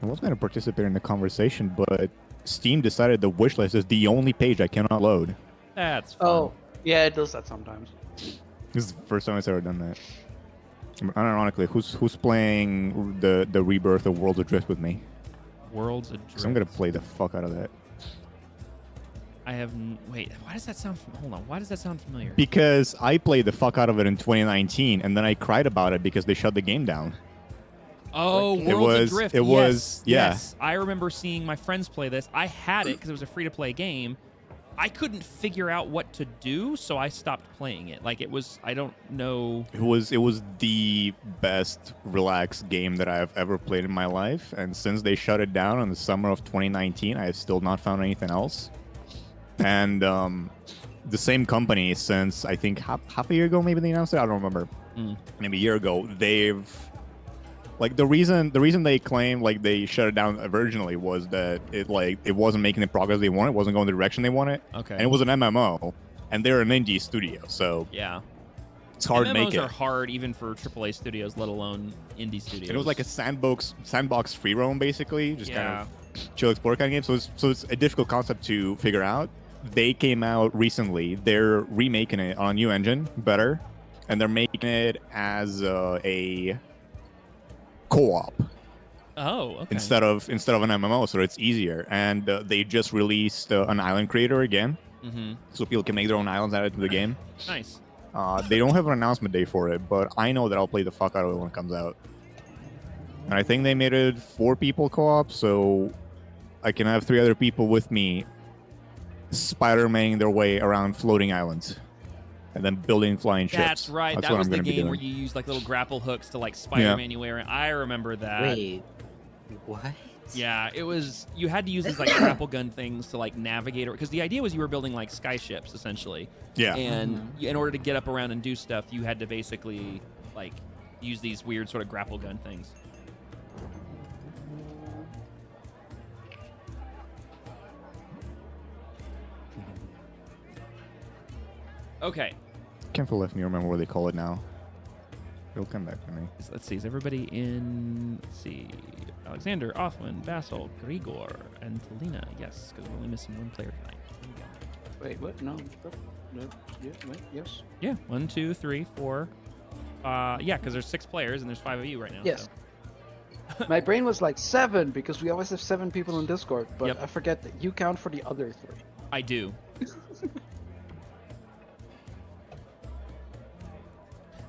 I was going to participate in the conversation, but Steam decided the wish list is the only page I cannot load. That's fun. Oh, yeah, it does that sometimes. This is the first time I've ever done that. Unironically, who's playing the rebirth of Worlds Adrift with me? Worlds Adrift. So I'm gonna play the fuck out of that. Wait, why does that sound... Hold on, why does that sound familiar? Because I played the fuck out of it in 2019, and then I cried about it because they shut the game down. Oh, It Worlds was- Adrift. it was- yeah. Yes, I remember seeing my friends play this. I had it because it was a free-to-play game. I couldn't figure out what to do, so I stopped playing it. Like, it was... I don't know... It was the best relaxed game that I've ever played in my life, and since they shut it down in the summer of 2019, I have still not found anything else. And the same company, since I think half a year ago, maybe they announced it. I don't remember. Maybe a year ago, they've like the reason they claimed like they shut it down originally was that it wasn't making the progress they wanted, it wasn't going the direction they wanted. Okay. And it was an MMO, and they're an indie studio, so Yeah. it's hard to make MMOs it. are hard even for AAA studios, let alone indie studios. It was like a sandbox free roam, basically, just kind Yeah. of chill explore kind of game. So it's a difficult concept to figure out. They came out recently. They're remaking it on a new engine, better, and they're making it as a co-op Oh, okay. instead of an MMO, so it's easier. And they just released an island creator again, so people can make their own islands added to the game. Nice. They don't have an announcement day for it, but I know that I'll play the fuck out of it when it comes out. And I think they made it 4 people co-op, so I can have 3 other people with me Spider-Maning their way around floating islands and then building flying ships. That's right. That's That what was I'm the gonna be game where doing. you use like little grapple hooks to like Spider-Man you around. I remember that. Wait, what? Yeah, it was. You had to use these like grapple gun things to like navigate, because the idea was you were building like sky-ships essentially. Yeah. And in order to get up around and do stuff, you had to basically like use these weird sort of grapple gun things. Okay. Can't for life me remember what they call it now. It'll come back to me. So let's see. Is everybody in? Let's see. Alexander, Othman, Basil, Grigor, and Talina. Yes, because we're only missing 1 player tonight. Here we go. Wait, what? No. Yeah, wait, yes. Yeah. 1, 2, 3, 4. Yeah, because there's 6 players and there's 5 of you right now. Yes. So. My brain was like 7 because we always have 7 people in Discord, but Yep. I forget that you count for the other 3. I do.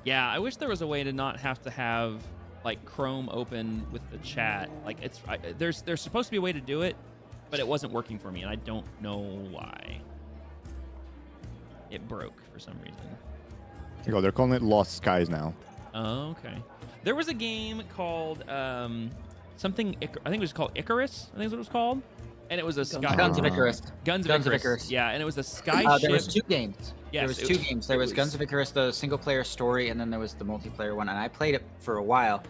Yeah, I wish there was a way to not have to have like Chrome open with the chat. Like there's supposed to be a way to do it, but it wasn't working for me, and I don't know why. It broke for some reason. Here you go. They're calling it Lost Skies now. Oh, okay. There was a game called something. I think it was called Icarus. I think is what it was called, and it was a sky. Guns of Icarus. Guns of Icarus. Yeah, and it was a sky ship. There was 2 games. Yes, there was it 2 was- games. There it was Guns was- of Icarus, the single-player story, and then there was the multiplayer one. And I played it for a while,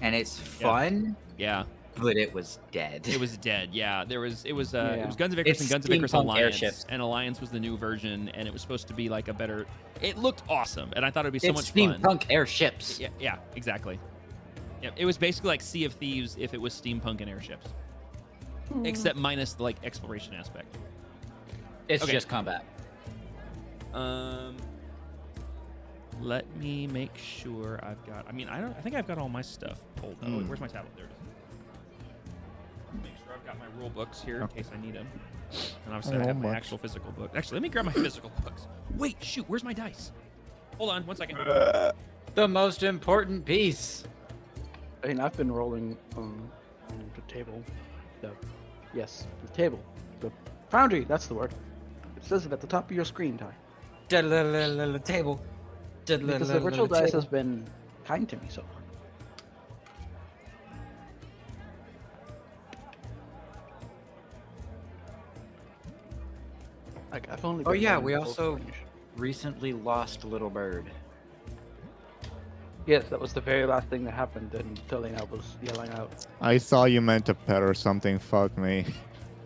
and it's fun, Yeah. but it was dead. It was dead. Yeah, it was Yeah. Guns of Icarus It's and Guns of Icarus steampunk Alliance, airships. and Alliance was the new version, and it was supposed to be like a better. It looked awesome, and I thought it'd be so It's much fun. steampunk airships. Yeah, exactly. Yep, it was basically like Sea of Thieves if it was steampunk and airships, except minus the like exploration aspect. It's Okay. just combat. Let me make sure I've got. I mean, I think I've got all my stuff pulled. Oh, wait, where's my tablet? There it is. Make sure I've got my rule books here in case I need them. And obviously, I have my actual physical book. Actually, let me grab my physical books. Wait, shoot, where's my dice? Hold on, 1 second. The most important piece. I mean, I've been rolling on the table. Yes, the table. The foundry, that's the word. It says it at the top of your screen, Ty. Table. Because the virtual dice has been kind to me so far. Like, I've only Oh been yeah, rolling we close also range. recently lost Little Bird. Yes, that was the very last thing that happened until Lena was yelling out. I saw you meant a pet or something. Fuck me.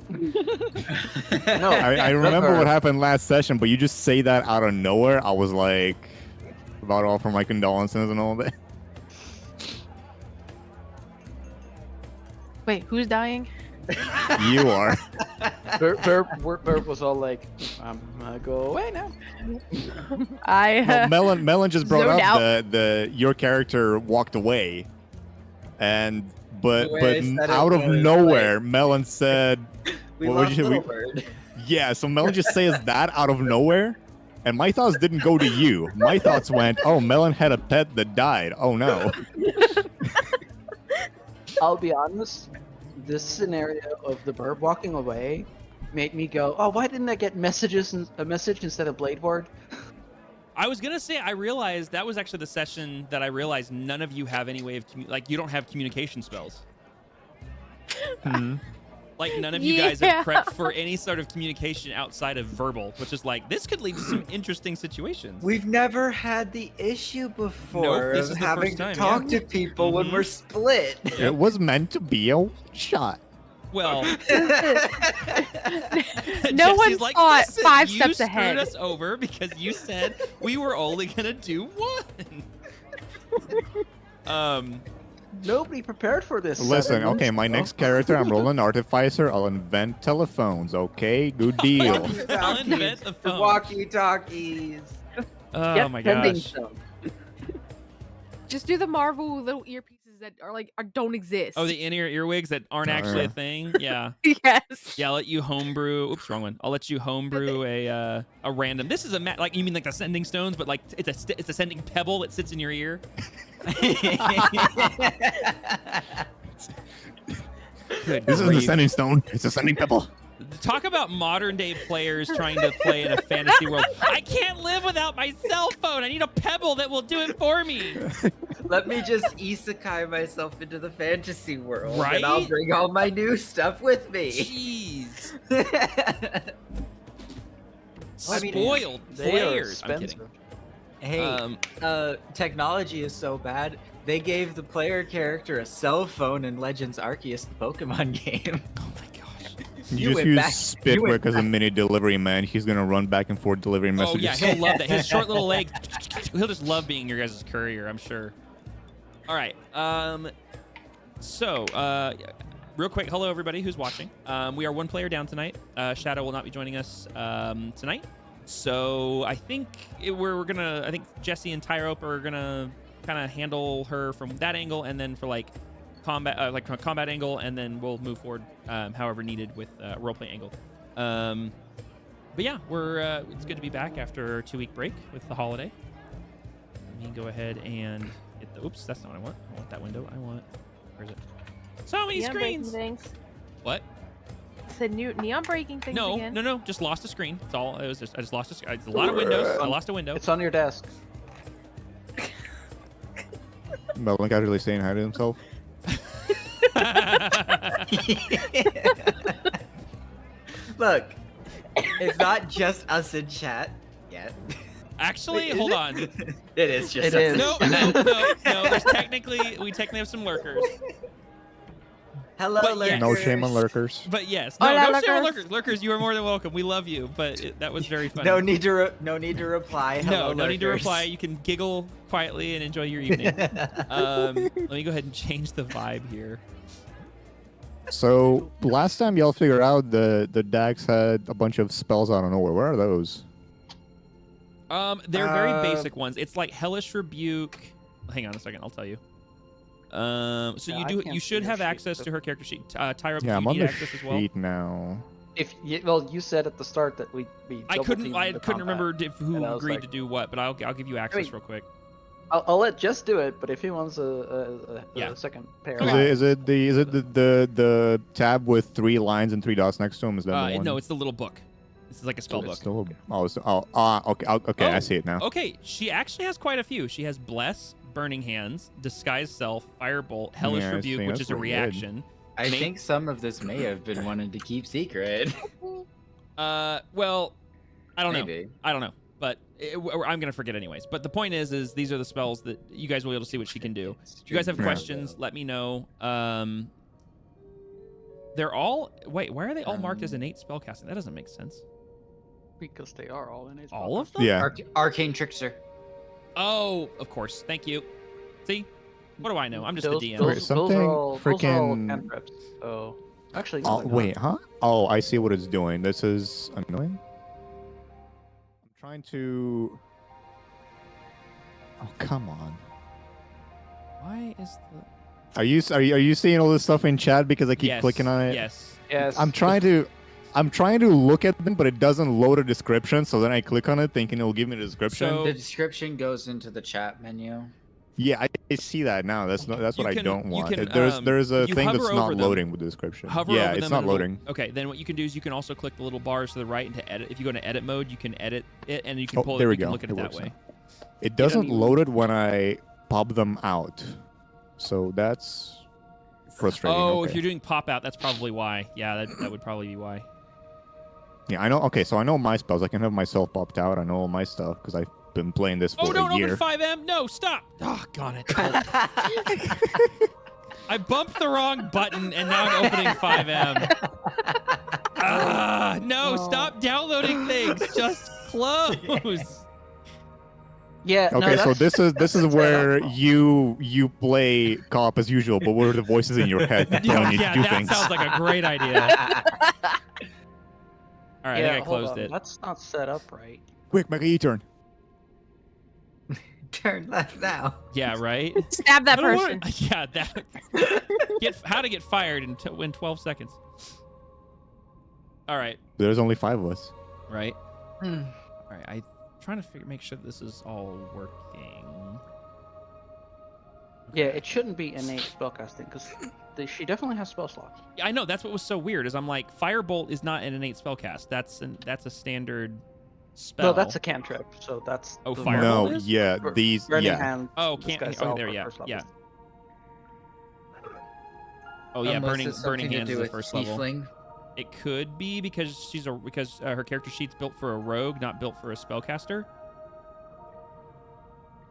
No, I remember never. what happened last session, but you just say that out of nowhere. I was like, about to offer my condolences and all that. Wait, who's dying? You are. Burp was all like, I'm gonna go away now. I Melon just brought zoned up out. the your character walked away, and The way I said it out of was, nowhere, Melon said, We What love would you- Little we- Bird. "Yeah." So Melon just says that out of nowhere, and my thoughts didn't go to you. My thoughts went, "Oh, Melon had a pet that died. Oh no." I'll be honest, this scenario of the bird walking away made me go, oh, why didn't I get a message instead of Blade Ward? I was gonna say I realized that was actually the session that I realized none of you have any way of like you don't have communication spells. Hmm. Like none of you guys have prepped for any sort of communication outside of verbal, which is like this could lead to some interesting situations. We've never had the issue before this of is the having first time, to talk yeah. to people when Mhm. we're split. It was meant to be a shot. Well, No Jesse's one like, thought "Listen, 5 you steps screwed ahead." us over because you said we were only gonna do one." Nobody prepared for this. Listen, 7 okay, months my ago. next character, I'm rolling Artificer. I'll invent telephones. Okay, good deal. I'll invent the phone. Walkie-talkies. Oh Yep, my pending gosh. stone. Just do the Marvel little earpieces that don't exist. Oh, the in-ear earwigs that aren't actually a thing. Yeah. yes. Yeah, I'll let you homebrew. Oops, wrong one. I'll let you homebrew a random. This is a like you mean like the sending stones, but like it's a sending pebble that sits in your ear. Good This isn't a grief. sending stone. It's a sending pebble. Talk about modern day players trying to play in a fantasy world. I can't live without my cell phone. I need a pebble that will do it for me. Let me just isekai myself into the fantasy world, Right? and I'll bring all my new stuff with me. Jeez. I mean, Spoiled They are players. I'm expensive. kidding. Hey, technology is so bad. They gave the player character a cell phone in Legends Arceus, the Pokemon game. Oh my gosh. You, You just went use back- you went Spitwick as a back. mini delivery man. He's gonna run back and forth delivering Oh messages. yeah, he'll love that. His short little legs. He'll just love being your guys' courier, I'm sure. All right. So, real quick, hello everybody who's watching. We are one player down tonight. Shadow will not be joining us tonight. So I think we're gonna. I think Jesse and Tyrope are gonna kind of handle her from that angle, and then for like combat, like a combat angle, and then we'll move forward however needed with roleplay angle. But yeah, it's good to be back after a 2-week break with the holiday. Let me go ahead and get the. Oops, that's not what I want. I want that window. Where is it? So many Neon breaking screens. things. What? Said new neon breaking things No, again. no. Just lost a screen. That's all. It was just I just lost a lot of windows. I lost a window. It's on your desk. Melon casually saying hi to himself. Look, it's not just us in chat yet. Actually, Wait, is hold it? on. It is just It us. is. No. We technically have some lurkers. Hello, But lurkers. yes. No shame on lurkers. But yes, Hola, no shame on lurkers. lurkers. Lurkers, you are more than welcome. We love you, but that was very funny. No need to reply. Hello, No need to lurkers. reply. You can giggle quietly and enjoy your evening. Let me go ahead and change the vibe here. So last time y'all figured out the Dax had a bunch of spells out of nowhere. Where are those? They're very basic ones. It's like Hellish Rebuke. Hang on a second, I'll tell you. So Yeah, I you can't see should her have sheet, access but- to her character sheet. Tyra, Yeah, I'm you on need the access as well. sheet now. Well, you said at the start that we I double couldn't teamed the combat. remember who And I was agreed like- to do what, but I'll give you access real quick. I'll let Jess do it, but if he wants a Yeah. second pair, Is it the tab with 3 lines and 3 dots next to him? Is that the one? No, it's the little book. This is like a spell book. It's still okay. Okay, I see it now. Okay, she actually has quite a few. She has Bless, Burning Hands, Disguise Self, Firebolt, Hellish Yeah, I Rebuke, see, which that's is a pretty good. reaction. I think some of this may have been wanted to keep secret. Well, I don't know. Maybe. I don't know, but I'm gonna forget anyways. But the point is these are the spells that you guys will be able to see what she can do. If you guys have Yeah. questions, let me know. They're all why are they all marked as innate spellcasting? That doesn't make sense. because they are all in his All of them? Yeah. Arcane Trickster. Oh, of course. Thank you. See, What do I know? I'm just Those, the DM. Wait, those, something those are all freaking- cantrips. So actually, no, Oh, they're not. wait, huh? Oh, I see what it's doing. This is annoying. I'm trying to. Oh, come on. Why is the? Are you seeing all this stuff in chat because I keep Yes, clicking on it? Yes. Yes. I'm trying to look at them, but it doesn't load a description. So then I click on it, thinking it will give me the description. So- The description goes into the chat menu. Yeah, I see that now. That's what You I can- don't you want. can, There's a if you thing that's hover not over them- loading with the description. Hover yeah, over it's them not and it'll- loading. Okay, then what you can do is you can also click the little bars to the right and to edit. If you go into edit mode, you can edit it and you can Oh, pull there it. we You can go. look at It it that works way. now. It doesn't even- load it when I pop them out, so that's frustrating. Oh, okay. if you're doing pop out, that's probably why. Yeah, that would probably be why. Yeah, I know. Okay, so I know my spells. I can have myself popped out. I know all my stuff because I've been playing this for Oh, don't a year. open 5M. No, stop. Oh, got it. I bumped the wrong button and now I'm opening 5M. No, stop downloading things. Just close. Yeah. no, Okay, so that's- this is that's where set up. you play co-op as usual, but where the voices in your head telling you to Yeah, do that things. sounds like a great idea. All right, I think I hold closed on, it. That's not set up right. Quick, make a U-turn. Turn left now. Yeah, right. Stab that I don't person. wanna- yeah, that. How to get fired in 12 seconds. All right, There's only 5 of us. right. Hmm. All right, I'm trying to make sure this is all working. Yeah, it shouldn't be innate spellcasting because she definitely has spell slots. Yeah, I know that's what was so weird. Is I'm like, Firebolt is not an innate spellcast. That's a standard spell. No, that's a cantrip. So that's. Oh, the Firebolt No, normal- is? yeah, Bur- these, Burning yeah. Hand. Oh, this can't. guy's Oh, all there. for Yeah, first yeah. levels. Oh yeah, Unless burning it's something to hands do is the with first level. tiefling. It could be because her character sheet's built for a rogue, not built for a spellcaster.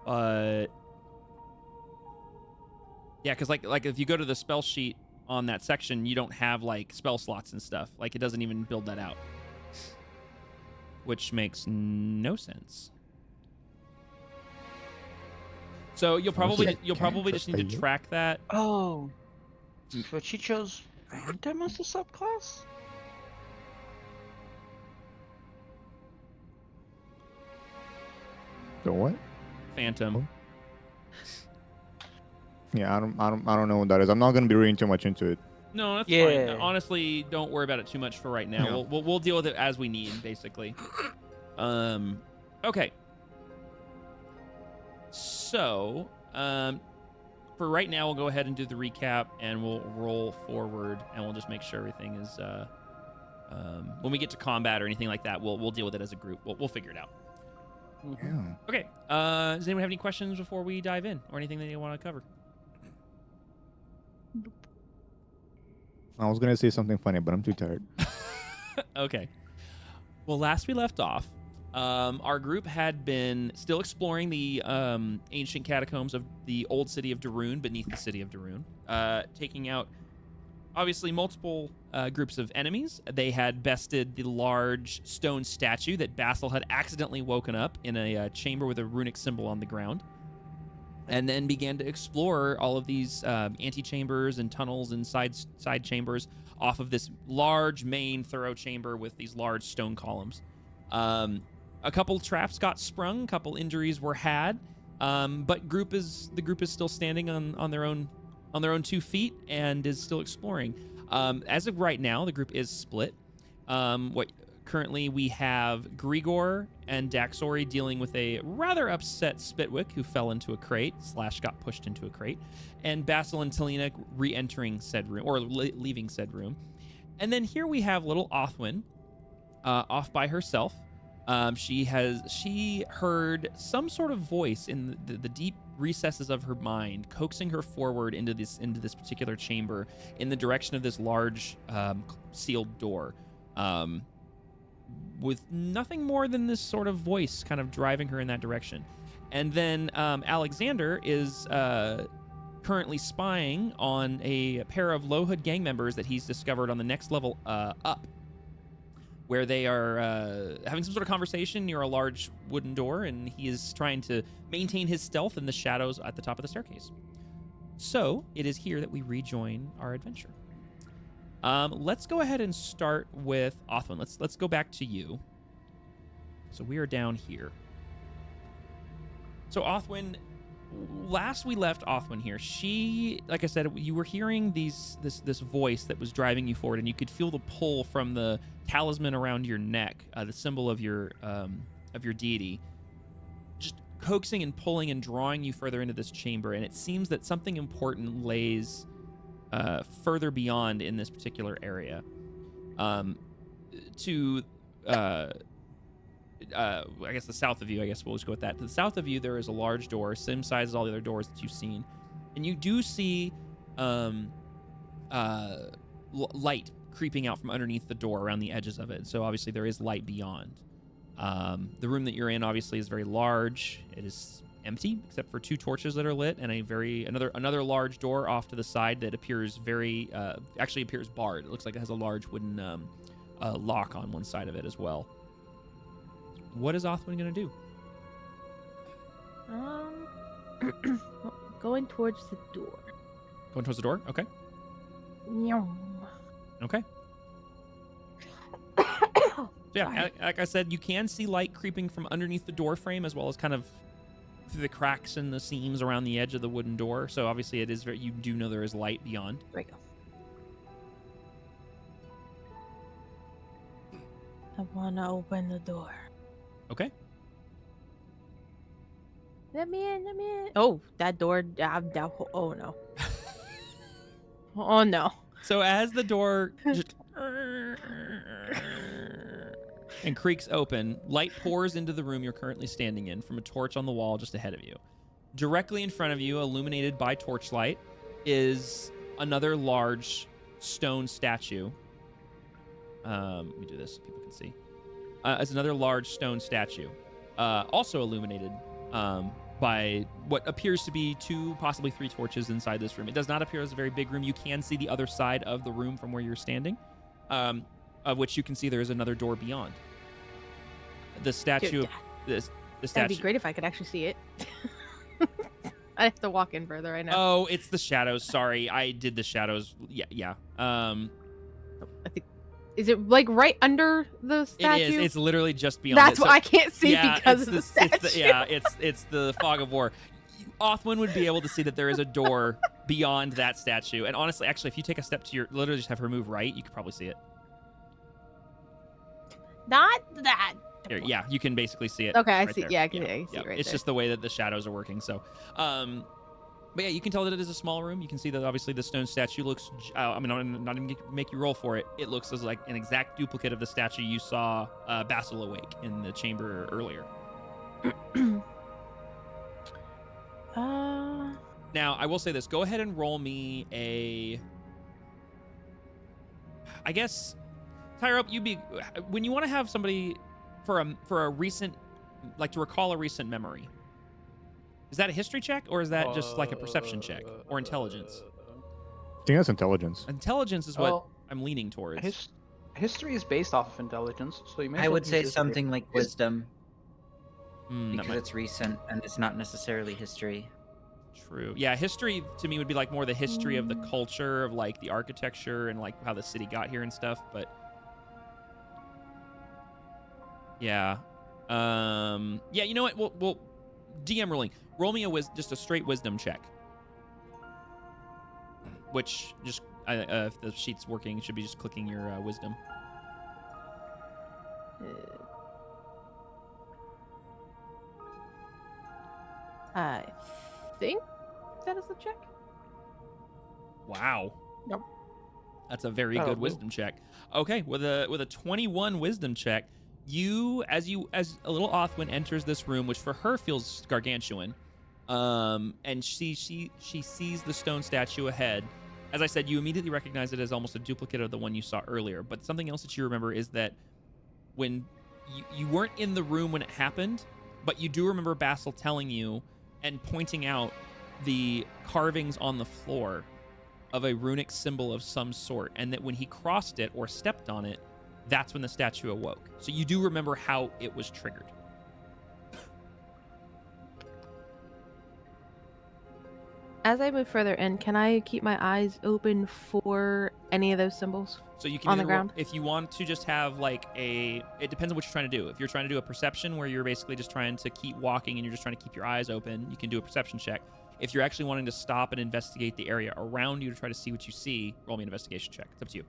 But yeah, because like if you go to the spell sheet on that section, you don't have like spell slots and stuff. Like it doesn't even build that out, which makes no sense. So you'll probably just need to track that. Oh. But she chose Phantom as a subclass? The what? Phantom. Yeah, I don't know what that is. I'm not gonna be reading too much into it. No, that's Yeah. fine. Honestly, don't worry about it too much for right now. Yeah. We'll deal with it as we need, basically. Okay. So, for right now, we'll go ahead and do the recap, and we'll roll forward, and we'll just make sure everything is. When we get to combat or anything like that, we'll deal with it as a group. We'll figure it out. Yeah. Okay. Does anyone have any questions before we dive in, or anything that you want to cover? I was gonna say something funny, but I'm too tired. Okay. Well, last we left off, our group had been still exploring the ancient catacombs of the old city of Darun, beneath the city of Darun, taking out, obviously, multiple groups of enemies. They had bested the large stone statue that Basil had accidentally woken up in a chamber with a runic symbol on the ground, and then began to explore all of these antechambers and tunnels and side chambers off of this large main thorough chamber with these large stone columns. A couple traps got sprung, a couple injuries were had, but the group is still standing on their own 2 feet and is still exploring. As of right now, the group is split. Currently we have Grigor and Daxori dealing with a rather upset Spitwick who fell into a crate / got pushed into a crate, and Basil and Talina re-entering said room, or leaving said room. And then here we have little Othwin off by herself. She heard some sort of voice in the deep recesses of her mind, coaxing her forward into this particular chamber in the direction of this large sealed door, with nothing more than this sort of voice kind of driving her in that direction. And then Alexander is currently spying on a pair of Low Hood gang members that he's discovered on the next level up, where they are having some sort of conversation near a large wooden door, and he is trying to maintain his stealth in the shadows at the top of the staircase. So it is here that we rejoin our adventure. Let's go ahead and start with Othwin. Let's go back to you. So we are down here. So Othwin, last we left Othwin here, she, like I said, you were hearing this voice that was driving you forward, and you could feel the pull from the talisman around your neck, the symbol of your deity, just coaxing and pulling and drawing you further into this chamber. And it seems that something important lays further beyond in this particular area. I guess the south of you, I guess we'll just go with that. To the south of you, there is a large door, same size as all the other doors that you've seen. And you do see light creeping out from underneath the door around the edges of it. So obviously there is light beyond. The room that you're in obviously is very large. It is empty except for 2 torches that are lit and another large door off to the side that appears actually appears barred. It looks like it has a large wooden lock on one side of it as well. What is Othwin going to do? Going towards the door. Going towards the door? Okay. Nyum. Okay. So yeah, like I said, you can see light creeping from underneath the door frame as well as kind of through the cracks and the seams around the edge of the wooden door. So obviously it is you do know there is light beyond. There we go. I want to open the door. Okay. Let me in. Oh, that door. Oh, no. Oh, no. So as the door just and creaks open, light pours into the room you're currently standing in from a torch on the wall just ahead of you. Directly in front of you, illuminated by torchlight, is another large stone statue. Let me do this so people can see. It's another large stone statue, also illuminated by what appears to be 2, possibly 3 torches inside this room. It does not appear as a very big room. You can see the other side of the room from where you're standing, of which you can see there is another door beyond. The statue, the statue. That'd be great if I could actually see it. I have to walk in further. I know. Oh, it's the shadows. Sorry, I did the shadows. Yeah. I think. Is it like right under the statue? It is. It's literally just beyond. That's it. what I can't see because of the statue. It's the fog of war. Othwin would be able to see that there is a door beyond that statue. And honestly, actually, if you take a step to literally just have her move right, you could probably see it. Not that. Here, yeah, you can basically see it. Okay, I right see. there. Yeah, I can see it right It's there. just the way that the shadows are working. So, but yeah, you can tell that it is a small room. You can see that obviously the stone statue looks. I'm not even gonna make you roll for it. It looks as like an exact duplicate of the statue you saw Basil awake in the chamber earlier. Now, I will say this. Go ahead and roll me a. I guess, Tyra, when you want to have somebody for a recent, like to recall a recent memory. Is that a history check, or is that just like a perception check, or intelligence? I think that's intelligence. Intelligence is what I'm leaning towards. History is based off of intelligence, so you may. I would say something like wisdom, That because it's recent and it's not necessarily history. True. Yeah, history to me would be like more the history of the culture, of like the architecture and like how the city got here and stuff. But yeah, yeah. You know what? We'll DM rolling. Roll me just a straight wisdom check. Which just if the sheet's working, you should be just clicking your wisdom. I think that is the check. Wow. Yep. That's a very good wisdom check. Okay, with a 21 wisdom check, as a little Othwin enters this room, which for her feels gargantuan, and she sees the stone statue ahead. As I said, you immediately recognize it as almost a duplicate of the one you saw earlier. But something else that you remember is that when you weren't in the room when it happened, but you do remember Basil telling you and pointing out the carvings on the floor of a runic symbol of some sort, and that when he crossed it or stepped on it, that's when the statue awoke. So you do remember how it was triggered. As I move further in, can I keep my eyes open for any of those symbols? So you can On the either ground? if you want to just have like it depends on what you're trying to do. If you're trying to do a perception where you're basically just trying to keep walking and you're just trying to keep your eyes open, you can do a perception check. If you're actually wanting to stop and investigate the area around you to try to see what you see, roll me an investigation check. It's up to you.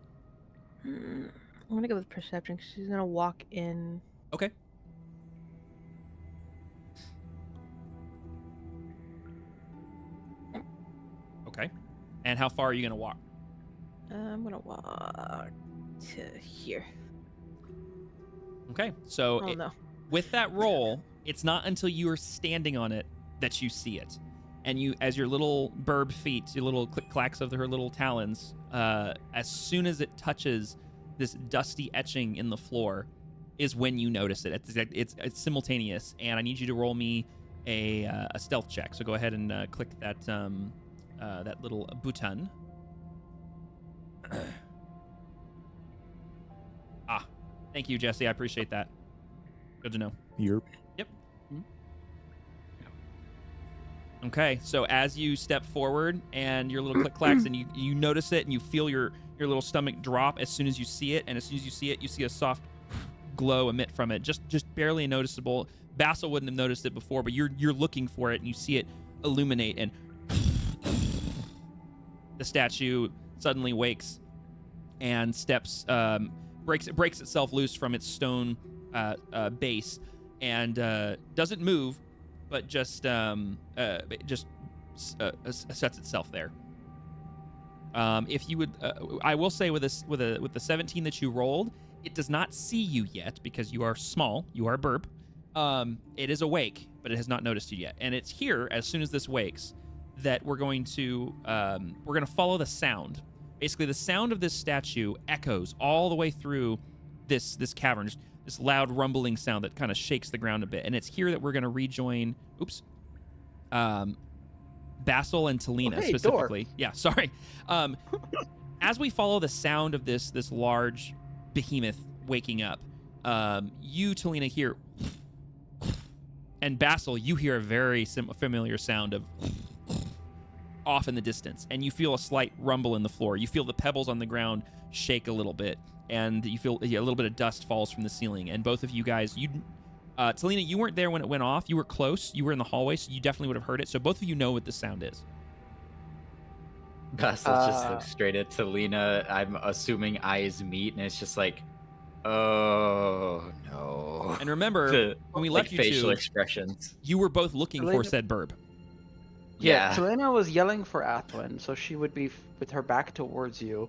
I'm gonna go with perception because she's gonna walk in. Okay. Okay. And how far are you going to walk? I'm gonna walk to here. Okay. So Oh no. with that roll, it's not until you are standing on it that you see it. And you, as your little burb feet, your little click clacks of her little talons, as soon as it touches this dusty etching in the floor, is when you notice it. It's simultaneous, and I need you to roll me a stealth check. So go ahead and click that that little button. Thank you, Jesse. I appreciate that. Good to know. You're Yep. Okay, so as you step forward and your little click clacks and you notice it and you feel your little stomach drop as soon as you see it, and as soon as you see it, you see a soft glow emit from it, just barely noticeable. Basil wouldn't have noticed it before, but you're looking for it and you see it illuminate, and the statue suddenly wakes and steps breaks itself loose from its stone base and doesn't move, but just sets itself there. If you would, I will say with the 17 that you rolled, it does not see you yet because you are small. You are a burb. It is awake, but it has not noticed you yet. And it's here as soon as this wakes that we're going to follow the sound. Basically, the sound of this statue echoes all the way through this cavern. Just this loud rumbling sound that kind of shakes the ground a bit. And it's here that we're going to rejoin. Basil and Talina specifically. Door. Yeah, sorry. As we follow the sound of this large behemoth waking up, you, Talina, hear, and Basil, you hear a very familiar sound of off in the distance, and you feel a slight rumble in the floor. You feel the pebbles on the ground shake a little bit, and you feel a little bit of dust falls from the ceiling. And both of you guys, Talina, you weren't there when it went off. You were close. You were in the hallway, so you definitely would have heard it. So both of you know what this sound is. Basil just looks straight at Talina. I'm assuming eyes meet, and it's just like, oh no. And remember, when we left you facial two, expressions. you were both looking for said burb. Yeah. Selena was yelling for Athwin, so she would be with her back towards you.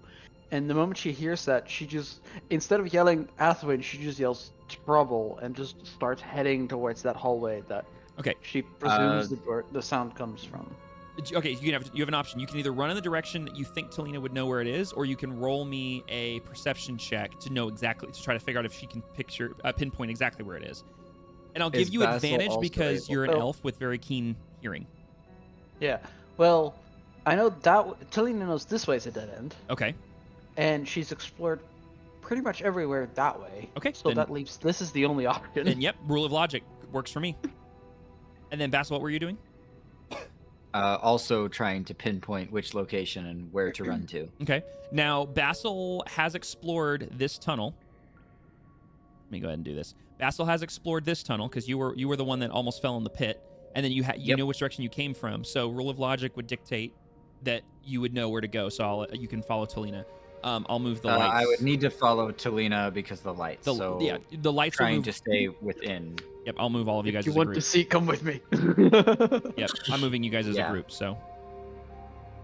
And the moment she hears that, she just, instead of yelling Athwin, she just yells trouble and just starts heading towards that hallway that she presumes the sound comes from. Okay, you have an option. You can either run in the direction that you think Talina would know where it is, or you can roll me a perception check to know exactly, to try to figure out if she can pinpoint exactly where it is. And I'll give you advantage because you're an elf with very keen hearing. Yeah, well, I know that Talina knows this way is a dead end. Okay. And she's explored pretty much everywhere that way. Okay. So that leaves, this is the only option. And yep, rule of logic works for me. And then Basil, what were you doing? Also trying to pinpoint which location and where to run to. Okay. Now, Basil has explored this tunnel. Let me go ahead and do this. Basil has explored this tunnel because you were the one that almost fell in the pit. And then you know which direction you came from. So rule of logic would dictate that you would know where to go. So you can follow Talina. I'll move the lights. I would need to follow Talina because the lights. The lights trying to stay within. Yep, I'll move all of you guys if you as a want group. to see, come with me. Yep, I'm moving you guys as a group. So,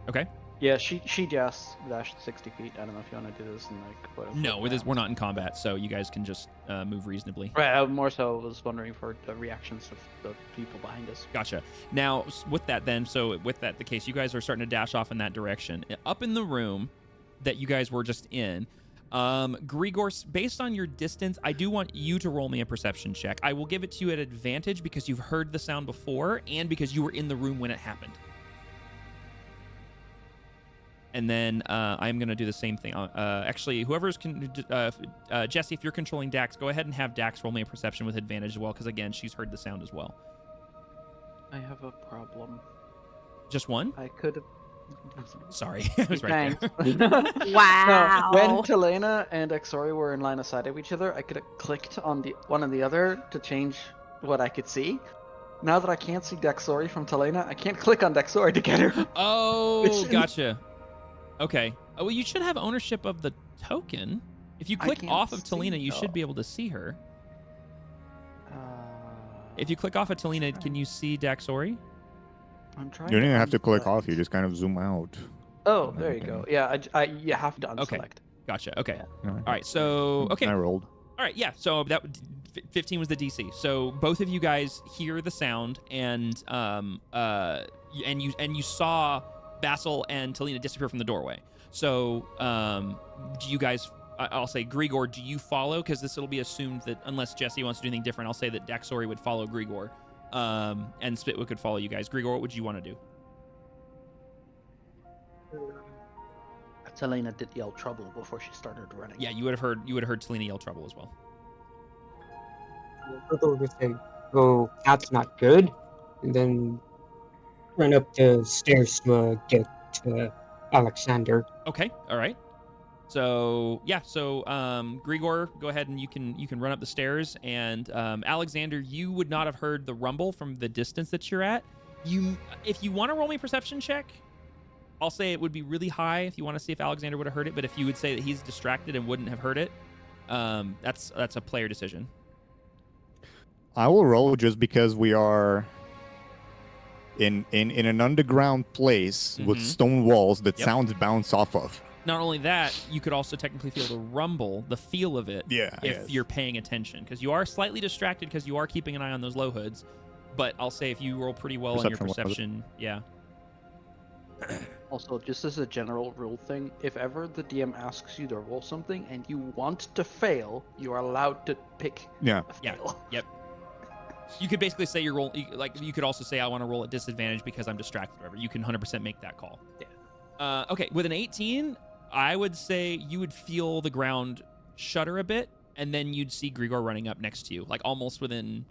okay. Yeah, she just dashed 60 feet. I don't know if you want to do this in like. No, we're not in combat, so you guys can just move reasonably. Right. I more so was wondering for the reactions of the people behind us. Gotcha. Now, with that, the case, you guys are starting to dash off in that direction. Up in the room that you guys were just in, Grigor, based on your distance, I do want you to roll me a perception check. I will give it to you at advantage because you've heard the sound before and because you were in the room when it happened. And then I'm going to do the same thing. Actually, whoever's Jesse, if you're controlling Dax, go ahead and have Dax roll me a perception with advantage as well, because again, she's heard the sound as well. I have a problem. Just one? I could have. Sorry, I was right Thanks. there. Wow. When Talena and Exori were in line of sight of each other, I could have clicked on the one and the other to change what I could see. Now that I can't see Dexori from Talena, I can't click on Dexori to get her. Oh, Listen. gotcha. Okay. Oh, well, you should have ownership of the token. If you I click can't off of see, Talena, you though. should be able to see her. Uh, If you click off of Talena, can you see Daxori? I'm trying. You don't even have to click unselect. off. You just kind of zoom out. Oh, there you go. Yeah, you have to unselect. Okay. Gotcha. Okay. Yeah. All right. So, okay. I rolled. All right. Yeah. So that 15 was the DC. So both of you guys hear the sound, and you saw Basil and Talena disappear from the doorway. So, do you guys? I'll say Grigor. Do you follow? Because this will be assumed that unless Jesse wants to do anything different, I'll say that Daxori would follow Grigor, and Spitwood could follow you guys. Grigor, what would you want to do? Talena did yell trouble before she started running. Yeah, you would have heard Talena yell trouble as well. Grigor would say, "Oh, that's not good," and then run up the stairs to get Alexander. Okay. All right. So yeah. So Grigor, go ahead and you can run up the stairs, and Alexander, you would not have heard the rumble from the distance that you're at. If you want to roll me a perception check, I'll say it would be really high if you want to see if Alexander would have heard it. But if you would say that he's distracted and wouldn't have heard it, that's a player decision. I will roll just because we are in an underground place with Mhm. stone walls that Yep. sounds bounce off of. Not only that, you could also technically feel the rumble, the feel of it, Yeah. if you're paying attention, because you are slightly distracted because you are keeping an eye on those low hoods. But I'll say if you roll pretty well on your Perception, what was it? perception, yeah. Also, just as a general rule thing, if ever the DM asks you to roll something and you want to fail, you are allowed to pick Yeah. a Yeah. fail. Yep. You could basically say you're roll like you could also say I want to roll at disadvantage because I'm distracted or whatever. You can 100% make that call. Yeah. Okay, with an 18, I would say you would feel the ground shudder a bit, and then you'd see Grigor running up next to you, like almost within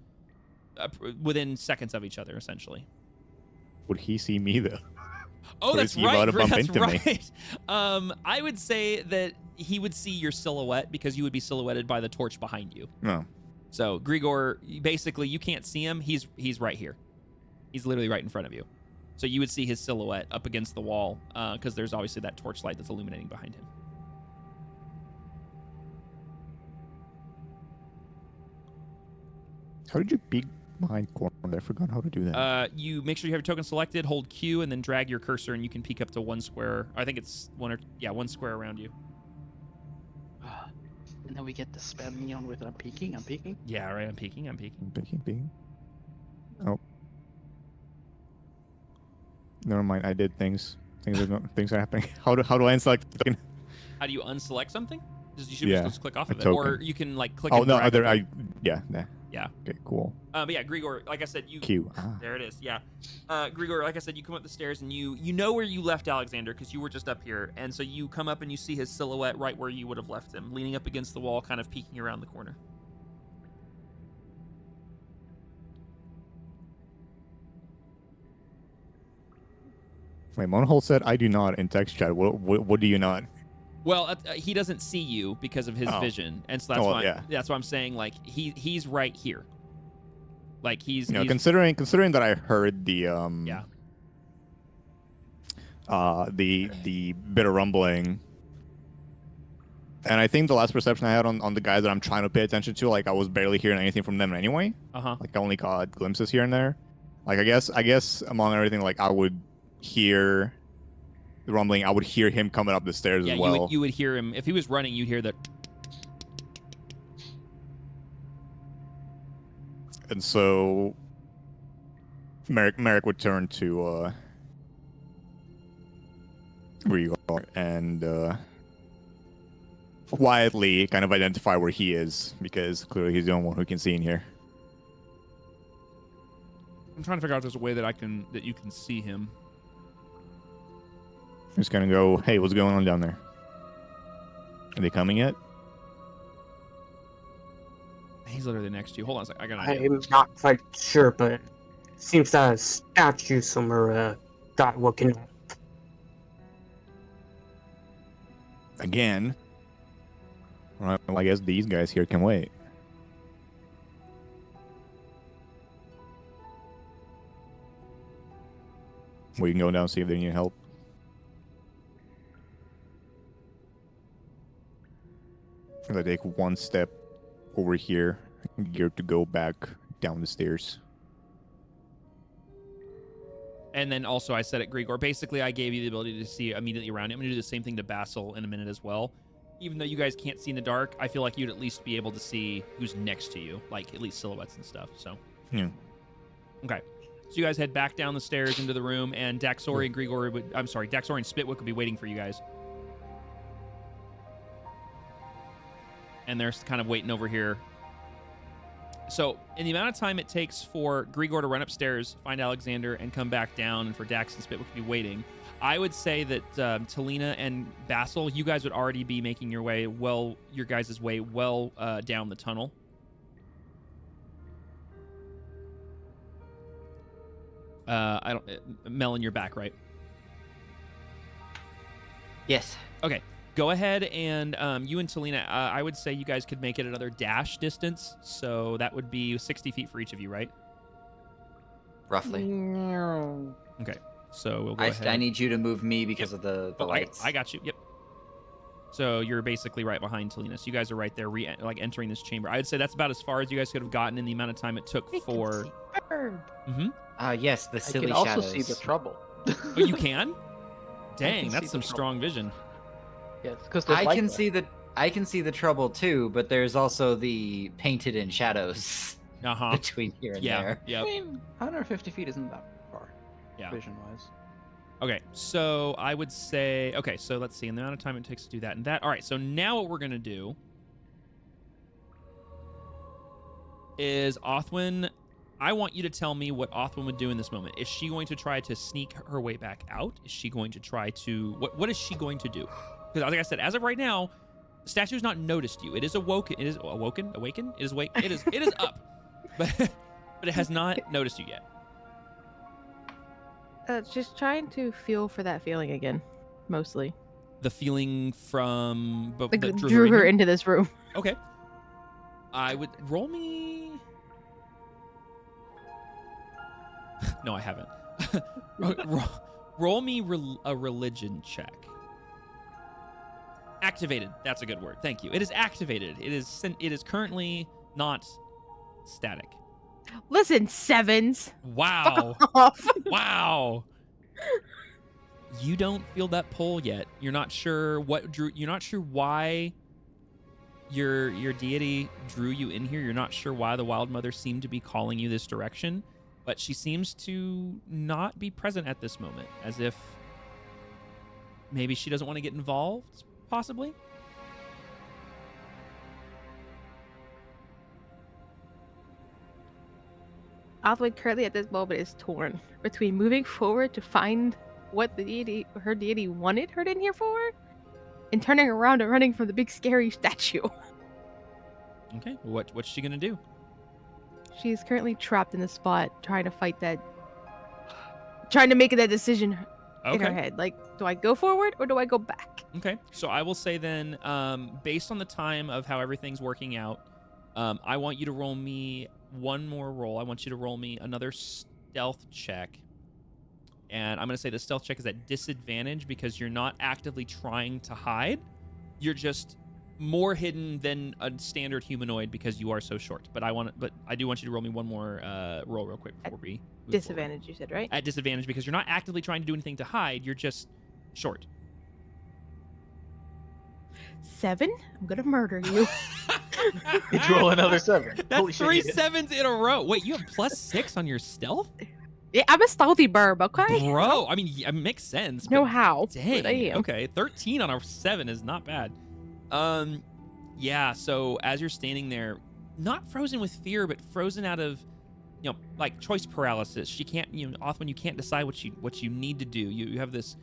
seconds of each other, essentially. Would he see me though? Oh, Or that's is he about right. to bump That's into me? right. I would say that he would see your silhouette because you would be silhouetted by the torch behind you. No. So Grigor, basically, you can't see him. He's right here. He's literally right in front of you. So you would see his silhouette up against the wall because there's obviously that torchlight that's illuminating behind him. How did you peek behind corner? I forgot how to do that. You make sure you have your token selected, hold Q, and then drag your cursor, and you can peek up to one square. I think it's one square around you. And then we get to spam neon with I'm peeking. Yeah, right. I'm peeking. Peeking. Oh. Never mind. I did things. Things are happening. How do I unselect the token? How do you unselect something? You should Yeah, just click off a of it, or token. you can like click. Oh and no, drag it. yeah. Yeah. Okay, cool. But yeah, Grigor, like I said, you. Q. There it is. Yeah. Grigor, like I said, you come up the stairs and you know where you left Alexander because you were just up here, and so you come up and you see his silhouette right where you would have left him, leaning up against the wall, kind of peeking around the corner. Wait, Monhole said I do not in text chat. What do you not? Well, he doesn't see you because of his Oh. vision, and so that's Oh, why yeah. that's why I'm saying like he's right here. Like he's, You know, he's considering that I heard the yeah. the bit of rumbling, and I think the last perception I had on the guys that I'm trying to pay attention to, like I was barely hearing anything from them anyway. Uh-huh. Like I only caught glimpses here and there. Like I guess among everything, like I would hear the rumbling. I would hear him coming up the stairs Yeah, as well. you would hear him if he was running. You'd hear that. And so Merrick would turn to where you are and quietly kind of identify where he is, because clearly he's the only one who can see in here. I'm trying to figure out if there's a way that you can see him. He's gonna go, hey, what's going on down there? Are they coming yet? He's literally next to you. Hold on a second. I got an idea. I'm not quite sure, but it seems that a statue somewhere got woken up. Again. Well, I guess these guys here can wait. We can go down and see if they need help. If I take one step over here, geared to go back down the stairs. And then also I said it, Grigor. Basically, I gave you the ability to see immediately around you. I'm going to do the same thing to Basil in a minute as well. Even though you guys can't see in the dark, I feel like you'd at least be able to see who's next to you, like at least silhouettes and stuff. So, Yeah. Okay. So you guys head back down the stairs into the room, and Daxori and Grigor would, Daxori and Spitwick would be waiting for you guys. And they're kind of waiting over here. So, in the amount of time it takes for Grigor to run upstairs, find Alexander, and come back down, and for Dax and Spitwick to be waiting, I would say that Talina and Basil, you guys would already be making your way well down the tunnel. Mel, in your back, right? Yes. Okay. Go ahead and you and Talina, I would say you guys could make it another dash distance. So that would be 60 feet for each of you, right? Roughly. Okay. So we'll go ahead. I need you to move me because of the lights. I got you. Yep. So you're basically right behind Talina. So you guys are right there, entering this chamber. I would say that's about as far as you guys could have gotten in the amount of time it took for. Yes, the silly I can shadows. also see the trouble. Oh, you can? Dang, that's some strong vision. Yes, because I can see the trouble too, but there's also the painted in shadows between here and there. Yep. I mean, 150 feet isn't that far, vision-wise. Okay, so I would say, so let's see, in the amount of time it takes to do that and that. All right, so now what we're going to do is Othwin, I want you to tell me what Othwin would do in this moment. Is she going to try to sneak her way back out? Is she going to try to, what is she going to do? Because like I said, as of right now, the statue's not noticed you. It is awoken. It is awoken? Awakened? It is awake. It is up. But it has not noticed you yet. Just trying to feel for that feeling again, mostly. The feeling from Like that drew her into this room. Okay. I would roll me. No, I haven't. roll me a religion check. Activated. That's a good word. Thank you. It is activated. It is currently not static. Listen, sevens. Wow. Fuck off. Wow. You don't feel that pull yet. You're not sure what drew. You're not sure why your deity drew you in here. You're not sure why the Wild Mother seemed to be calling you this direction, but she seems to not be present at this moment, as if maybe she doesn't want to get involved, possibly. Othwin currently at this moment is torn between moving forward to find what her deity wanted her in here for, and turning around and running from the big scary statue. Okay, what's she gonna do? She's currently trapped in the spot, trying to make that decision in her head. Like, do I go forward or do I go back? Okay, so I will say then, based on the time of how everything's working out, I want you to roll me one more roll. I want you to roll me another stealth check. And I'm going to say the stealth check is at disadvantage because you're not actively trying to hide. You're just more hidden than a standard humanoid because you are so short. But I do want you to roll me one more roll real quick before we move disadvantage, forward. You said, right? At disadvantage because you're not actively trying to do anything to hide. You're just short. 7? I'm going to murder you. Did you roll another 7? That's Holy shit, 3 you did. 7s in a row. Wait, you have +6 on your stealth? Yeah, I'm a stealthy burb, okay? Bro, I mean, it makes sense. Know but how. Dang. But I am. Okay, 13 on a 7 is not bad. Yeah, so as you're standing there, not frozen with fear, but frozen out of, like choice paralysis. She can't, Othwin, you can't decide what you need to do. You have this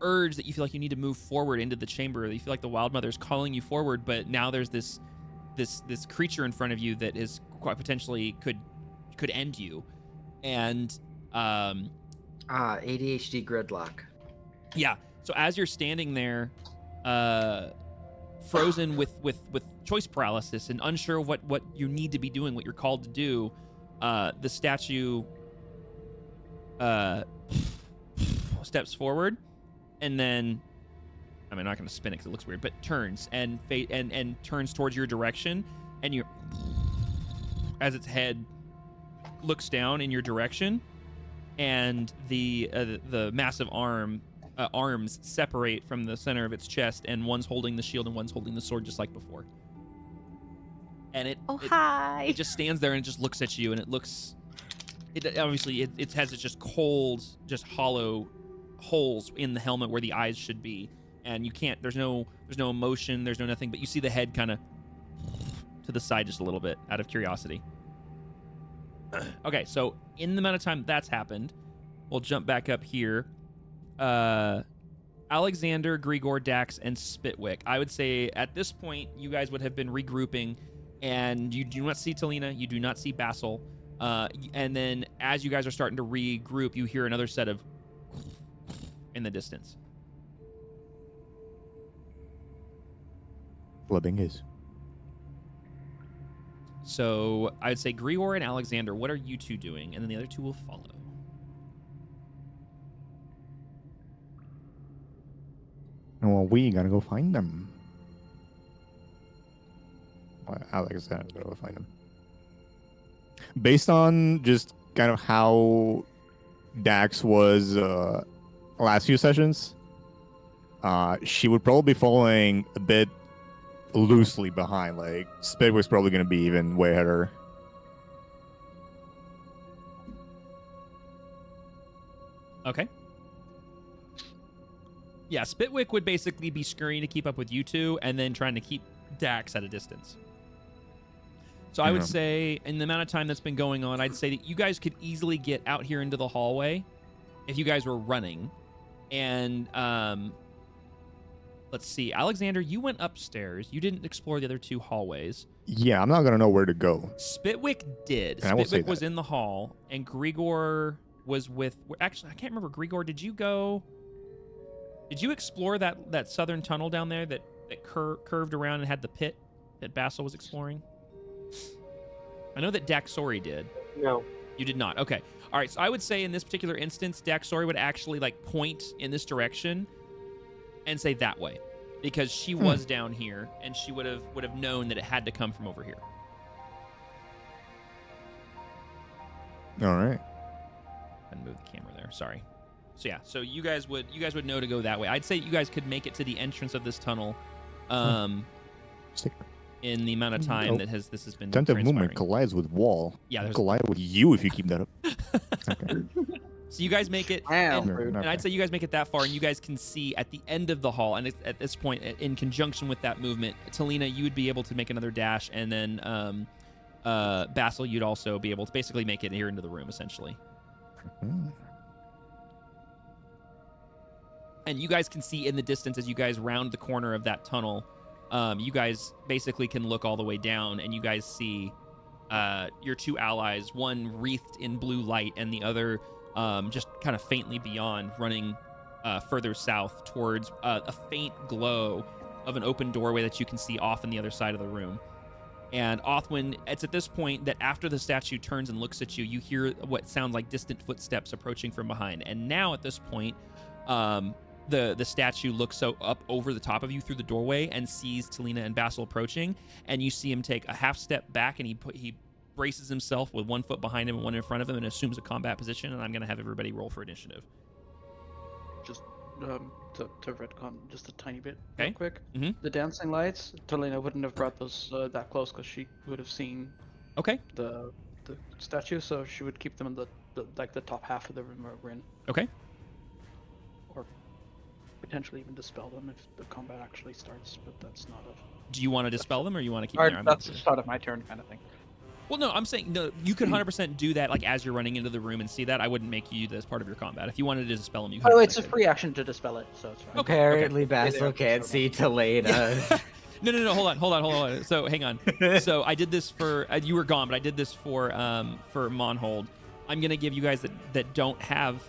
urge that you feel like you need to move forward into the chamber. You feel like the Wild Mother is calling you forward, but now there's this creature in front of you that is quite potentially could end you. And I ADHD gridlock. Yeah. So as you're standing there, frozen with choice paralysis and unsure of what you need to be doing, what you're called to do, the statue steps forward, and then I'm not going to spin it because it looks weird, but turns and turns towards your direction, and you, as its head looks down in your direction, and the massive arms separate from the center of its chest, and one's holding the shield and one's holding the sword, just like before. And it just stands there and it just looks at you, and it obviously has its just cold, just hollow holes in the helmet where the eyes should be, and you can't. There's no emotion. There's no nothing. But you see the head kind of to the side just a little bit out of curiosity. Okay, so in the amount of time that's happened, we'll jump back up here. Alexander, Grigor, Dax, and Spitwick. I would say at this point you guys would have been regrouping, and you do not see Talina. You do not see Basil. And then as you guys are starting to regroup, you hear another set of in the distance. Flipping is. So I'd say Grigor and Alexander, what are you two doing? And then the other two will follow. Well, we gotta go find them. Well, Alexander's gotta go find them. Based on just kind of how Dax was last few sessions, she would probably be following a bit loosely behind. Like, Spitwick's probably going to be even way ahead of her. Okay. Yeah, Spitwick would basically be scurrying to keep up with you two, and then trying to keep Dax at a distance. So I would say, in the amount of time that's been going on, I'd say that you guys could easily get out here into the hallway if you guys were running. And let's see, Alexander, you went upstairs. You didn't explore the other two hallways. Yeah, I'm not gonna know where to go. Spitwick did. And Spitwick was in the hall, and Grigor was with. Actually, I can't remember. Grigor, did you go? Did you explore that southern tunnel down there that curved around and had the pit that Basil was exploring? I know that Daxori did. No. You did not. Okay. All right. So I would say in this particular instance, Daxori would actually like point in this direction and say that way, because she was down here and she would have known that it had to come from over here. All right. And move the camera there. Sorry. So yeah. So you guys would know to go that way. I'd say you guys could make it to the entrance of this tunnel. In the amount of time that this has been Attentive movement transpiring. collides with wall. Yeah, there's collide with you if you keep that up. Okay. So you guys make it, Damn. and I'd say you guys make it that far, and you guys can see at the end of the hall, and at this point, in conjunction with that movement, Talina, you would be able to make another dash, and then Basil, you'd also be able to basically make it here into the room, essentially. And you guys can see in the distance as you guys round the corner of that tunnel. You guys basically can look all the way down, and you guys see your two allies, one wreathed in blue light and the other just kind of faintly beyond, running further south towards a faint glow of an open doorway that you can see off on the other side of the room. And Othwin, it's at this point that after the statue turns and looks at you, you hear what sounds like distant footsteps approaching from behind. And now at this point, the statue looks up over the top of you through the doorway and sees Talina and Basil approaching, and you see him take a half step back, and he braces himself with one foot behind him and one in front of him and assumes a combat position. And I'm going to have everybody roll for initiative. Just to retcon just a tiny bit, Okay. real quick. Mhm. The dancing lights, Talina wouldn't have brought those that close because she would have seen Okay. the statue, so she would keep them in the top half of the room we're in, Okay. or potentially even dispel them if the combat actually starts. But that's not a. Do you want to dispel them, or you want to keep Or them there? that's the start of my turn, kind of thing. Well, no, I'm saying no. You could 100% do that, like as you're running into the room and see that. I wouldn't make you as part of your combat. If you wanted to dispel them, you. Oh, it's a 100% could. free action to dispel it, so it's fine. Okay. Apparently, There, Basil can't so see Talina. No. Hold on. So hang on. So I did this for you were gone, but I did this for Monhold. I'm gonna give you guys that don't have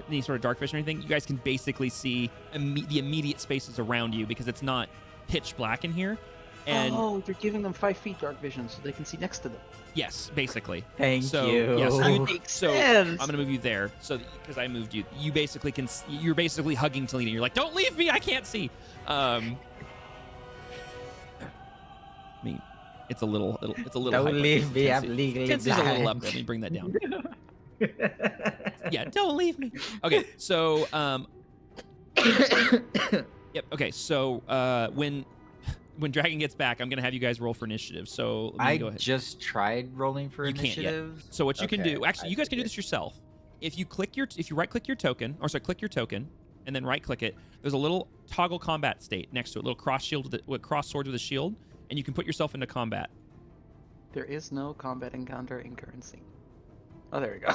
any sort of dark vision or anything. You guys can basically see the immediate spaces around you because it's not pitch black in here. And oh, you're giving them 5 feet dark vision so they can see next to them. yes, basically. Thank you. Yeah, so That makes sense. I'm gonna move you there, so because I moved you, you basically can. You're basically hugging Talina. You're like, "Don't leave me! I can't see." I mean, it's a little. Don't high, leave me. I'm Tensity's legally a little up. blind. Let me bring that down. Yeah, don't leave me. Okay, so yep. Okay, so when Dragon gets back, I'm gonna have you guys roll for initiative. So let me I go ahead. just tried rolling for You can't yet. initiative. So what you can Okay, do, actually, you guys can do figured. this yourself. If you right click your token, or sorry, click your token, and then right click it. There's a little toggle combat state next to it, little cross shield with cross sword with a shield, and you can put yourself into combat. There is no combat encounter in currency. Oh, there we go.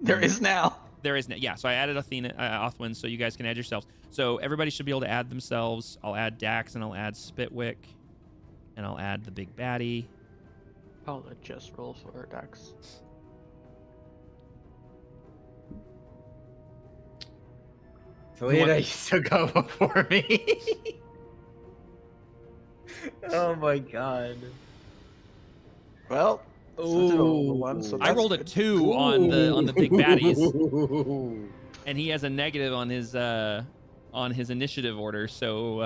There is now. There is no, yeah. So I added Othwin, so you guys can add yourselves. So everybody should be able to add themselves. I'll add Dax, and I'll add Spitwick, and I'll add the big baddie. I'll just roll for Dax. Talina used to go before me. Oh my god. Well, since I rolled a 1, so I that's rolled a good. 2 on the big baddies, and he has a negative on his initiative order. So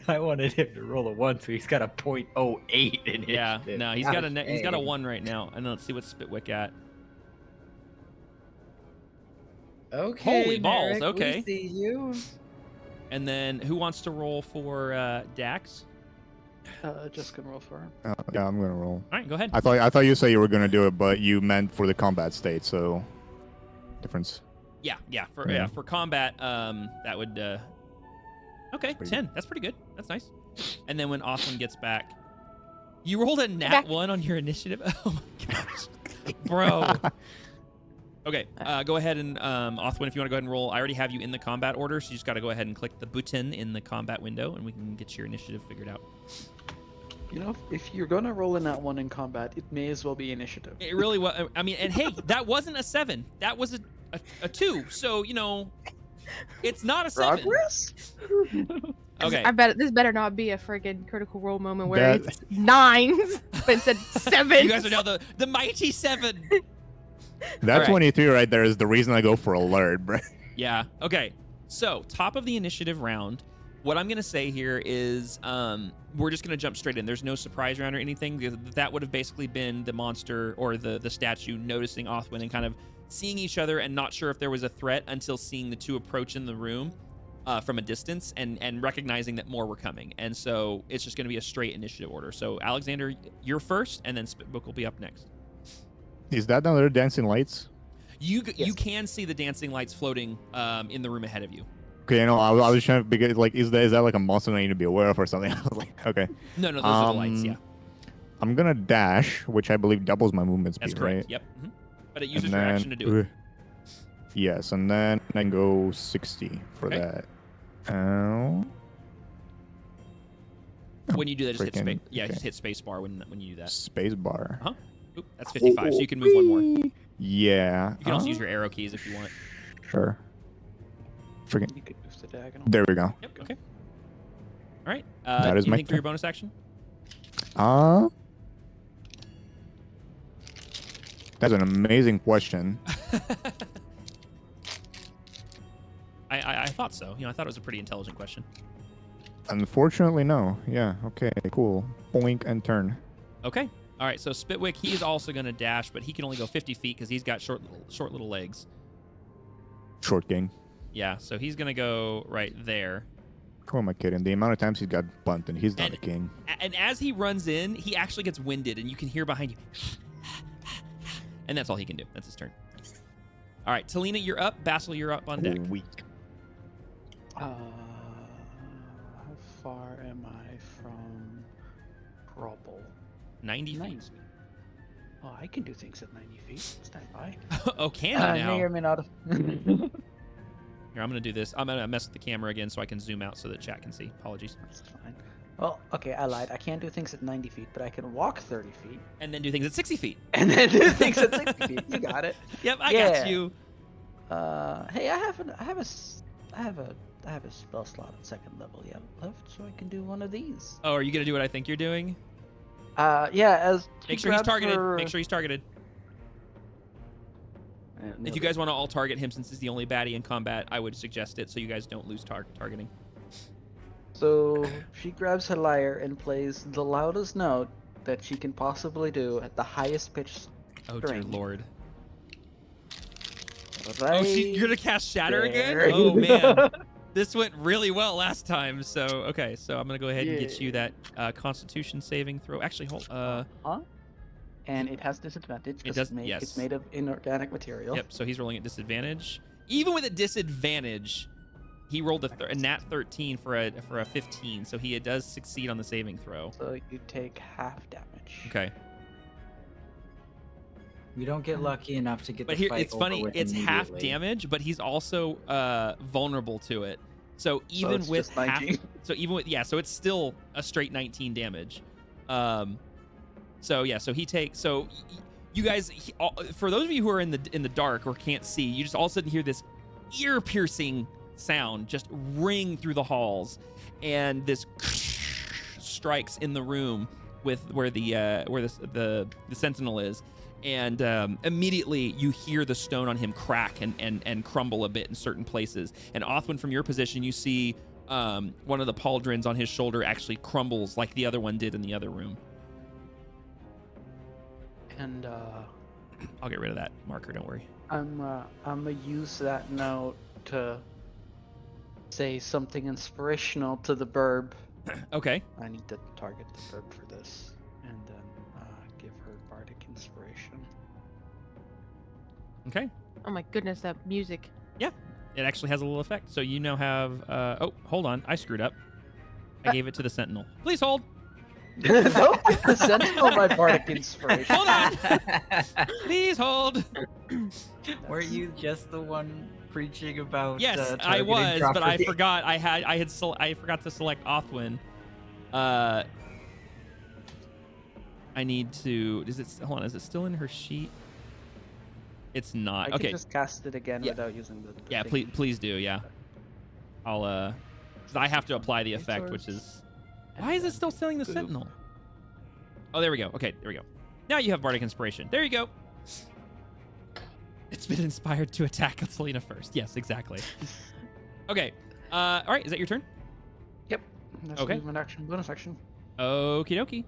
I wanted him to roll a 1, so he's got a 0.08 in yeah, initiative. no, he's got a 1 right now. And let's see what Spitwick at. Okay. Holy balls, Merrick, okay. We see you. And then who wants to roll for Dax? Just gonna roll for him. Yeah, I'm gonna roll. All right, go ahead. I thought you said you were gonna do it, but you meant for the combat state, so difference. Yeah, Yeah. for combat, that would. Okay, pretty 10. That's pretty good. That's nice. And then when Austin gets back, you rolled a nat Back. 1 on your initiative. Oh my gosh, bro. Okay, go ahead and Othwin, if you want to go ahead and roll. I already have you in the combat order, so you just got to go ahead and click the button in the combat window, and we can get your initiative figured out. You know, if you're gonna roll in that 1 in combat, it may as well be initiative. It really was. I mean, and hey, that wasn't a 7. That was a 2. So it's not a 7. Progress? Okay. I bet this better not be a friggin' critical role moment where That- it's 9s, but instead 7s. You guys are now the mighty 7. That All right. 23 right there is the reason I go for alert, bro. Yeah. Okay. So top of the initiative round, what I'm gonna say here is we're just gonna jump straight in. There's no surprise round or anything. Because that would have basically been the monster or the statue noticing Othwin and kind of seeing each other and not sure if there was a threat until seeing the two approach in the room from a distance and recognizing that more were coming. And so it's just gonna be a straight initiative order. So Alexander, you're first, and then Spitbook will be up next. Is that another dancing lights? You can see the dancing lights floating in the room ahead of you. Okay, I was trying to figure like is that like a monster I need to be aware of or something? I was like, okay. No, those are the lights. Yeah, I'm gonna dash, which I believe doubles my movement speed, that's correct. right? Yep. But it uses And your then- action to do it. Yes, and then I can go 60 for Okay. that. Ow. When you do that, just hit Freaking- space. Yeah, okay. just hit space bar when you do that. Space bar. Uh-huh. Oop, that's 55, so you can move one more. You Yeah. can also use your arrow keys if you want. Sure. Freaking. You could move to diagonal. There we go. Yep. Okay. All right. That is my anything for your turn. bonus action? That's an amazing question. I thought so. I thought it was a pretty intelligent question. Unfortunately, no. Yeah. Okay. Cool. Boink and turn. Okay. All right. So Spitwick, he's also going to dash, but he can only go 50 feet because he's got short little legs. Short game. Yeah. So he's going to go right there. Who am I kidding? The amount of times he's got bunted, he's not And- a king. And as he runs in, he actually gets winded, and you can hear behind you. And that's all he can do. That's his turn. All right, Talina, you're up. Basil, you're up on deck. Weak. How far am I from Probble? 90 feet. 90. Oh, I can do things at 90 feet. Stand by. Oh, can you now? May or may not have. Here, I'm going to do this. I'm going to mess with the camera again so I can zoom out so that chat can see. Apologies. That's fine. Well, okay, I lied. I can't do things at 90 feet, but I can walk 30 feet. And then do things at 60 feet. And then do things at 60 feet. You got it. Yep, I Yeah. got you. Hey, I have a spell slot at 2nd level left, so I can do one of these. Oh, are you gonna do what I think you're doing? Yeah, as she Make sure he's grabs targeted. her- Make sure he's targeted. If you guys want to all target him, since he's the only baddie in combat, I would suggest it so you guys don't lose targeting. So she grabs her lyre and plays the loudest note that she can possibly do at the highest pitch Oh dear string. lord. Right You're gonna cast Shatter there. again? Oh man. This went really well last time, so okay, so I'm gonna go ahead and get you that Constitution saving throw. Actually, hold. And it has disadvantage It because does- it's yes. made of inorganic material. Yep. So he's rolling at disadvantage. Even with a disadvantage, he rolled a nat 13 for a 15, so he does succeed on the saving throw. So you take half damage. Okay. We don't get lucky enough to get But the here, fight it's over funny. with It's half immediately. damage, but he's also vulnerable to it. So even it's with just half, 19. so even with so it's still a straight 19 damage. So yeah, so he takes you guys for those of you who are in the dark or can't see, you just all of a sudden hear this ear-piercing sound just ring through the halls, and this strikes in the room with where the sentinel is. And immediately you hear the stone on him crack and crumble a bit in certain places. And Othwin, from your position, you see one of the pauldrons on his shoulder actually crumbles like the other one did in the other room. And I'll get rid of that marker, don't worry. I'm gonna use that note to say something inspirational to the burb. Okay. I need to target the burb for this, and then give her bardic inspiration. Okay. Oh my goodness, that music. It actually has a little effect. So you now have oh, hold on. I screwed up. I gave it to the sentinel. Please hold. Don't give the sentinel my bardic inspiration. Hold on. Please hold. Weren't you just the one preaching about? Yes, I targeting was, but I property? forgot. I forgot to select Othwin. I need to. Hold on? Is it still in her sheet? It's not. I can Okay. just cast it again Yeah. without using the Yeah. thing. Please do. Yeah. I'll 'cause I have to apply the effect, which is. Why is it still selling the Boop. sentinel? Oh, there we go. Okay, there we go. Now you have bardic inspiration. There you go. It's been inspired to attack Selena first. Yes, exactly. Okay. All right. Is that your turn? That's Okay. movement action, bonus action. Okie dokie.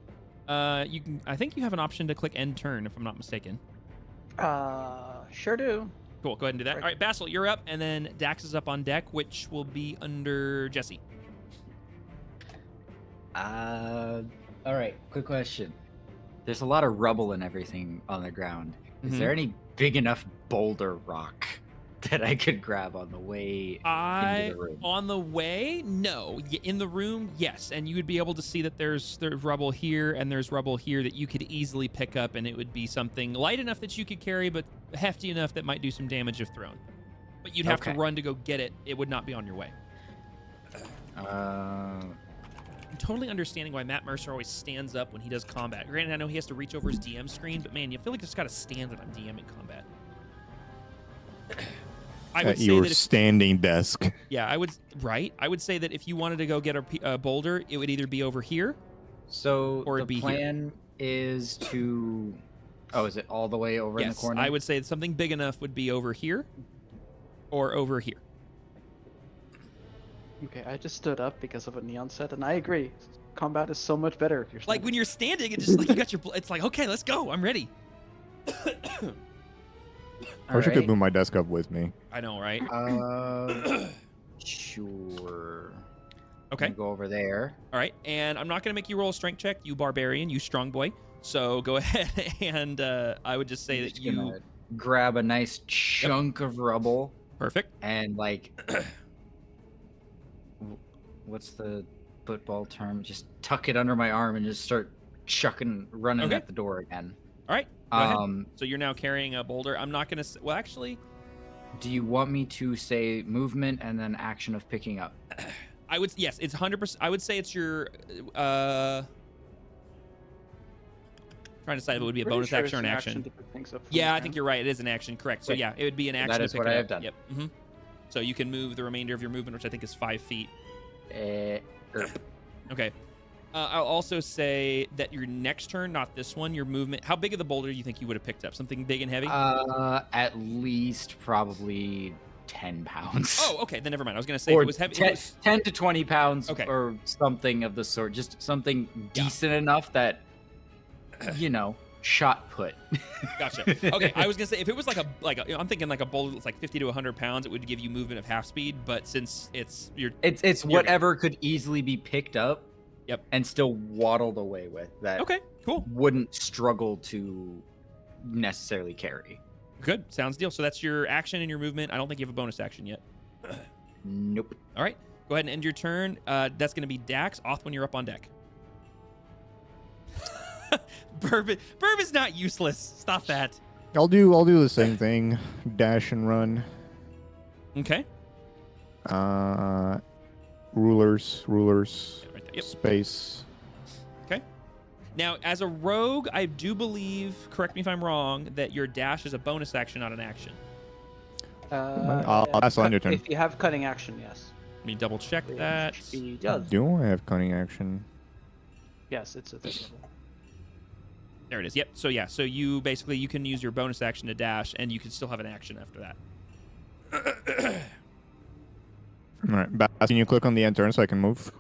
You can. I think you have an option to click end turn, if I'm not mistaken. Sure do. Cool. Go ahead and do that. All right, Basil, you're up, and then Dax is up on deck, which will be under Jesse. All right. Quick question. There's a lot of rubble and everything on the ground. Is Mhm. there any big enough boulder rock that I could grab on the way into the room? On the way, no. In the room, yes. And you would be able to see that there's rubble here and there's rubble here that you could easily pick up, and it would be something light enough that you could carry, but hefty enough that might do some damage if thrown. But you'd have to Okay. run to go get it. It would not be on your way. I'm totally understanding why Matt Mercer always stands up when he does combat. Granted, I know he has to reach over his DM screen, but man, you feel like you just got to stand when I'm DMing combat. I would say Your that if, standing desk. yeah, I would say that if you wanted to go get a boulder, it would either be over here. So Or the it'd be here. plan is to. Oh, is it all the way over in the Yes, corner? I would say that something big enough would be over here or over here. Okay, I just stood up because of what Neon said, and I agree. Combat is so much better if you're Like standing. when you're standing, it's just like you got your. It's like, okay, let's go. I'm ready. I wish I could Alright. move my desk up with me. I know, right? Sure. Okay. Go over there. All right, and I'm not gonna make you roll a strength check, you barbarian, you strong boy. So go ahead and I would just say I'm that just you gonna grab a nice chunk of rubble perfect. and what's the football term? Just tuck it under my arm and just start running Okay. at the door again. All right, go ahead. So you're now carrying a boulder. I'm not gonna. Well, actually, Do you want me to say movement and then action of picking up? I would yes, it's 100%. I would say it's your trying to decide if it would be a Pretty bonus sure action or it's an action. to pick things up from Yeah, the I think ground. you're right. It is an action, correct. So Okay. yeah, it would be an action. That to is pick what it I up. have done. Yep. So you can move the remainder of your movement, which I think is 5 feet. Okay. I'll also say that your next turn, not this one, your movement. How big of the boulder do you think you would have picked up? Something big and heavy? At least probably 10 pounds. Oh, okay. Then never mind. I was gonna say if Or it was heavy. 10, 10 to 20 pounds Okay. or something of the sort. Just something decent enough that, shot put. Gotcha. Okay, I was gonna say if it was I'm thinking like a boulder that's like 50 to 100 pounds, it would give you movement of half speed. But since it's It's You're whatever could easily be picked up. Yep. And still waddled away with that. okay, cool, Wouldn't struggle to necessarily carry. good, sounds deal. So that's your action and your movement. I don't think you have a bonus action yet. Nope. All right, go ahead and end your turn. That's gonna be Dax. Othwin, you're up on deck. Burb is not useless. Stop that. I'll do the same thing. Dash and run. Okay. Rulers. Right there. Yep. Space. Now, as a rogue, I do believe, correct me if I'm wrong, that your dash is a bonus action, not an action. That's on your turn. If you have cutting action, yes. Let me double check that. He does. Do I have cunning action? Yes, it's a third level. There it is. Yep. So yeah. So you basically you can use your bonus action to dash, and you can still have an action after that. All right, Bas, can you click on the end turn so I can move?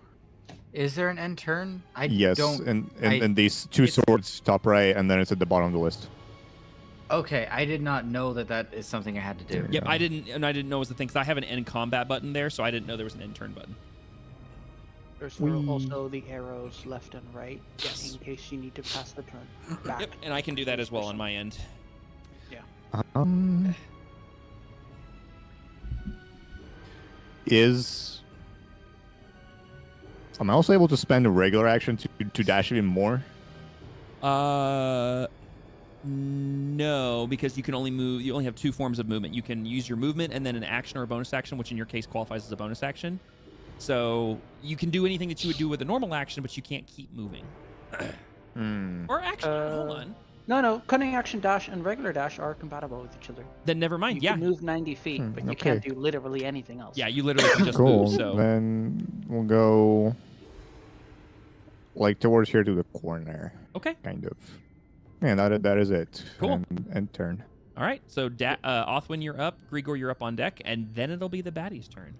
Is there an end turn? I Yes, don't. and these two swords, top right, and then it's at the bottom of the list. Okay, I did not know that is something I had to do. Yep. Yeah. I didn't know it was the thing because I have an end combat button there, so I didn't know there was an end turn button. There's Whee. also the arrows left and right, Yes. in case you need to pass the turn back. Yep. And I can do that as well on my end. Am I also able to spend a regular action to dash even more? No, because you can only move. You only have 2 forms of movement. You can use your movement and then an action or a bonus action, which in your case qualifies as a bonus action. So you can do anything that you would do with a normal action, but you can't keep moving. Or actually, hold on. No, cutting action dash and regular dash are compatible with each other. Then never mind. You Yeah. can move 90 feet, but you can't do literally anything else. Yeah, you literally can just Cool. move. So Then we'll go like towards here to the corner, okay. kind of. Yeah, that is it. Cool. And turn. All right. So Othwin, you're up. Grigor, you're up on deck, and then it'll be the baddie's turn.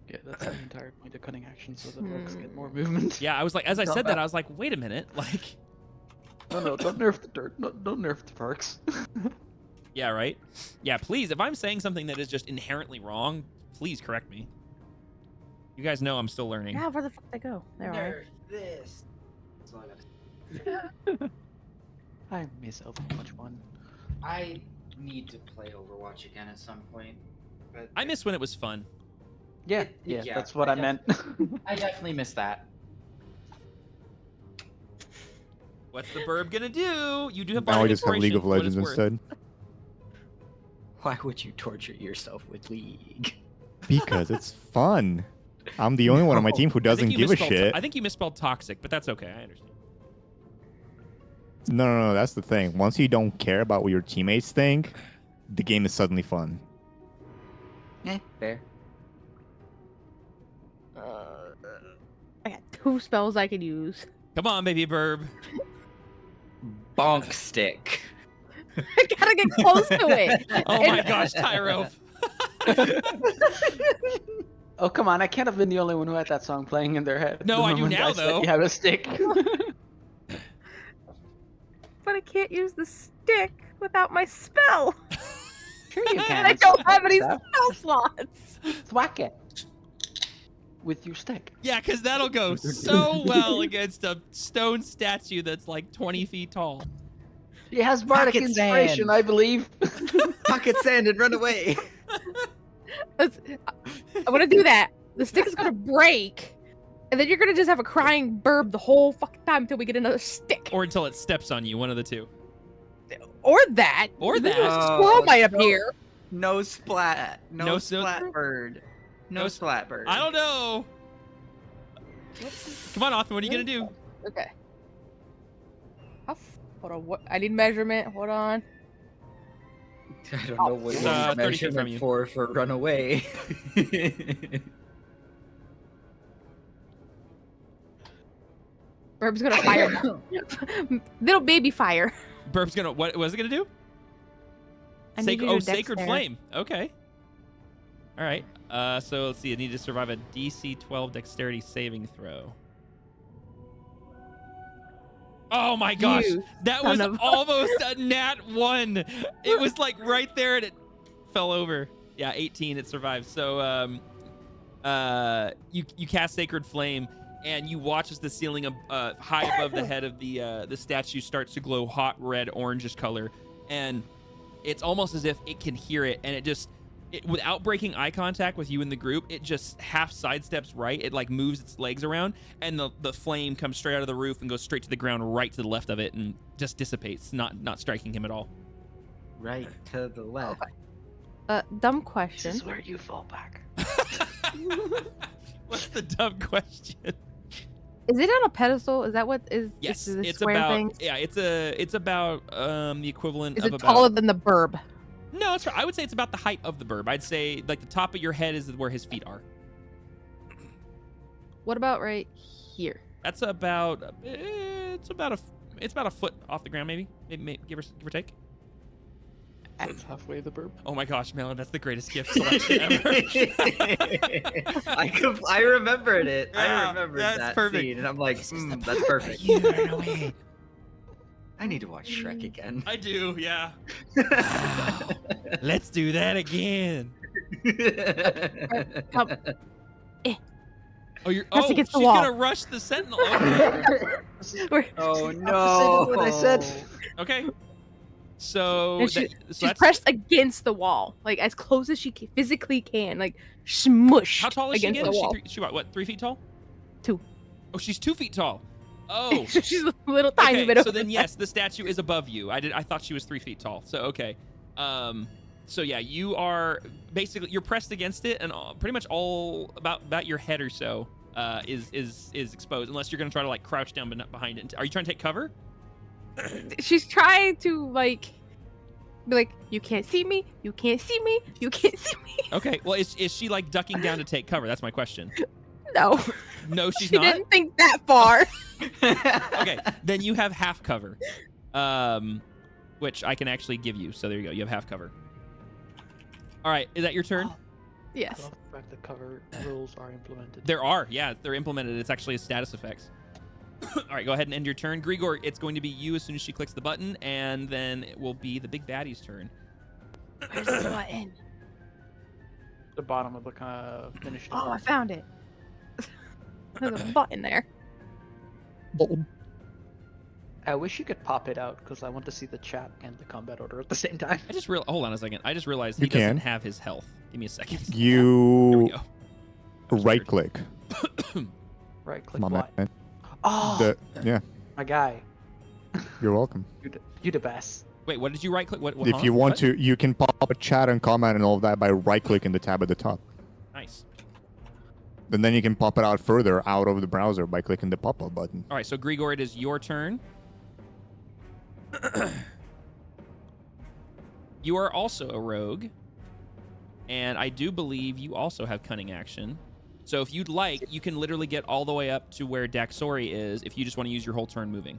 Yeah, that's the entire point of cutting action, so that orcs get more movement. Yeah, I was like, as I said that, I was like, wait a minute, like. No, don't nerf the dirt. No, don't nerf the perks. Yeah, right? Yeah, please, if I'm saying something that is just inherently wrong, please correct me. You guys know I'm still learning. Yeah, where the fuck did they go? There are. This. That's all I gotta I miss Overwatch 1. I need to play Overwatch again at some point. But I miss when it was fun. Yeah, Yeah, that's what I meant. I definitely miss that. What's the burb gonna do? You do have Now bardic we just have League inspiration, of for what Legends it's worth. instead. Why would you torture yourself with League? Because it's fun. I'm the only one on my team who I think doesn't you give a misspelled- shit. I think you misspelled toxic, but that's okay. I understand. No, that's the thing. Once you don't care about what your teammates think, the game is suddenly fun. Fair. I got 2 spells I could use. Come on, baby burb. Bonk stick. I gotta get close to it. Oh my gosh, Tyro. Oh, come on, I can't have been the only one who had that song playing in their head. No, the I do moment now, said though. You have a stick. But I can't use the stick without my spell. Sure you can. And I don't have any Stuff. spell slots. Thwack it. With your stick. Yeah, because that'll go so well against a stone statue that's like 20 feet tall. He has bardic Pocket inspiration, sand. I believe. Pocket sand and run away. I'm gonna do that. The stick is gonna break. And then you're gonna just have a crying burb the whole fucking time until we get another stick. Or until it steps on you, one of the two. Or that. Or Then that. a squirrel might no. appear. No splat. No No snow- splat bird. No Splatberg. I don't know. Come on, Othman, what are you gonna do? Okay. Hold on. What? I need measurement. Hold on. I don't know what It's, you 30 feet from measurement you. for runaway. Burb's gonna fire. Little baby fire. Burb's gonna, what was it gonna do? I need you to dex Sacred there. Flame. Okay. All right. So let's see. I need to survive a DC 12 Dexterity saving throw. Oh my gosh, You that son was of- almost a nat 1. It was like right there and it fell over. Yeah, 18. It survived. So you cast Sacred Flame and you watch as the ceiling high above the head of the statue starts to glow hot red orangish color, and it's almost as if it can hear it, and without breaking eye contact with you in the group, it just half sidesteps right. It like moves its legs around, and the flame comes straight out of the roof and goes straight to the ground right to the left of it and just dissipates, not striking him at all. Right to the left. Dumb This question. is where you fall back. What's the dumb question? Is it on a pedestal? Is that what is? Yes, is the it's square about thing? it's about the equivalent Is of it about. taller than the burb? No, it's I would say it's about the height of the burb. I'd say like the top of your head is where his feet are. What about right here? That's about it's about a foot off the ground, maybe give or take. It's halfway the burp. Oh my gosh, Melon, that's the greatest gift selection ever. I remembered it. Yeah, I remembered that's that perfect. scene, and I'm like, that's perfect. You run away. I need to watch Shrek again. I do, yeah. Let's do that again. Come. Oh, you're. Press Oh, against she's the wall. gonna rush the sentinel. Okay. We're- Oh Opposite no! of what I said. Okay. So, And she- so She's that's pressed against the wall, like as close as she physically can, like smushed how tall is she against again? the wall. She what? 3 feet tall? 2. Oh, she's 2 feet tall. Oh. She's a little tiny Okay, bit. so over then there. yes, the statue is above you. I thought she was 3 feet tall. So okay. So yeah, you are basically you're pressed against it, and pretty much all about your head or so is exposed, unless you're gonna try to like crouch down but not behind it. Are you trying to take cover? She's trying to like be like, you can't see me, you can't see me, you can't see me. Okay. Well, is she like ducking down to take cover? That's my question. No, No, she's she not. didn't think that far. Okay, then you have half cover, which I can actually give you. So there you go. You have half cover. All right, is that your turn? I Yes. love the fact that cover rules are implemented. There are, yeah, they're implemented. It's actually a status effects. All right, go ahead and end your turn. Grigor, it's going to be you as soon as she clicks the button, and then it will be the big baddie's turn. Where's the button? The bottom of the kind of finish. Oh, I found it. There's a button there. I wish you could pop it out because I want to see the chat and the combat order at the same time. I just hold on a second. I just realized You he doesn't can. have his health. Give me a second. There we You go. right click. Right click My what? man. Oh, Yeah, my guy. you're welcome. You the best. Wait, what did you right click? What? If you want to, you can pop a chat and comment and all of that by right clicking the tab at the top. Nice. And then you can pop it out further out of the browser by clicking the pop-up button. All right, so Grigor, it is your turn. You are also a rogue, and I do believe you also have cunning action. So if you'd like, you can literally get all the way up to where Daxori is if you just want to use your whole turn moving.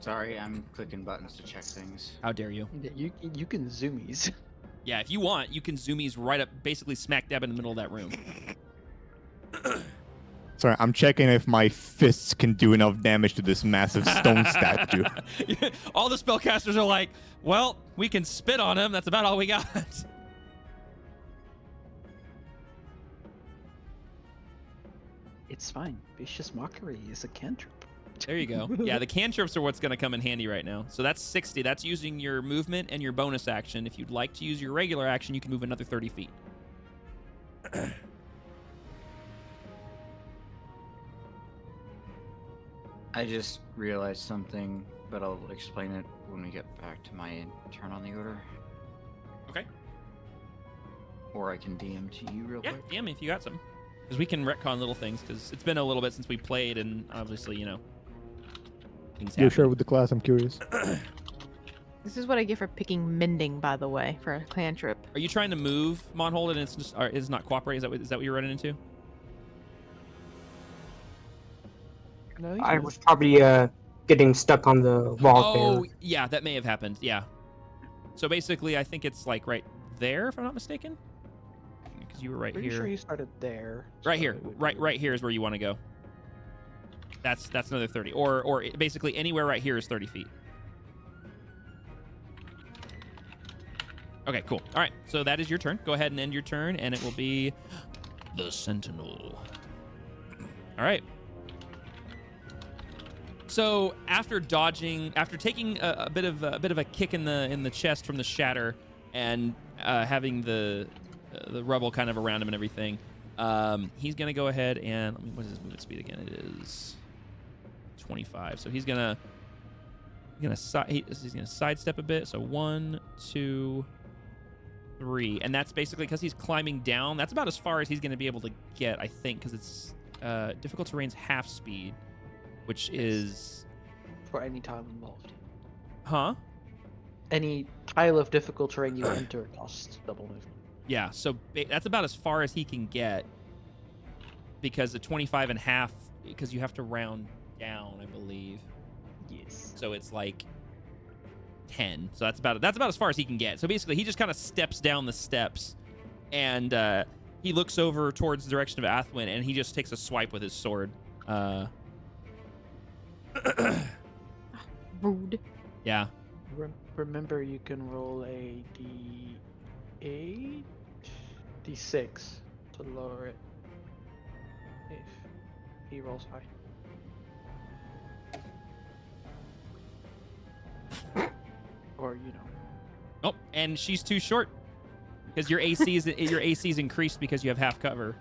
Sorry, I'm clicking buttons to check things. How dare you? Yeah, you can zoomies. Yeah, if you want, you can zoomies right up, basically smack dab in the middle of that room. Sorry, I'm checking if my fists can do enough damage to this massive stone statue. All the spellcasters are like, well, we can spit on him. That's about all we got. It's fine. Vicious Mockery is a cantrip. There you go. Yeah, the cantrips are what's going to come in handy right now. So that's 60. That's using your movement and your bonus action. If you'd like to use your regular action, you can move another 30 feet. I just realized something, but I'll explain it when we get back to my turn on the order. Okay. Or I can DM to you real Yeah, quick. DM me if you got some. Because we can retcon little things, because it's been a little bit since we played, and obviously, things happen. You share with the class, I'm curious. This is what I get for picking mending, by the way, for a clan trip. Are you trying to move Monhold and it's just it's not cooperating? Is that what you're running into? No, he's I good. was probably getting stuck on the wall Oh, there. yeah, that may have happened. Yeah. So basically, I think it's like right there, if I'm not mistaken. Because you were right Pretty here. sure he started there. Right so here. it would Right be- right here is where you want to go. That's another 30. Or basically anywhere right here is 30 feet. Okay, cool. All right, so that is your turn. Go ahead and end your turn, and it will be the Sentinel. All right. So after taking a bit of a kick in the chest from the shatter, and having the rubble kind of around him and everything, he's gonna go ahead and what is his movement speed again? It is 25. So he's gonna sidestep a bit. So 1, 2, 3, and that's basically because he's climbing down. That's about as far as he's going to be able to get, I think, because it's difficult terrain's half speed, which is For any tile involved. Any tile of difficult terrain you enter costs double movement. Yeah. So that's about as far as he can get, because the 25 and half, because you have to round down, I believe. Yes. So it's like 10. So that's about as far as he can get. So basically, he just kind of steps down the steps, and he looks over towards the direction of Athwin, and he just takes a swipe with his sword. Rude. Yeah. Remember, you can roll a D8, D6 to lower it if he rolls high. Or Oh, and she's too short because your AC is increased because you have half cover,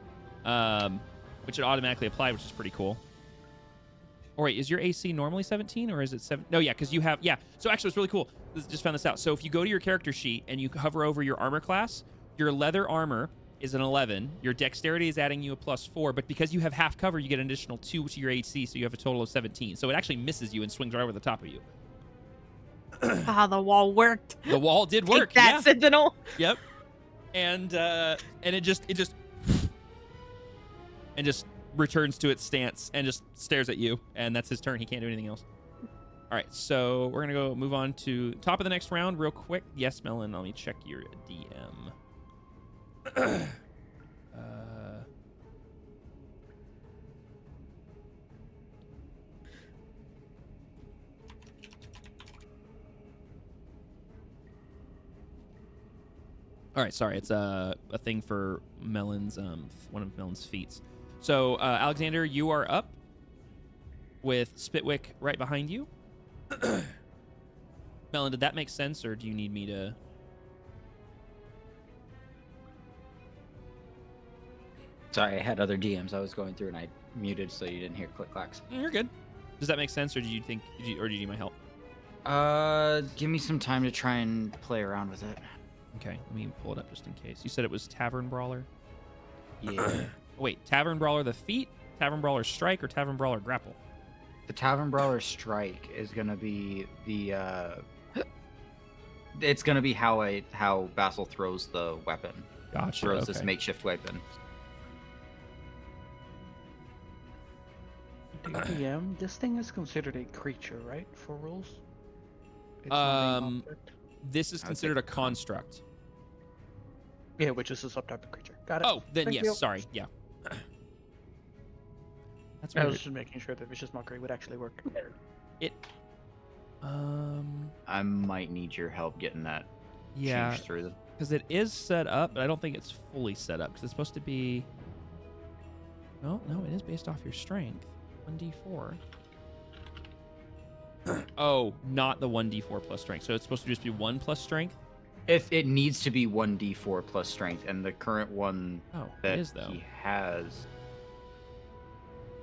which it automatically applied, which is pretty cool. Or wait, is your AC normally 17 or is it 7? No, yeah, because you have So actually, it's really cool. Just found this out. So if you go to your character sheet and you hover over your armor class, your leather armor is an 11. Your dexterity is adding you a +4, but because you have half cover, you get an additional 2 to your AC, so you have a total of 17. So it actually misses you and swings right over the top of you. Ah, the wall worked. The wall did work. Take that, Yeah. Sentinel. Yep. And it just returns to its stance and just stares at you, and that's his turn. He can't do anything else. All right, so we're gonna go move on to top of the next round real quick. Yes, Melon, let me check your DM. All right, sorry, it's a thing for Melon's one of Melon's feats. So Alexander, you are up with Spitwick right behind you. Melon, did that make sense, or do you need me to? Sorry, I had other DMs I was going through and I muted so you didn't hear click clacks. You're good. Does that make sense, or do you think, or do you need my help? Give me some time to try and play around with it. Okay, let me pull it up just in case. You said it was Tavern Brawler. Yeah. Wait, Tavern Brawler the feat, Tavern Brawler strike, or Tavern Brawler grapple? The Tavern Brawler strike is gonna be the it's gonna be how Basil throws the weapon. Gotcha. Throws this okay. makeshift weapon. DM, this thing is considered a creature, right? For rules? It's not a object? This is I would considered say a construct. Yeah, which is a subtype of creature. Got it. Oh, then Thank yes. you. Sorry. Yeah. That's I weird. was just making sure that vicious mockery would actually work. It. I might need your help getting that Yeah, changed through them. because it is set up, but I don't think it's fully set up because it's supposed to be. No, it is based off your strength. 1d4. Oh, not the 1d4 plus strength. So it's supposed to just be 1 plus strength. If it needs to be 1d4 plus strength, and the current one Oh, that it is though. he has,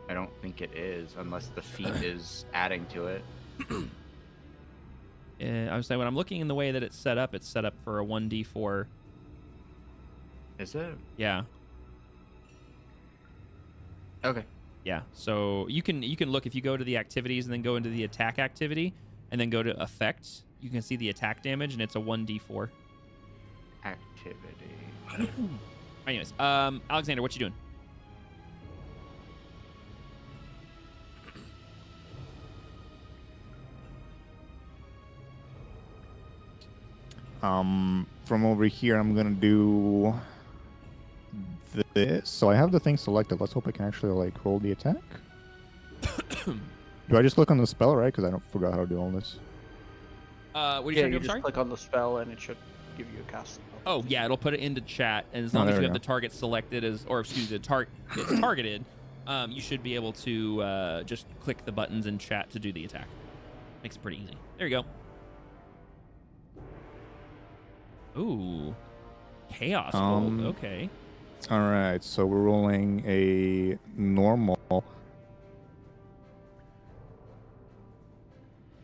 I don't think it is, unless the feat is adding to it. I was saying when I'm looking in the way that it's set up for a 1d4. Is it? Yeah. Okay. Yeah. So you can look if you go to the activities and then go into the attack activity and then go to effects. You can see the attack damage and it's a 1d4. Activity. Anyways, Alexander, what you doing? From over here, I'm gonna do this. So I have the thing selected. Let's hope I can actually like roll the attack. Do I just click on the spell, right? Because I don't forgot how to do all this. What did Yeah, you you do? just Sorry. click on the spell and it should give you a cast. Oh yeah, it'll put it into chat, and as Oh, long as there you we have the target selected as, or excuse me, the target it's targeted, you should be able to just click the buttons in chat to do the attack. Makes it pretty easy. There you go. Ooh, chaos hold. Okay. All right, so we're rolling a normal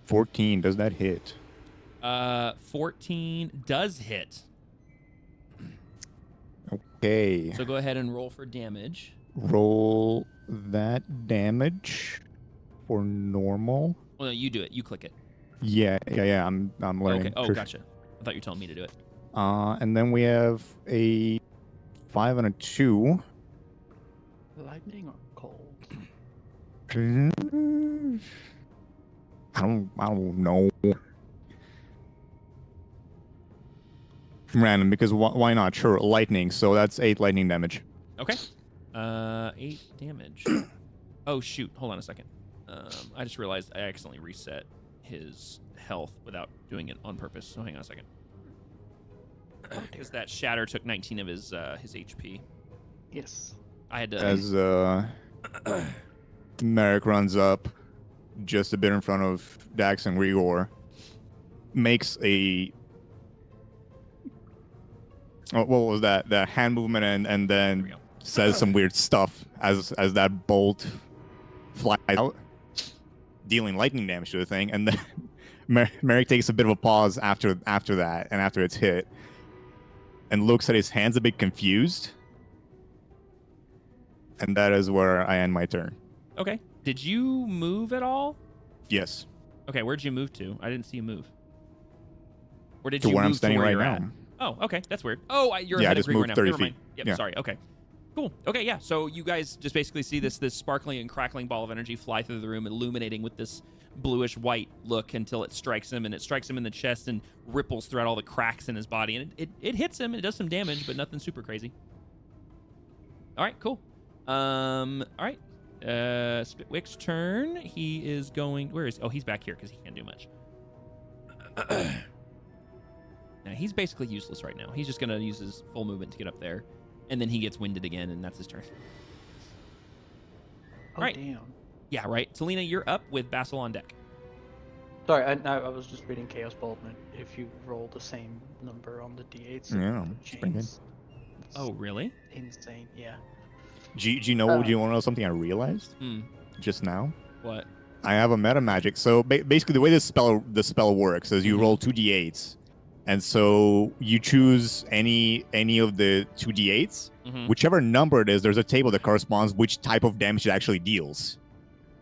14. Does that hit? 14 does hit. Okay. So go ahead and roll for damage. Roll that damage for normal. Well, no, you do it. You click it. Yeah. I'm learning. Okay. Oh, Sure. gotcha. I thought you were telling me to do it. And then we have a 5 and a 2. Lightning or cold? I don't know. Random, because why not? Sure, lightning. So that's 8 lightning damage. Okay. 8 damage. Oh shoot! Hold on a second. I just realized I accidentally reset his health without doing it on purpose. So hang on a second. Because that shatter took 19 of his HP. Yes. I had to. As Merrick runs up, just a bit in front of Dax and Rigor, makes a. Oh, what was that? The hand movement and There we then go. says some weird stuff as that bolt flies out, dealing lightning damage to the thing, and then Merrick takes a bit of a pause after that and after it's hit, and looks at his hands a bit confused, and that is where I end my turn. Okay. Did you move at all? Yes, Okay. Where'd you move to? I didn't see you move. Or did to you where move I'm standing to where right you're now. at? Oh, okay. That's weird. Oh, you're Yeah, I ahead of just Green right moved now. 30 Never mind. feet. Yep, Yeah. sorry. Okay. Cool. Okay, yeah. So you guys just basically see this sparkling and crackling ball of energy fly through the room, illuminating with this bluish white look until it strikes him, and it strikes him in the chest and ripples throughout all the cracks in his body, and it hits him. It does some damage, but nothing super crazy. All right, cool. All right. Spitwick's turn. He is going. Where is? Oh, he's back here because he can't do much. Now, he's basically useless right now. He's just gonna use his full movement to get up there, and then he gets winded again, and that's his turn. Oh, Right. damn. Yeah, right. Selena, you're up with Basil on deck. Sorry, I was just reading Chaos Bolt, and if you roll the same number on the d8s, Yeah, it it's pretty good. changes. It's Oh, really? insane, yeah. Do you know? Do you want to know something I realized just now? What? I have a meta magic. So basically, the way the spell works is you roll 2d8s, and so you choose any of the 2d8s. Whichever number it is, there's a table that corresponds which type of damage it actually deals.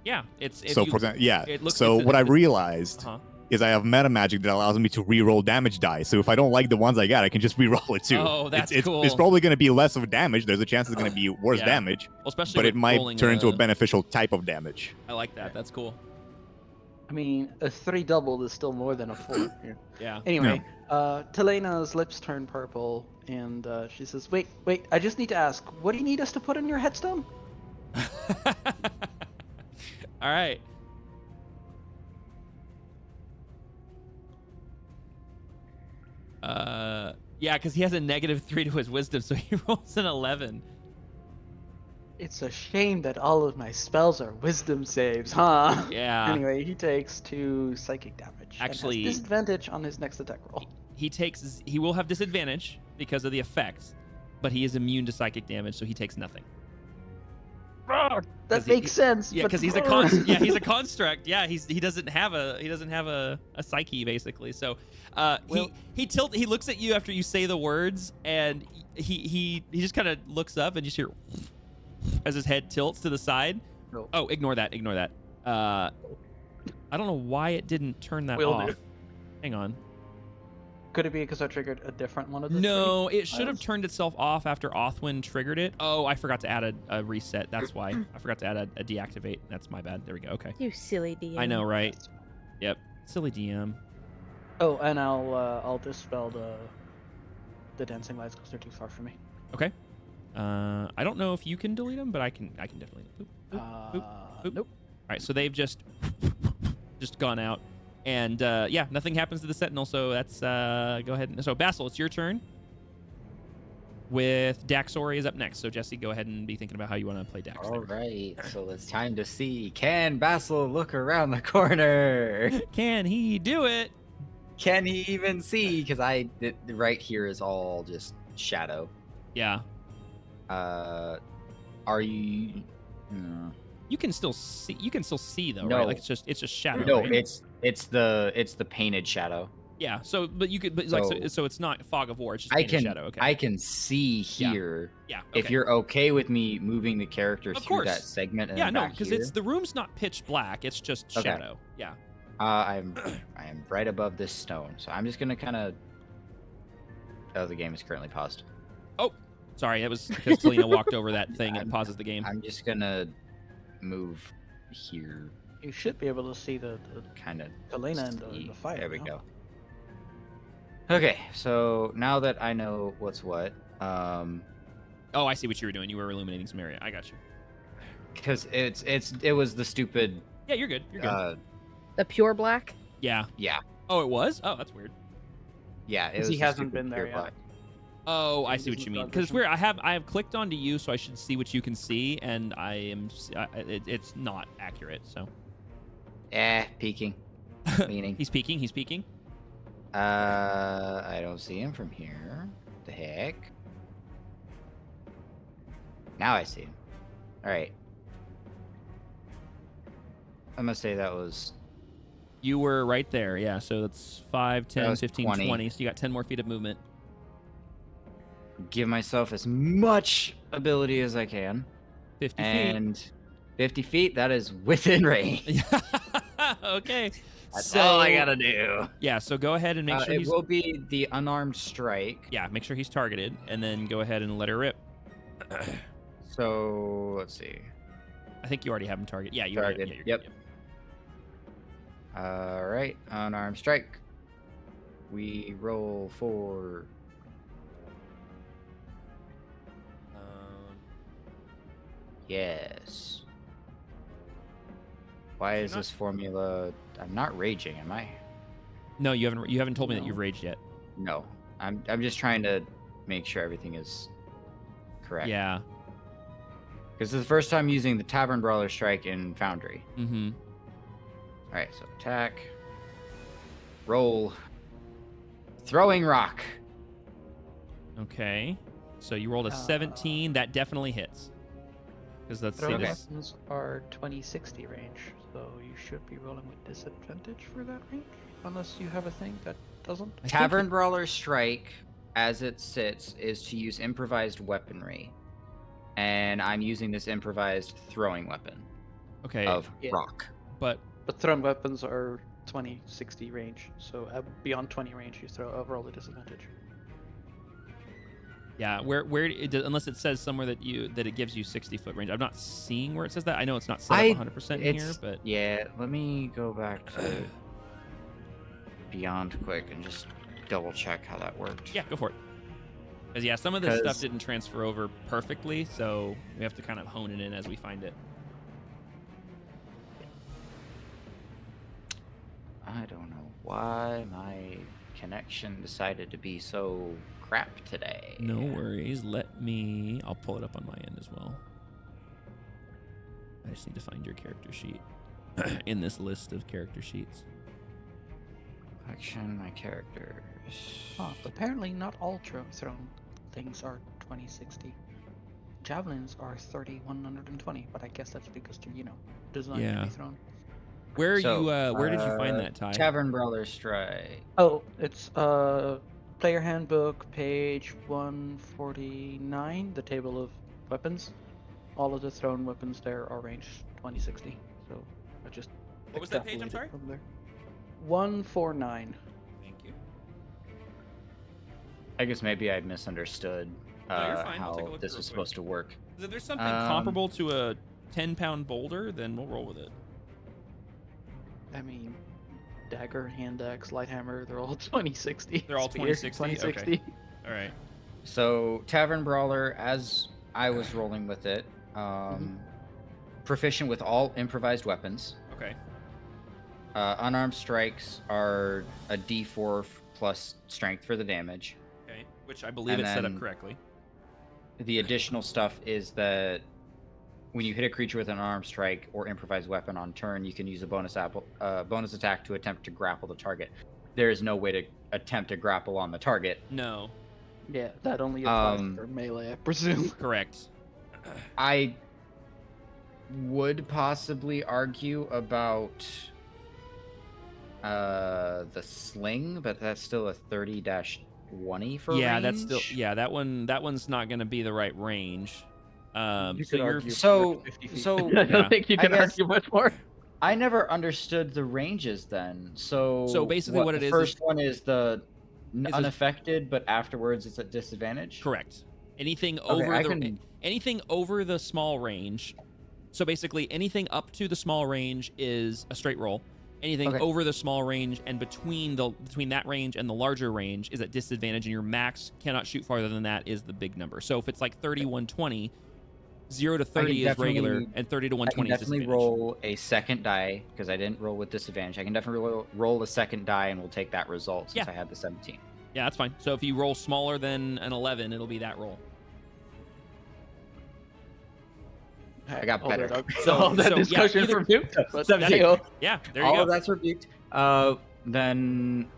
Yeah, it's if So you, for example, yeah. it looks- So it's- what I it's- realized Uh-huh. is I have meta magic that allows me to re-roll damage die. So if I don't like the ones I got, I can just re-roll it too. Oh, that's it's cool. It's probably going to be less of a damage. There's a chance it's going to be worse Yeah. damage, Well, especially but with it might rolling turn into a beneficial type of damage. I like that. That's cool. I mean, a 3 double is still more than a 4 here. Yeah. Anyway, Telena's lips turn purple, and she says, wait, I just need to ask, what do you need us to put on your headstone? All right. Yeah, because he has a -3 to his wisdom, so he rolls an 11. It's a shame that all of my spells are wisdom saves, huh? Yeah. Anyway, he takes 2 psychic damage. Actually- and has disadvantage on his next attack roll. He will have disadvantage because of the effects, but he is immune to psychic damage, so he takes nothing. That 'Cause he- makes sense. Yeah, but because he's a he's a construct. Yeah, he doesn't have a psyche basically. So, Well- he looks at you after you say the words, and he just kind of looks up, and you hear as his head tilts to the side. No. Oh, ignore that. I don't know why it didn't turn that Will off. do. Hang on. Could it be because I triggered a different one of the No, three it should have files? turned itself off after Othwin triggered it. Oh, I forgot to add a reset. That's why. I forgot to add a deactivate. That's my bad. There we go. Okay. You silly DM. I know, right? Yep. Silly DM. Oh, and I'll dispel the dancing lights because they're too far for me. Okay. I don't know if you can delete them, but I can definitely. Boop, boop, boop, boop. Nope. All right, so they've just gone out, and yeah, nothing happens to the Sentinel. So that's go ahead. So Basil, it's your turn. With Daxori is up next. So Jesse, go ahead and be thinking about how you want to play Dax. All there. right, so it's time to see. Can Basil look around the corner? Can he do it? Can he even see? Because right here is all just shadow. Yeah. Are you? You can still see. You can still see though, No. right? Like it's just shadow. No, right? it's the painted shadow. Yeah. So, but you could, but so it's not fog of war. It's just I painted can shadow. Okay. I can see Yeah. here. Yeah. If okay. you're okay with me moving the character Of through course. that segment, and Yeah. then No, back because here, it's the room's not pitch black. It's just Okay. shadow. Yeah. I am right above this stone, so I'm just gonna kind of. Oh, the game is currently paused. Sorry, it was because Talina walked over that thing and it pauses the game. I'm just gonna move here, You should be able to see the kind of. Kalina and the fire. There we no? go. Okay, so now that I know what's what, Oh, I see what you were doing. You were illuminating some area. I got you. because it was the stupid. Yeah, you're good. You're good. The pure black. Yeah. Yeah, Oh, it was. Oh, that's weird. yeah. It 'Cause was he the hasn't stupid been there pure yet. black. Oh, I This see what is you the mean. dog Because it's version. weird. I have clicked onto you so I should see what you can see, and it's not accurate. So Peeking, leaning. he's peeking. He's peeking. I don't see him from here. The heck? Now I see him. All right. I'm gonna say that was. You were right there. Yeah. So that's 5, 10, was 15, 20. 20. So you got 10 more feet of movement. Give myself as much ability as I can. 50 And 50 feet, that is within range. feet. Okay. That's so, all I gotta do. Yeah. So go ahead and make sure It he's. will be the unarmed strike. Yeah. Make sure he's targeted, and then go ahead and let her rip. So let's see. I think you already have him targeted. Yeah. You already. Targeted, Yeah, you're yep. good, All right, unarmed strike. We roll for. Yes. Why is not- this formula? I'm not raging, am I? No, you haven't told me that No. you've raged yet. No. I'm just trying to make sure everything is correct. Yeah. Because it's the first time using the Tavern Brawler strike in Foundry. Mm-hmm. All right, so attack. Roll. Throwing rock. Okay. So you rolled a 17. That definitely hits. Because let's see Throwing this. weapons are 2060 range, so you should be rolling with disadvantage for that range, unless you have a thing that doesn't. I think Tavern Brawler strike, as it sits, is to use improvised weaponry. And I'm using this improvised throwing weapon Okay. of Yeah. rock. But But thrown weapons are 2060 range, so beyond 20 range, you roll the disadvantage. yeah, unless it says somewhere that it gives you 60-foot range. I'm not seeing where it says that. I know it's not set up 100% in here, but Yeah, let me go back to Beyond quick and just double check how that worked. yeah, go for it. Because yeah, some of this stuff 'Cause- didn't transfer over perfectly, so we have to kind of hone it in as we find it. I don't know why my connection decided to be so crap today. No worries. I'll pull it up on my end as well. I just need to find your character sheet in this list of character sheets. Action, my characters. Apparently not all thrown things are 2060. javelins are 3,120, but I guess that's because they're, designed to Yeah. be thrown. Where are So, you? Where did you find that, Ty? Tavern Brawler Strike. Oh, it's player handbook, page 149, the table of weapons. All of the thrown weapons there are ranged 20-60. So I just What was that page? I'm extrapolated sorry. from there. 149. Thank you. I guess maybe I misunderstood No, you're fine. I'll take a how look this real was quick. supposed to work. If there's something comparable to a 10-pound boulder, then we'll roll with it. I mean, dagger, hand axe, light hammer, they're all 20-60. They're all Spear, 20-60? 20-60. All right. So Tavern Brawler, as I was rolling with it, proficient with all improvised weapons. Okay. Unarmed strikes are a D4 plus strength for the damage. Okay. Which I believe And it's set up then- correctly. The additional stuff is that when you hit a creature with an unarmed strike or improvised weapon on turn, you can use a bonus attack to attempt to grapple the target. There is no way to attempt to grapple on the target. No. Yeah, that only applies for melee, I presume. Correct. I would possibly argue about the sling, but that's still a 30-20 for Yeah, range. that's still that one's not going to be the right range. You So could you're argue So- 50 feet. so, I yeah. don't think you I can guess- argue much more. I never understood the ranges then. So basically what it the is first one is the Is a- unaffected, but afterwards it's at disadvantage. correct. Anything Okay, over I the can- anything over the small range. So basically anything up to the small range is a straight roll. Anything Okay. over the small range and between that range and the larger range is at disadvantage, and your max cannot shoot farther than that is the big number. So if it's like 30-120, 0 to 30 is regular, definitely- and 30 to I can 120 is definitely disadvantage. roll a second die because I didn't roll with disadvantage. I can definitely roll a second die and we'll take that result since Yeah. I had the 17. Yeah, that's fine. So if you roll smaller than an 11, it'll be that roll. I got All better. that- So- all that so, yeah, discussion either- from you. But 17. hey-oh. Yeah, there you All go. of that's rebuked. Then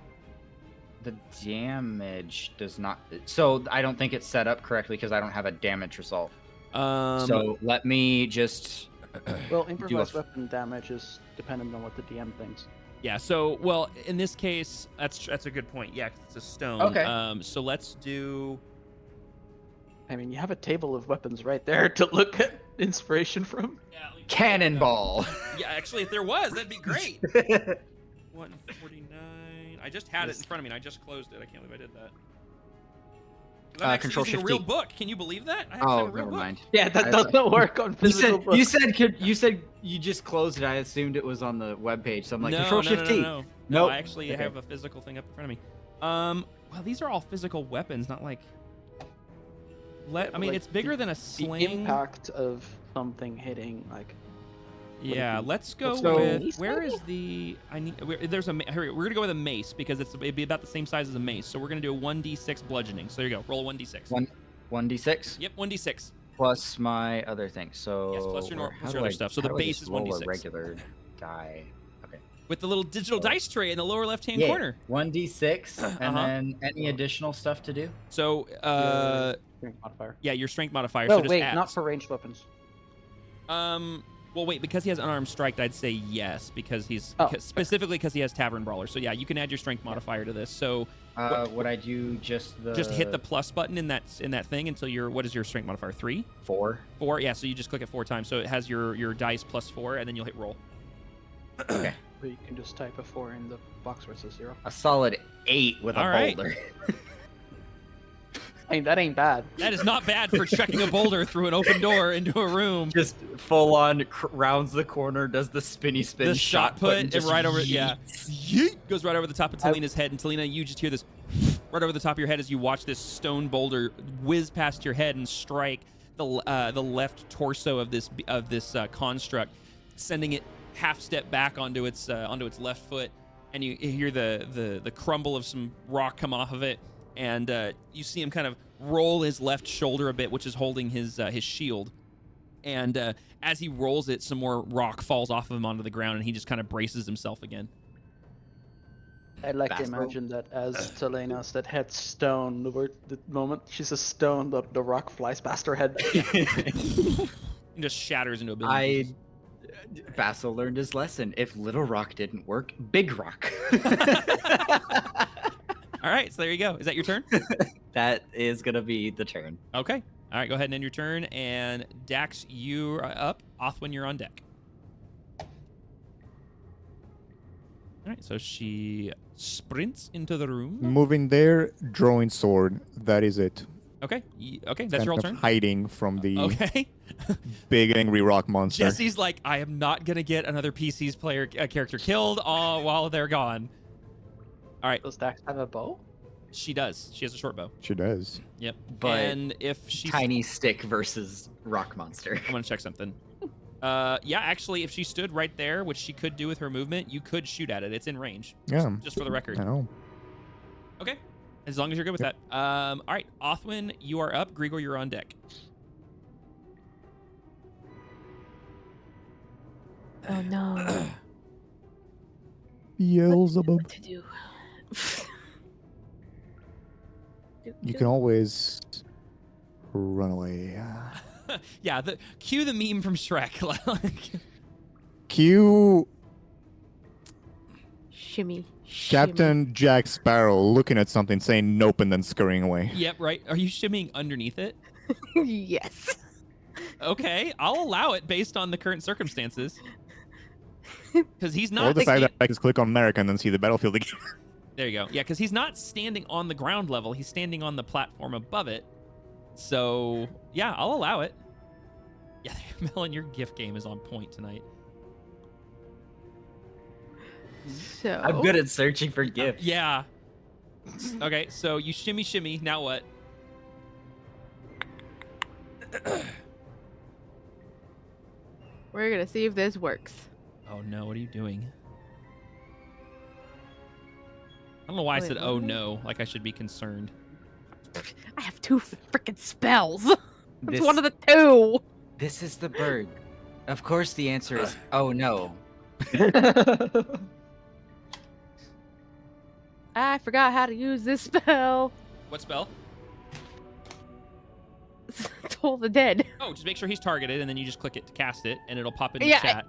the damage does not. So I don't think it's set up correctly because I don't have a damage result. So let me just. Well, improvised weapon damage is dependent on what the DM thinks. yeah. So, well, in this case, that's a good point. Yeah, 'cause it's a stone. Okay. So let's do. I mean, you have a table of weapons right there to look at inspiration from. Yeah, Cannonball. Yeah, actually, if there was, that'd be great. 149. I just had it in front of me, and I just closed it. I can't believe I did that. 'Cause I'm actually Control using a Shift real T. book. Can you believe that? I actually Oh, have a real never book. mind. Yeah, that I doesn't work on You physical said books. you said you just closed it. I assumed it was on the webpage, so I'm like no, Control no, Shift no, T. no, no. No, Nope. I actually Okay. have a physical thing up in front of me. Well, these are all physical weapons, not like. I mean, Like, it's bigger than a The sling. impact of something hitting, like, Yeah, be- let's go So- with Mace, where maybe? is the there's a here, we're gonna go with a mace because it'd be about the same size as a mace. So we're gonna do a 1d6 bludgeoning. So there you go, roll a 1d6. 1d6 Yep, 1d6 plus my other thing. So Yes, plus your where- plus how your do other I- stuff. So how the do I base just is roll 1d6. a regular die. Okay. with the little digital dice tray in the lower left-hand Yeah, corner. 1d6 and Uh-huh. then any additional stuff to do. So strength modifier. yeah, your strength modifier. No, so just wait, add. not for ranged weapons. Well, wait, because he has unarmed strike, I'd say yes, because he's Oh, specifically because he has tavern brawler. So yeah, you can add your strength modifier to this. So Would I do just hit the plus button in that thing until what is your strength modifier? 3? 4? 4? Yeah, so you just click it 4 times. So it has your dice plus 4, and then you'll hit roll. Okay. Or you can just type a 4 in the box where it says 0. A solid 8 with a All right. boulder. I mean, that ain't bad. That is not bad for chucking a boulder through an open door into a room. Just full on rounds the corner, does the spinny spin The shot put, and just right over, yeah, yeets. yeet, goes right over the top of Talina's head, and Talina, you just hear this right over the top of your head as you watch this stone boulder whiz past your head and strike the left torso of this construct, sending it half step back onto its left foot, and you hear the crumble of some rock come off of it, and you see him kind of roll his left shoulder a bit, which is holding his shield. And as he rolls it, some more rock falls off of him onto the ground, and he just kind of braces himself again. I like to Basil. imagine that as Telena's that head stone, the moment she's a stone, the rock flies past her head. And just shatters into a billion pieces. Basil learned his lesson. If Little Rock didn't work, Big Rock. All right, so there you go. Is that your turn? That is gonna be the turn. Okay. All right, go ahead and end your turn. And Dax, you're up. Othwin, you're on deck. All right, so she sprints into the room. Moving there, drawing sword. That is it. Okay. Okay, that's your Kind all of turn. hiding from the Okay. big angry rock monster. Jesse's like, I am not gonna get another PC's character killed while they're gone. All right, Does Dax have a bow? she does. She has a short bow. She does. Yep. But and if she's Tiny stick versus rock monster. I'm gonna check something. Yeah, actually, if she stood right there, which she could do with her movement, you could shoot at it. It's in range. Yeah. Just for the record. I know. Okay. As long as you're good with that. All right, Othwin, you are up. Grigor, you're on deck. Oh no. Beelzebub. What to do? You can always run away. Yeah, cue the meme from Shrek. Like, Cue Shimmy. Captain Jack Sparrow looking at something, saying nope, and then scurrying away. yep, right. Are you shimmying underneath it? Shimmy. Yes. Okay, I'll allow it based on the current circumstances. Because he's Or not. the fact that I can just click on America and then see the battlefield again. There you go. Yeah, because he's not standing on the ground level. He's standing on the platform above it. So, yeah, I'll allow it. Yeah, Melon, your gift game is on point tonight. So I'm good at searching for gifts. Yeah. Okay, so you shimmy, shimmy. Now what? we're gonna see if this works. Oh, no. What are you doing? I don't know why I Wait, said, what? oh, no. Like I should be concerned. I have 2 freaking spells. It's This, one of the 2. this is the bird. Of course the answer is, oh no. I forgot how to use this spell. What spell? Toll the dead. Oh, just make sure he's targeted, and then you just click it to cast it, and it'll pop into Yeah, chat.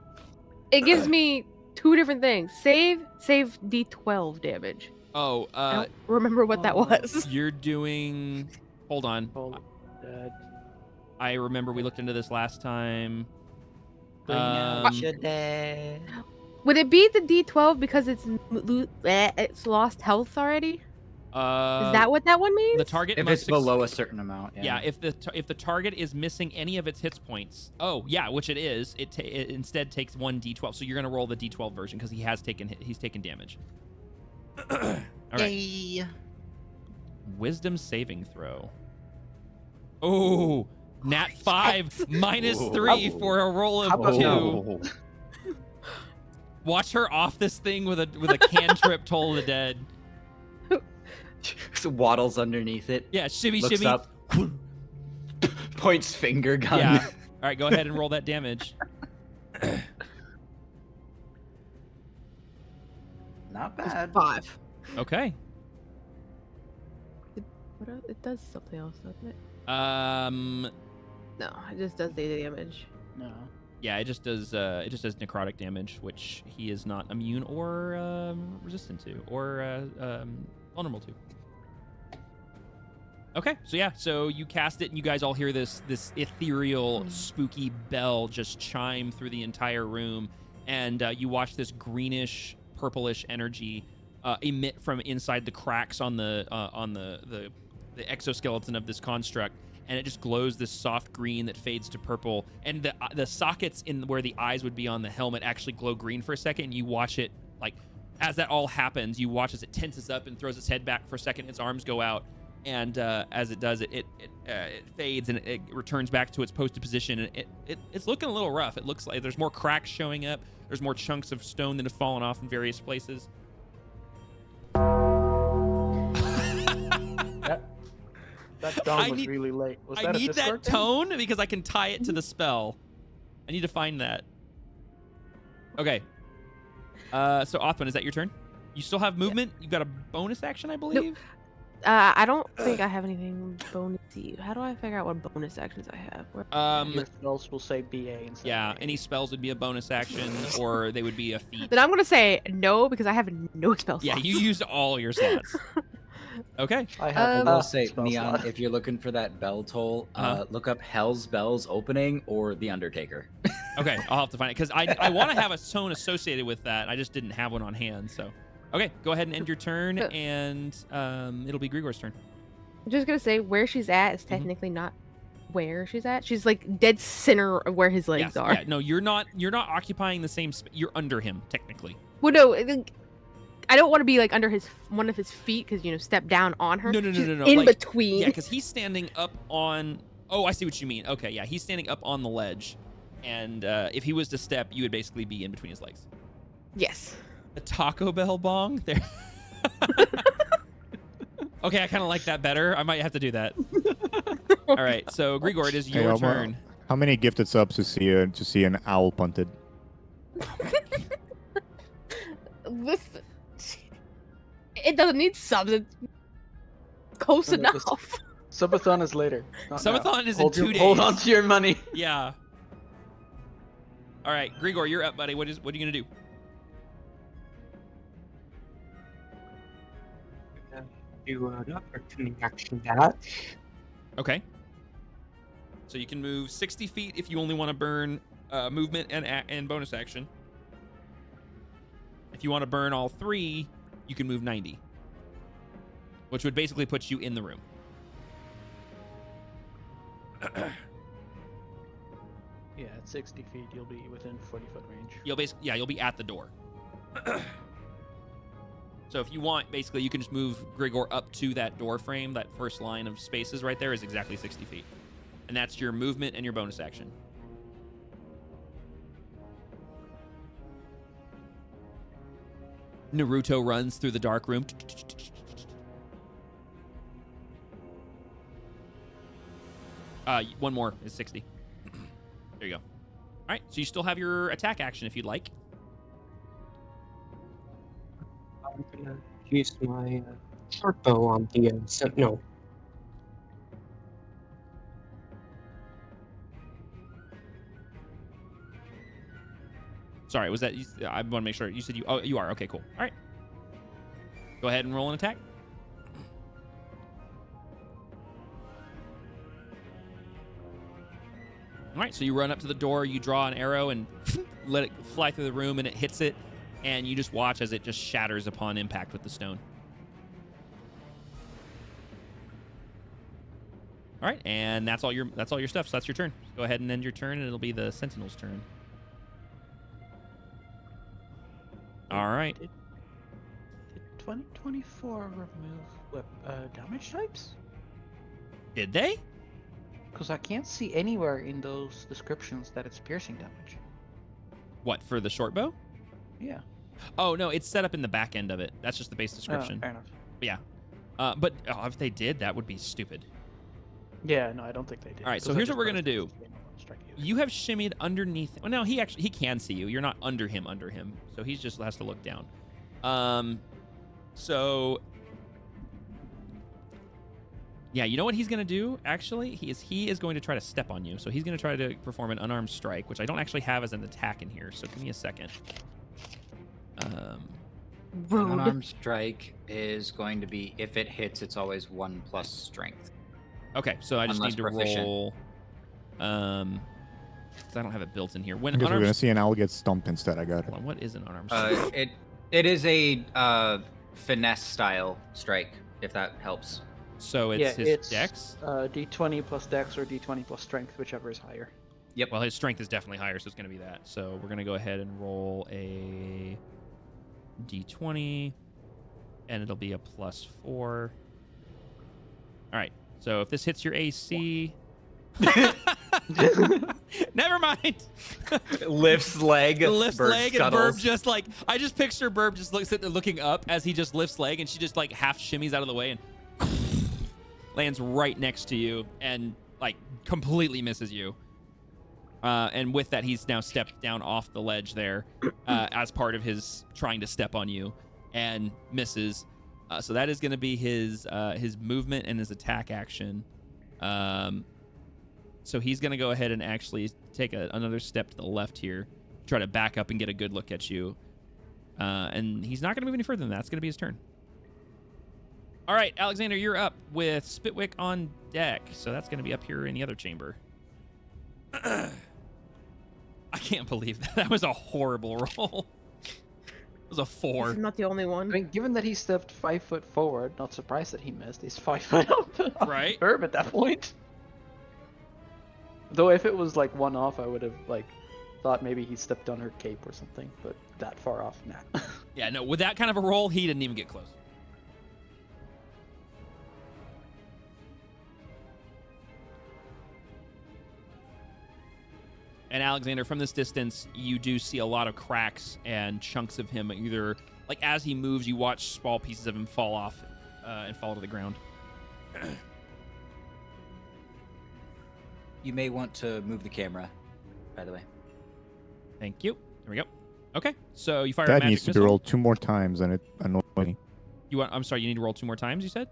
It gives me 2 different things. Save D12 damage. Oh, I don't remember what that was. you're doing... Hold on. Dead. I remember we looked into this last time. Bring out your Um, dad. Would it be the D12 because it's lost health already? Is that what that one means? the target If must it's below a certain amount. Yeah, if the target is missing any of its hit points, which it is, it instead takes 1d12. So you're gonna roll the d12 version because he's taken damage. All right. Yay. Wisdom saving throw. Oh, nat 5 minus Whoa. 3 for a roll How of about 2. no? Watch her off this thing with a cantrip toll the dead. So waddles underneath it. Yeah, shimmy Looks shimmy. up. Points finger gun. Yeah. All right, go ahead and roll that damage. Not bad. 5. Okay. It does something else, doesn't it? No, it just does the damage. No. Yeah, it just does necrotic damage, which he is not immune or resistant to, or vulnerable to. Okay, so you cast it, and you guys all hear this ethereal, spooky bell just chime through the entire room, and you watch this greenish, purplish energy emit from inside the cracks on the exoskeleton of this construct. And it just glows this soft green that fades to purple. And the sockets in where the eyes would be on the helmet actually glow green for a second. And you watch it, like, as that all happens, you watch as it tenses up and throws its head back for a second. Its arms go out. And as it does, it fades and it returns back to its posted position. And it's looking a little rough. It looks like there's more cracks showing up. There's more chunks of stone that have fallen off in various places. That tone was really late. Was that I a need Discord that thing? tone because I can tie it to the spell. I need to find that. Okay. So Othman, is that your turn? You still have movement. You got a bonus action, I believe. I don't think I have anything bonusy. How do I figure out what bonus actions I have? Your spells will say BA instead. Yeah, of A. any spells would be a bonus action, or they would be a feat. Then I'm gonna say no because I have no spell slots. Yeah, you used all your slots. Okay. I have I will a say, spell Neon, slot. if you're looking for that bell toll, Uh-huh. look up Hell's Bells opening or The Undertaker. Okay, I'll have to find it because I want to have a tone associated with that. I just didn't have one on hand. So, okay, go ahead and end your turn, and it'll be Grigor's turn. I'm just gonna say where she's at is Mhm. technically not where she's at. She's like dead center of where his legs Yes, are. yeah, no, you're not occupying the same. You're under him technically. Well, no, I don't want to be like under one of his feet because step down on her. No, She's no. in Like, between. yeah, because he's standing up on. Oh, I see what you mean. Okay, yeah, he's standing up on the ledge, and if he was to step, you would basically be in between his legs. Yes. A Taco Bell bong there. Okay, I kind of like that better. I might have to do that. All right, so Grigor, it is Hey, your Omar, turn. How many gifted subs to see an owl punted? Listen, it doesn't need subs. It's close No, no, enough. Subathon is later. not now. Subathon is in Hold 2 your- days. Hold on to your money. Yeah. All right, Grigor, you're up, buddy. What are you gonna do? Do an opportunity action dash. Okay. So you can move 60 feet if you only want to burn movement and bonus action. If you want to burn all 3, you can move 90, which would basically put you in the room. Yeah, at 60 feet, you'll be within 40-foot range. You'll be at the door. So if you want, basically, you can just move Grigor up to that door frame. That first line of spaces right there is exactly 60 feet. And that's your movement and your bonus action. Naruto runs through the dark room. One more is 60. There you go. All right, so you still have your attack action if you'd like. I'm gonna use my short bow on the no. Sorry, was that? I want to make sure. You said you. Oh, you are. Okay, cool. All right. Go ahead and roll an attack. All right, so you run up to the door, you draw an arrow, and let it fly through the room, and it hits it, and you just watch as it just shatters upon impact with the stone. All right, and that's all your stuff. So that's your turn. Go ahead and end your turn, and it'll be the Sentinel's turn. All right. Did 2024 remove damage types? Did they? Because I can't see anywhere in those descriptions that it's piercing damage. What, for the short bow? Yeah. Oh, no, it's set up in the back end of it. That's just the base description. Fair enough. Yeah. But if they did, that would be stupid. Yeah, no, I don't think they did. All right, so 'cause I here's just what we're noticed gonna do. it was strike you. You have shimmied underneath. Well, no, he can see you. You're not under him. So he just has to look down. So yeah, you know what he's gonna do? Actually, he is going to try to step on you. So he's gonna try to perform an unarmed strike, which I don't actually have as an attack in here. So give me a second. An Rude. unarmed strike is going to be, if it hits, it's always 1 plus strength. Okay, so I just Unless need to proficient. roll. 'Cause I don't have it built in here. When Because we're unarmed, gonna see an owl get stumped instead. I got it. hold on, what is an unarmed strike? It is a finesse style strike, if that helps. So it's his dex. D20 plus dex or D20 plus strength, whichever is higher. Yep. Well, his strength is definitely higher, so it's going to be that. So we're going to go ahead and roll a d20, and it'll be a +4. All right. So if this hits your AC, never mind. Lifts leg. Lifts bird leg, and scuttles. Burb just like I just picture Burb just sitting there looking up as he just lifts leg, and she just like half shimmies out of the way and lands right next to you, and like completely misses you. And with that, he's now stepped down off the ledge there as part of his trying to step on you. and misses. So that is going to be his movement and his attack action. So he's going to go ahead and actually take another step to the left here, try to back up and get a good look at you. And he's not going to move any further than that. It's going to be his turn. All right, Alexander, you're up with Spitwick on deck. So that's going to be up here in the other chamber. I can't believe that. That was a horrible roll. It was a 4. He's not the only I one. mean, given that he stepped 5 foot forward, not surprised that he missed. He's 5 foot up the Right. curb at that point. Though if it was like one off, I would have like thought maybe he stepped on her cape or something. But that far off, nah. Yeah, no, with that kind of a roll, he didn't even get close. And Alexander, from this distance, you do see a lot of cracks and chunks of him. Either, like, as he moves, you watch small pieces of him fall off and fall to the ground. You may want to move the camera, by the way. Thank you. There we go. Okay, so you fire a That magic needs to be missile. rolled 2 more times, and it annoys me. I'm sorry, you need to roll 2 more times, you said?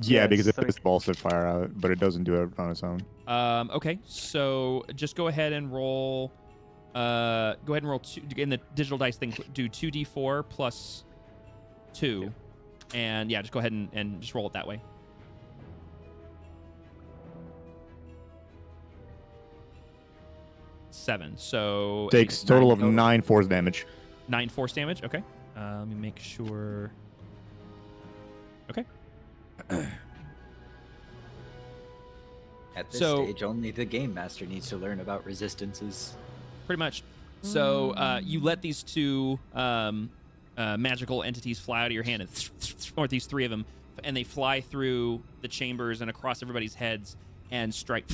Yeah, Yeah, because it's it is balls that fire out, but it doesn't do it on its own. Okay, so just go ahead and roll. Go ahead and roll 2 in the digital dice thing. Do 2d4 plus 2, and yeah, just go ahead and just roll it that way. Seven. So Takes 8, total 9 of 9 force damage. 9 force damage. Okay. Let me make sure. Okay. At this So- stage, only the game master needs to learn about resistances. Pretty much. So you let these 2 magical entities fly out of your hand, or these 3 of them, and they fly through the chambers and across everybody's heads and strike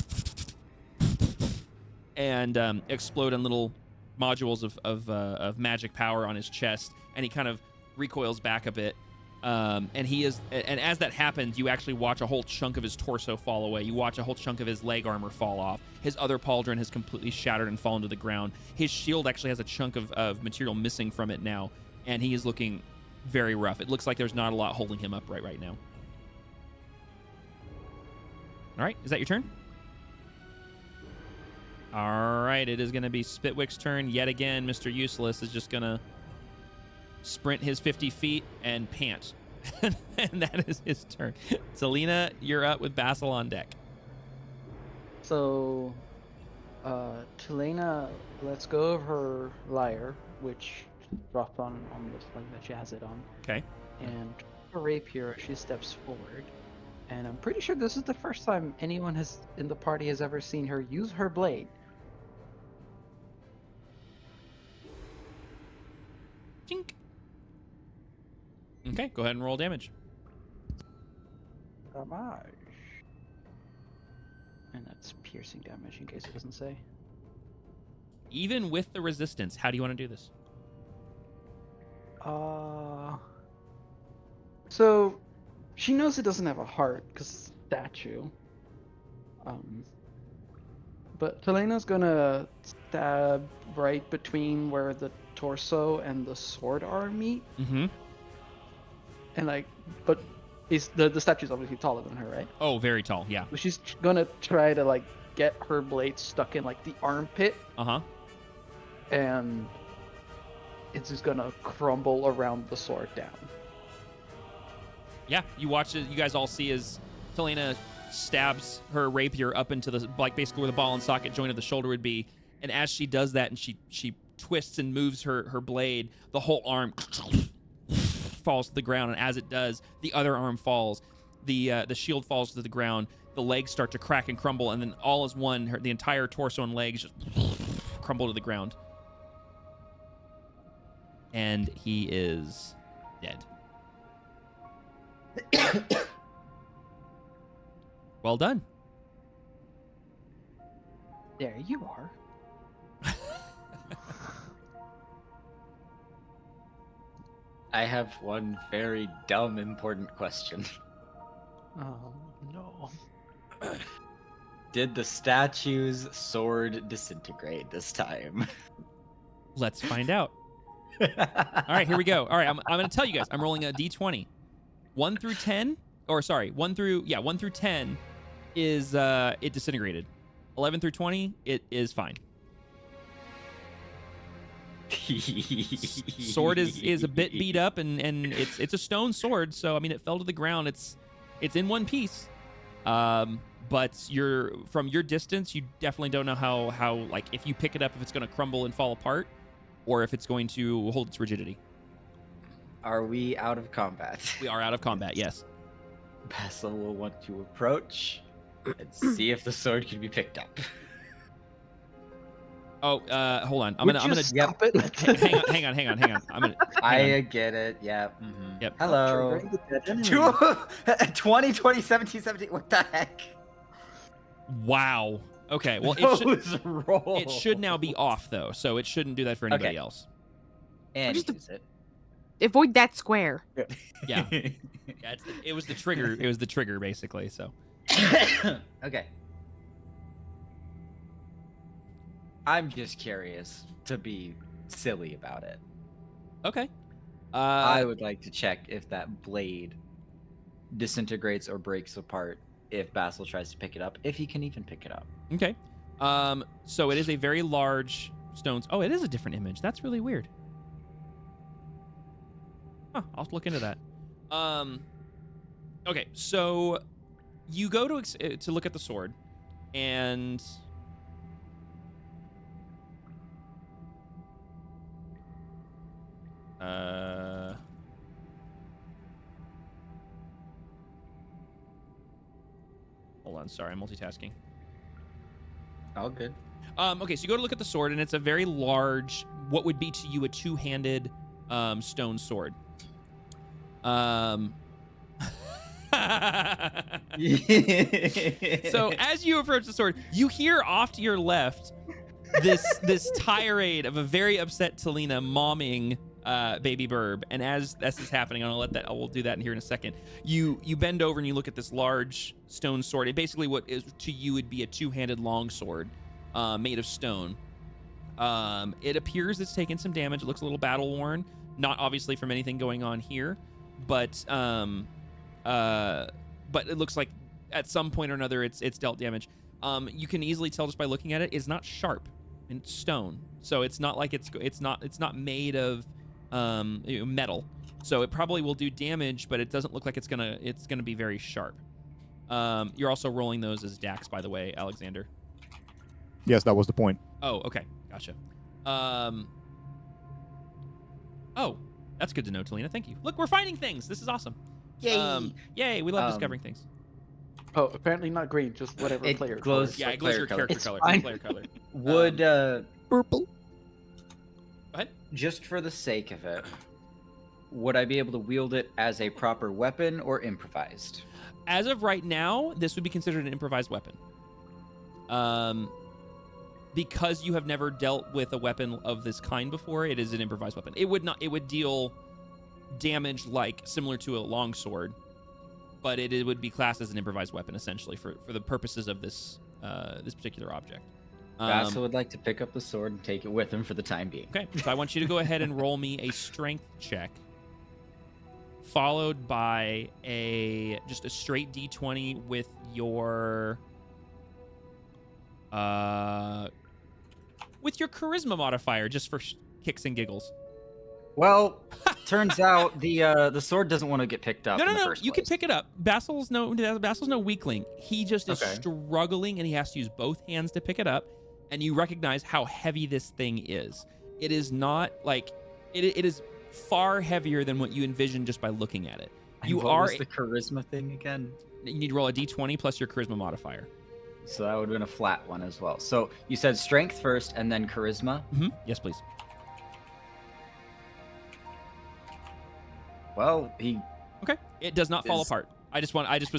and explode in little modules of magic power on his chest. And he kind of recoils back a bit. And as that happens, you actually watch a whole chunk of his torso fall away. You watch a whole chunk of his leg armor fall off. His other pauldron has completely shattered and fallen to the ground. His shield actually has a chunk of material missing from it now, and he is looking very rough. It looks like there's not a lot holding him upright right now. All right, is that your turn? All right, it is going to be Spitwick's turn yet again. Mr. Useless is just going to sprint his 50 feet and pant. And that is his turn. Selena, you're up with Basil on deck. So, Telena lets go of her lyre, which dropped on the thing that she has it on. Okay. And her rapier, she steps forward. And I'm pretty sure this is the first time anyone in the party has ever seen her use her blade. Chink. Okay, go ahead and roll damage. Damage. And that's piercing damage in case it doesn't say. Even with the resistance, how do you want to do this? So she knows it doesn't have a heart because it's a statue. But Telena's gonna stab right between where the torso and the sword arm meet, Mm-hmm. and but the statue's obviously taller than her, right? Oh, very tall, yeah. But she's gonna try to get her blade stuck in the armpit, Uh-huh. and it's just gonna crumble around the sword down. Yeah, you watch it. You guys all see as Telena stabs her rapier up into the basically where the ball and socket joint of the shoulder would be, and as she does that, and she twists and moves her blade, the whole arm falls to the ground, and as it does, the other arm falls. The shield falls to the ground. The legs start to crack and crumble, and then all as one, the entire torso and legs just crumble to the ground, and he is dead. Well done. There you are. I have one very dumb, important question. Oh no. Did the statue's sword disintegrate this time? Let's find out. All right, here we go. All right, I'm going to tell you guys. I'm rolling a d20. 1 through 10, or sorry, 1 through 10 is it disintegrated. 11 through 20, it is fine. Sword is a bit beat up, and it's a stone sword, so I mean it fell to the ground. It's in one piece. But from your distance, you definitely don't know how like if you pick it up, if it's going to crumble and fall apart, or if it's going to hold its rigidity. Are we out of combat? We are out of combat. Yes. Basil will want to approach and see if the sword can be picked up. Oh, hold on. I'm Would gonna you stop it? hang on. I get it. Yeah. Mm-hmm. Yep. Hello. Triggering 20, 17, 17. What the heck? Wow. Okay. Well, Those rolls. it should now be off though, so it shouldn't do that for anybody Okay. else. And Just use it. Avoid that square. Yeah. It was the trigger. It was the trigger basically. So. Okay. I'm just curious to be silly about it. Okay. I would like to check if that blade disintegrates or breaks apart if Basil tries to pick it up, if he can even pick it up. Okay. So it is a very large stone. Oh, it is a different image. That's really weird. Huh, I'll have to look into that. Okay, so you go to look at the sword, and hold on, sorry, I'm multitasking. All good. Okay, so you go to look at the sword, and it's a very large, what would be to you a two-handed stone sword. So as you approach the sword, you hear off to your left this tirade of a very upset Talina momming baby Burb, and as this is happening, I will do that in here in a second. You bend over and you look at this large stone sword. It basically what is to you would be a two-handed long sword made of stone. It appears it's taken some damage. It looks a little battle worn, not obviously from anything going on here, but it looks like at some point or another it's dealt damage. You can easily tell just by looking at it, it's not sharp and stone, so it's not like it's not made of metal, so it probably will do damage, but it doesn't look like it's gonna be very sharp. You're also rolling those as Dax, by the way, Alexander. Yes, that was the point. Oh, okay, gotcha. Oh, that's good to know, Talina. Thank you. Look, we're finding things. This is awesome. Yay! Yay! We love discovering things. Oh, apparently not green, just whatever It player glows. color. Yeah, it glows your player color. character It's color. fine. Player color. Would Purple. Go ahead. just for the sake of it, would I be able to wield it as a proper weapon or improvised? As of right now, this would be considered an improvised weapon. Because you have never dealt with a weapon of this kind before, it is an improvised weapon. It would deal damage similar to a longsword, but it would be classed as an improvised weapon essentially for the purposes of this this particular object. Basil would like to pick up the sword and take it with him for the time being. Okay, so I want you to go ahead and roll me a strength check, followed by just a straight D20 with your charisma modifier, just for kicks and giggles. Well, turns out the sword doesn't want to get picked up. No. in the first You can place. pick it up. Basil's no weakling. He just is Okay. struggling, and he has to use both hands to pick it up. And you recognize how heavy this thing is. It is not like it is far heavier than what you envisioned just by looking at it. And You what are was the charisma thing again? you need to roll a D20 plus your charisma modifier. So that would have been a flat one as well. So you said strength first and then charisma. Mm-hmm. Yes, please. Well, he Okay. It does not fall Is- apart. I was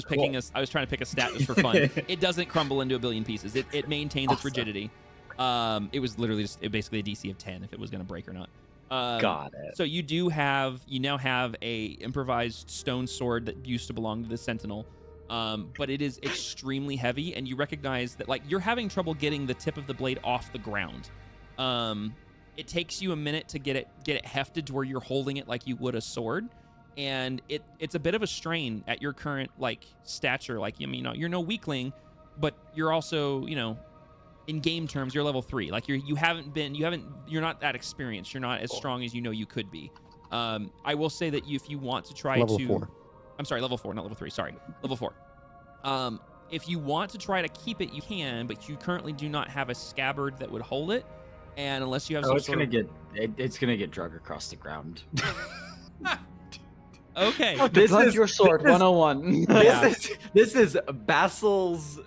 picking I was trying to pick a stat just for fun. It doesn't crumble into a billion pieces. It maintains its Awesome. rigidity. It was literally basically a DC of 10 if it was going to break or not. got it. So you now have a improvised stone sword that used to belong to the Sentinel, but it is extremely heavy, and you recognize that you're having trouble getting the tip of the blade off the ground. It takes you a minute to get it hefted to where you're holding it like you would a sword, and it's a bit of a strain at your current like stature. Like, I mean, you're no weakling, but you're also, you know, in game terms, you're level 3. Like you're not that experienced. You're not as strong as you know you could be. I will say that if you want to try Level to 4. I'm sorry, level 4, not level 3. Sorry, level 4. If you want to try to keep it, you can, but you currently do not have a scabbard that would hold it, and unless you have it's gonna get drug across the ground. Okay. This is your sword 101. This is Basil's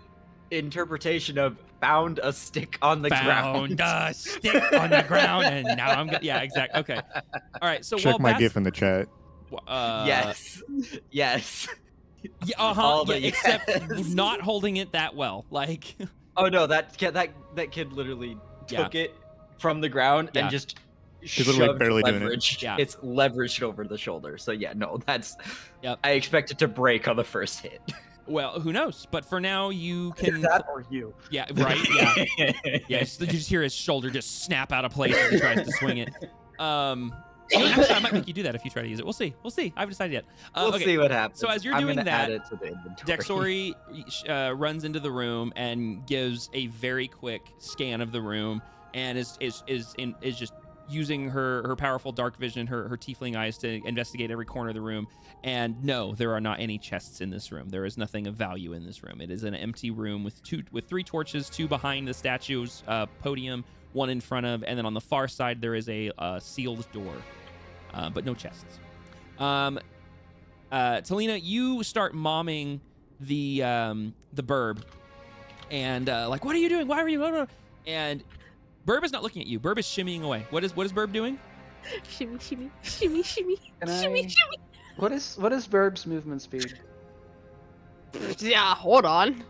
interpretation of found a stick on the ground. Found a stick on the ground, and now I'm yeah, exactly. Okay. All right. So Check my GIF in the chat. Yes. Yeah, except not holding it that well. Like, oh no, that kid literally took it from the ground and just literally barely leverage. Doing it. Yeah. It's leveraged over the shoulder. So yeah, no, that's. Yep. I expect it to break on the first hit. Well, who knows? But for now, you can. That or you. Yeah. Right. Yeah. Yeah. You just hear his shoulder just snap out of place as he tries to swing it. Actually, I might make you do that if you try to use it. We'll see. I haven't decided yet. We'll see what happens. So as you're doing that, add it to the inventory. Dexori runs into the room and gives a very quick scan of the room, and is just using her powerful dark vision, her tiefling eyes to investigate every corner of the room. And no, there are not any chests in this room. There is nothing of value in this room. It is an empty room with 3 torches, 2 behind the statue's podium, 1 in front of, and then on the far side there is a sealed door, but no chests. Talina, you start momming the Burb, and like, what are you doing? Why are you? And Burb is not looking at you. Burb is shimmying away. What is Burb doing? Shimmy, shimmy, shimmy, shimmy, shimmy. What is Burb's movement speed? Yeah, hold on.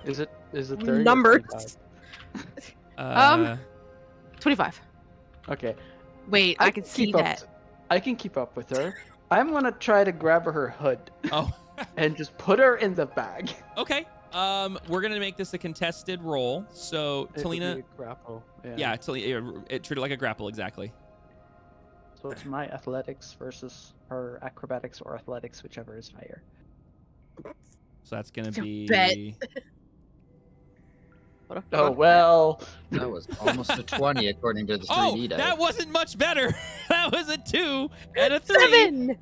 Is it 30? or Numbers. 25? 25. Okay. Wait, I can see that. I can keep up with her. I'm gonna try to grab her hood. Oh. And just put her in the bag. Okay. We're gonna make this a contested roll. So Talina, grapple. yeah, Talina, treat it like a grapple, exactly. So it's my athletics versus her acrobatics or athletics, whichever is higher. So that's gonna be. Oh well. That was almost a 20 according to the 3D dice. That wasn't much better. That was a 2 and a 3. 7.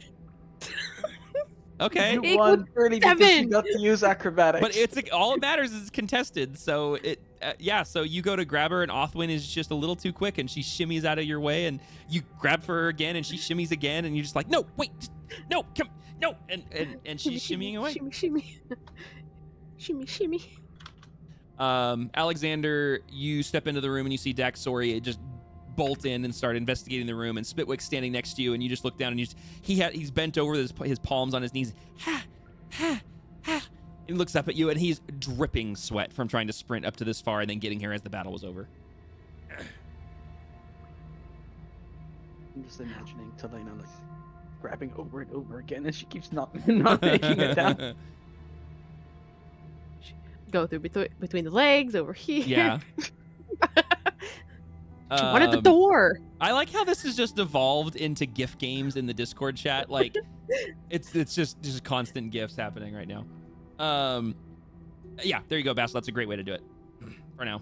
Okay. You won 30 because you got to use acrobatics. But all it matters is it's contested. So so you go to grab her, and Othwin is just a little too quick, and she shimmies out of your way, and you grab for her again, and she shimmies again, and you're just like, no, wait, no, come, no, and she's shimmying away. Shimmy, shimmy, shimmy, shimmy. Alexander, you step into the room and you see Daxori just bolt in and start investigating the room, and Spitwick's standing next to you, and you just look down and he's bent over with his palms on his knees. He looks up at you, and he's dripping sweat from trying to sprint up to this far and then getting here as the battle was over. I'm just imagining Talina like grabbing over and over again, and she keeps not making it down. Go through between the legs over here. Yeah. One at the door. I like how this has just evolved into GIF games in the Discord chat. Like, it's just constant GIFs happening right now. Yeah, there you go, Basil. That's a great way to do it for now.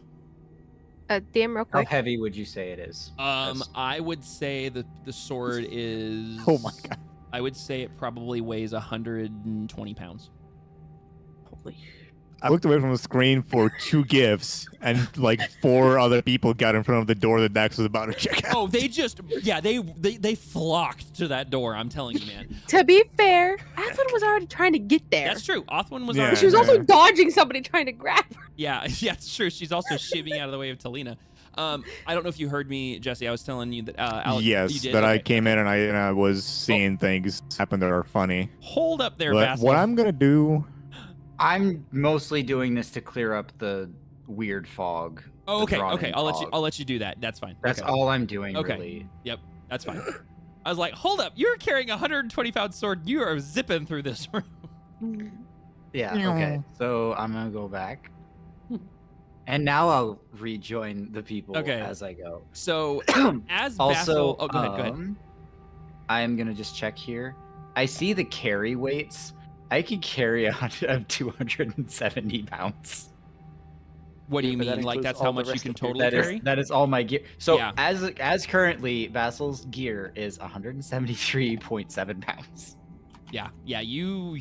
DM real quick. How heavy would you say it is? I would say the sword is. Oh my god. I would say it probably weighs 120 pounds. Holy. I looked away from the screen for 2 gifts, and like 4 other people got in front of the door that Dax was about to check out. Oh, they flocked to that door. I'm telling you, man. To be fair, Athwin was already trying to get there. That's true. Othwin was. Yeah. already She was also dodging somebody trying to grab her. Yeah, it's true. She's also shimmying out of the way of Talina. I don't know if you heard me, Jesse. I was telling you that. Alex, yes, you did? that Okay. I came in and I was seeing things happen that are funny. Hold up there, But Basil. what I'm gonna do. I'm mostly doing this to clear up the weird fog. Oh, the okay. drawn-in fog. I'll let you do that. That's fine. That's okay. all I'm doing, Okay. really. Yep, that's fine. I was like, hold up, you're carrying a 120-pound sword. You are zipping through this room. Yeah. Okay. So I'm gonna go back. And now I'll rejoin the people Okay. as I go. So as Also, Basil, oh, go ahead. I'm gonna just check here. I see the carry weights. I can carry 270 pounds. What do you But that mean? Like includes that's how all the much you rest can of your totally gear. carry? That is all my gear. So Yeah. as currently, Basil's gear is 173.7 pounds. Yeah, you,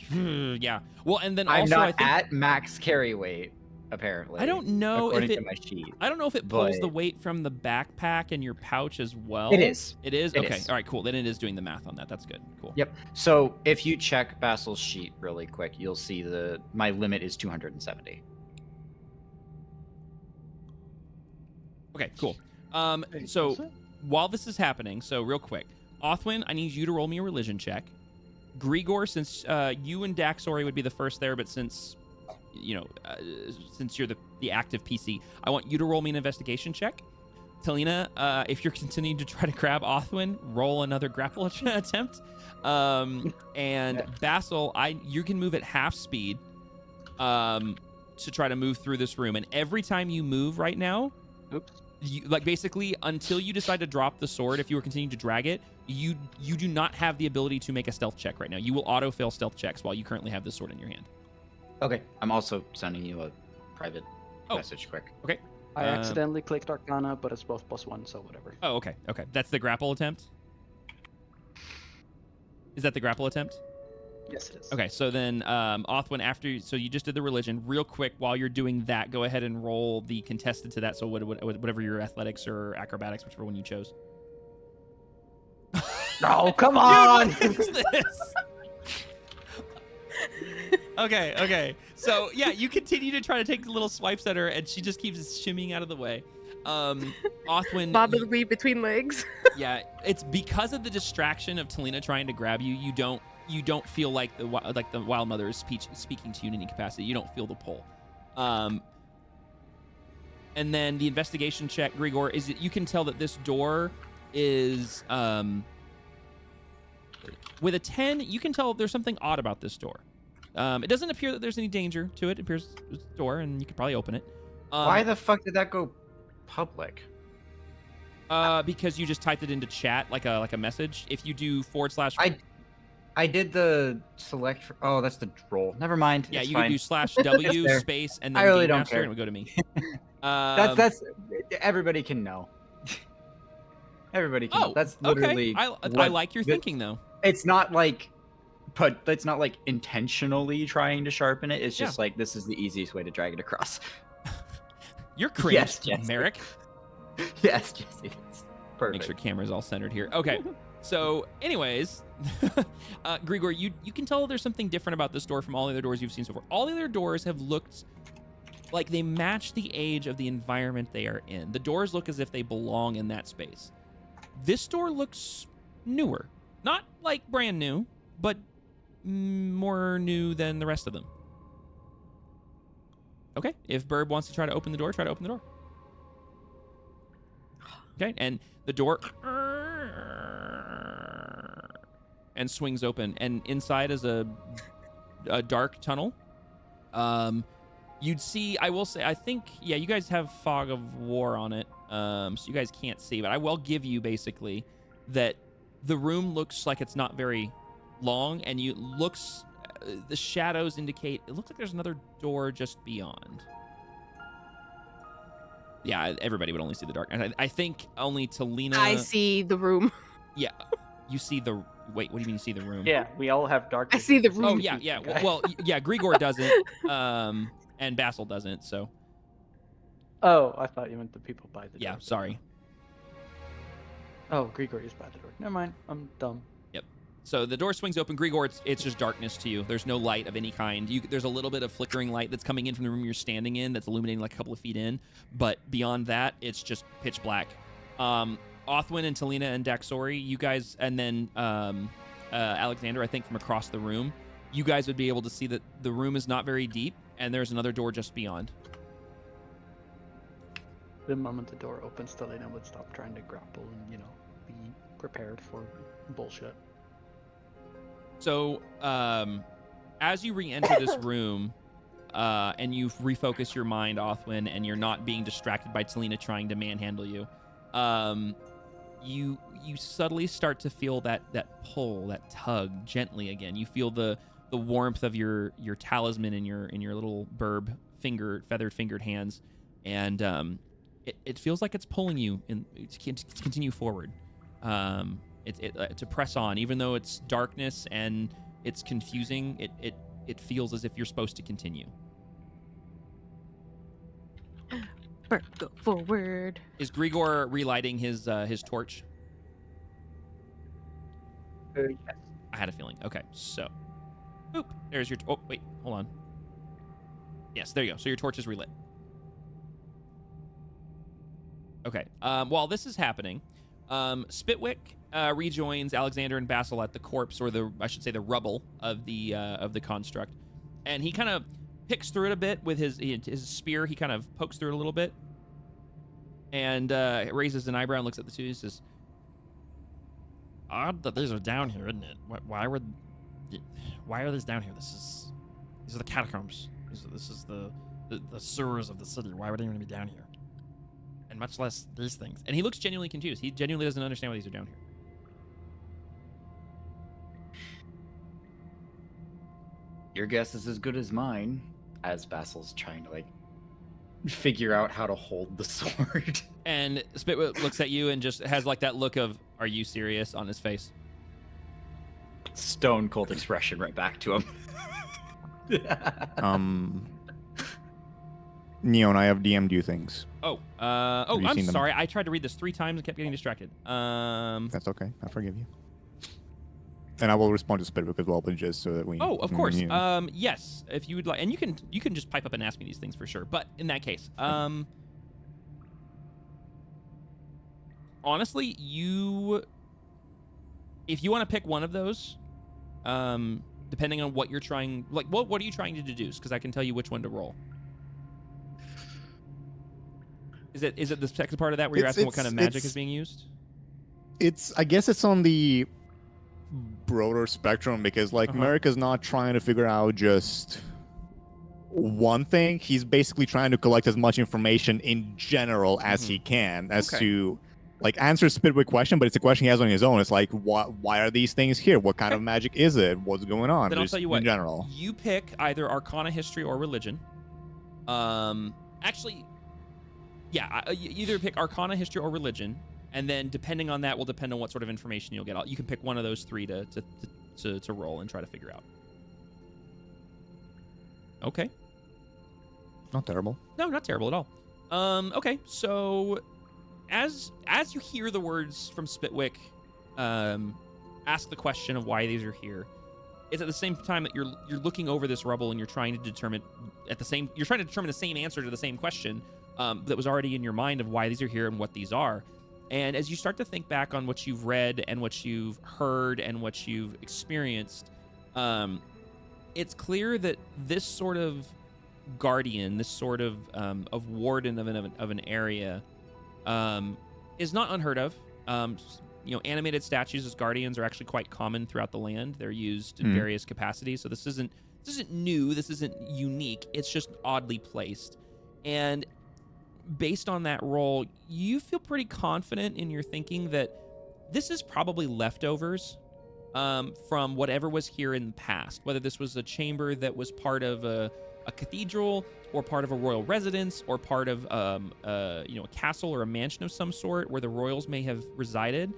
yeah. Well, and then I'm also not I think at max carry weight, apparently. I don't know according if to it. my sheet. I don't know if it pulls the but- weight from the backpack and your pouch as well. It is. It is. It Okay. is. All right. Cool. Then it is doing the math on that. That's good. Cool. Yep. So if you check Basil's sheet really quick, you'll see my limit is 270. Okay. Cool. Wait, So was it? while this is happening, so real quick, Othwin, I need you to roll me a religion check. Grigor, since you and Daxori would be the first there, but since since you're the active PC, I want you to roll me an investigation check. Talina, if you're continuing to try to grab Othwin, roll another grapple attempt. And Basil, you can move at half speed to try to move through this room. And every time you move right now, Oops. basically until you decide to drop the sword, if you were continuing to drag it, you do not have the ability to make a stealth check right now. You will auto fail stealth checks while you currently have this sword in your hand. Okay. I'm also sending you a private message quick. Okay. I accidentally clicked Arcana, but it's both +1, so whatever. Oh, okay. Okay. That's the grapple attempt? Is that the grapple attempt? Yes, it is. Okay, so then Othwin, so you just did the religion. Real quick, while you're doing that, go ahead and roll the contested to that. So whatever your athletics or acrobatics, whichever one you chose. No, come on! Dude, what is this? Okay. So yeah, you continue to try to take little swipes at her, and she just keeps shimmying out of the way. Othwin, Bob and weave between legs. yeah, it's because of the distraction of Talina trying to grab you. You don't feel like the Wild Mother is speaking to you in any capacity. You don't feel the pull. And then the investigation check, Grigor, is that you can tell that this door is with a 10. You can tell there's something odd about this door. It doesn't appear that there's any danger to it. It appears it's a door, and you could probably open it. Why the fuck did that go public? Because you just typed it into chat like a message. If you do / I did the select. That's the roll. Never mind. Yeah, it's you fine. can do /W there. space and then I really Game don't Master, care. and it would go to me. That's everybody can know. Everybody can. know. That's literally. Okay. I like your thinking though. It's not like, it's not like intentionally trying to sharpen it. It's just like this is the easiest way to drag it across. You're cringe, Yes. Merrick. Yes, Jesse. That's perfect. Make sure camera's all centered here. Okay. So, anyways, Grigor, you can tell there's something different about this door from all the other doors you've seen so far. All the other doors have looked like they match the age of the environment they are in. The doors look as if they belong in that space. This door looks newer. Not like brand new, but more new than the rest of them. Okay, if Burb wants to try to open the door, try to open the door. Okay, and the door and swings open, and inside is a dark tunnel. You'd see, I will say, I think, yeah, you guys have fog of war on it, so you guys can't see, but I will give you basically that the room looks like it's not very long, and the shadows indicate it looks like there's another door just beyond. Yeah, everybody would only see the dark. And I think only Talina. I see the room. Yeah, you see the. Wait, what do you mean you see the room? Yeah, we all have dark. I see the vision. room. Oh yeah. Well, yeah. Grigor doesn't, and Basil doesn't. So. Oh, I thought you meant the people by the door. Yeah, sorry. Oh, Grigor is by the door. Never mind, I'm dumb. So the door swings open. Grigor, it's just darkness to you. There's no light of any kind. There's a little bit of flickering light that's coming in from the room you're standing in that's illuminating like a couple of feet in. But beyond that, it's just pitch black. Othwin and Talina and Daxori, you guys, and then Alexander, I think from across the room, you guys would be able to see that the room is not very deep, and there's another door just beyond. The moment the door opens, Talina would stop trying to grapple and, be prepared for bullshit. So, as you re-enter this room, and you refocus your mind, Othwin, and you're not being distracted by Talina trying to manhandle you. You subtly start to feel that pull, that tug, gently again. You feel the warmth of your talisman in your little feathered fingered hands, and it feels like it's pulling you to continue forward. To press on, even though it's darkness and it's confusing. It feels as if you're supposed to continue. Go forward. Is Grigor relighting his torch? Yes. I had a feeling. Okay, so, boop. There's your. Oh wait, hold on. Yes, there you go. So your torch is relit. Okay. While this is happening, Spitwick rejoins Alexander and Basil at the corpse, or I should say the rubble of the construct, and he kind of picks through it a bit with his spear. He kind of pokes through it a little bit, and raises an eyebrow and looks at the two. He says, "Odd that these are down here, isn't it? Why are these down here? These are the catacombs. This is the sewers of the city. Why would anyone be down here? And much less these things." And he looks genuinely confused. He genuinely doesn't understand why these are down here. Your guess is as good as mine, as Basil's trying to figure out how to hold the sword. And Spitwick looks at you and just has that look of, "Are you serious?" on his face. Stone cold expression right back to him. Neo and I have DM'd you things. I'm sorry. I tried to read this 3 times and kept getting distracted. That's okay. I forgive you. And I will respond to Spitwick as well, but just so that we. Oh, of course. Yes, if you would like, and you can just pipe up and ask me these things for sure. But in that case, honestly, if you want to pick one of those, depending on what you're trying, what are you trying to deduce? Because I can tell you which one to roll. Is it the second part of that where you're asking what kind of magic is being used? I guess it's on the broader spectrum, because Merrick is not trying to figure out just one thing. He's basically trying to collect as much information in general as he can, as to answer Spitwick question, but it's a question he has on his own. It's why are these things here? What kind of magic is it? What's going on? Then I'll tell you what. In general, you pick either Arcana, History, or Religion. Actually, yeah, you either pick Arcana, History, or Religion, and then depending on that will depend on what sort of information you'll get. You can pick one of those 3 to roll and try to figure out. Okay. not terrible. No, not terrible at all. Okay, so as you hear the words from Spitwick, ask the question of why these are here. It's at the same time that you're looking over this rubble and you're trying to determine the same answer to the same question that was already in your mind of why these are here and what these are. And as you start to think back on what you've read and what you've heard and what you've experienced, it's clear that this sort of guardian, this sort of warden of an area, is not unheard of. Animated statues as guardians are actually quite common throughout the land. They're used in various capacities. So this isn't new. This isn't unique. It's just oddly placed. And based on that role, you feel pretty confident in your thinking that this is probably leftovers from whatever was here in the past. Whether this was a chamber that was part of a cathedral, or part of a royal residence, or part of a castle or a mansion of some sort where the royals may have resided.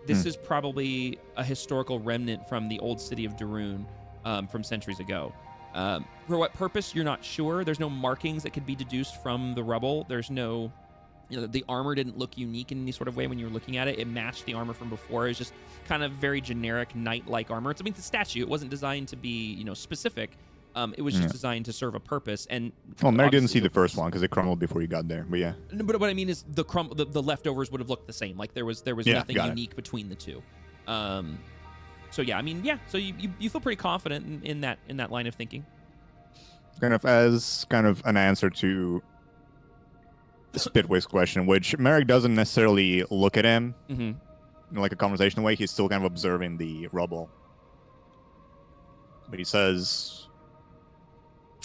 This is probably a historical remnant from the old city of Darun from centuries ago. For what purpose, you're not sure. There's no markings that could be deduced from the rubble. There's no, the armor didn't look unique in any sort of way when you were looking at it. It matched the armor from before. It was just kind of very generic knight-like armor. It's a statue. It wasn't designed to be, specific. It was just designed to serve a purpose. And Mary didn't see the first one because it crumbled before you got there. But yeah. But what I mean is the leftovers would have looked the same. Like there was nothing unique between the two. So yeah, So you feel pretty confident in that line of thinking. Kind of as an answer to Spitwick's question, which Merrick doesn't necessarily look at him in like a conversational way. He's still kind of observing the rubble. But he says,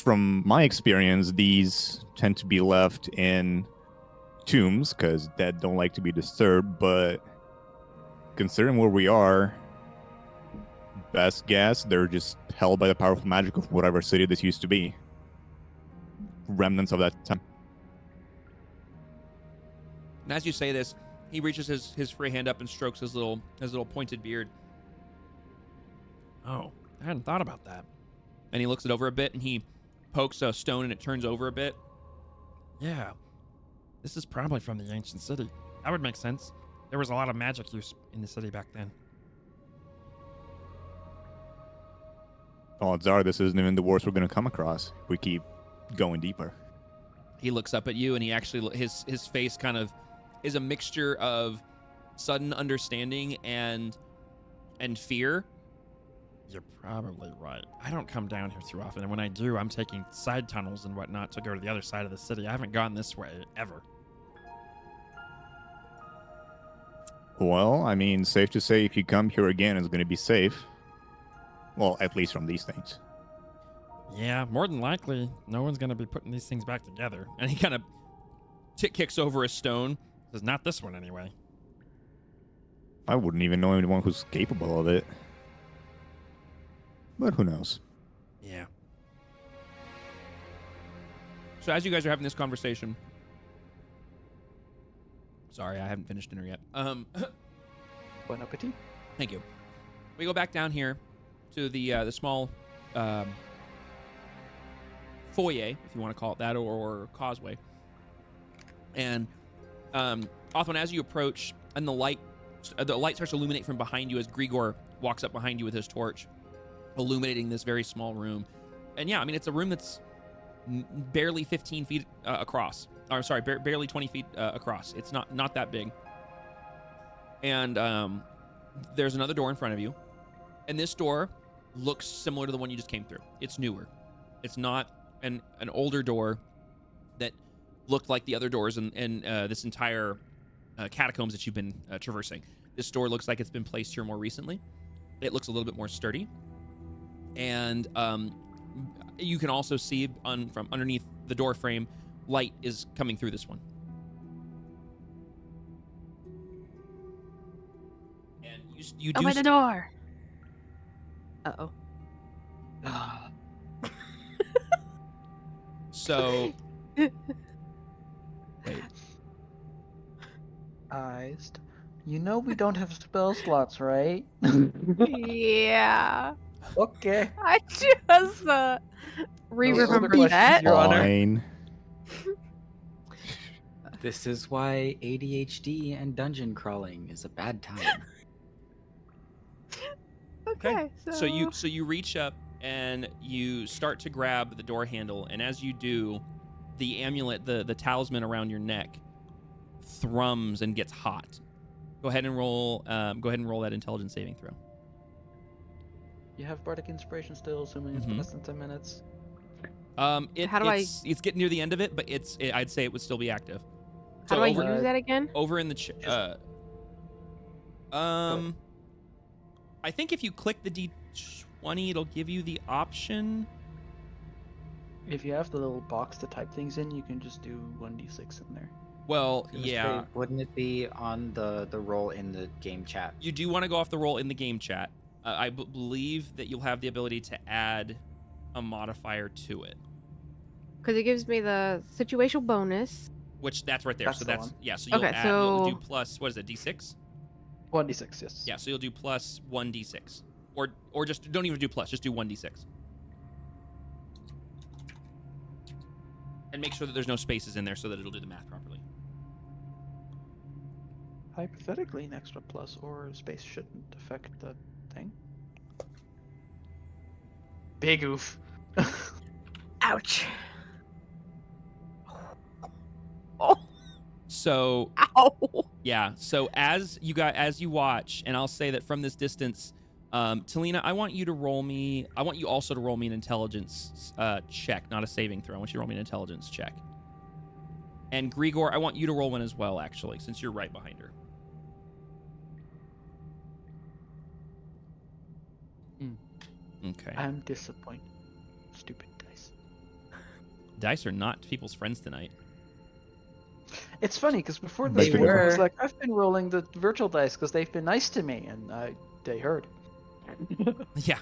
from my experience, these tend to be left in tombs because dead don't like to be disturbed. But considering where we are, best guess they're just held by the powerful magic of whatever city this used to be. Remnants of that time. And as you say this, he reaches his free hand up and strokes his little pointed beard. Oh, I hadn't thought about that. And he looks it over a bit, and he pokes a stone, and it turns over a bit. Yeah, this is probably from the ancient city. That would make sense. There was a lot of magic use in the city back then. Odds are this isn't even the worst we're going to come across if we keep going deeper. He looks up at you, and he actually his face kind of is a mixture of sudden understanding and fear. You're probably right. I don't come down here too often, and when I do, I'm taking side tunnels and whatnot to go to the other side of the city. I haven't gone this way ever. Well, I mean, safe to say if you come here again, it's going to be safe. Well, at least from these things. Yeah, more than likely, no one's going to be putting these things back together. And he kind of kicks over a stone. Says, not this one anyway. I wouldn't even know anyone who's capable of it. But who knows? Yeah. So as you guys are having this conversation... Sorry, I haven't finished dinner yet. Bon appetit. Thank you. We go back down here to the small foyer, if you want to call it that, or causeway. And often as you approach, and the light starts to illuminate from behind you as Grigor walks up behind you with his torch, illuminating this very small room. And yeah, I mean, it's a room that's barely 15 feet across. Or sorry, barely 20 feet across. It's not that big. And there's another door in front of you. And this door looks similar to the one you just came through. It's newer. It's not an older door that looked like the other doors in this entire catacombs that you've been traversing. This door looks like it's been placed here more recently. It looks a little bit more sturdy. And you can also see from underneath the door frame, light is coming through this one. And you do... Open the door! Uh-oh. So... Wait. Iced. You know we don't have spell slots, right? Yeah. Okay. I just re-remembered questions, that. Your Honor. Fine. This is why ADHD and dungeon crawling is a bad time. Okay, So you reach up and you start to grab the door handle, and as you do, the amulet, the talisman around your neck, thrums and gets hot. Go ahead and roll. Go ahead and roll that intelligence saving throw. You have bardic inspiration still, assuming it's less than 10 minutes. It's getting near the end of it, but I'd say it would still be active. How do I use that again? Over in the I think if you click the D20, it'll give you the option. If you have the little box to type things in, you can just do 1d6 in there. Well, yeah. Say, wouldn't it be on the roll in the game chat? You do want to go off the roll in the game chat. I believe that you'll have the ability to add a modifier to it. Because it gives me the situational bonus. Which that's right there. That's so the that's one. yeah. So you'll Okay, you'll do so- plus, what is it, D6? 1d6, yes. Yeah. So you'll do plus 1d6, or just don't even do plus. Just do 1d6. And make sure that there's no spaces in there so that it'll do the math properly. Hypothetically, an extra plus or space shouldn't affect the thing. Big oof. Ouch. Oh. So Ow. yeah. So as you watch, and I'll say that from this distance, Talina, I want you also to roll me an intelligence check, not a saving throw. I want you to roll me an intelligence check. And Grigor, I want you to roll one as well, actually, since you're right behind her. Okay. I'm disappointed. Stupid dice. Dice are not people's friends tonight. It's funny because before They this stream, I was were. like, I've been rolling the virtual dice because they've been nice to me, and they heard. Yeah.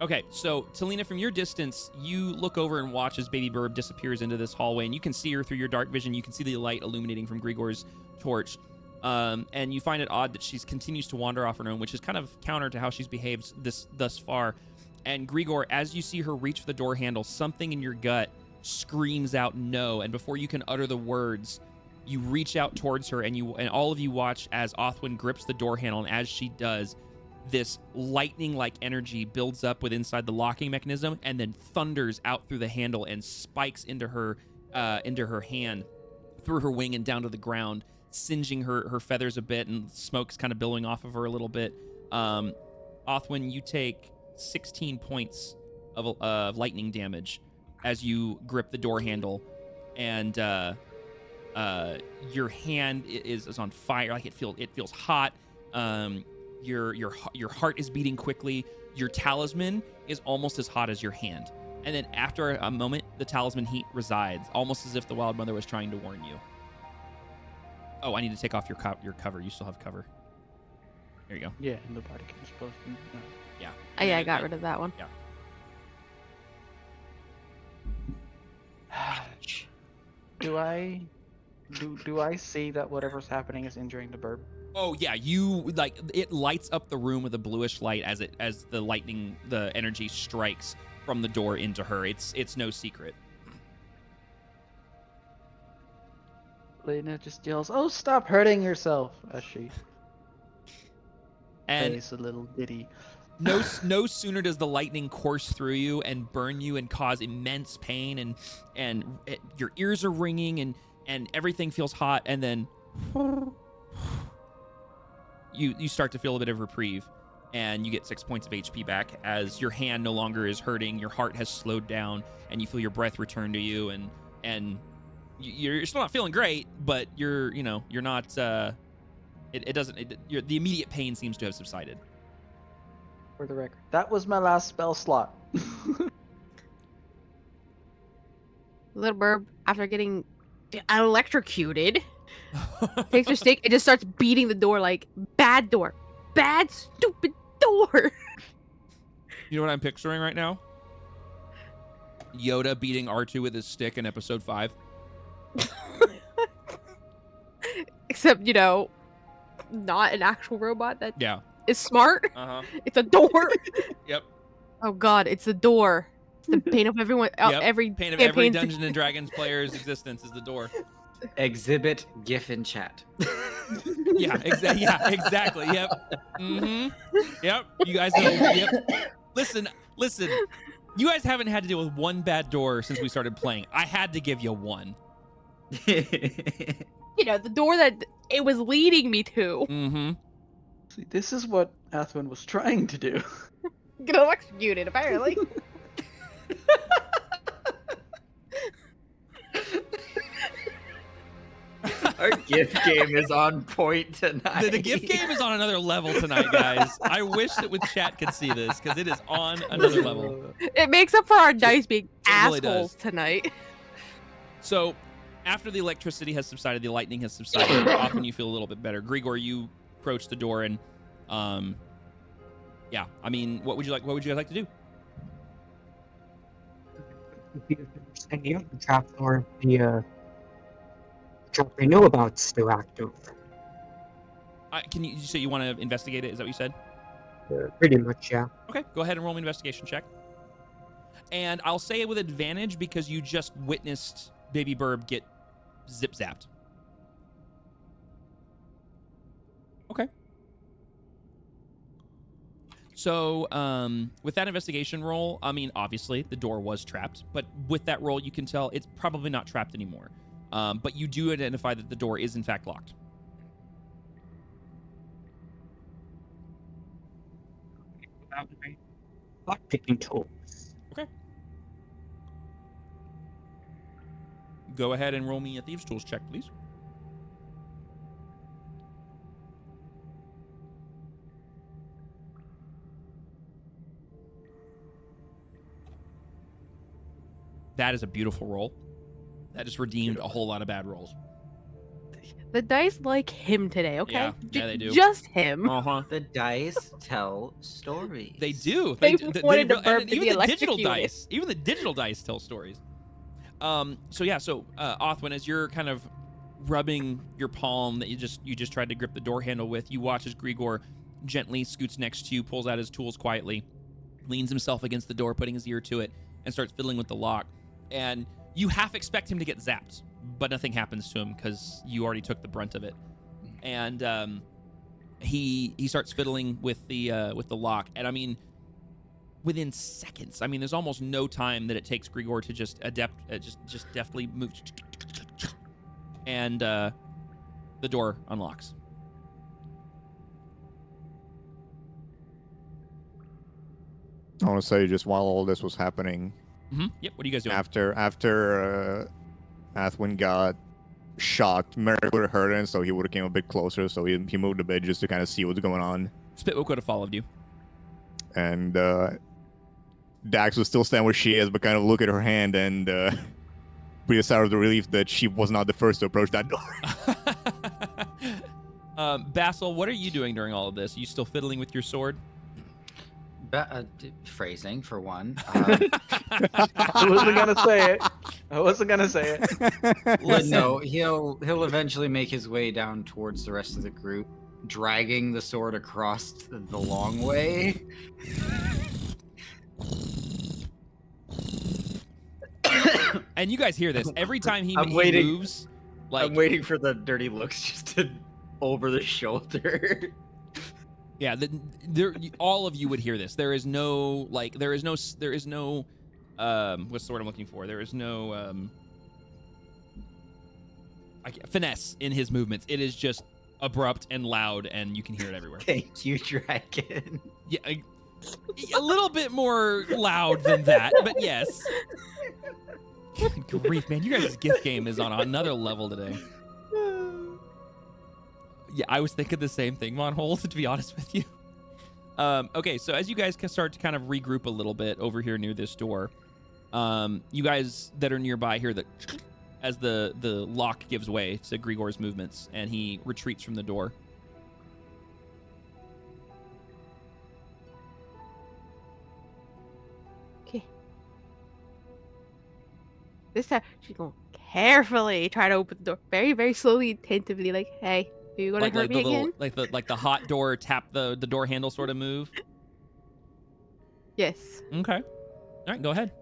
Okay, so Talina, from your distance, you look over and watch as Baby Burb disappears into this hallway, and you can see her through your dark vision. You can see the light illuminating from Grigor's torch, and you find it odd that she continues to wander off her own, which is kind of counter to how she's behaved thus far. And Grigor, as you see her reach for the door handle, something in your gut screams out no, and before you can utter the words, you reach out towards her, and all of you watch as Othwin grips the door handle, and as she does, this lightning-like energy builds up with inside the locking mechanism and then thunders out through the handle and spikes into her hand, through her wing and down to the ground, singeing her feathers a bit, and smoke's kind of billowing off of her a little bit. Othwin, you take 16 points of lightning damage as you grip the door handle, and your hand is on fire. Like it feels hot. Your heart is beating quickly. Your talisman is almost as hot as your hand. And then after a moment, the talisman heat resides, almost as if the Wild Mother was trying to warn you. Oh, I need to take off your cover. You still have cover. There you go. Yeah, nobody can supposed to. No. Yeah. Oh, yeah, I got rid of that one. Yeah. Do I see that whatever's happening is injuring the burb? Oh yeah, it lights up the room with a bluish light as the energy strikes from the door into her. It's no secret. Lena just yells, "Oh, stop hurting yourself!" as she And plays a little ditty. no sooner does the lightning course through you and burn you and cause immense pain, and your ears are ringing and everything feels hot, and then you start to feel a bit of reprieve, and you get 6 points of HP back as your hand no longer is hurting, your heart has slowed down, and you feel your breath return to you, and you're still not feeling great, but you're not the immediate pain seems to have subsided. For the record, that was my last spell slot. Little Burb, after getting electrocuted, takes her stick and just starts beating the door like, bad door. Bad, stupid door. You know what I'm picturing right now? Yoda beating R2 with his stick in episode 5. Except, not an actual robot that Yeah. is smart. Uh-huh. It's a door. Yep. Oh god, it's the door. It's the pain of everyone. Yep. Every Pain of every campaign's- Dungeons and Dragons player's existence is the door. Exhibit GIF in chat. Yeah, exactly. Yep. Mm-hmm. Yep. You guys have, yep. Listen. You guys haven't had to deal with one bad door since we started playing. I had to give you one. the door that it was leading me to. Mm-hmm. See, this is what Athwin was trying to do. Get electrocuted, apparently. Our GIF game is on point tonight. The gift game is on another level tonight, guys. I wish that with chat could see this because it is on another level. It makes up for our dice being really assholes does. tonight. So, after the electricity has subsided, the lightning has subsided. Often you feel a little bit better. Grigor, you approach the door and, yeah. I mean, what would you guys like to do? If you understand the other trapdoor, the trap I know about still active. Can you say you want to investigate it? Is that what you said? Pretty much, yeah. Okay, go ahead and roll me an investigation check. And I'll say it with advantage because you just witnessed Baby Burb get zip-zapped. Okay. So, with that investigation roll, I mean, obviously, the door was trapped. But with that roll, you can tell it's probably not trapped anymore. But you do identify that the door is, in fact, locked. Without my lockpicking tools. Okay. Go ahead and roll me a Thieves' Tools check, please. That is a beautiful roll. That just redeemed a whole lot of bad rolls. The dice like him today, okay? Yeah, they do. Just him. Uh-huh. The dice tell stories. They do. They do. wanted to and burp to even be the digital electrocuted. dice. Even the digital dice tell stories. So Othwin, as you're kind of rubbing your palm that you just tried to grip the door handle with, you watch as Grigor gently scoots next to you, pulls out his tools quietly, leans himself against the door, putting his ear to it, and starts fiddling with the lock. And you half expect him to get zapped, but nothing happens to him because you already took the brunt of it. And he starts fiddling with the lock, and I mean, within seconds. I mean, there's almost no time that it takes Grigor to just just deftly move, and the door unlocks. I want to say, just while all this was happening, Yep. What are you guys doing? after Athwin got shocked, Merrick would have heard it, so he would have came a bit closer. So he moved a bit just to kind of see what's going on. Spitwick would have followed you. And Dax would still stand where she is, but kind of look at her hand and be a sigh of the relief that she was not the first to approach that door. Basil, what are you doing during all of this? Are you still fiddling with your sword? Phrasing for one. I wasn't gonna say it. But no, he'll eventually make his way down towards the rest of the group, dragging the sword across the long way. And you guys hear this every time he moves. Like, I'm waiting for the dirty looks just to over the shoulder. Yeah, all of you would hear this. There is no what's the word I'm looking for? There is no finesse in his movements. It is just abrupt and loud, and you can hear it everywhere. Thank you, Dragon. Yeah, a little bit more loud than that, but yes. Good grief, man! You guys' gift game is on another level today. Yeah, I was thinking the same thing, Monhole, to be honest with you. Okay, so as you guys can start to kind of regroup a little bit over here near this door, you guys that are nearby hear that as the lock gives way to Grigor's movements, and he retreats from the door. Okay. This time, she's going to carefully try to open the door. Very, very slowly, tentatively, like, hey. Are you gonna hurt me again? Like the hot door tap the door handle sort of move? Yes. Okay. All right, go ahead.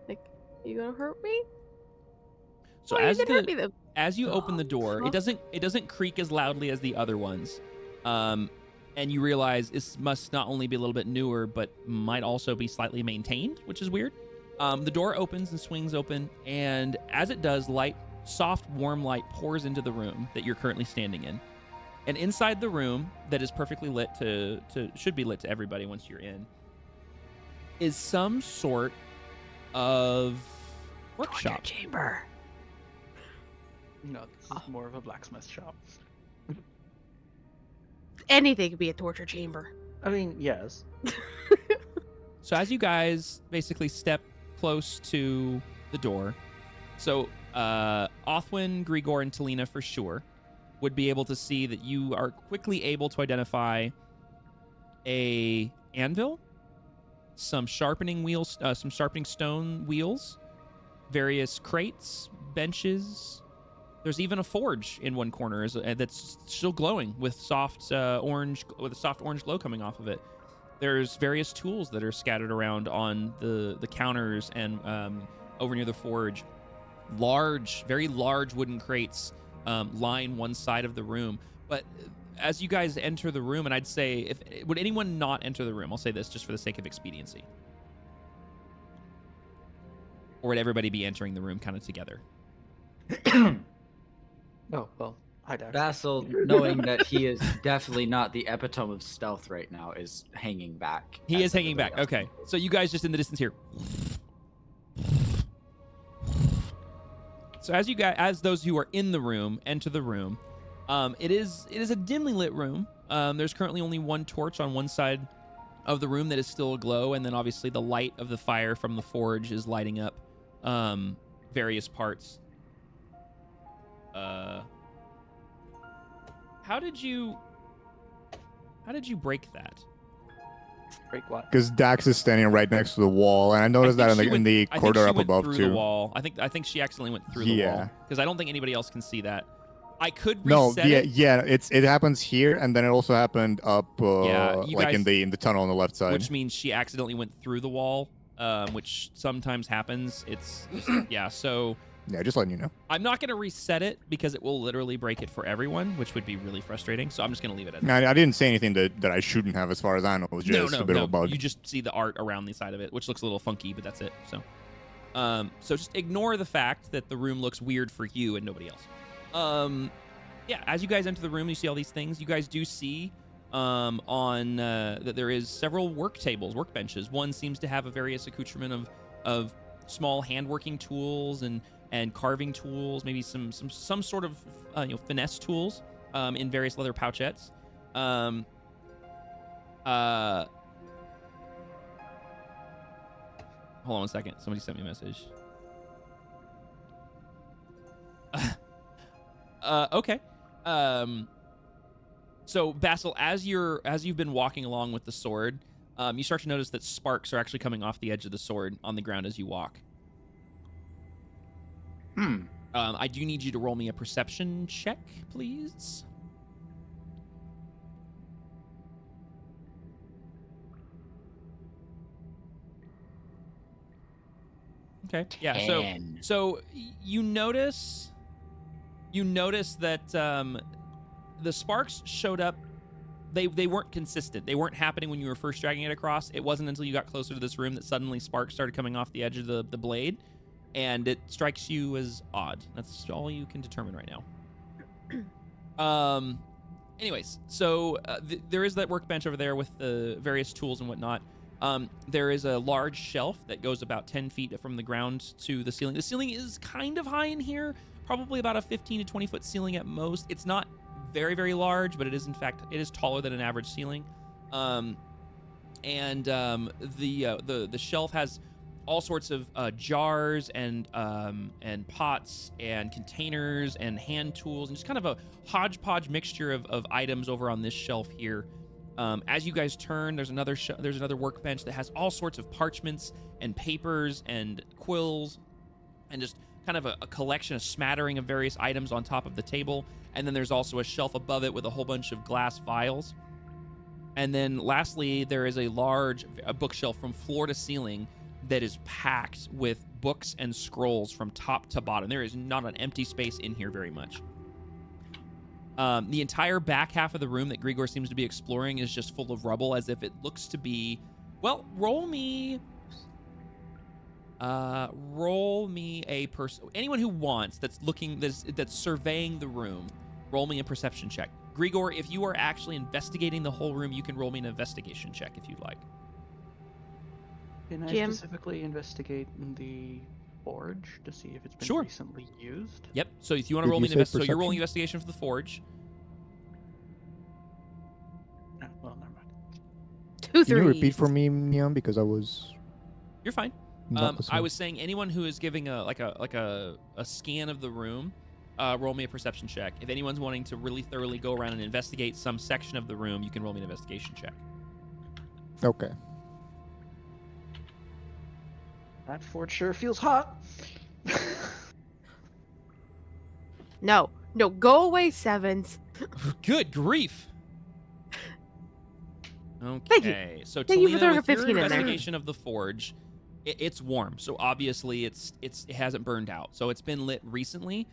Like, you gonna hurt me? So Why as you open the door, it doesn't creak as loudly as the other ones. And you realize this must not only be a little bit newer, but might also be slightly maintained, which is weird. The door opens and swings open, and as it does, soft, warm light pours into the room that you're currently standing in. And inside the room that is perfectly lit should be lit to everybody once you're in, is some sort of workshop. Torture chamber. No, this is more of a blacksmith shop. Anything could be a torture chamber. I mean, yes. So as you guys basically step close to the door, so Othwin, Grigor, and Talina for sure would be able to see that you are quickly able to identify a anvil, some sharpening wheels, some sharpening stone wheels, various crates, benches. There's even a forge in one corner that's still glowing with a soft orange glow coming off of it. There's various tools that are scattered around on the counters and over near the forge. Very large wooden crates line one side of the room. But as you guys enter the room, and I'd say, would anyone not enter the room? I'll say this just for the sake of expediency. Or would everybody be entering the room kind of together? Oh, well, hi, Dax. Basil, knowing that he is definitely not the epitome of stealth right now, is hanging back. He is hanging back. Okay. So you guys just in the distance here. So as those who are in the room enter the room, it is a dimly lit room. There's currently only one torch on one side of the room that is still aglow, and then obviously the light of the fire from the forge is lighting up various parts. How did you break that? Break what? Because Dax is standing right next to the wall, and I noticed that in the corridor up above through too. the wall. I think she accidentally went through the wall because I don't think anybody else can see that. I could No, reset it. yeah, it happens here, and then it also happened up, you like guys, in the tunnel on the left side. which means she accidentally went through the wall, which sometimes happens. It's just, so. Yeah, just letting you know. I'm not gonna reset it because it will literally break it for everyone, which would be really frustrating. So I'm just gonna leave it at that. I didn't say anything that I shouldn't have, as far as I know. It was just a bit of a bug. You just see the art around the side of it, which looks a little funky, but that's it. So, so just ignore the fact that the room looks weird for you and nobody else. Yeah, as you guys enter the room, you see all these things. You guys do see that there is several workbenches. One seems to have a various accoutrement of small handworking tools and carving tools, maybe some sort of finesse tools in various leather pouchettes. Hold on one second. Somebody sent me a message. Okay. So Basil, as you've been walking along with the sword, you start to notice that sparks are actually coming off the edge of the sword on the ground as you walk. I do need you to roll me a perception check, please. Okay. Yeah. 10. So you notice that the sparks showed up. They weren't consistent. They weren't happening when you were first dragging it across. It wasn't until you got closer to this room that suddenly sparks started coming off the edge of the blade, and it strikes you as odd. That's all you can determine right now. Anyways, so there is that workbench over there with the various tools and whatnot. There is a large shelf that goes about 10 feet from the ground to the ceiling. The ceiling is kind of high in here, probably about a 15 to 20 foot ceiling at most. It's not very, very large, but it is taller than an average ceiling. The shelf has all sorts of jars and pots and containers and hand tools and just kind of a hodgepodge mixture of items over on this shelf here. As you guys turn, there's another workbench that has all sorts of parchments and papers and quills and just kind of a collection, a smattering of various items on top of the table. And then there's also a shelf above it with a whole bunch of glass vials. And then lastly, there is a large bookshelf from floor to ceiling that is packed with books and scrolls from top to bottom. There is not an empty space in here very much. The entire back half of the room that Grigor seems to be exploring is just full of rubble, as if it looks to be... Well, roll me a person. Anyone who wants, that's surveying the room, roll me a perception check. Grigor, if you are actually investigating the whole room, you can roll me an investigation check if you'd like. Can I Jim? specifically investigate the forge to see if it's been Sure. recently used? Yep. So if you want to Did roll you me an say so you're rolling perception? investigation for the forge. No, well, never mind. 2 Can you 3s. repeat for me, Neon, because I was You're fine. not I listening. was saying anyone who is giving a scan of the room, roll me a perception check. If anyone's wanting to really thoroughly go around and investigate some section of the room, you can roll me an investigation check. Okay. That forge sure feels hot. No, go away, Sevens. Good grief. Thank you. Okay, so Thank you for Talina, throwing a with your 15 in there. investigation of the forge, it's warm, so obviously it hasn't burned out. So it's been lit recently,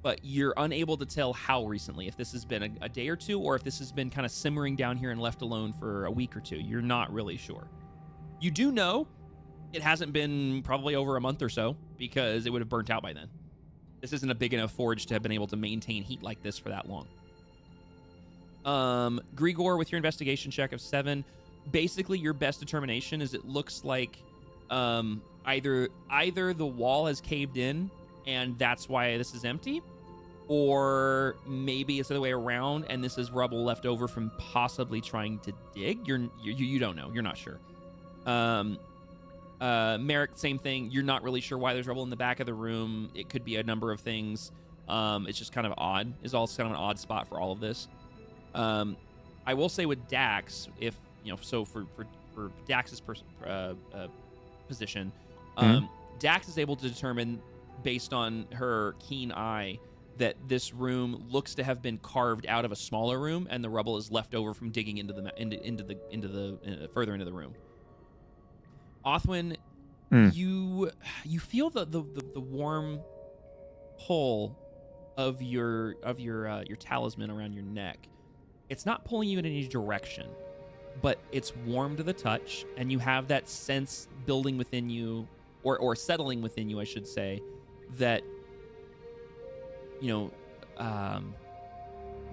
but you're unable to tell how recently. If this has been a day or two, or if this has been kind of simmering down here and left alone for a week or two, you're not really sure. You do know it hasn't been probably over a month or so, because it would have burnt out by then. This isn't a big enough forge to have been able to maintain heat like this for that long. Grigor, with your investigation check of 7, basically your best determination is it looks like either the wall has caved in and that's why this is empty, or maybe it's the other way around and this is rubble left over from possibly trying to dig. You don't know. You're not sure. Merrick, same thing. You're not really sure why there's rubble in the back of the room. It could be a number of things. It's just kind of odd. It's also kind of an odd spot for all of this. I will say with Dax, if so for Dax's position, Dax is able to determine based on her keen eye that this room looks to have been carved out of a smaller room, and the rubble is left over from digging into the further into the room. Othwin, you feel the warm pull of your talisman around your neck. It's not pulling you in any direction, but it's warm to the touch, and you have that sense building within you, or settling within you, I should say, that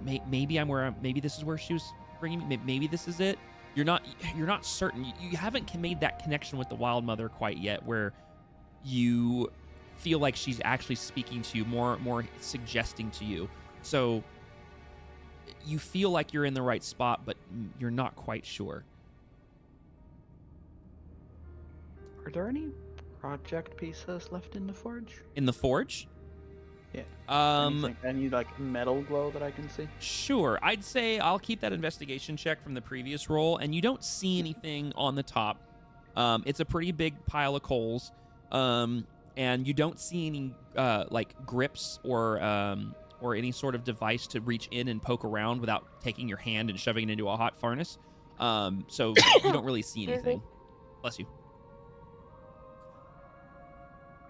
maybe this is where she was bringing me. Maybe this is it. You're not certain. You haven't made that connection with the Wild Mother quite yet, where you feel like she's actually speaking to you, more suggesting to you. So you feel like you're in the right spot, but you're not quite sure. Are there any project pieces left in the forge? In the forge? Yeah. Any like metal glow that I can see? Sure. I'd say I'll keep that investigation check from the previous roll, and you don't see anything on the top. It's a pretty big pile of coals, and you don't see any like grips or any sort of device to reach in and poke around without taking your hand and shoving it into a hot furnace. So you don't really see anything. Bless you.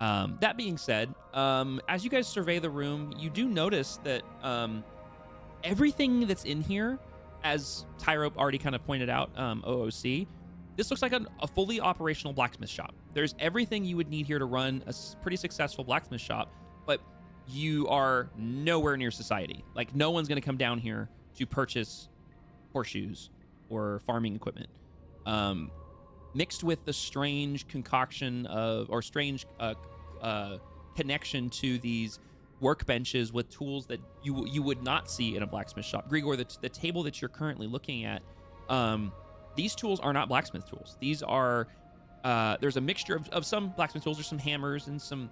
That being said, as you guys survey the room, you do notice that everything that's in here, as Tyrope already kind of pointed out, OOC, this looks like a fully operational blacksmith shop. There's everything you would need here to run a pretty successful blacksmith shop, but you are nowhere near society. Like, no one's going to come down here to purchase horseshoes or farming equipment. Mixed with the strange concoction or strange connection to these workbenches with tools that you would not see in a blacksmith shop. Grigor, the table that you're currently looking at, these tools are not blacksmith tools. These are there's a mixture of some blacksmith tools. There's some hammers and some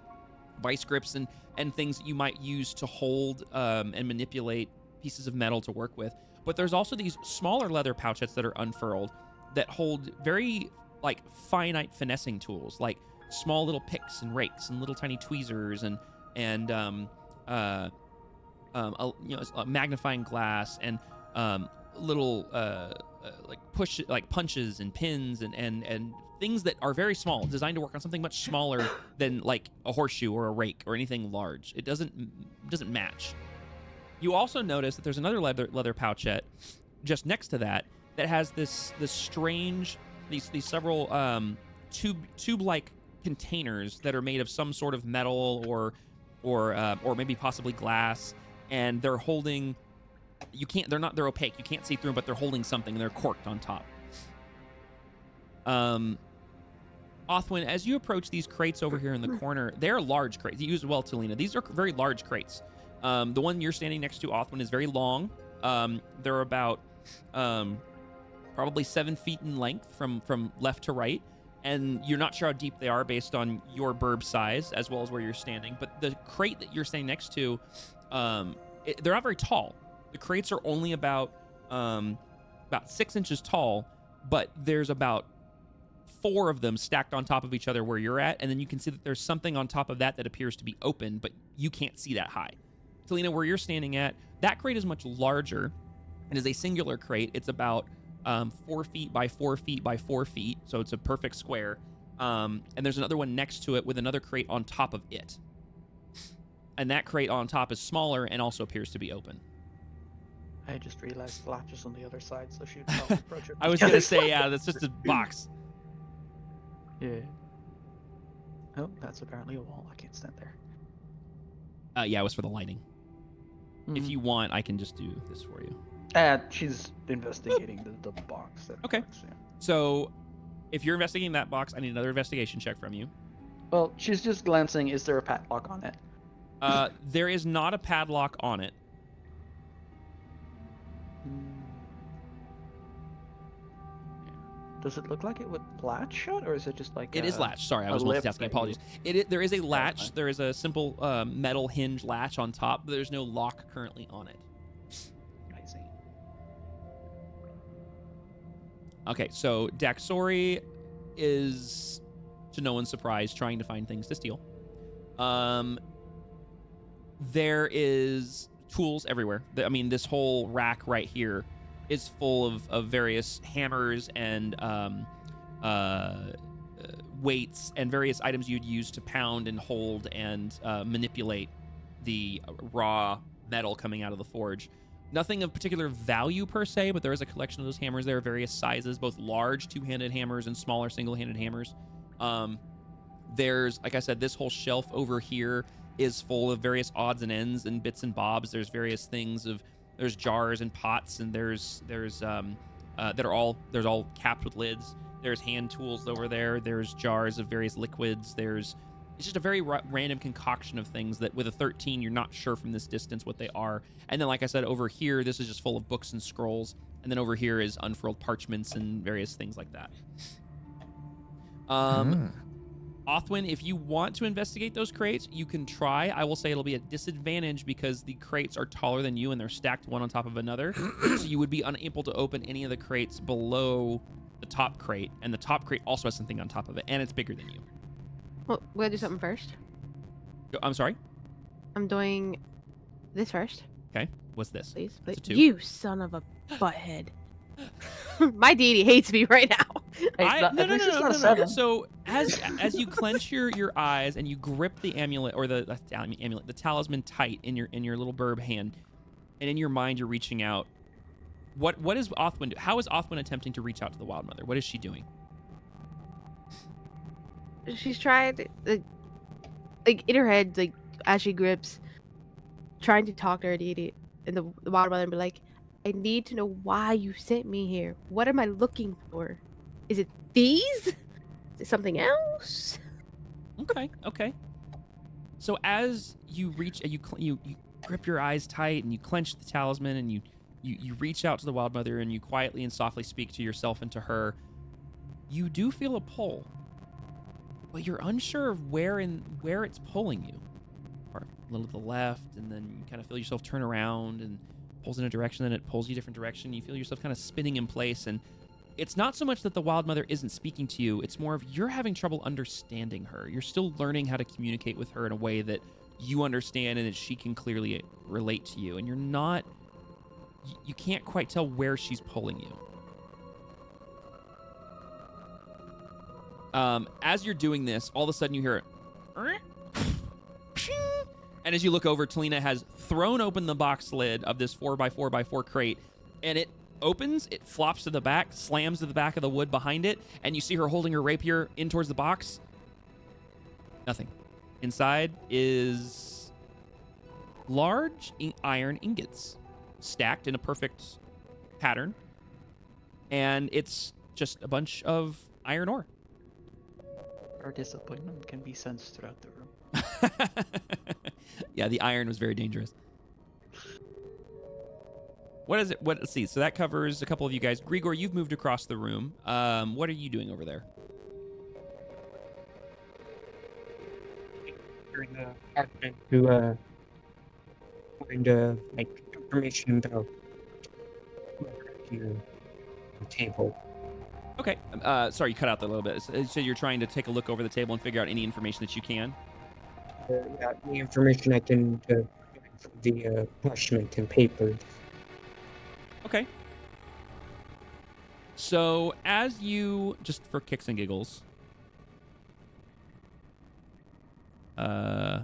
vice grips and things that you might use to hold and manipulate pieces of metal to work with. But there's also these smaller leather pouchettes that are unfurled that hold very like finite finessing tools, like small little picks and rakes and little tiny tweezers and a magnifying glass and little like punches and pins and things that are very small, designed to work on something much smaller than like a horseshoe or a rake or anything large. It doesn't match. You also notice that there's another leather pouchette just next to that has this strange these several tube-like containers that are made of some sort of metal or maybe possibly glass, and they're holding. They're opaque. You can't see through them, but they're holding something, and they're corked on top. Othwin, as you approach these crates over here in the corner, they're large crates. You use well, Talina. These are very large crates. The one you're standing next to, Othwin, is very long. They're about probably 7 feet in length from left to right, and you're not sure how deep they are based on your burb size as well as where you're standing. But the crate that you're standing next to, they're not very tall. The crates are only about 6 inches tall, but there's about 4 of them stacked on top of each other where you're at, and then you can see that there's something on top of that appears to be open, but you can't see that high. Talina, where you're standing at, that crate is much larger. It is a singular crate. It's about 4 feet by 4 feet by 4 feet, so it's a perfect square. And there's another one next to it with another crate on top of it. And that crate on top is smaller and also appears to be open. I just realized the latch is on the other side, so she'd probably approach it. I was going to say, yeah, that's just a box. Yeah. Oh, that's apparently a wall. I can't stand there. Yeah, it was for the lighting. If you want, I can just do this for you. She's investigating the box. That Okay. Box, yeah. So, if you're investigating that box, I need another investigation check from you. Well, she's just glancing. Is there a padlock on it? There is not a padlock on it. Does it look like it would latch shut, or is it just like It is latched. Sorry, I was lift multitasking. that Apologies. There is a latch. There is a simple metal hinge latch on top, but there's no lock currently on it. I see. Okay, so Daxori is, to no one's surprise, trying to find things to steal. There is tools everywhere. I mean, this whole rack right here is full of various hammers and weights and various items you'd use to pound and hold and manipulate the raw metal coming out of the forge. Nothing of particular value per se, but there is a collection of those hammers. There are various sizes, both large two-handed hammers and smaller single-handed hammers. There's, like I said, this whole shelf over here is full of various odds and ends and bits and bobs. There's various things there's jars and pots, and there's all capped with lids. There's hand tools over there. There's jars of various liquids. It's just a very random concoction of things that with a 13 you're not sure from this distance what they are. And then, like I said, over here this is just full of books and scrolls, and then over here is unfurled parchments and various things like that. Othwin, if you want to investigate those crates, you can try. I will say it'll be a disadvantage because the crates are taller than you and they're stacked one on top of another. So you would be unable to open any of the crates below the top crate, and the top crate also has something on top of it, and it's bigger than you. Well, we're gonna do something first. I'm sorry? I'm doing this first. Okay. What's this? Please. That's a 2. You son of a butthead. My deity hates me right now. No. So as you clench your eyes and you grip the amulet or the talisman tight in your little burb hand, and in your mind you're reaching out. What is Othwin? How is Othwin attempting to reach out to the Wild Mother? What is she doing? She's trying to, like in her head, like as she grips, trying to talk to her deity and the Wild Mother and be like, I need to know why you sent me here. What am I looking for? Is it these? Is it something else? Okay. So as you reach, you grip your eyes tight and you clench the talisman and you reach out to the Wild Mother and you quietly and softly speak to yourself and to her. You do feel a pull, but you're unsure of where it's pulling you. Or a little to the left, and then you kind of feel yourself turn around and pulls in a direction, then it pulls you a different direction. You feel yourself kind of spinning in place, and it's not so much that the Wild Mother isn't speaking to you, it's more of you're having trouble understanding her. You're still learning how to communicate with her in a way that you understand and that she can clearly relate to you, and you can't quite tell where she's pulling you. As you're doing this, all of a sudden you hear it. And as you look over, Talina has thrown open the box lid of this 4x4x4 crate, and it opens, it flops to the back, slams to the back of the wood behind it, and you see her holding her rapier in towards the box. Nothing. Inside is large iron ingots stacked in a perfect pattern, and it's just a bunch of iron ore. Our disappointment can be sensed throughout the room. Yeah, the iron was very dangerous. What is it? Let's see. So that covers a couple of you guys. Grigor, you've moved across the room. What are you doing over there? In the apartment to find like information about the table. Okay. Sorry, you cut out there a little bit. So you're trying to take a look over the table and figure out any information that you can? Yeah, the information I can from the parchment and paper. Okay. So as you, just for kicks and giggles, so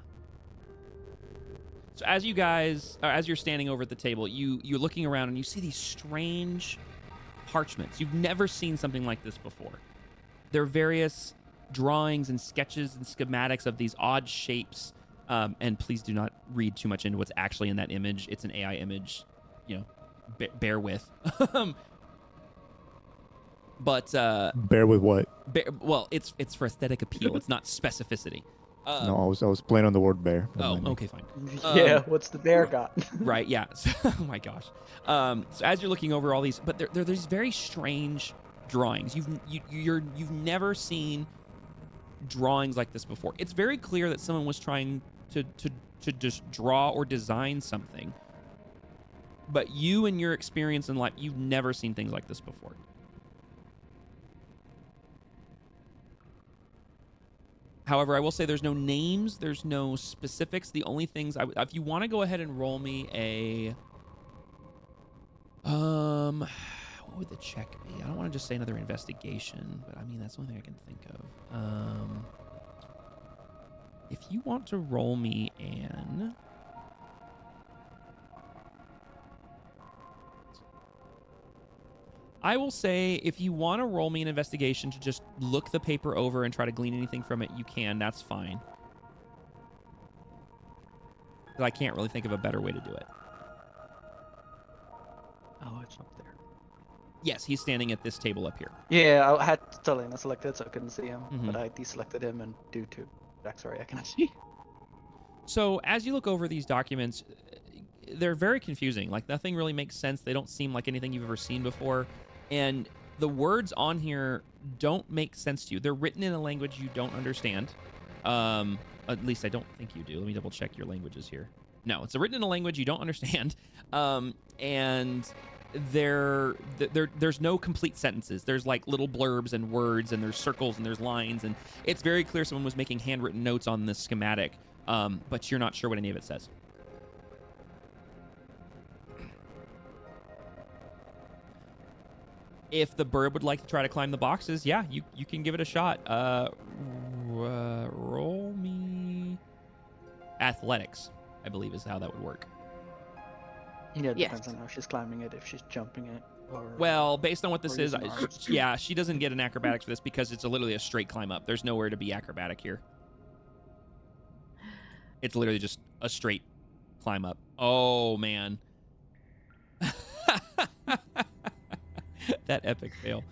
as you guys, as you're standing over at the table, you're looking around and you see these strange parchments. You've never seen something like this before. There are various drawings and sketches and schematics of these odd shapes. And please do not read too much into what's actually in that image. It's an AI image, bear with. But bear with what? Well, it's for aesthetic appeal. It's not specificity. No, I was playing on the word bear. Oh, okay, fine. Yeah, what's the bear got? Right, yeah. Oh my gosh. So as you're looking over all these, but there are these very strange drawings. You've never seen drawings like this before. It's very clear that someone was trying to just draw or design something. But you and your experience in life, you've never seen things like this before. However, I will say there's no names, there's no specifics. The only things if you want to go ahead and roll me a what would the check be? I don't want to just say another investigation, but I mean that's the only thing I can think of. If you want to roll me an I will say if you want to roll me an investigation to just look the paper over and try to glean anything from it, you can. That's fine. But I can't really think of a better way to do it. Oh, it's up there. Yes, he's standing at this table up here. Yeah, I had Selena selected, so I couldn't see him. Mhm. But I deselected him, and due to backstory, I cannot see. So as you look over these documents, they're very confusing. Like nothing really makes sense. They don't seem like anything you've ever seen before. And the words on here don't make sense to you. They're written in a language you don't understand. At least I don't think you do. Let me double check your languages here. No, it's written in a language you don't understand. And there's no complete sentences. There's like little blurbs and words, and there's circles and there's lines, and it's very clear someone was making handwritten notes on this schematic, but you're not sure what any of it says. If the bird would like to try to climb the boxes, yeah, you can give it a shot. Roll me athletics, I believe is how that would work. Yeah, it Yes. depends on how she's climbing it, if she's jumping it, or... Well, based on what this Or is, using arms. yeah, she doesn't get an acrobatics for this because it's literally a straight climb up. There's nowhere to be acrobatic here. It's literally just a straight climb up. Oh, man. That epic fail.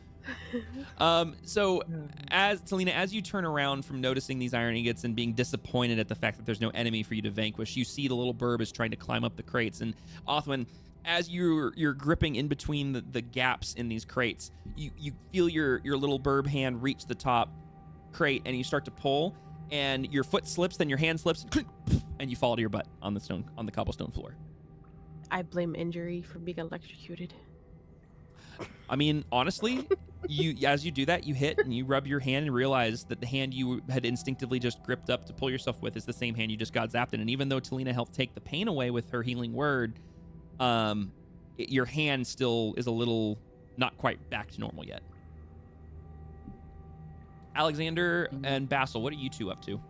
So as Selena, as you turn around from noticing these iron ingots and being disappointed at the fact that there's no enemy for you to vanquish, you see the little burb is trying to climb up the crates. And Othwin, as you're gripping in between the gaps in these crates, you feel your little burb hand reach the top crate, and you start to pull, and your foot slips, then your hand slips, and you fall to your butt on the cobblestone floor. I blame injury for being electrocuted. I mean, honestly, as you do that, you hit and you rub your hand and realize that the hand you had instinctively just gripped up to pull yourself with is the same hand you just got zapped in. And even though Talina helped take the pain away with her healing word, your hand still is a little not quite back to normal yet. Alexander and Basil, what are you two up to?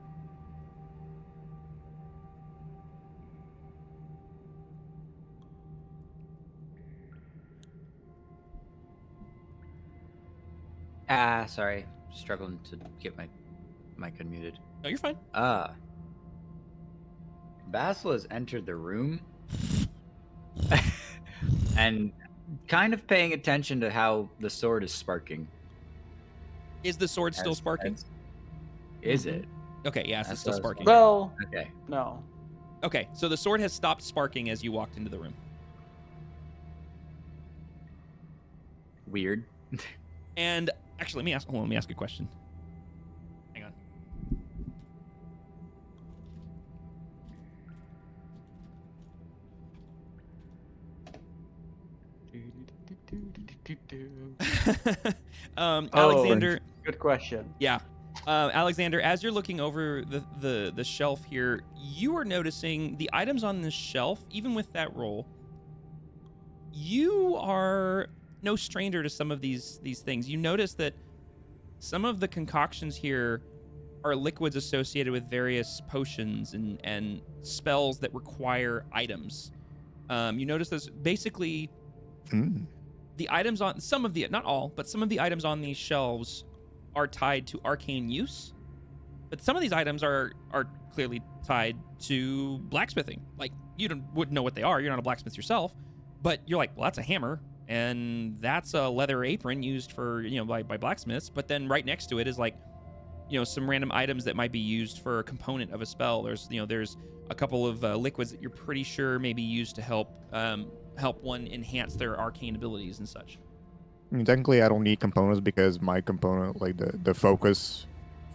Sorry. Struggling to get my mic unmuted. No, you're fine. Basil has entered the room and kind of paying attention to how the sword is sparking. Is the sword still sparking? Is it? Okay, yes, it's still sparking. Well, Okay. no. Okay, so the sword has stopped sparking as you walked into the room. Weird. And actually, let me ask a question. Hang on. Alexander. Good question. Yeah. Alexander, as you're looking over the shelf here, you are noticing the items on this shelf, even with that roll, you are no stranger to some of these things. You notice that some of the concoctions here are liquids associated with various potions and spells that require items. You notice this basically the items on some of the, not all, but some of the items on these shelves are tied to arcane use, but some of these items are clearly tied to blacksmithing. Like wouldn't know what they are. You're not a blacksmith yourself, but you're like, well, that's a hammer, and that's a leather apron used for by blacksmiths. But then right next to it is like some random items that might be used for a component of a spell. There's a couple of liquids that you're pretty sure may be used to help one enhance their arcane abilities and such. I mean, technically, I don't need components because my component, like the focus,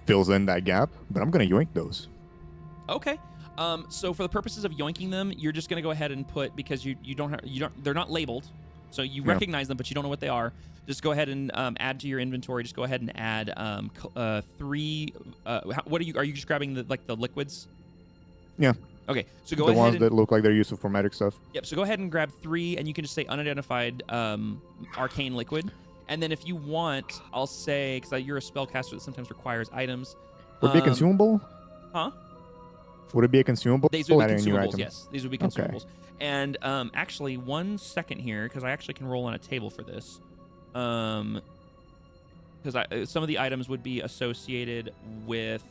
fills in that gap. But I'm gonna yoink those. Okay. So for the purposes of yoinking them, you're just gonna go ahead and put, because you don't they're not labeled, so you Yeah. recognize them, but you don't know what they are. Just go ahead and add to your inventory. Just go ahead and add 3. What are you just grabbing the liquids? Yeah. Okay. So go The ahead ones and, that look like they're useful for magic stuff. Yep. So go ahead and grab 3, and you can just say unidentified arcane liquid. And then if you want, I'll say, because you're a spellcaster that sometimes requires items. Would it be a consumable? Huh? Would it be a consumable? These would be Adding a new consumables, item? yes. These would be Okay. consumables. And actually, 1 second here, because I actually can roll on a table for this. Because some of the items would be associated with,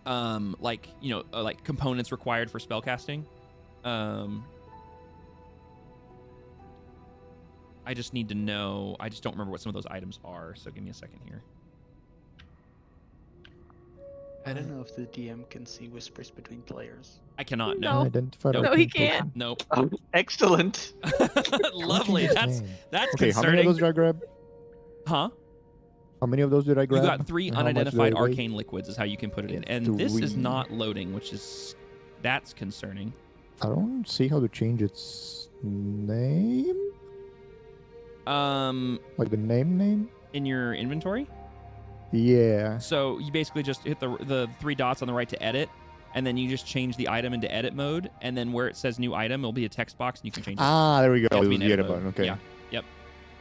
like components required for spellcasting. I just need to know. I just don't remember what some of those items are. So give me a second here. I don't know if the DM can see whispers between players. I cannot. No. No. Identified Nope. No, he can't. Nope. Oh, excellent. Lovely. That's Okay, how many of concerning. those did I grab? Huh? How many of those did I You grab? got 3 And how much do unidentified they weigh? arcane liquids is how you can put it in. And this is 3. not loading, which is that's concerning. I don't see how to change its name. Like the name? In your inventory. Yeah. So you basically just hit the 3 dots on the right to edit, and then you just change the item into edit mode, and then where it says new item, it'll be a text box, and you can change it. Ah, there we go. It has It to be was in the edit edit mode. button. Okay. Yeah. Yep.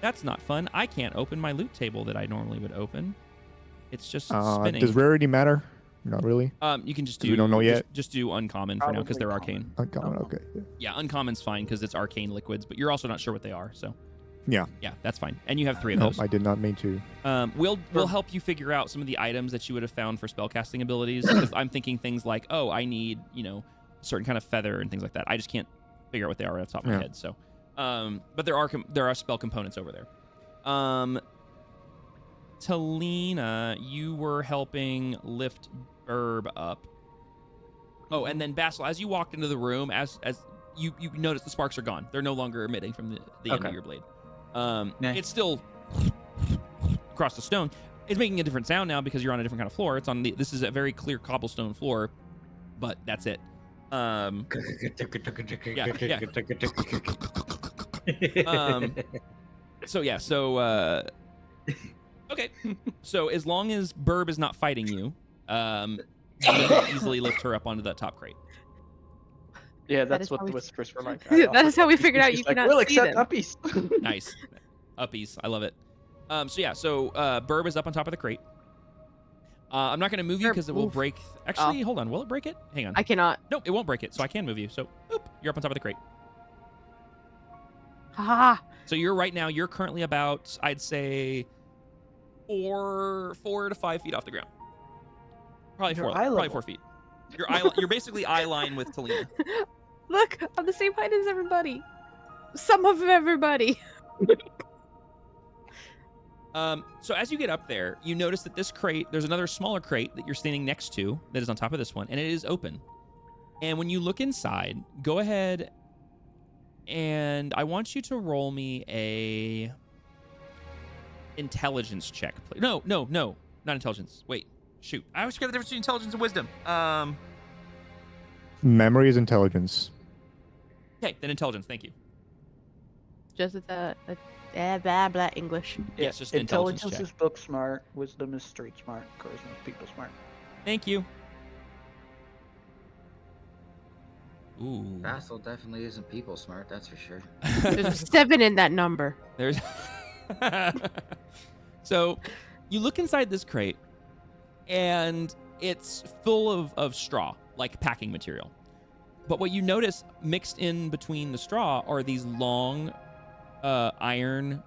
That's not fun. I can't open my loot table that I normally would open. It's just spinning. Does rarity matter? Not really. You can just 'Cause do. we don't know yet? Just do uncommon for now because they're Probably arcane. Uncommon. Okay. Yeah, uncommon's fine because it's arcane liquids, but you're also not sure what they are. So Yeah. yeah, that's fine. And you have 3 of Nope, those. I did not mean to. We'll help you figure out some of the items that you would have found for spellcasting abilities. Because I'm thinking things like, oh, I need a certain kind of feather and things like that. I just can't figure out what they are right off the top of my Yeah. head. So, but there are spell components over there. Talina, you were helping lift Burb up. Oh, and then Basil, as you walked into the room, as you notice the sparks are gone. They're no longer emitting from the end of your blade. It's still across the stone. It's making a different sound now because you're on a different kind of floor. This is a very clear cobblestone floor, but that's it. Okay. So as long as Burb is not fighting you, you can easily lift her up onto that top crate. Yeah, That that's is what how the we- whispers were like. That is how we figured out She's you like, cannot we'll see accept them. uppies. Nice. Uppies. I love it. So Burb is up on top of the crate. I'm not going to move you Burb, because it will move. break. Actually, hold on. Will it break it? Hang on. I cannot. No, it won't break it. So I can move you. So, boop, you're up on top of the crate. Ha! So you're currently about, I'd say, 4 to 5 feet off the ground. Probably You're 4. eye Probably level. 4 feet. You're basically eye line with Talina. Look, I'm the same height as everybody. Some of everybody. So as you get up there, you notice that this crate, there's another smaller crate that you're standing next to that is on top of this one, and it is open. And when you look inside, go ahead and I want you to roll me a intelligence check. No, not intelligence. Wait, shoot. I always forget the difference between intelligence and wisdom. Memory is intelligence. Okay, then intelligence. Thank you. Just blah blah English. Yes, just an intelligence check. is book smart, wisdom is street smart, charisma is people smart. Thank you. Ooh. Basil definitely isn't people smart, that's for sure. There's a 7 in that number. There's So you look inside this crate and it's full of straw, like packing material. But what you notice mixed in between the straw are these long iron,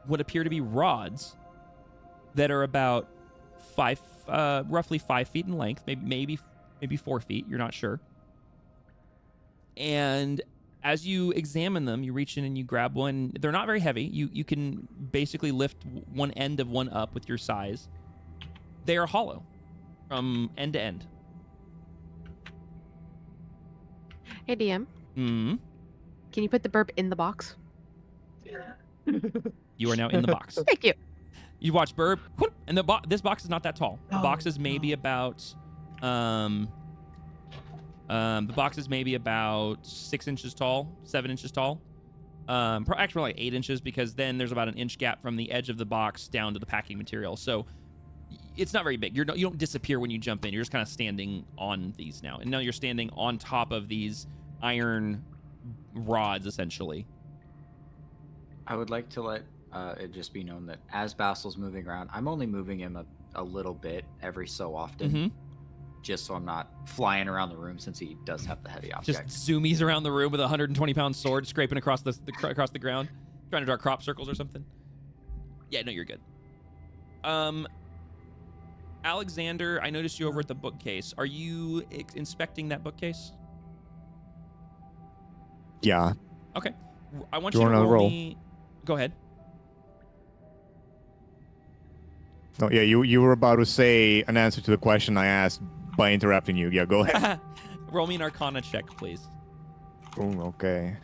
what appear to be rods that are about roughly 5 feet in length, maybe 4 feet. You're not sure. And as you examine them, you reach in and you grab one. They're not very heavy. You can basically lift one end of one up with your size. They are hollow from end to end. Hey DM, Hmm. can you put the burp in the box? You are now in the box. Thank you. You watch Burb, whoop, and this box is not that tall. The box is maybe about, the box is maybe about 6 inches tall, 7 inches tall. Actually like 8 inches, because then there's about an inch gap from the edge of the box down to the packing material. So it's not very big. You don't disappear when you jump in. You're just kind of standing on these now, and now you're standing on top of these iron rods, essentially. I would like to let it just be known that as Basil's moving around, I'm only moving him a little bit every so often, just so I'm not flying around the room, since he does have the heavy object. Just zoomies around the room with a 120-pound sword, scraping across across the ground, trying to draw crop circles or something. Yeah, no, you're good. Alexander, I noticed you over at the bookcase. Are you inspecting that bookcase? Yeah. Okay. I want Do you you to wanna roll roll? me. Go ahead. No, yeah, you were about to say an answer to the question I asked by interrupting you. Yeah, go ahead. Roll me an Arcana check, please. Oh, okay.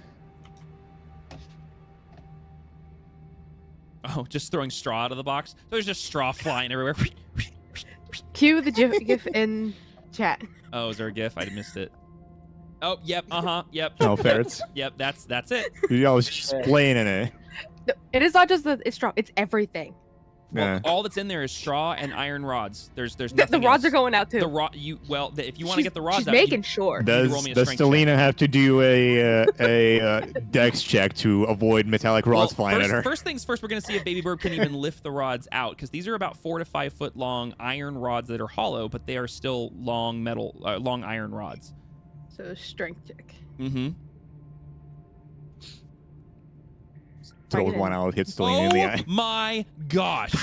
Oh, just throwing straw out of the box. So there's just straw flying everywhere. Cue the GIF in chat. Oh, is there a GIF? I missed it. Oh, yep. Yep. No, ferrets. Yep. That's it. I was just playing in it. No, it is not just it's straw. It's everything. Well, Yeah. all that's in there is straw and iron rods. There's The nothing rods else. are going out too. The rod. If you want to get the rods she's out, making sure. need to roll me a Does strength check. Stelina have to do a dex check to avoid metallic rods flying at her? First things first, we're going to see if Baby Burb can even lift the rods out, because these are about 4 to 5 foot long iron rods that are hollow, but they are still long iron rods. So strength check. Mm-hmm. Throws one out, hits Stelina in the eye. Oh my gosh.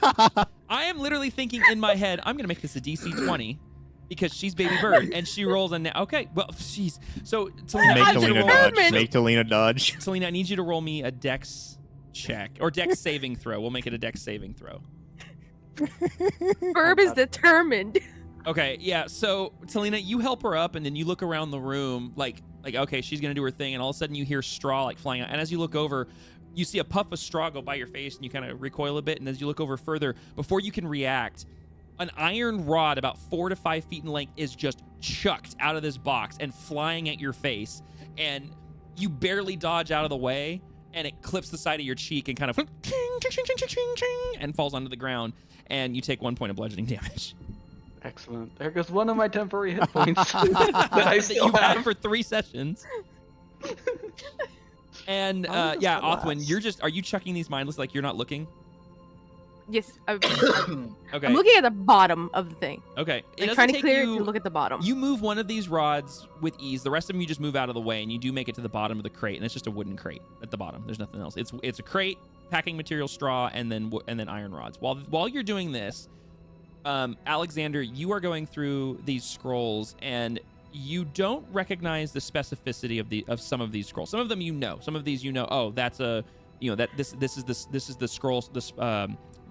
I am literally thinking in my head, I'm going to make this a DC 20 because she's Baby Bird, and she rolls a okay, well, jeez. So, Selena, Make I need you to Talina roll, dodge. Make Talina dodge. Selena, I need you to roll me a dex check, or dex saving throw. We'll make it a dex saving throw. Burb is determined. Okay, yeah, so, Selena, you help her up, and then you look around the room, like okay, she's going to do her thing, and all of a sudden you hear straw, like, flying out, and as you look over, you see a puff of straw go by your face, and you kind of recoil a bit, and as you look over further, before you can react, an iron rod about 4 to 5 feet in length is just chucked out of this box and flying at your face, and you barely dodge out of the way, and it clips the side of your cheek and kind of and falls onto the ground, and you take 1 point of bludgeoning damage. Excellent. There goes one of my temporary hit points that I that still you've had have. for 3 sessions. And How does yeah, that Othwin, last? are you chucking these mindless like you're not looking? Yes, Okay. I'm looking at the bottom of the thing. Okay. It Like doesn't trying to take clear it you- to look at the bottom. You move one of these rods with ease. The rest of them you just move out of the way, and you do make it to the bottom of the crate, and it's just a wooden crate at the bottom. There's nothing else. It's a crate, packing material, straw, and then iron rods. While you're doing this, Alexander, you are going through these scrolls, and you don't recognize the specificity of some of these scrolls. Some of them you know. Some of these you know. Oh, that's a that this is the scroll.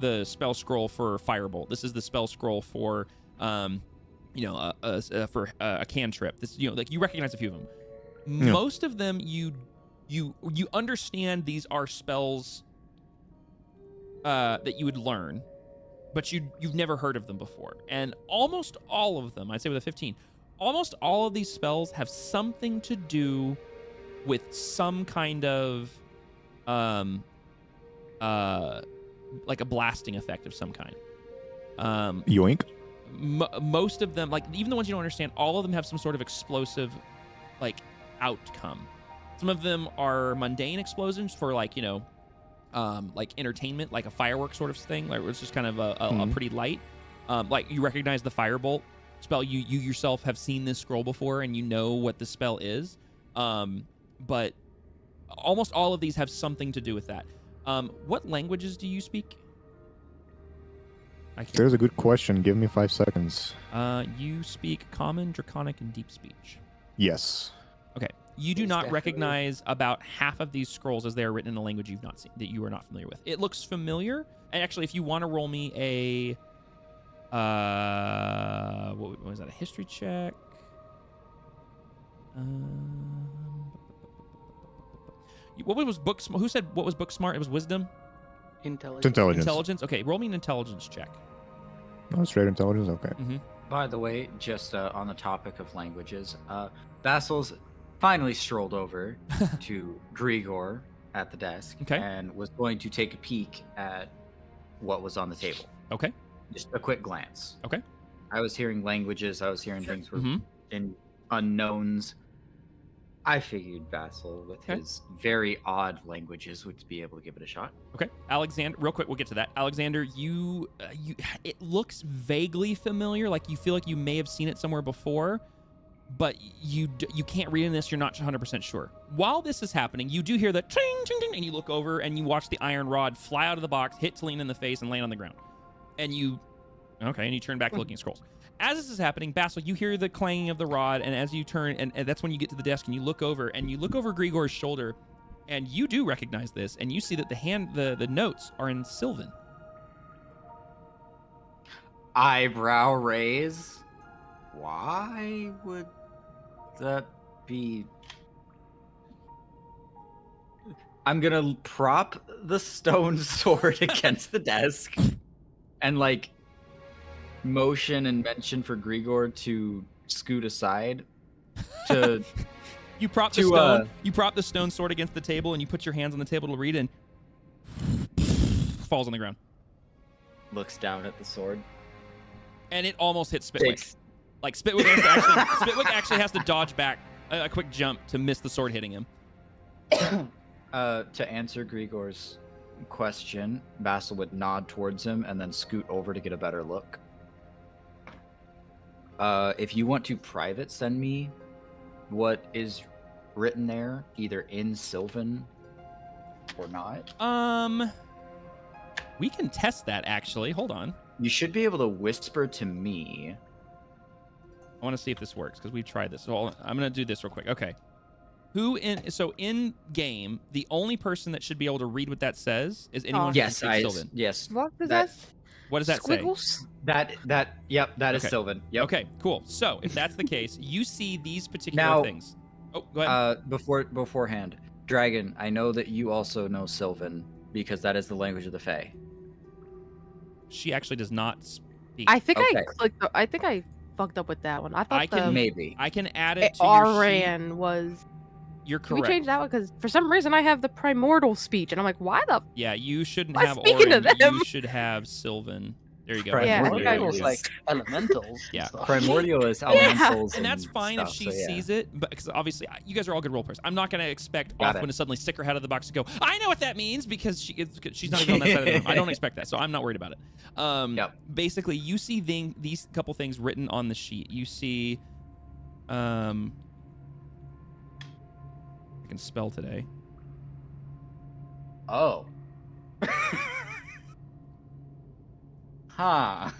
The spell scroll for Firebolt. This is the spell scroll for a cantrip. This like you recognize a few of them. Yeah. Most of them you understand these are spells that you would learn, but you've never heard of them before. And almost all of them, I'd say with a 15, almost all of these spells have something to do with some kind of like a blasting effect of some kind. Yoink. Most of them, like even the ones you don't understand, all of them have some sort of explosive like outcome. Some of them are mundane explosions for like like entertainment, like a firework sort of thing, like it's just kind of a pretty light. Like you recognize the Firebolt spell. You yourself have seen this scroll before, and you know what the spell is. But almost all of these have something to do with that. What languages do you speak? There's a good question. Give me 5 seconds. You speak Common, Draconic, and Deep Speech. Yes. Okay. You do Yes, not definitely. recognize about half of these scrolls as they are written in a language you've not seen, that you are not familiar with. It looks familiar. And actually, if you want to roll me a what was that? A history check. What was book? Who said what was book smart? It was wisdom. Intelligence. It's intelligence. Intelligence. Okay, roll me an intelligence check. Oh, straight intelligence. Okay. By the way, just on the topic of languages, Basil's finally strolled over to Grigor at the desk Okay. and was going to take a peek at what was on the table. Okay. Just a quick glance. Okay. I was hearing languages. I was hearing things were Mhm. in unknowns. I figured Basil, with Okay. his very odd languages, would be able to give it a shot. Okay, Alexander. Real quick, we'll get to that. Alexander, it looks vaguely familiar. Like you feel like you may have seen it somewhere before, but you can't read in this. You're not 100% sure. While this is happening, you do hear the ting, ting, ting, and you look over and you watch the iron rod fly out of the box, hit Talene in the face, and land on the ground. And you turn back to looking at scrolls. As this is happening, Basil, you hear the clanging of the rod, and as you turn, and that's when you get to the desk and you look over Grigor's shoulder, and you do recognize this, and you see that the notes are in Sylvan. Eyebrow raise. Why would that be? I'm gonna prop the stone sword against the desk and like motion and mention for Grigor to scoot aside to You prop the stone sword against the table, and you put your hands on the table to read, and falls on the ground. looks down at the sword. And it almost hits Spitwick. Like Spitwick actually has to dodge back a quick jump to miss the sword hitting him. To answer Grigor's question, Basil would nod towards him and then scoot over to get a better look. If you want to private send me what is written there, either in Sylvan or not. We can test that actually. Hold on. You should be able to whisper to me. I want to see if this works because we've tried this. So I'm going to do this real quick. Okay. In game, the only person that should be able to read what that says is anyone who Yes, speaks Sylvan. yes. What does that? What does that say? Squiggles? That is Okay. Sylvan. Yep. Okay, cool. So if that's the case, you see these particular Now- things. Oh, go ahead. Beforehand, Dragon, I know that you also know Sylvan because that is the language of the Fae. She actually does not speak. I think Okay. I clicked. I think I fucked up with that one. I thought I can Maybe. I can add it to your sheet. Aran was. You're Can we correct. change that one? Because for some reason I have the primordial speech, and I'm like, why the? Yeah, you shouldn't Why have speaking to Orin. them? You should have Sylvan. There you go. Right. Yeah, Primordial okay. was like elementals. and Yeah. stuff. Primordial is Yeah. elementals, And that's fine stuff, if she so yeah. sees it, but because obviously you guys are all good role players. I'm not going to expect Got Offwin it. to suddenly stick her head out of the box and go, "I know what that means," because she's not even on that side of the room. I don't expect that, so I'm not worried about it. Yep. Basically, you see these couple things written on the sheet. You see, I can spell today. Oh. Huh.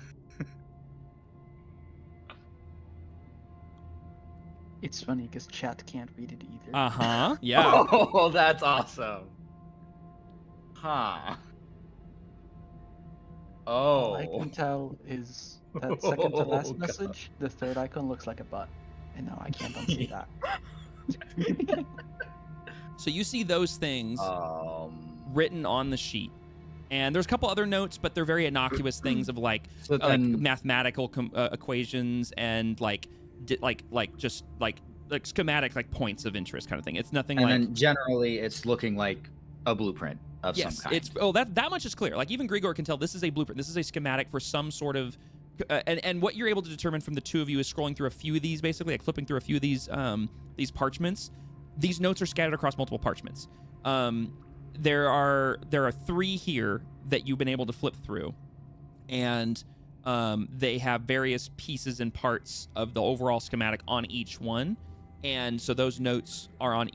It's funny because chat can't read it either. Uh huh. Yeah. Oh, that's awesome. Huh. All I Oh. can tell is that second to last Oh, God. message, the third icon looks like a butt. And no, I can't unsee that. So you see those things written on the sheet. And there's a couple other notes, but they're very innocuous things of like So then, mathematical equations and just schematic like points of interest kind of thing. It's nothing and like then generally it's looking like a blueprint of yes, some kind. it's that much is clear. Like even Grigor can tell this is a blueprint. This is a schematic for some sort of and what you're able to determine from the two of you is scrolling through a few of these, basically like flipping through a few of these parchments. These notes are scattered across multiple parchments. There are 3 here that you've been able to flip through, and they have various pieces and parts of the overall schematic on each one. And so those notes are on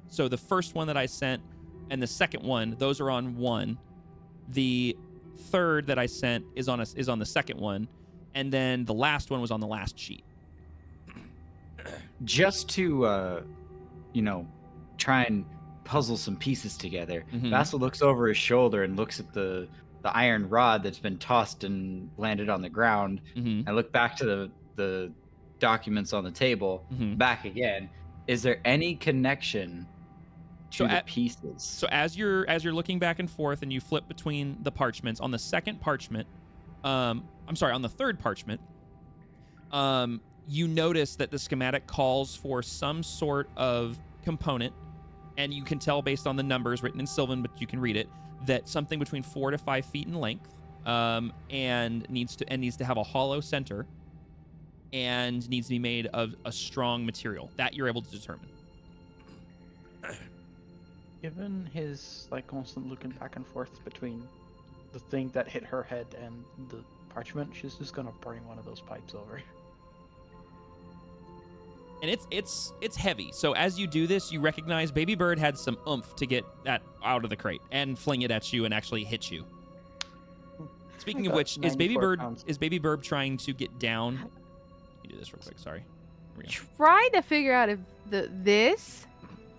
so the first one that I sent and the second one, those are on one. The third that I sent is on the second one, and then the last one was on the last sheet. Just to try and puzzle some pieces together. Mhm. Basil looks over his shoulder and looks at the iron rod that's been tossed and landed on the ground. Mm-hmm. I look back to the documents on the table, Mm-hmm. back again. Is there any connection to the pieces. So as you're looking back and forth and you flip between the parchments, on the second parchment, on the third parchment, you notice that the schematic calls for some sort of component, and you can tell based on the numbers written in Sylvan, but you can read it, that something between 4 to 5 feet in length, and needs to have a hollow center, and needs to be made of a strong material. That you're able to determine. Given his like constant looking back and forth between the thing that hit her head and the parchment, she's just gonna bring one of those pipes over. And it's heavy. So as you do this, you recognize Baby Bird had some oomph to get that out of the crate and fling it at you and actually hit you. Speaking of which, is Baby Bird trying to get down? Let me do this real quick. Sorry. Here we go. Try to figure out if this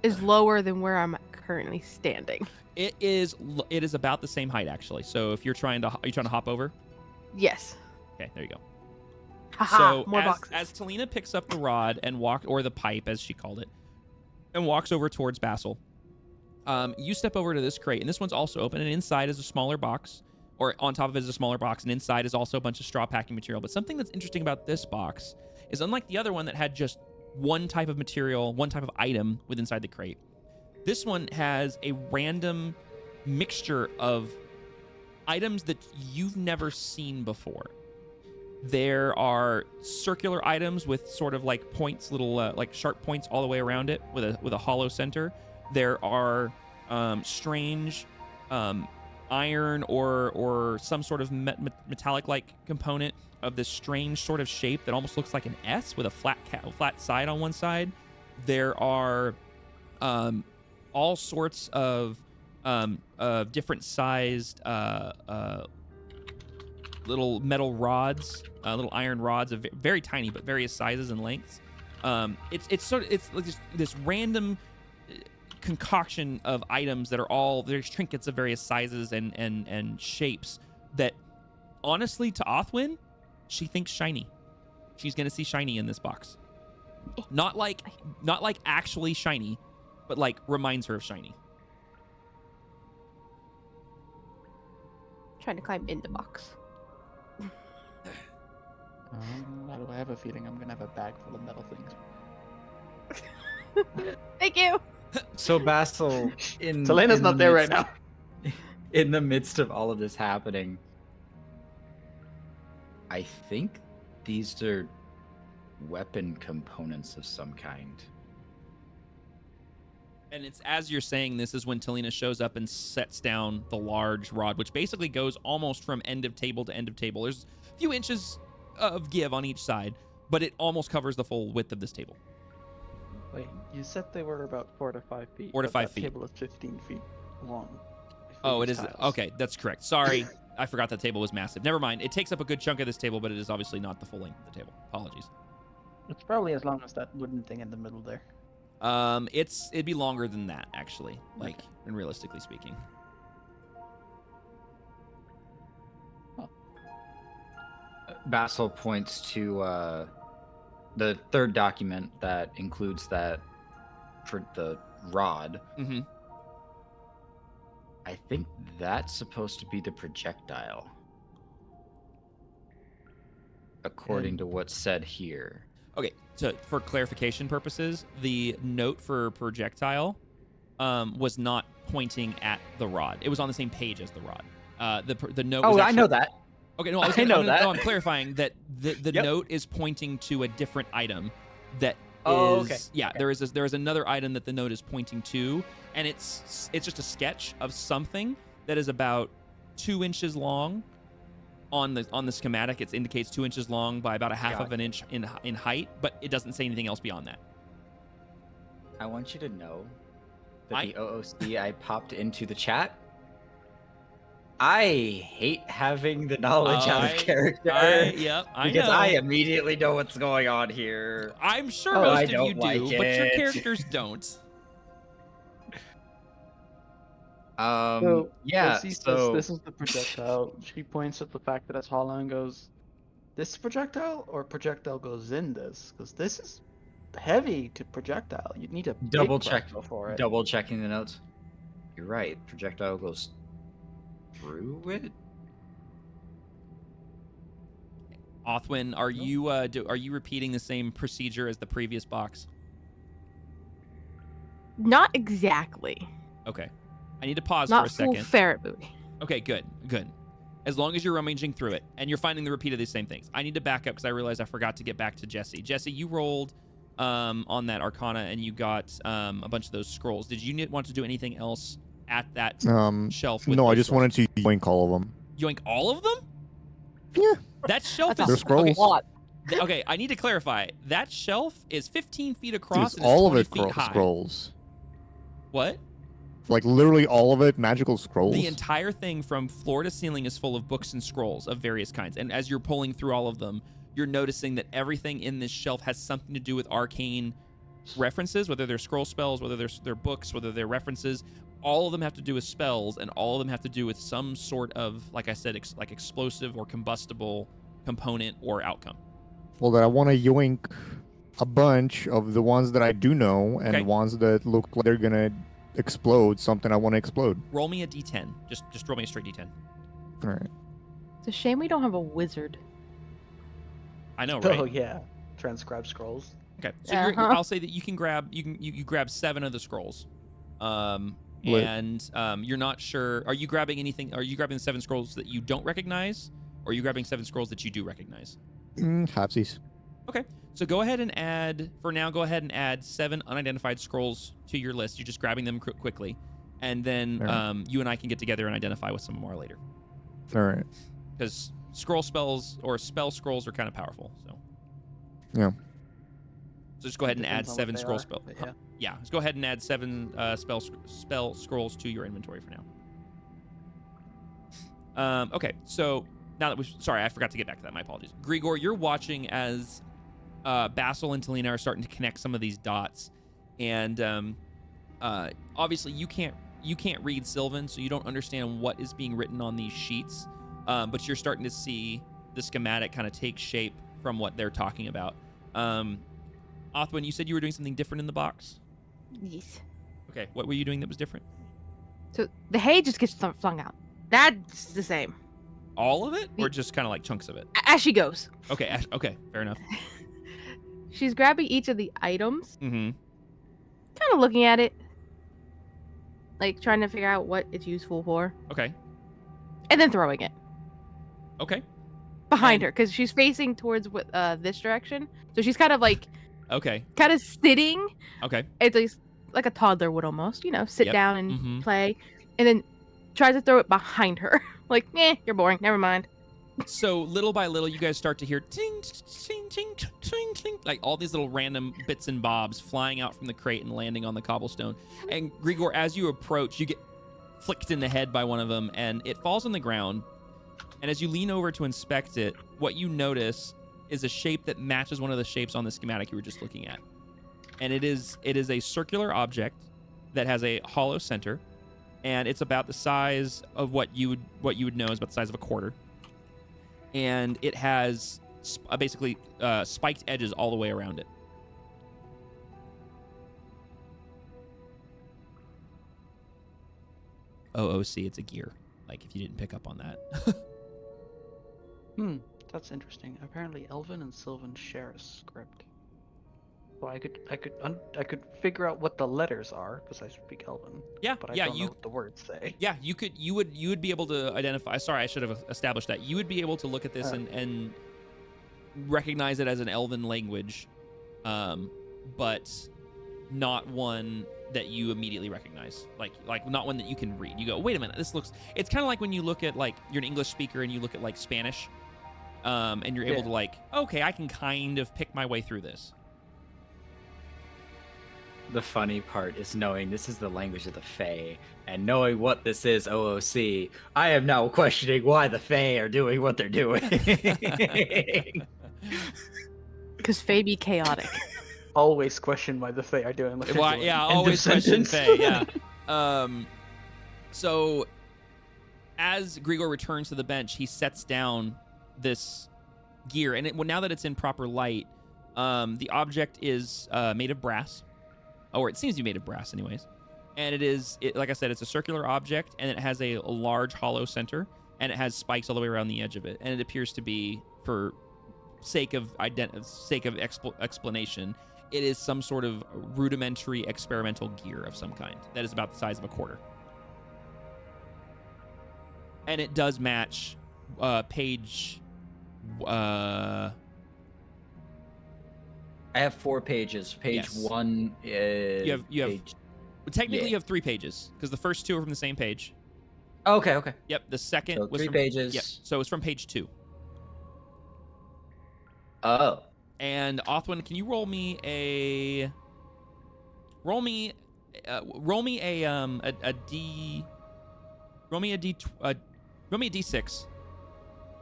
is lower than where I'm currently standing. It is about the same height actually. So if are you trying to hop over? Yes. Okay, there you go. Haha, So more as boxes. Talina picks up the rod and or the pipe as she called it, and walks over towards Basil, you step over to this crate, and this one's also open, and inside is a smaller box, or on top of it is a smaller box, and inside is also a bunch of straw packing material. But something that's interesting about this box is, unlike the other one that had just one type of material, one type of item within inside the crate, this one has a random mixture of items that you've never seen before. There are circular items with sort of like points, little like sharp points all the way around it, with a hollow center. There are strange iron or some sort of metallic-like component of this strange sort of shape that almost looks like an S with a flat side on one side. There are all sorts of different sized little metal rods, little iron rods, of very tiny but various sizes and lengths. It's like this random concoction of items that are there's trinkets of various sizes and shapes that, honestly, to Othwin, she thinks shiny. She's gonna see shiny in this box. Not like actually shiny, but like reminds her of shiny. Trying to climb in the box. I have a feeling I'm gonna have a bag full of metal things. Thank you. So Basil, Selena's not there right now. In the midst of all of this happening, I think these are weapon components of some kind. And it's as you're saying this is when Talina shows up and sets down the large rod, which basically goes almost from end of table to end of table. There's a few inches of give on each side, but it almost covers the full width of this table. Wait, you said they were about 4 to 5 feet. 4 to but 5 that feet. table is 15 feet long. Oh, it is. Tiles. Okay, that's correct. Sorry, I forgot that table was massive. Never mind. It takes up a good chunk of this table, but it is obviously not the full length of the table. Apologies. It's probably as long as that wooden thing in the middle there. It'd be longer than that actually, like, and realistically speaking. Basil points to the third document that includes that for the rod. Mm-hmm. I think that's supposed to be the projectile, according to what's said here. Okay, so for clarification purposes, the note for projectile was not pointing at the rod. It was on the same page as the rod. The note. Oh, was I know that. Okay, no, I know that. No, I'm clarifying that the Yep. note is pointing to a different item. That Oh, is, okay. yeah. Okay. There is another item that the note is pointing to, and it's just a sketch of something that is about 2 inches long. On the schematic, it indicates 2 inches long by about a half of an inch in height, but it doesn't say anything else beyond that. I want you to know that the OOC I popped into the chat, I hate having the knowledge out of character. I because know. I immediately know what's going on here. I'm sure Oh, I most of you don't like do, but your it. characters don't. Yeah, she says so this is the projectile. She points at the fact that it's hollow and goes, "This projectile or projectile goes in this? Because this is heavy to projectile. You'd need a big Double check. crossbow for it. Double checking the notes. You're right. Projectile goes through it. Othwin, are you repeating the same procedure as the previous box? Not exactly. Okay. I need to pause Not for a full second. ferret booty. Okay, good. As long as you're rummaging through it and you're finding the repeat of these same things. I need to back up because I realized I forgot to get back to Jesse. Jesse, you rolled on that Arcana and you got a bunch of those scrolls. Did you want to do anything else at that shelf? With No, I those just scrolls? wanted to yoink all of them. Yoink all of them? Yeah. That shelf That's They're is scrolls. a lot. Okay, I need to clarify. That shelf is 15 feet across It's and is all of 20 it feet high. scrolls. What? Like literally all of it magical scrolls. The entire thing from floor to ceiling is full of books and scrolls of various kinds. And as you're pulling through all of them, you're noticing that everything in this shelf has something to do with arcane references, whether they're scroll spells, whether they're books, whether they're references. All of them have to do with spells, and all of them have to do with some sort of, like I said, like explosive or combustible component or outcome. Well, then I want to yoink a bunch of the ones that I do know and Okay. ones that look like they're gonna explode. Something I want to explode. Roll me a d10. Just roll me a straight d10. All right. It's a shame we don't have a wizard. I know, right? Oh yeah, transcribe scrolls. Okay, so Uh-huh. I'll say that you grab 7 of the scrolls, Lit. and you're not sure. Are you grabbing anything? Are you grabbing the 7 scrolls that you don't recognize, or are you grabbing 7 scrolls that you do recognize? Halfsies. Okay, so go ahead and add. For now, go ahead and add 7 unidentified scrolls to your list. You're just grabbing them quickly, and then Alright. you and I can get together and identify what some more later. All right. Because scroll spells or spell scrolls are kind of powerful. So Yeah. So just go ahead and add Depends on what 7 they scroll are, spell. but yeah. Yeah, just go ahead and add 7 spell scrolls to your inventory for now. Okay, so now that sorry, I forgot to get back to that. My apologies. Grigor, you're watching as Basil and Talina are starting to connect some of these dots, and obviously you can't read Sylvan, so you don't understand what is being written on these sheets. But you're starting to see the schematic kind of take shape from what they're talking about. Othwin, you said you were doing something different in the box? Yes. Okay, what were you doing that was different? So the hay just gets flung out. That's the same. All of it, or just kind of like chunks of it? As she goes. Okay, okay, fair enough. She's grabbing each of the items, Mm-hmm. kind of looking at it, like trying to figure out what it's useful for, Okay, and then throwing it okay, behind And- her because she's facing towards this direction. So she's kind of okay, sitting. okay. It's like a toddler would almost, sit Yep. down and Mhm. play, and then tries to throw it behind her. Like, you're boring. Never mind. So little by little, you guys start to hear ting, ting, ting, ting, ting, like all these little random bits and bobs flying out from the crate and landing on the cobblestone. And Grigor, as you approach, you get flicked in the head by one of them, and it falls on the ground. And as you lean over to inspect it, what you notice is a shape that matches one of the shapes on the schematic you were just looking at. And it is a circular object that has a hollow center, and it's about the size of what you would know is about the size of a quarter. And it has basically spiked edges all the way around it. OOC, it's a gear. Like if you didn't pick up on that. That's interesting. Apparently, Elven and Sylvan share a script. So I could figure out what the letters are because I speak Elven. Yeah, But I yeah, don't know what the words say. Yeah, you would be able to identify. Sorry, I should have established that. You would be able to look at this and recognize it as an Elven language, but not one that you immediately recognize. Like not one that you can read. You go, wait a minute, this looks. It's kind of like when you look at you're an English speaker and you look at Spanish, and you're able to okay, I can kind of pick my way through this. The funny part is knowing this is the language of the Fae, and knowing what this is, OOC, I am now questioning why the Fae are doing what they're doing. Because Fae be chaotic. Always question why the Fae are doing what they're Well, doing. yeah, End of always question sentence. Faye, yeah. So as Grigor returns to the bench, he sets down this gear, and now that it's in proper light, The object is made of brass, or it seems to be made of brass, anyways. And like I said, it's a circular object, and it has a large hollow center, and it has spikes all the way around the edge of it. And it appears to be, for sake of explanation, it is some sort of rudimentary experimental gear of some kind that is about the size of a quarter. And it does match page. I have 4 pages. Page Yes. 1 is. You have page... Technically, you have 3 pages because the first 2 are from the same page. Okay. Yep. The second So was 3 from, pages. Yep. So it's from page 2. Oh. And Othwin, can you roll me a d roll me a d6,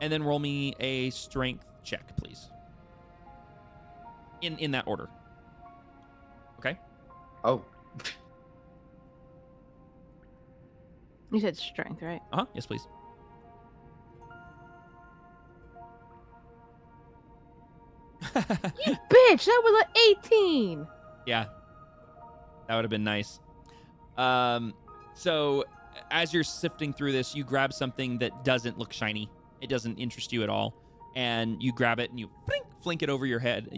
and then roll me a strength check, please. In that order. Okay. Oh. You said strength, right? Yes, please. You bitch! That was an 18. Yeah, that would have been nice. So as you're sifting through this, you grab something that doesn't look shiny. It doesn't interest you at all, and you grab it and you flick it over your head.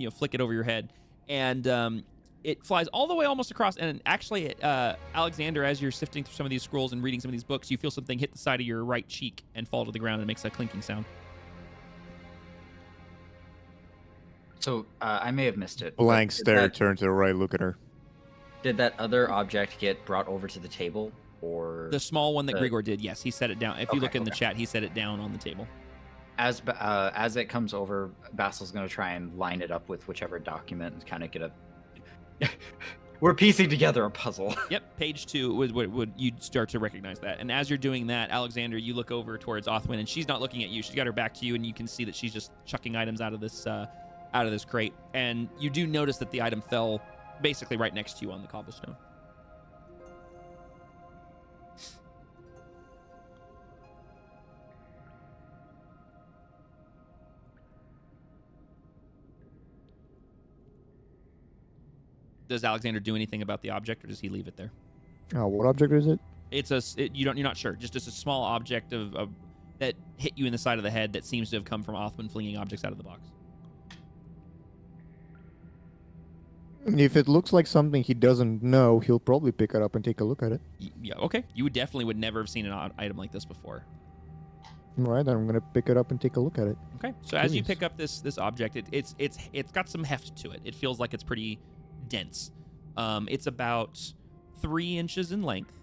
And it flies all the way almost across. And actually, Alexander, as you're sifting through some of these scrolls and reading some of these books, you feel something hit the side of your right cheek and fall to the ground and makes a clinking sound. So I may have missed it. Blank but stare, turn to the right, look at her. Did that other object get brought over to the table, or The small one that the- Grigor did, yes, he set it down. If you Okay, look in the okay. chat, he set it down on the table. as it comes over, Basil's gonna try and line it up with whichever document and kind of get a. We're piecing together a puzzle. Yep, page 2 would you'd start to recognize that. And as you're doing that, Alexander, you look over towards Othwin, and she's not looking at you. She's got her back to you, and you can see that she's just chucking items out of this crate. And you do notice that the item fell basically right next to you on the cobblestone. Does Alexander do anything about the object, or does he leave it there? What object is it? You're not sure. Just a small object of that hit you in the side of the head that seems to have come from Othman flinging objects out of the box. If it looks like something he doesn't know, he'll probably pick it up and take a look at it. Yeah, okay. You would never have seen an item like this before. All right, then I'm gonna pick it up and take a look at it. Okay. So as you Curious. pick up this object, it's got some heft to it. It feels like it's pretty dense. It's about 3 inches in length,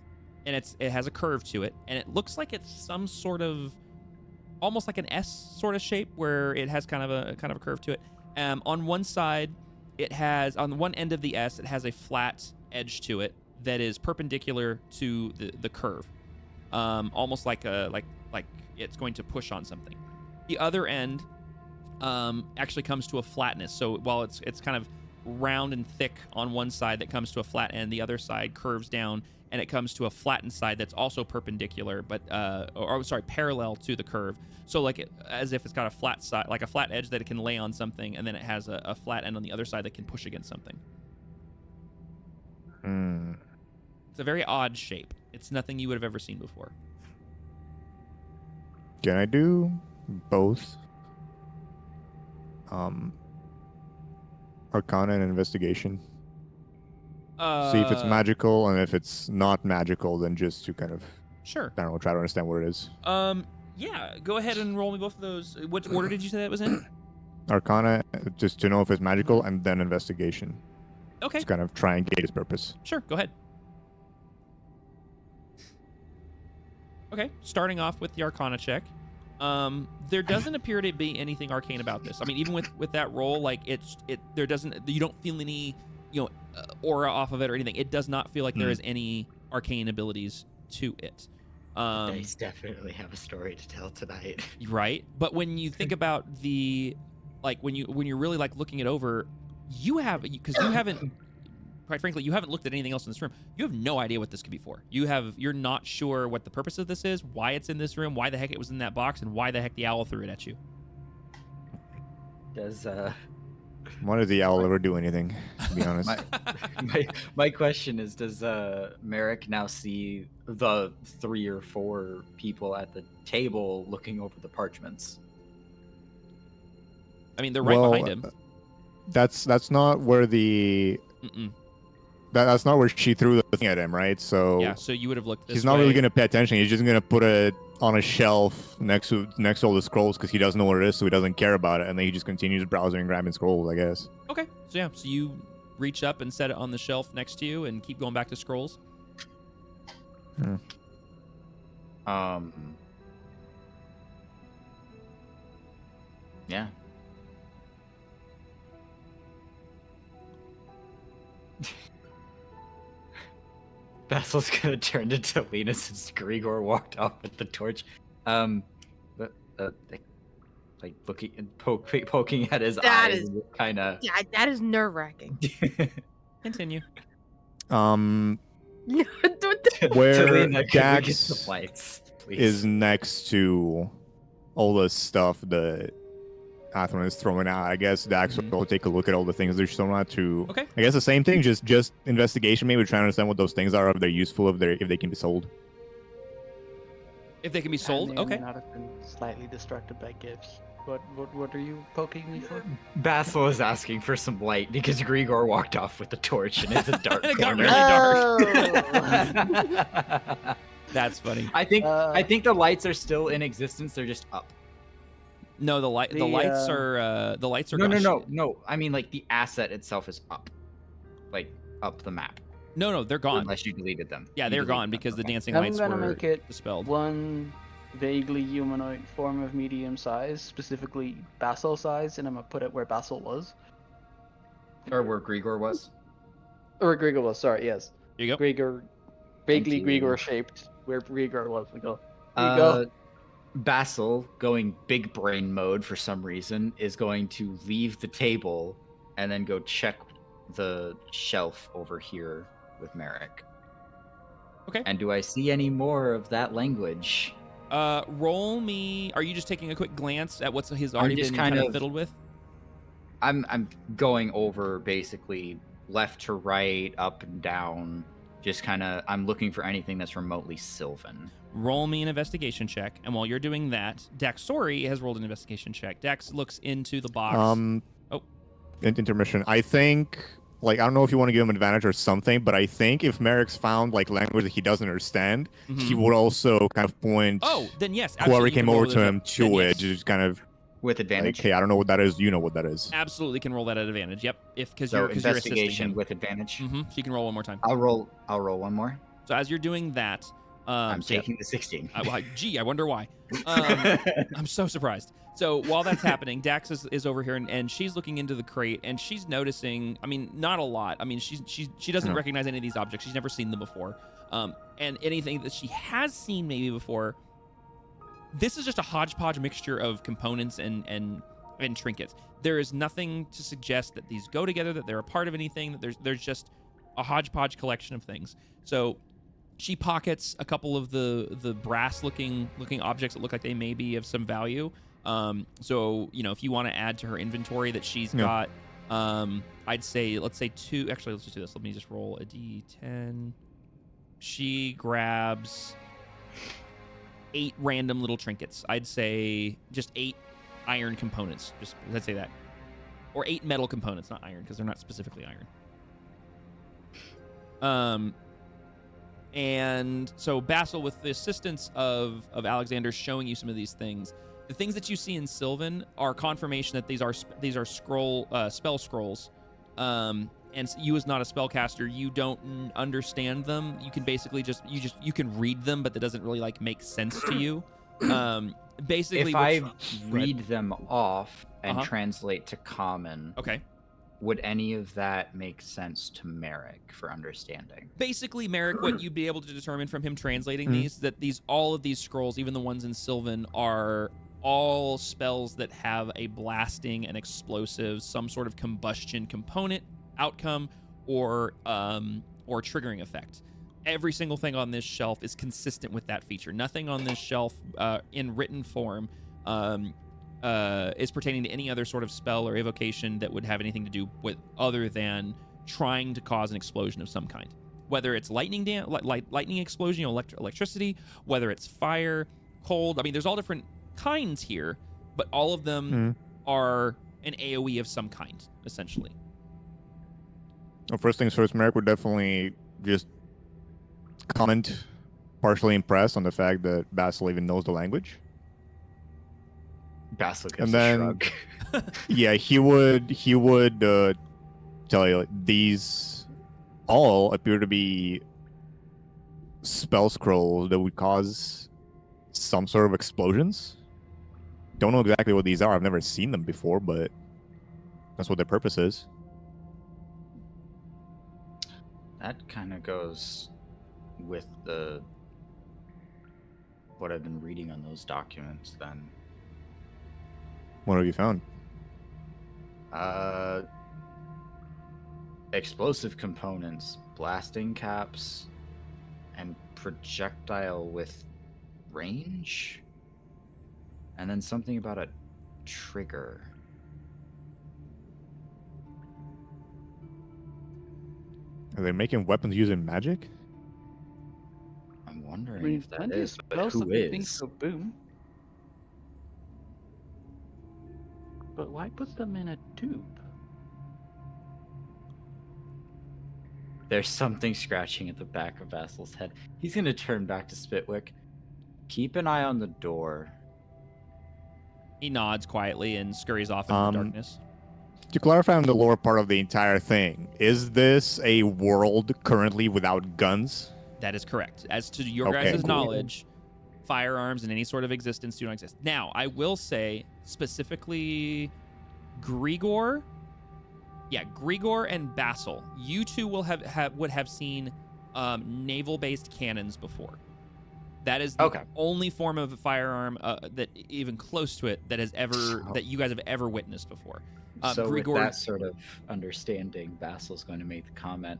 and it has a curve to it, and it looks like it's some sort of almost like an S sort of shape where it has kind of a curve to it. On one side, on the one end of the S, it has a flat edge to it that is perpendicular to the curve, almost like it's going to push on something. The other end actually comes to a flatness. So while it's kind of round and thick on one side that comes to a flat end, the other side curves down and it comes to a flattened side that's also perpendicular, but parallel to the curve. So as if it's got a flat side, like a flat edge that it can lay on something, and then it has a flat end on the other side that can push against something. It's a very odd shape. It's nothing you would have ever seen before. Can I do both? Arcana and investigation. See if it's magical, and if it's not magical, then just to kind of, Sure. I don't know, try to understand what it is. Yeah, go ahead and roll me both of those. Which order did you say that was in? Arcana, just to know if it's magical, and then investigation. Okay, Just kind of try and gauge its purpose. sure, go ahead. Okay, starting off with the Arcana check. There doesn't appear to be anything arcane about this. I mean, even with that roll, you don't feel any, aura off of it or anything. It does not feel like there is any arcane abilities to it. Dice definitely have a story to tell tonight. Right, but when you think about when you're really looking it over, quite frankly, you haven't looked at anything else in this room. You have no idea what this could be for. You're not sure what the purpose of this is, why it's in this room, why the heck it was in that box, and why the heck the owl threw it at you. Does Why does the owl ever do anything? To be honest. My question is, does Merrick now see the 3 or 4 people at the table looking over the parchments? I mean, they're right behind him. That's not where the that's not where she threw the thing at him, right? So Yeah, so you would have looked this he's not way. really gonna pay attention. He's just gonna put it on a shelf next to all the scrolls because he doesn't know what it is, so he doesn't care about it, and then he just continues browsing and grabbing scrolls, I guess. Okay, so yeah, so you reach up and set it on the shelf next to you and keep going back to scrolls. Yeah. Basil's gonna turn to Linus since Grigor walked off with the torch. Like looking and poking at his That eyes, is- kind of. Yeah, that is nerve-wracking. Continue. Where Talina, could we Dax get the lights, please? is next to all the stuff that Athwin is throwing out. I guess Dax will take a look at all the things they're showing out to. Okay. I guess the same thing, just investigation, maybe trying to understand what those things are, if they're useful, if they can be sold. If they can be sold, I may or may okay. not have been slightly distracted by gifts. What are you poking me for? Basil is asking for some light because Grigor walked off with the torch and it's a dark And it got corner. really dark. That's funny. I think the lights are still in existence. They're just up. No, the lights are gone. No. I mean, like the asset itself is up, like up the map. No, they're gone. Unless you deleted them. Yeah, You they're deleted gone them, because the okay. dancing I'm lights gonna were make it dispelled. one vaguely humanoid form of medium size, specifically Basil size, and I'm gonna put it where Basil was. Or where Grigor was. Or Grigor was, sorry, yes. Here you go. Grigor, vaguely Thank you. Grigor shaped, where Grigor was. We go. There you go. Basil, going big brain mode for some reason, is going to leave the table and then go check the shelf over here with Merrick. Okay. And do I see any more of that language? Roll me. Are you just taking a quick glance at what's he's already just been kind kind of of- fiddled with? I'm going over basically left to right, up and down. Just kind of, I'm looking for anything that's remotely Sylvan. Roll me an investigation check, and while you're doing that, Dax has rolled an investigation check. Dax looks into the box. Intermission. I think, like, I don't know if you want to give him advantage or something, but I think if Merrick's found like language that he doesn't understand, he would also kind of point. Oh, then yes. Whoever absolutely, you came can roll over to those him up. to Then it, yes. just kind of With like, advantage. hey, I don't know what that is. You know what that is. Absolutely can roll that at advantage. Yep. Because So you're assisting investigation him. with advantage. So you can roll one more time. I'll roll one more. So as you're doing that, I'm taking the 16. Gee, I wonder why. I'm so surprised. So while that's happening, Dax is over here, and she's looking into the crate, and she's noticing. I mean, not a lot. I mean, she doesn't recognize any of these objects. She's never seen them before. And anything that she has seen maybe before, this is just a hodgepodge mixture of components and trinkets. There is nothing to suggest that these go together, that they're a part of anything. That there's just a hodgepodge collection of things. So she pockets a couple of the brass looking objects that look like they may be of some value. So if you want to add to her inventory that she's got, I'd say let's say 2. Actually, let's just do this. Let me just roll a d10. She grabs 8 random little trinkets. I'd say just 8 iron components. Just let's say that, or 8 metal components, not iron, because they're not specifically iron. And so Basil, with the assistance of Alexander showing you some of these things, the things that you see in Sylvan are confirmation that these are spell scrolls. And you as not a spellcaster, you don't understand them. You can basically you can read them, but that doesn't really like make sense to you. Basically, if I read them off and translate to common, okay. Would any of that make sense to Merrick for understanding? Basically, Merrick, what you'd be able to determine from him translating these, that all of these scrolls, even the ones in Sylvan, are all spells that have a blasting and explosive, some sort of combustion component, outcome, or triggering effect. Every single thing on this shelf is consistent with that feature. Nothing on this shelf in written form is pertaining to any other sort of spell or evocation that would have anything to do with other than trying to cause an explosion of some kind. Whether it's lightning explosion, electricity, whether it's fire, cold. I mean, there's all different kinds here, but all of them are an AoE of some kind, essentially. Well, first things first, Merrick would definitely just comment, partially impressed on the fact that Basil even knows the language. Basil gives And a then, shrug. yeah, he would tell you, like, these all appear to be spell scrolls that would cause some sort of explosions. Don't know exactly what these are. I've never seen them before, but that's what their purpose is. That kind of goes with what I've been reading on those documents then. What have you found? Explosive components, blasting caps, and projectile with range? And then something about a trigger. Are they making weapons using magic? I'm wondering I mean, if that plenty of is, but spells who that make things is? go boom. But why put them in a tube? There's something scratching at the back of Basil's head. He's going to turn back to Spitwick. Keep an eye on the door. He nods quietly and scurries off into the darkness. To clarify on the lower part of the entire thing, is this a world currently without guns? That is correct. As to your Okay, guys' cool. knowledge, firearms in any sort of existence do not exist. Now, I will say specifically Grigor and Basil, you two will would have seen naval-based cannons before. That is the only form of a firearm that even close to it that you guys have ever witnessed before. So Grigor, with that sort of understanding, Basil's going to make the comment.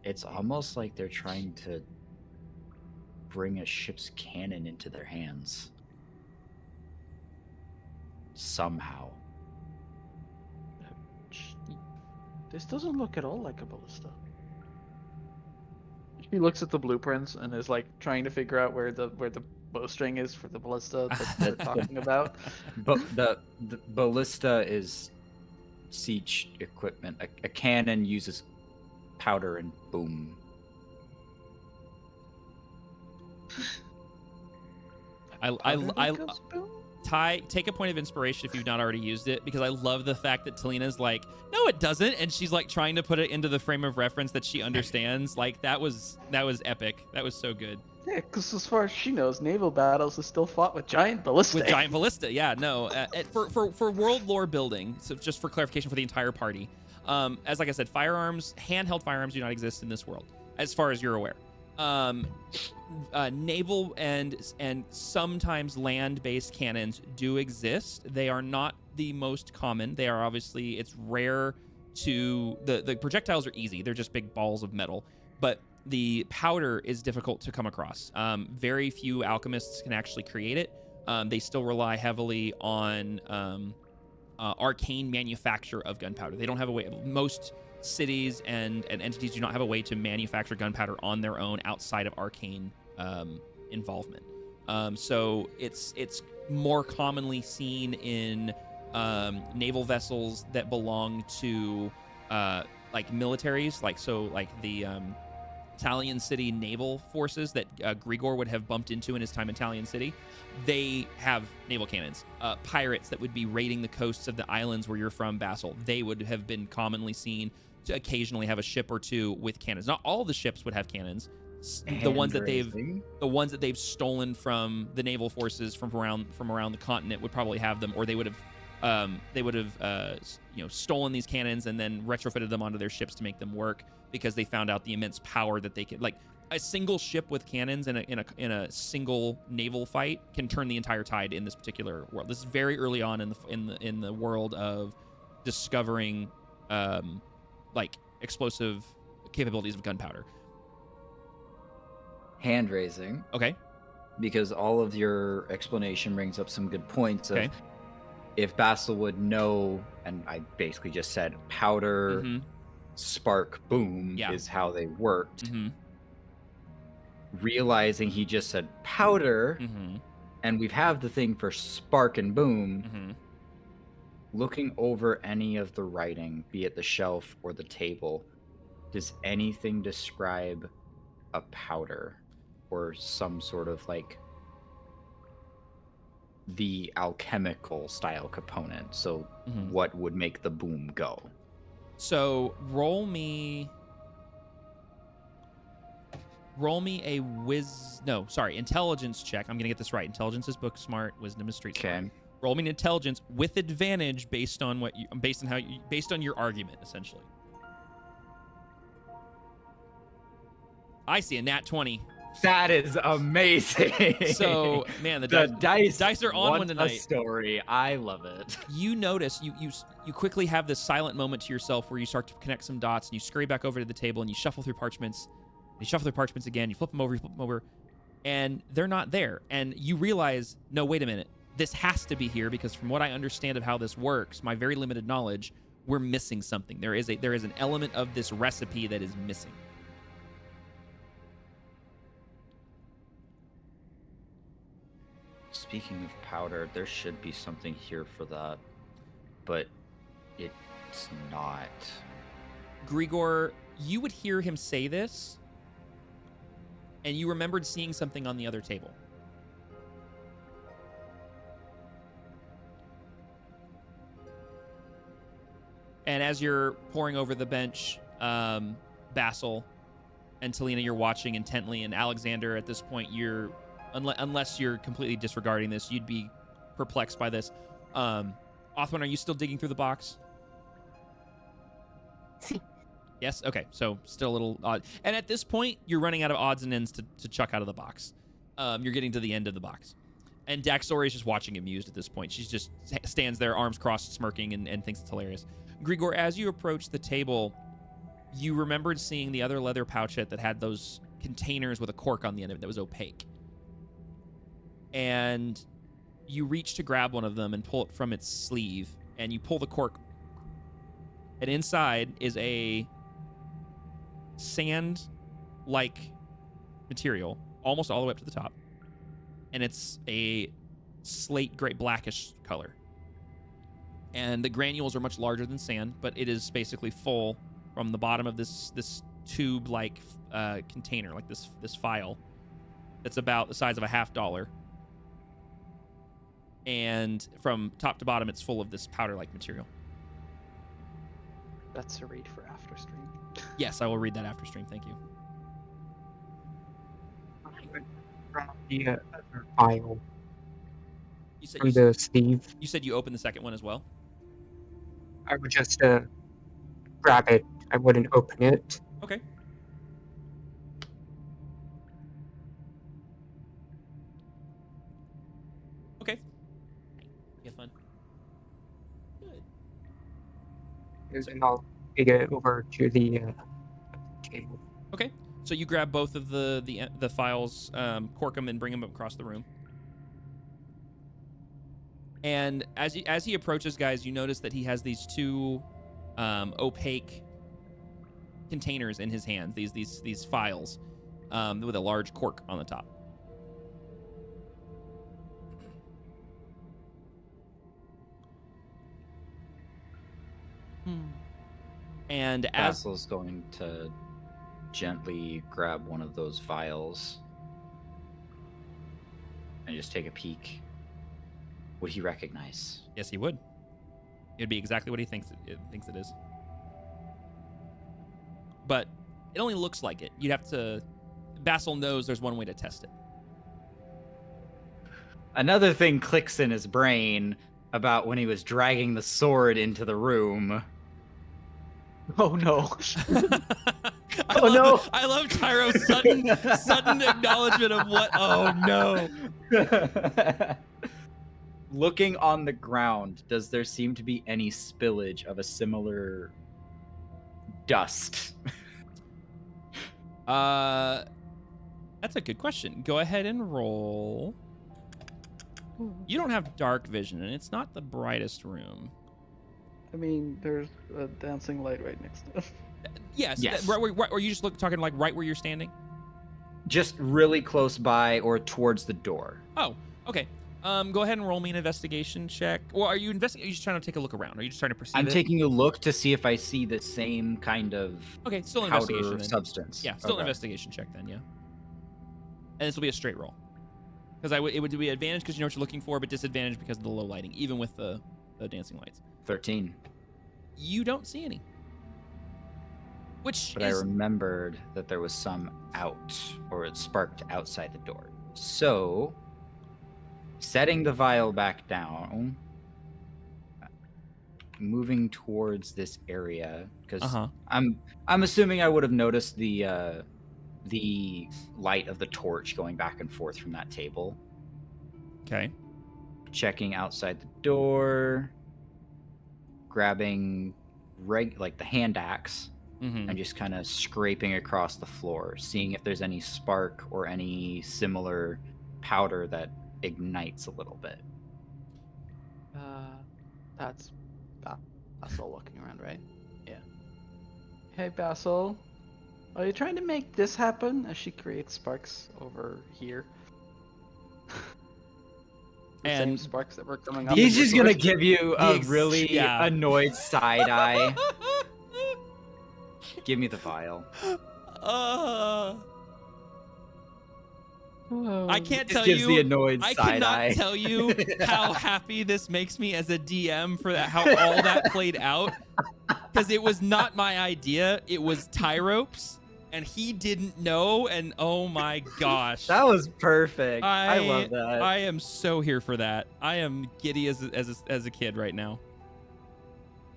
It's almost like they're trying to bring a ship's cannon into their hands. Somehow. This doesn't look at all like a ballista. He looks at the blueprints and is like trying to figure out where the bowstring is for the ballista that they're talking about. But the ballista is siege equipment. A cannon uses powder and boom. Ty, take a point of inspiration if you've not already used it, because I love the fact that Talina's like, no, it doesn't, and she's like trying to put it into the frame of reference that she understands. Like that was epic. That was so good. Yeah, because as far as she knows, naval battles is still fought with giant ballista. With giant ballista, yeah, no. For world lore building, so just for clarification for the entire party, as like I said, handheld firearms do not exist in this world, as far as you're aware. Naval and sometimes land-based cannons do exist. They are not the most common. They are obviously, it's rare to, the projectiles are easy. They're just big balls of metal, but the powder is difficult to come across. Very few alchemists can actually create it. They still rely heavily on arcane manufacture of gunpowder. They don't have a way, most cities and entities do not have a way to manufacture gunpowder on their own outside of arcane involvement. So it's more commonly seen in naval vessels that belong to like militaries, like the Italian City naval forces that Grigor would have bumped into in his time in Italian City. They have naval cannons. Pirates that would be raiding the coasts of the islands where you're from, Basil, they would have been commonly seen to occasionally have a ship or two with cannons. Not all the ships would have cannons. The ones that they've stolen from the naval forces from around the continent would probably have them, or they would have stolen these cannons and then retrofitted them onto their ships to make them work, because they found out the immense power that they could, like a single ship with cannons in a single naval fight can turn the entire tide in this particular world. This is very early on in the world of discovering like explosive capabilities of gunpowder. Hand raising. Okay. because all of your explanation brings up some good points of Okay. if Basil would know, and I basically just said powder, Mm-hmm. spark, boom Yeah. is how they worked. Mm-hmm. Realizing he just said powder, Mm-hmm. and we have the thing for spark and boom. Mm-hmm. Looking over any of the writing, be it the shelf or the table, does anything describe a powder or some sort of like the alchemical style component? So Mm-hmm. what would make the boom go? So roll me a intelligence check. I'm gonna get this right. Intelligence is book smart, wisdom is street smart. Okay. Roll me an intelligence with advantage based on your argument, essentially. I see a nat 20. That is amazing. So, man, the dice are on one want a tonight. story. I love it. You notice you quickly have this silent moment to yourself where you start to connect some dots, and you scurry back over to the table and you shuffle through parchments. You shuffle through parchments again. You flip them over, and they're not there. And you realize, no, wait a minute. This has to be here because from what I understand of how this works, my very limited knowledge, we're missing something. There is an element of this recipe that is missing. Speaking of powder, there should be something here for that, but it's not. Grigor, you would hear him say this, and you remembered seeing something on the other table. And as you're poring over the bench, Basil and Talina, you're watching intently, and Alexander, at this point, unless you're completely disregarding this, you'd be perplexed by this. Othman, are you still digging through the box? See. Yes? Okay, so still a little odd. And at this point, you're running out of odds and ends to chuck out of the box. You're getting to the end of the box. And Daxori is just watching amused at this point. She just stands there, arms crossed, smirking, and thinks it's hilarious. Grigor, as you approach the table, you remembered seeing the other leather pouchette that had those containers with a cork on the end of it that was opaque. And you reach to grab one of them and pull it from its sleeve, and you pull the cork. And inside is a sand-like material, almost all the way up to the top. And it's a slate gray, blackish color. And the granules are much larger than sand, but it is basically full from the bottom of this tube-like container, like this file, that's about the size of a $50. And from top to bottom, it's full of this powder-like material. That's a read for after stream. Yes, I will read that after stream. Thank you. Grab the other file You said from the sleeve. you said you opened the second one as well? I would just grab it. I wouldn't open it. Okay. Okay. You have fun. Good. And I'll take it over to the table. Okay. So you grab both of the files, cork them, and bring them across the room. And as he approaches, guys, you notice that he has these two opaque containers in his hands. These files with a large cork on the top. And as Basil's going to gently grab one of those vials and just take a peek. Would he recognize? yes, he would. It'd be exactly what he thinks it is. But it only looks like it. You'd have to. Basil knows there's one way to test it. Another thing clicks in his brain about when he was dragging the sword into the room. Oh no. No! I love Tyro's sudden acknowledgement of what. Oh no! Looking on the ground, does there seem to be any spillage of a similar dust? That's a good question. Go ahead and roll. You don't have dark vision, and it's not the brightest room. I mean, there's a dancing light right next to it. Yes. Yes. Or you just talking like right where you're standing? Just really close by or towards the door. Oh, okay. Go ahead and roll me an investigation check. Or are you investigating? Are you just trying to take a look around? Are you just trying to perceive I'm it? taking a look to see if I see the same kind of Okay, still an powder investigation then. substance. Yeah, still an Okay. investigation check then, yeah. And this will be a straight roll. Because it would be advantage because you know what you're looking for, but disadvantage because of the low lighting, even with the dancing lights. 13. You don't see any. But I remembered that there was some out, or it sparked outside the door. So, setting the vial back down, moving towards this area, because I'm assuming I would have noticed the light of the torch going back and forth from that table. Okay. Checking outside the door, grabbing like the hand axe. And just kind of scraping across the floor, seeing if there's any spark or any similar powder that ignites a little bit. That's Basil walking around, right? Yeah. Hey, Basil. Are you trying to make this happen as she creates sparks over here? The same And sparks that were coming up. He's in the just gonna source? give you a really annoyed side eye. Give me the vial. I can't tell gives you. the annoyed I side cannot eye. tell you how happy this makes me as a DM for that. How all that played out, because it was not my idea. It was Tyrope's, and he didn't know. And oh my gosh, That was perfect. I love that. I am so here for that. I am giddy as a kid right now.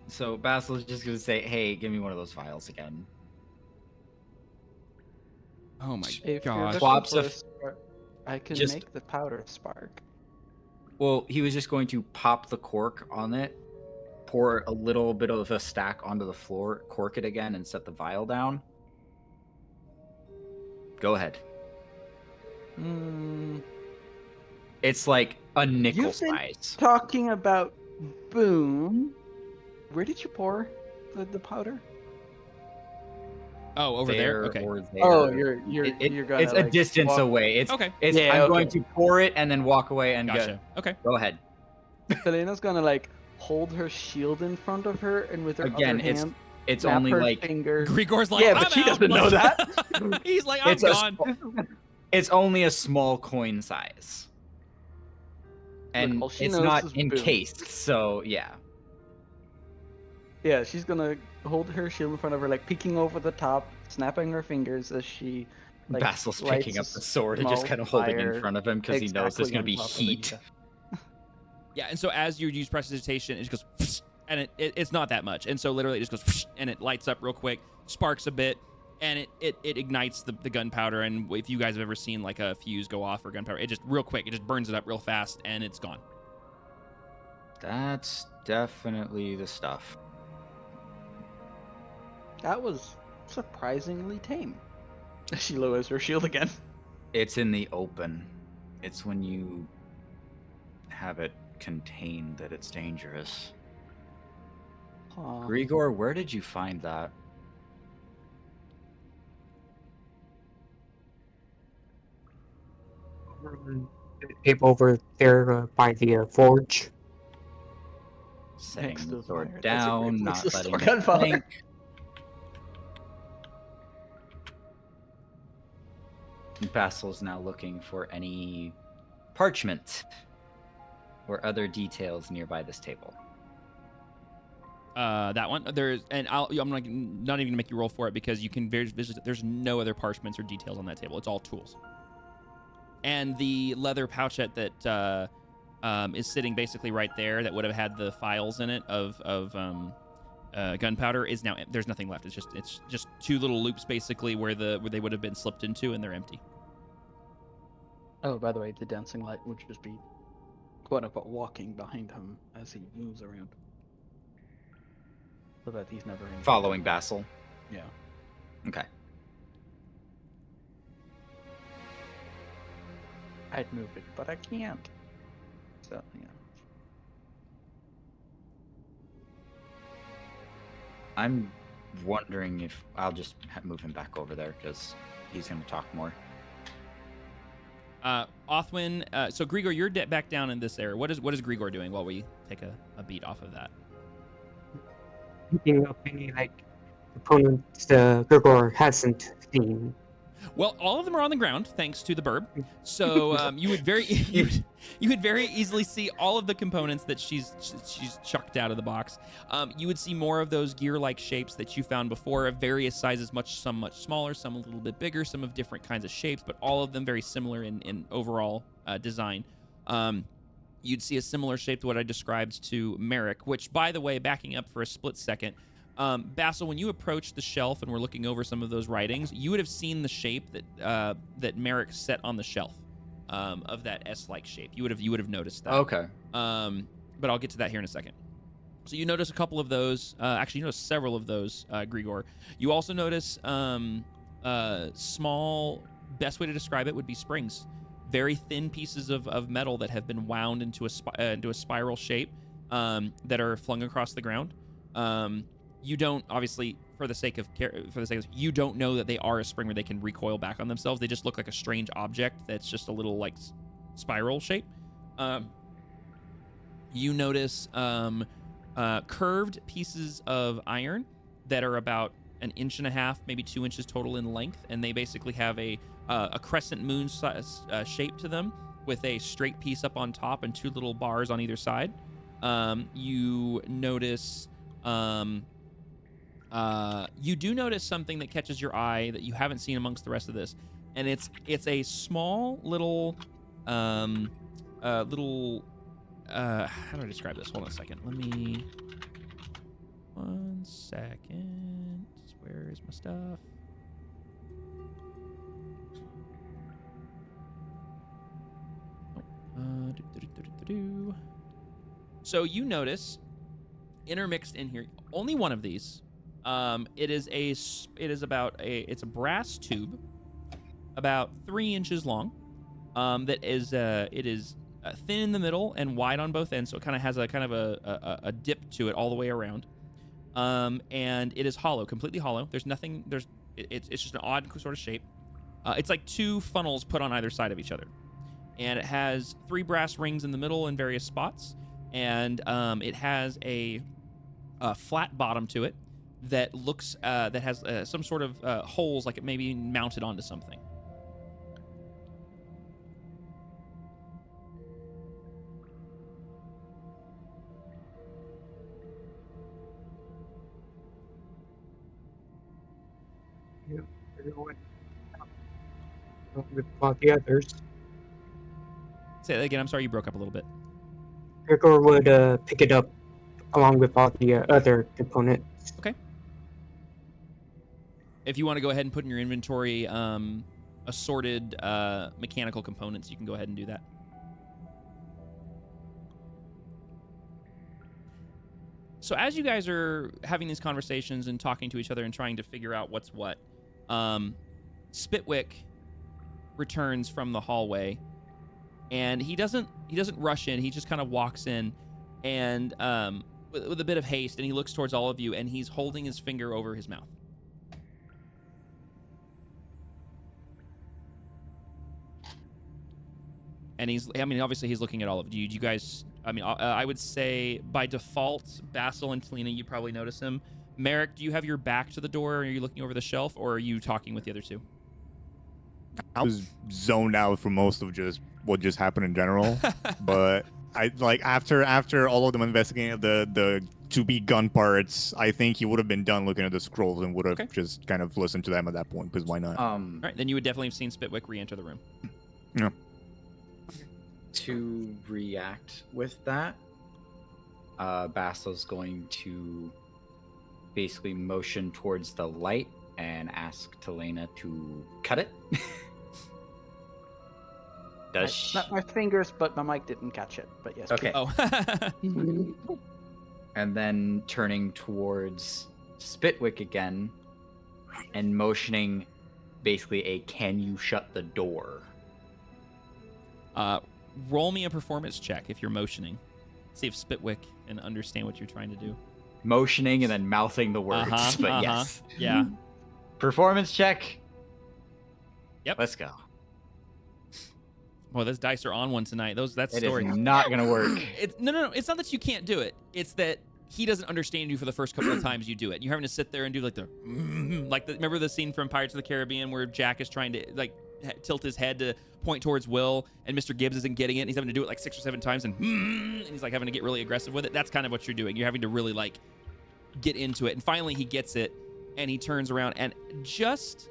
So Basil's just gonna say, "Hey, give me one of those vials again." Oh my If you're gosh. looking Swaps for of- a spark, I can just- make the powder spark. Well, he was just going to pop the cork on it, pour a little bit of a stack onto the floor, cork it again, and set the vial down. Go ahead. It's like a nickel You've been size. talking about Boom. Where did you pour the powder? Oh, over there. Okay. Or there. Oh, you're gonna. It's a like, distance walk- away. It's Okay. It's Yeah, I'm okay. going to pour it and then walk away and Gotcha. Okay. go ahead. Selena's gonna like hold her shield in front of her, and with her Again, other hand, it's snap only her like finger. Grigor's like, Yeah, but "I'm she out." doesn't know Like- that. He's like, I'm It's a gone. it's only a small coin size. And all she it's knows not is Boom. encased, so yeah. Yeah, she's gonna hold her shield in front of her, like peeking over the top, snapping her fingers as she. Like, Basil's lights picking a up the sword and just small kind of holding it in fire front of him because he knows there's exactly going to on be top of the heat. heat. Yeah, and so as you use prestidigitation, it just goes, and it's not that much, and so literally it just goes, and it lights up real quick, sparks a bit, and it ignites the gunpowder. And if you guys have ever seen like a fuse go off or gunpowder, it just real quick, it just burns it up real fast, and it's gone. That's definitely the stuff. That was surprisingly tame. She lowers her shield again. It's in the open. It's when you have it contained that it's dangerous. Grigor, where did you find that? Tape over there by the forge. Setting Next the to sword fire. That's a down, great not place to letting store it gunpowder. blink. Basil's now looking for any parchment or other details nearby this table. That one I'm like not even gonna make you roll for it because you can there's no other parchments or details on that table. It's all tools. And the leather pouchette that is sitting basically right there that would have had the files in it of gunpowder is now there's nothing left. It's just two little loops basically where they would have been slipped into, and they're empty. Oh, by the way, the dancing light would just be quote unquote walking behind him as he moves around. So that he's never in. Following Basil. Yeah. Okay. I'd move it, but I can't. So yeah. I'm wondering if I'll just move him back over there because he's going to talk more. Othwin, so Grigor, you're back down in this area. What is Grigor doing while we take a beat off of that? Picking up any opponents Gregor hasn't seen. Well, all of them are on the ground, thanks to the burb. So you would very you would very easily see all of the components that she's chucked out of the box. You would see more of those gear-like shapes that you found before, of various sizes, some much smaller, some a little bit bigger, some of different kinds of shapes, but all of them very similar in overall design. You'd see a similar shape to what I described to Merrick, which, by the way, backing up for a split second, Basil, when you approached the shelf and were looking over some of those writings, you would have seen the shape that Merrick set on the shelf of that S-like shape. You would have noticed that. Okay. But I'll get to that here in a second. So you notice a couple of those. Actually, you notice several of those, Grigor. You also notice small. Best way to describe it would be springs. Very thin pieces of metal that have been wound into a spiral shape that are flung across the ground. You don't, obviously, for the sake of you don't know that they are a spring where they can recoil back on themselves. They just look like a strange object that's just a little like spiral shape. You notice curved pieces of iron that are about 1.5 inches, maybe 2 inches total in length, and they basically have a crescent moon shape to them with a straight piece up on top and 2 little bars on either side. You notice. You do notice something that catches your eye that you haven't seen amongst the rest of this, and it's a small little how do I describe this? Hold on a second. Let me 1 second. Where is my stuff? So you notice intermixed in here, only one of these. It's a brass tube about 3 inches long. That is thin in the middle and wide on both ends, so it kind of has a dip to it all the way around. And it is hollow, completely hollow. There's nothing. It's just an odd sort of shape. It's like 2 funnels put on either side of each other, and it has 3 brass rings in the middle in various spots, and it has a flat bottom to it that looks that has some sort of holes, like it may be mounted onto something. Yeah, everyone with all the others. Say that again. I'm sorry, you broke up a little bit. Gregor would pick it up along with all the other components. Okay. If you want to go ahead and put in your inventory assorted mechanical components, you can go ahead and do that. So as you guys are having these conversations and talking to each other and trying to figure out what's what, Spitwick returns from the hallway, and he doesn't rush in. He just kind of walks in, and with a bit of haste, and he looks towards all of you, and he's holding his finger over his mouth. And obviously he's looking at all of you. You guys, I would say by default, Basil and Talina, you probably notice him. Merrick, do you have your back to the door? Are you looking over the shelf, or are you talking with the other 2? I was zoned out for most of just what just happened in general, but I after all of them investigating the to-be gun parts, I think he would have been done looking at the scrolls and would have just kind of listened to them at that point, because why not? All right, then you would definitely have seen Spitwick re-enter the room. Yeah. To react with that, Basil's going to basically motion towards the light and ask Talina to cut it. Not my fingers, but my mic didn't catch it. But yes. Okay. Oh. And then turning towards Spitwick again and motioning basically a "can you shut the door?" Roll me a performance check if you're motioning. See if Spitwick can understand what you're trying to do. Motioning and then mouthing the words, but yes. Yeah. Performance check. Yep. Let's go. Well, those dice are on one tonight. That's It story. is not gonna work. No. It's not that you can't do it. It's that he doesn't understand you for the first couple of times you do it. You're having to sit there and do remember the scene from Pirates of the Caribbean where Jack is trying to tilt his head to point towards Will, and Mr. Gibbs isn't getting it. And he's having to do it like 6 or 7 times, and he's like having to get really aggressive with it. That's kind of what you're doing. You're having to really like get into it. And finally, he gets it, and he turns around, and just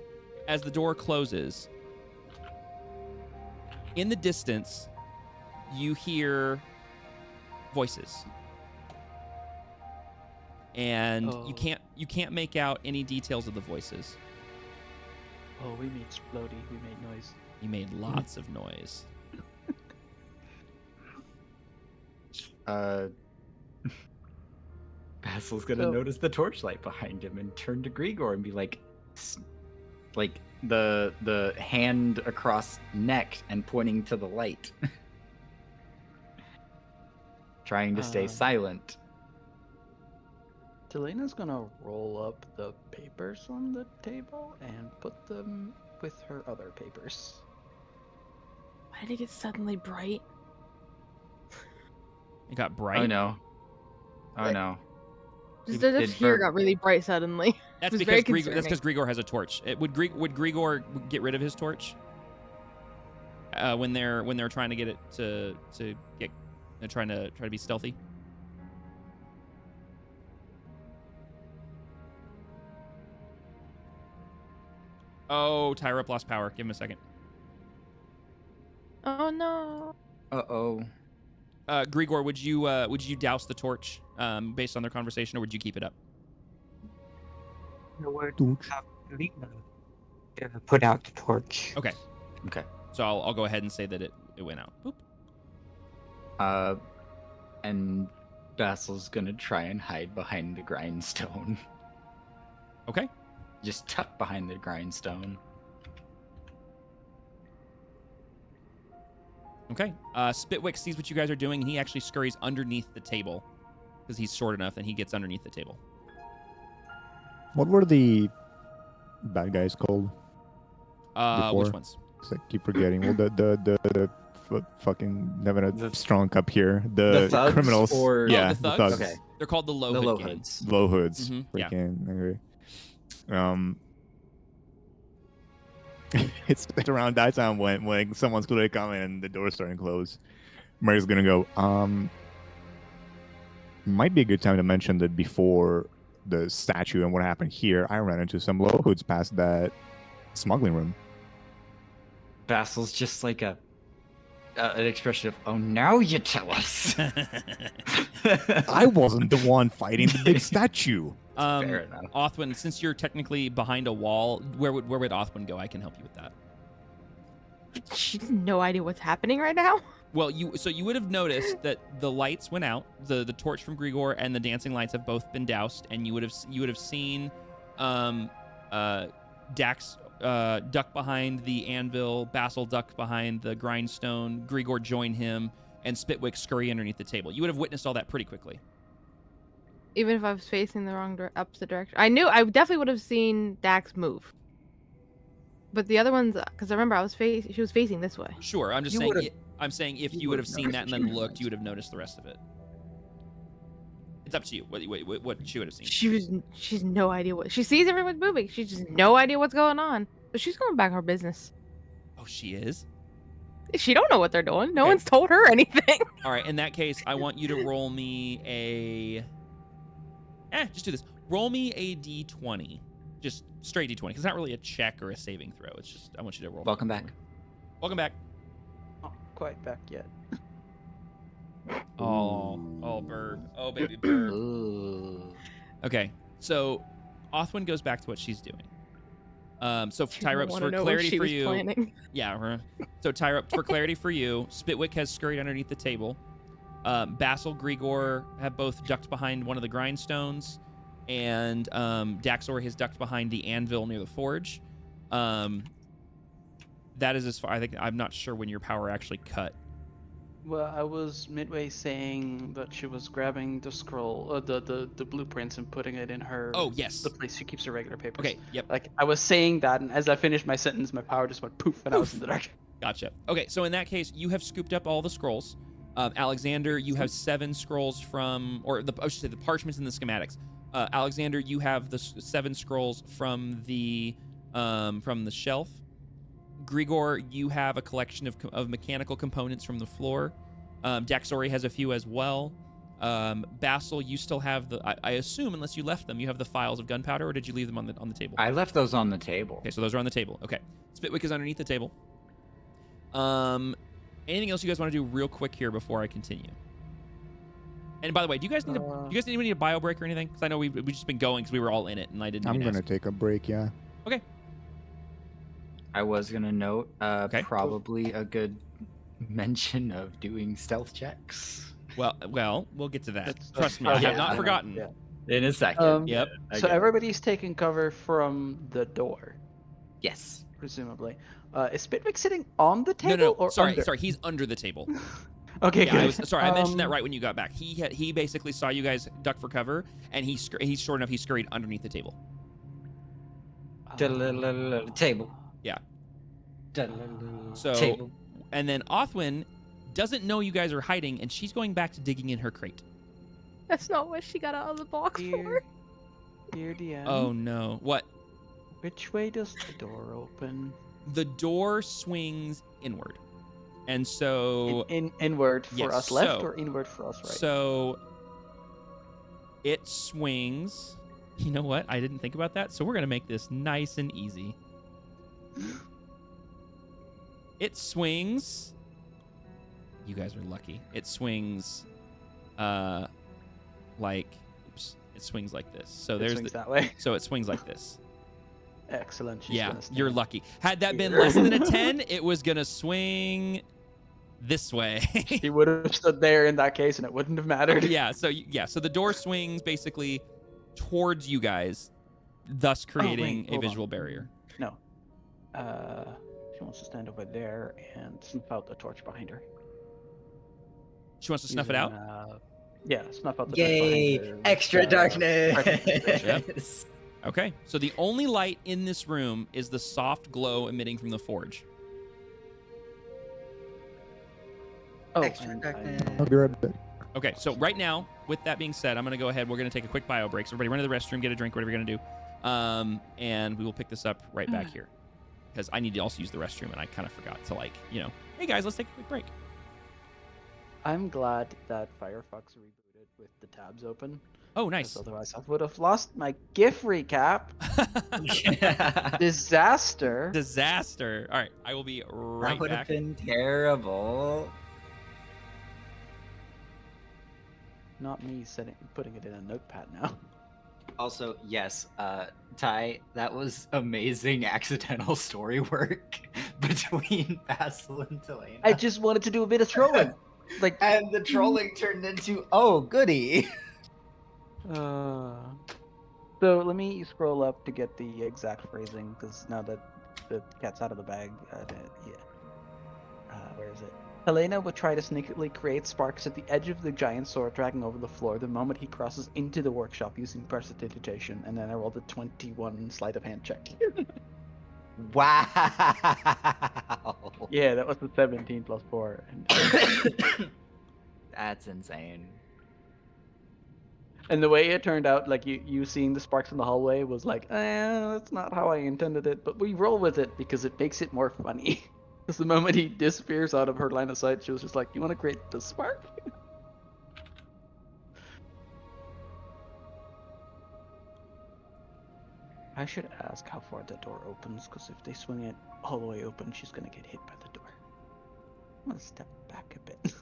as the door closes, in the distance, you hear voices. And you can't make out any details of the voices. Oh, we made splody. We made noise. You made lots of noise. Basil's gonna notice the torchlight behind him and turn to Grigor and be like the hand across neck and pointing to the light. Trying to stay silent. Delena's gonna roll up the papers on the table and put them with her other papers. Why did it get suddenly bright? It got bright. Oh no. Oh What? no. Just Did here Bert- got really bright suddenly. That's It was because very Grigor has a torch. Would Grigor get rid of his torch when they're trying to get it to get trying to be stealthy? Oh, Tyrup lost power. Give him a second. Oh no. Uh-oh. Grigor, would you douse the torch based on their conversation, or would you keep it up? I would have Lena put out the torch. Okay. Okay. So I'll go ahead and say that it went out. Boop. And Basil's gonna try and hide behind the grindstone. Okay. Just tuck behind the grindstone. Okay. Spitwick sees what you guys are doing, and he actually scurries underneath the table because he's short enough, and he gets underneath the table. What were the bad guys called? Which Before? ones? 'Cause I keep forgetting. Well, the fucking having a The- strong cup here. the thugs criminals. or- Yeah, the thugs? Okay. They're called the low The hood low gang. hoods. Low hoods. Yeah. Freaking angry. It's around that time when someone's clearly coming and the door's starting to close. Mary's gonna go, might be a good time to mention that before the statue and what happened here, I ran into some low hoods past that smuggling room. Basil's just like an expression of, oh, now you tell us. I wasn't the one fighting the big statue. Fair enough. Othwin, since you're technically behind a wall, where would Othwin go? I can help you with that. She has no idea what's happening right now. Well, you would have noticed that the lights went out. The torch from Grigor and the dancing lights have both been doused, and you would have seen Dax duck behind the anvil, Basil duck behind the grindstone, Grigor join him, and Spitwick scurry underneath the table. You would have witnessed all that pretty quickly. Even if I was facing the wrong opposite direction. I definitely would have seen Dax move. But the other ones, because I remember she was facing this way. Sure, I'm just You saying. would've- I'm saying if you you would have would've seen that and noticed then it. looked, you would have noticed the rest of it. It's up to you. What she would have seen. She's no idea what she sees. Everyone's moving. She's just no idea what's going on. But she's going back her business. Oh, she is. She don't know what they're doing. No Okay. one's told her anything. All right. In that case, I want you to roll me a. Just do this. Roll me a d20. Just straight d20, because it's not really a check or a saving throw. It's just I want you to roll. Welcome back. Welcome back. Not quite back yet. Oh, Burb. Oh, baby Burb. Ooh. Okay, so Othwin goes back to what she's doing. So She didn't Tyrups, wanna for know what clarity she for was you. planning. Yeah. So Tyrup, for clarity for you, Spitwick has scurried underneath the table. Basil, Grigor have both ducked behind one of the grindstones, and Daxor has ducked behind the anvil near the forge. that is as far. I think I'm not sure when your power actually cut. Well, I was midway saying that she was grabbing the scroll, the blueprints, and putting it in her. Oh, yes. The place she keeps her regular papers. Okay. Yep. Like I was saying that, and as I finished my sentence, my power just went poof, and I was in the dark. Gotcha. Okay, so in that case, you have scooped up all the scrolls. Alexander, you have 7 scrolls from, or I should say the parchments and the schematics. Alexander, you have the 7 scrolls from the shelf. Grigor, you have a collection of mechanical components from the floor. Daxori has a few as well. Basil, you still have I assume, unless you left them, you have the files of gunpowder, or did you leave them on the table? I left those on the table. Okay, so those are on the table. Okay. Spitwick is underneath the table. Anything else you guys want to do real quick here before I continue? And by the way, do you guys need a bio break or anything? Because I know we've just been going because we were all in it, and I didn't. I'm even gonna ask. take a break. Yeah. Okay. I was gonna note probably a good mention of doing stealth checks. Well, we'll get to that. That's- Trust me, I have not yeah. forgotten. Yeah. In a second. Yep. So everybody's taking cover from the door, Yes. presumably. Is Spitwick sitting on the No, table no, or sorry, under? sorry. He's under the table. Okay, Yeah, good. I mentioned that right when you got back. He basically saw you guys duck for cover, and he's short enough. He scurried underneath the table. Table. Yeah. So. So, Table. and then Othwin doesn't know you guys are hiding, and she's going back to digging in her crate. That's not what she got out of the box for. Dear DM. Oh no! What? Which way does the door open? The door swings inward, and so Inward for Yes, us left so- or inward for us right? So it swings. You know what? I didn't think about that. So we're gonna make this nice and easy. It swings. You guys are lucky. It swings, like, oops. It swings like this. So It there's swings the. that way. So it swings like this. Excellent. She's Yeah, gonna stand. you're lucky. Had that been less than a 10, it was gonna swing this way. He would have stood there in that case, and it wouldn't have mattered. Yeah, so the door swings basically towards you guys, thus creating a hold on. visual barrier. No. She wants to stand over there and snuff out the torch behind her. She wants to snuff it out. Yeah, snuff out the Yay! torch behind her. Extra darkness. Yep. Okay, so the only light in this room is the soft glow emitting from the forge. Oh, Extra and darkness. I'll be right back. Okay, so right now, with that being said, I'm gonna go ahead. We're gonna take a quick bio break. So everybody run to the restroom, get a drink, whatever you're gonna do, and we will pick this up right back here because I need to also use the restroom, and I kind of forgot to hey guys, let's take a quick break. I'm glad that Firefox rebooted with the tabs open. Oh, nice. 'Cause otherwise, I would have lost my GIF recap. Disaster. Disaster. All right, I will be right That would have back. been terrible. Not me putting it in a notepad now. Also, yes, Ty, that was amazing accidental story work between Basil and Telena. I just wanted to do a bit of trolling. Like, And the trolling turned into, oh, goody. so let me scroll up to get the exact phrasing, because now that the cat's out of the bag, where is it? Helena would try to sneakily create sparks at the edge of the giant sword dragging over the floor the moment he crosses into the workshop using prestidigitation, and then I rolled a 21 sleight of hand check. Wow. Yeah, that was the 17 plus 4. That's insane. And the way it turned out, like you seeing the sparks in the hallway was like, that's not how I intended it, but we roll with it because it makes it more funny. Because the moment he disappears out of her line of sight, she was just like, you want to create the spark? I should ask how far the door opens, because if they swing it all the way open, she's going to get hit by the door. I'm going to step back a bit.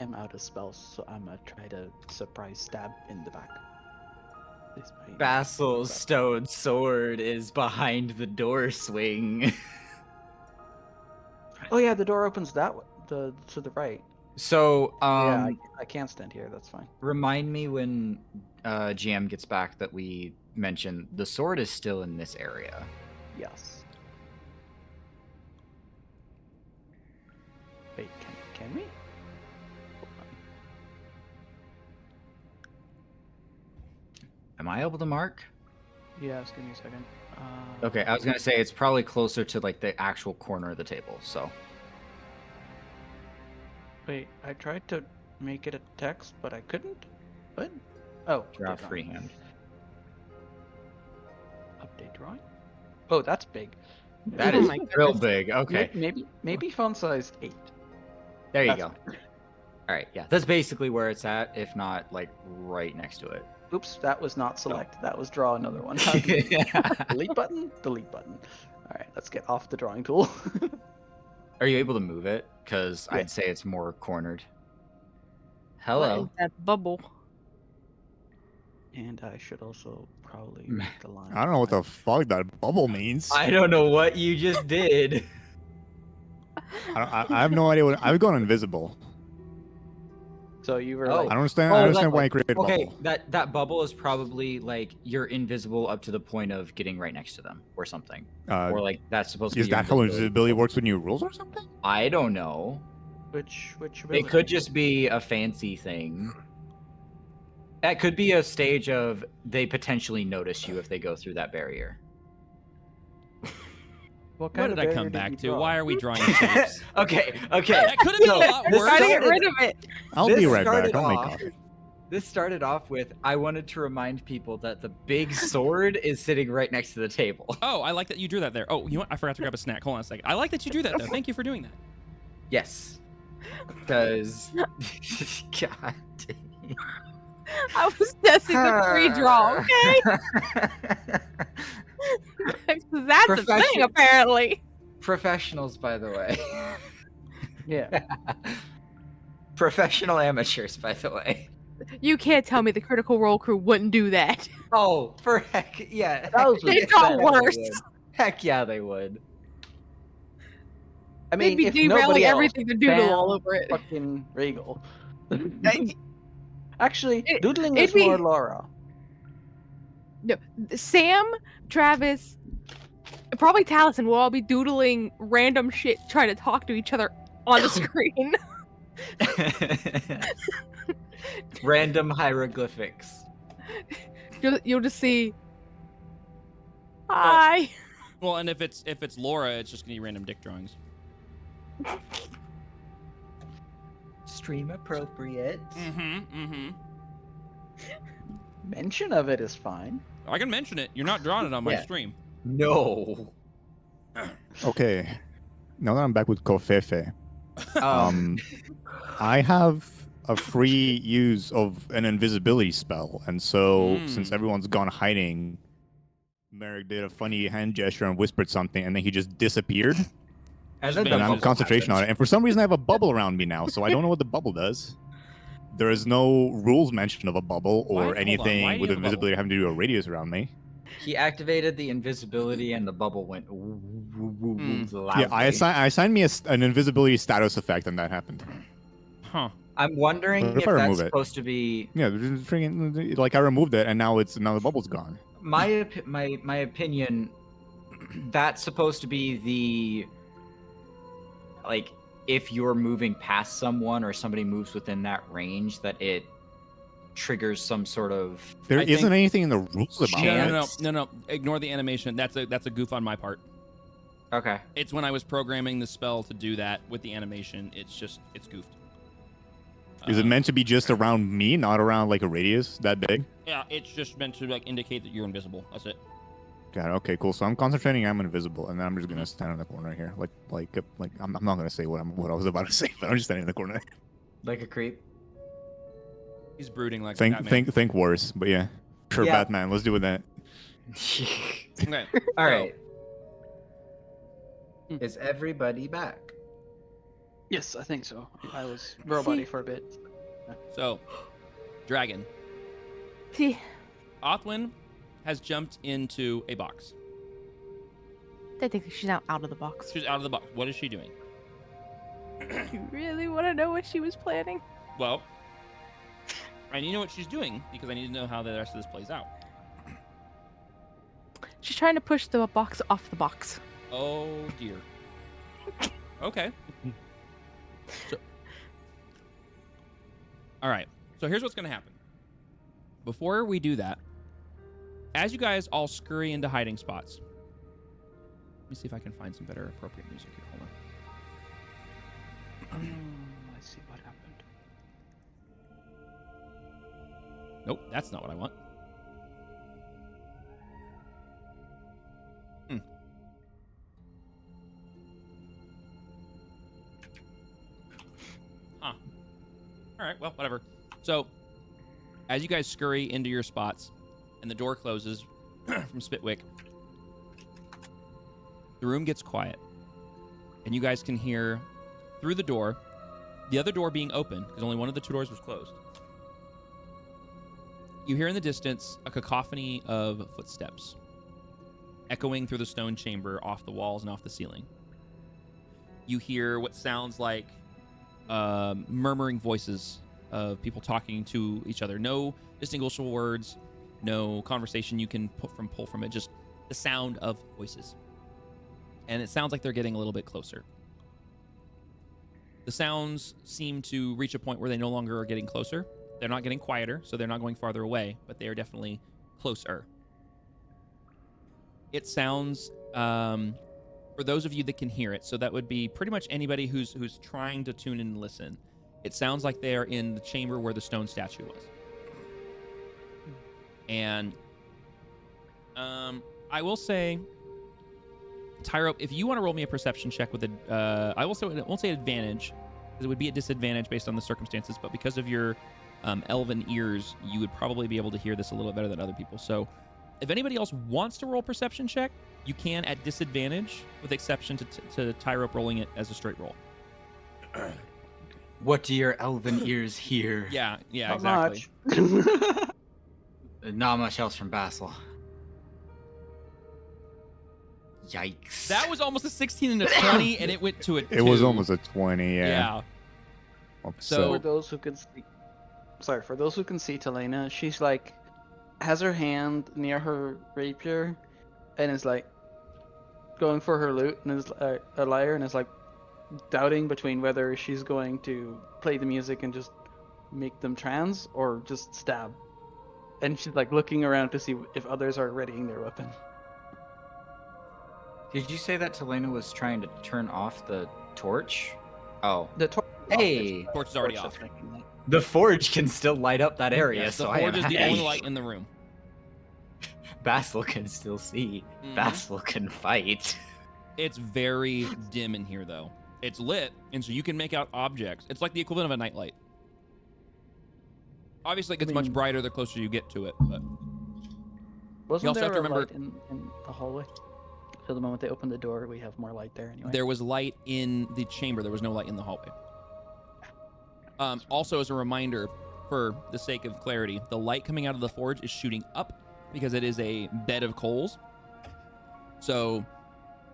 I'm out of spells, so I'm gonna try to surprise stab in the back. This might- Basil's stone sword is behind the door swing. Oh yeah, the door opens that way, to the right. So, Yeah, I can't stand here. That's fine. remind me when GM gets back that we mentioned the sword is still in this area. Yes. Wait, can we? Am I able to mark? Yeah, just give me a second. Okay, I was gonna say it's probably closer to like the actual corner of the table. So Wait, I tried to make it a text, but I couldn't. What? Oh, draw update drawing. freehand. Update drawing. Oh, that's big. That Oh is my real goodness. big. Okay, Maybe font size 8. there you That's go. All right, yeah, that's basically where it's at, if not like right next to it. Oops, that was not select. That was draw another one. How do you- Delete button? Delete button. All right, let's get off the drawing tool. Are you able to move it? Because Yeah. I'd say it's more cornered. What Hello. is that bubble? And I should also probably make the line. I don't know what the fuck that bubble means. I don't know what you just did. I have no idea what. I've gone invisible. So you were Oh. I like, don't understand. Oh, I understand that- why I created a Okay, bubble. that bubble is probably like you're invisible up to the point of getting right next to them or something, or like that's supposed to be. Is your that how invisibility bubble. works with new rules or something? I don't know. which It ability? could just be a fancy thing. That could be a stage of they potentially notice you if they go through that barrier. What What kind did of I barrier come did back you to? draw? Why are we drawing shapes? Okay. That could have been a lot this worse. Try to get started- rid of it. I'll This be right back. started I'll make off- coffee. This started off with I wanted to remind people that the big sword is sitting right next to the table. Oh, I like that you drew that there. Oh, you know what? I forgot to grab a snack. Hold on a second. I like that you drew that there. Thank you for doing that. Yes. Because God dang. I was testing the free draw, okay? That's a thing, Profession- apparently. Professionals, by the way. Yeah. Professional amateurs, by the way. You can't tell me the Critical Role crew wouldn't do that. Oh, for heck, yeah. Thousands They of got times worse. would. Heck yeah, they would. I They'd mean, be if nobody derailing else, everything to doodle all Sam over it. fucking Regal. I- Actually, It- doodling it'd is more be- Laura. No, Sam, Travis, probably Taliesin will all be doodling random shit, trying to talk to each other on the screen. Random hieroglyphics. You'll just see. Hi. Well, and if it's Laura, it's just gonna be random dick drawings. Stream appropriate. Mm-hmm. Mention of it is fine. I can mention it. You're not drawing it on my Yeah. stream. No. Okay. Now that I'm back with Kofefe, Um, I have a free use of an invisibility spell, and so since everyone's gone hiding, Merrick did a funny hand gesture and whispered something, and then he just disappeared. and then And the And I'm bubble concentration on happens. it. And for some reason, I have a bubble around me now, so I don't know what the bubble does. There is no rules mention of a bubble Why- or hold on, why anything do you with have a bubble? invisibility having to do a radius around me. He activated the invisibility and the bubble went loudly. Yeah, I assigned me an invisibility status effect, and that happened. Huh. I'm wondering What if if I that's remove it? supposed to be Yeah, just freaking like I removed it, and now the bubble's gone. my opinion. That's supposed to be the like if you're moving past someone or somebody moves within that range, that it triggers some sort of There I isn't think- anything in the rules about Chance. it. No. Ignore the animation. That's a goof on my part. okay. It's when I was programming the spell to do that with the animation. It's goofed. Is it meant to be just around me, not around like a radius that big? Yeah, it's just meant to like indicate that you're invisible. That's it. God, okay, cool. So I'm concentrating. I'm invisible, and then I'm just gonna stand in the corner here, like I'm not gonna say what I was about to say, but I'm just standing in the corner. Like a creep. He's brooding like Think, Batman. think worse, but yeah, sure, Yeah. Batman. Let's do with that. Okay. All so, right. Is everybody back? Yes, I think so. I was robot-y for a bit. So, dragon. See, Othwin has jumped into a box. technically she's now out of the box. She's out of the box. What is she doing? You really want to know what she was planning? Well, I need to know what she's doing because I need to know how the rest of this plays out. She's trying to push the box off the box. Oh dear. Okay. So, all right. So here's what's going to happen. Before we do that, as you guys all scurry into hiding spots, let me see if I can find some better appropriate music here. Hold on. I see what happened. Nope, that's not what I want. Huh. All right, well, whatever. So, as you guys scurry into your spots and the door closes from Spitwick, the room gets quiet. And you guys can hear through the door, the other door being open, because only one of the two doors was closed. You hear in the distance a cacophony of footsteps echoing through the stone chamber off the walls and off the ceiling. You hear what sounds like murmuring voices of people talking to each other. No distinguishable words, no conversation you can pull from it, just the sound of voices. And it sounds like they're getting a little bit closer. The sounds seem to reach a point where they no longer are getting closer. They're not getting quieter, so they're not going farther away, but they are definitely closer. It sounds, for those of you that can hear it, so that would be pretty much anybody who's trying to tune in and listen. It sounds like they're in the chamber where the stone statue was. And I will say, Tyro, if you want to roll me a perception check with a, I won't say advantage, because it would be a disadvantage based on the circumstances, but because of your elven ears, you would probably be able to hear this a little better than other people. So if anybody else wants to roll perception check, you can at disadvantage, with exception to Tyro rolling it as a straight roll. What do your elven ears hear? Yeah, Not exactly. much. Not much else from Basil. Yikes. That was almost a 16 and a 20, and it went to a 2. It was almost a 20, yeah. Yeah. So- For those who can see, for those who can see Talena, she's like, has her hand near her rapier, and is like, going for her lute, and is a lyre, and is like, doubting between whether she's going to play the music and just make them trans, or just stab. And she's like looking around to see if others are readying their weapon. Did you say that Talena was trying to turn off the torch? Oh. The torch. Hey! Torch is already Torch off. is making that. The forge can still light up that area, Yes, so the I forge am is the happy. only light in the room. Basil can still see. Mhm. Basil can fight. It's very dim in here, though. It's lit, and so you can make out objects. It's like the equivalent of a nightlight. Obviously, it gets much brighter the closer you get to it, but Wasn't also there have to a remember- light in the hallway? So the moment they open the door, we have more light there anyway. there was light in the chamber. There was no light in the hallway. Also, as a reminder, for the sake of clarity, the light coming out of the forge is shooting up because it is a bed of coals. So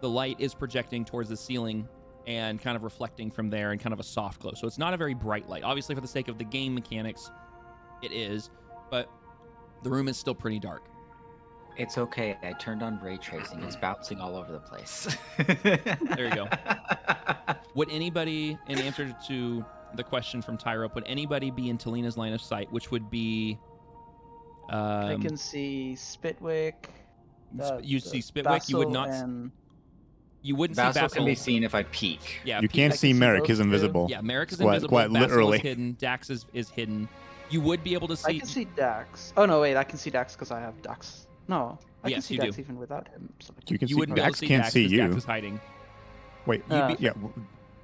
the light is projecting towards the ceiling and kind of reflecting from there in kind of a soft glow. So it's not a very bright light. Obviously, for the sake of the game mechanics, it is, but the room is still pretty dark. It's okay. I turned on ray tracing. It's bouncing all over the place. There you go. Would anybody, in answer to the question from Tyro, would anybody be in Talena's line of sight, which would be... I can see Spitwick. You'd see Spitwick. You would not... And... You wouldn't Basil see Basil. can be seen if I peek. Yeah, You can't I see can see Merrick, those he's two. invisible. Yeah, Merrick is Quite- invisible. quite Basil literally. is hidden. Dax is hidden. You would be able to see... I can see Dax. Oh no, wait, I can see Dax because I have Dax. No, I can Yes, see you Dax do. even without him. So. You can You see wouldn't be able Dax to see can't Dax see 'cause you. Dax is hiding. Wait, Uh, yeah.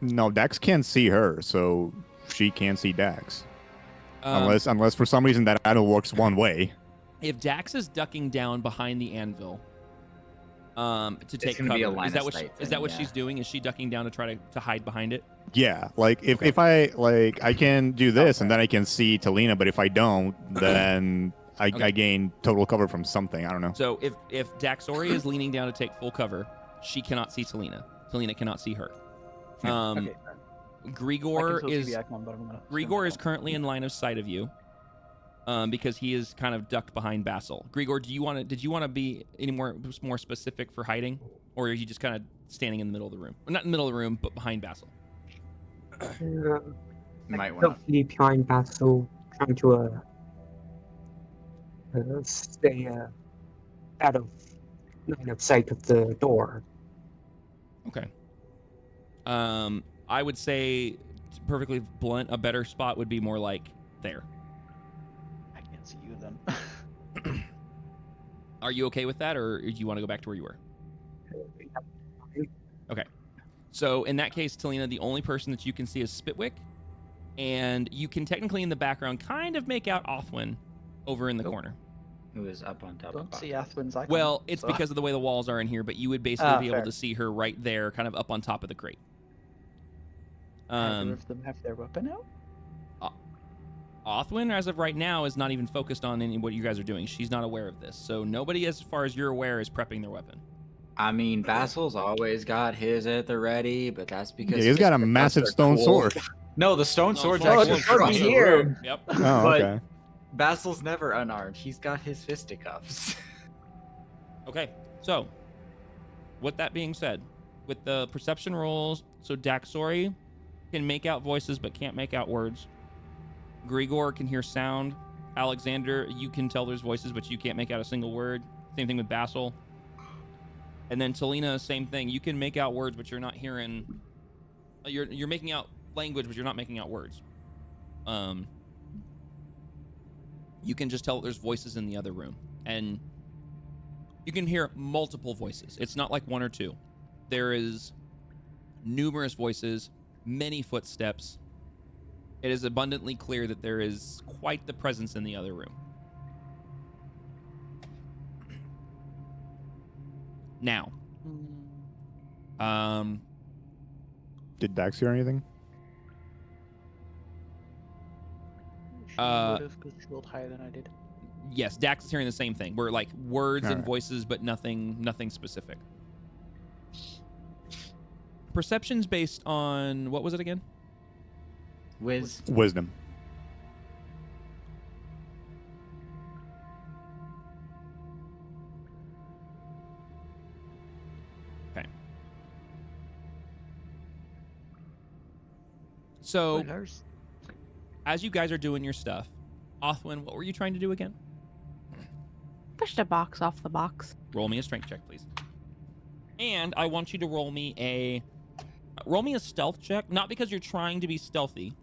No, Dax can't see her, so she can't see Dax. Unless for some reason that idol works one way. If Dax is ducking down behind the anvil to take gonna be a cover, line is that of what sight is thing, that what yeah. she's doing? Is she ducking down to try to hide behind it? Yeah, like if, Okay. if I can do this and then I can see Talena, but if I don't, then I gain total cover from something. I don't know. So if Daxori is leaning down to take full cover, she cannot see Talena. Talena cannot see her. Okay. Grigor still is see the icon, but I'm gonna zoom Grigor is out. currently in line of sight of you, because he is kind of ducked behind Basil. Grigor, did you want to be any more specific for hiding, or are you just kind of standing in the middle of the room? Well, not in the middle of the room, but behind Basil. Might want Stealthily behind Basil, trying to stay out of line of sight of the door. Okay. I would say, perfectly blunt, a better spot would be more like there. I can't see you then. Are you okay with that, or do you want to go back to where you were? Okay. So in that case, Talina, the only person that you can see is Spitwick, and you can technically in the background kind of make out Othwin over in the corner. who is up on top Don't of see Bach. Athwin's icon. Well, it's so- because of the way the walls are in here, but you would basically be able fair. to see her right there, kind of up on top of the crate. Either of them have their weapon out? Othwin, as of right now, is not even focused on any what you guys are doing. She's not aware of this, so nobody, as far as you're aware, is prepping their weapon. I mean, Basil's always got his at the ready, but that's because Yeah, he's got a fisticuffs massive are stone cool. sword. No, the stone No, sword's sword- actually sword across be the here. room. Yep. Oh, But- okay. Basil's never unarmed. He's got his fisticuffs. Okay, so with that being said, with the perception rolls, so Daxori can make out voices but can't make out words. Grigor can hear sound. Alexander, you can tell there's voices but you can't make out a single word. Same thing with Basil. And then Talina, same thing. You can make out words but you're not hearing. You're making out language but you're not making out words. You can just tell there's voices in the other room, and you can hear multiple voices. It's not like one or two. There is numerous voices, many footsteps. It is abundantly clear that there is quite the presence in the other room. Now, Did Dax hear anything? She Uh, would have, 'cause she rolled higher than I did. yes, Dax is hearing the same thing. We're like words and Alright. voices, but nothing specific. Perception's based on, what was it again? Wiz. Wisdom. So, Spoilers. as you guys are doing your stuff, Othwin, what were you trying to do again? Push the box off the box. Roll me a strength check, please. And I want you to roll me a stealth check, not because you're trying to be stealthy,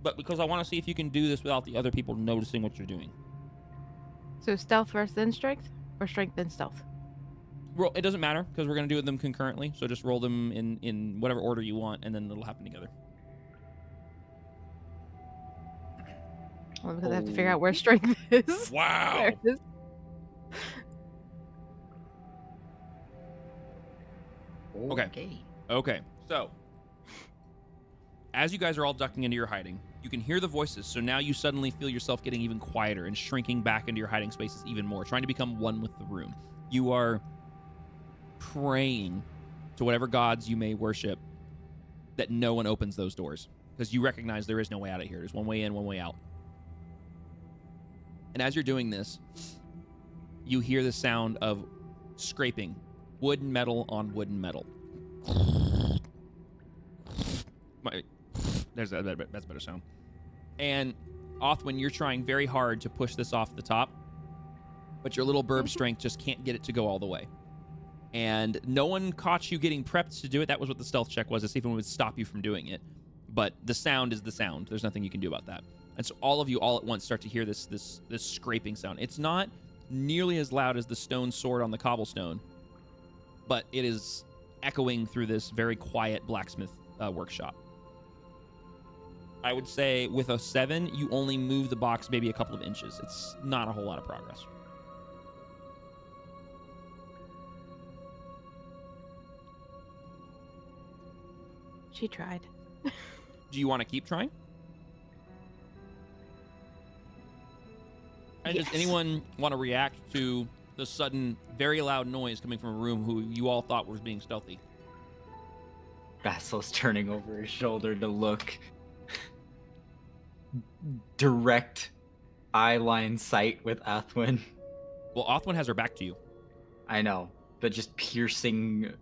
but because I want to see if you can do this without the other people noticing what you're doing. So stealth first, then strength, or strength then stealth. Roll, it doesn't matter because we're going to do them concurrently, so just roll them in whatever order you want, and then it'll happen together. Well, because I have to figure out where strength is. Wow. There it is. Okay. Okay, so as you guys are all ducking into your hiding, you can hear the voices, so now you suddenly feel yourself getting even quieter and shrinking back into your hiding spaces even more, trying to become one with the room. You are praying to whatever gods you may worship that no one opens those doors, because you recognize there is no way out of here. There's one way in, one way out. And as you're doing this, you hear the sound of scraping wood and metal on wood and metal. That's a better sound. And Othwin, you're trying very hard to push this off the top, but your little burb strength just can't get it to go all the way. And no one caught you getting prepped to do it. That was what the stealth check was, to see if anyone would stop you from doing it. But the sound is the sound. There's nothing you can do about that. And so all of you all at once start to hear this scraping sound. It's not nearly as loud as the stone sword on the cobblestone, but it is echoing through this very quiet blacksmith workshop. I would say with a 7, you only move the box maybe a couple of inches. It's not a whole lot of progress. She tried. Do you want to keep trying? And does Yes. anyone want to react to the sudden, very loud noise coming from a room who you all thought was being stealthy? Basil's turning over his shoulder to look. Direct eye line sight with Athwin. Well, Othwin has her back to you. I know, but just piercing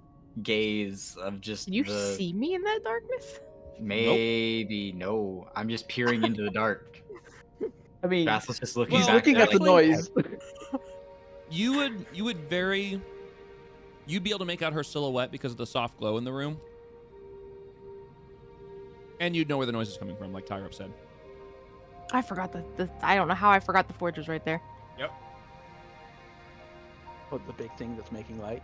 gaze of just Can you the see me in that darkness? maybe no. I'm just peering into the dark. I mean, Basil's just looking he's Well, back looking there at the actually- noise. You'd be able to make out her silhouette because of the soft glow in the room. And you'd know where the noise is coming from, like Tyrup said. I forgot I don't know how I forgot the forge was right there. Yep. Oh, the big thing that's making light.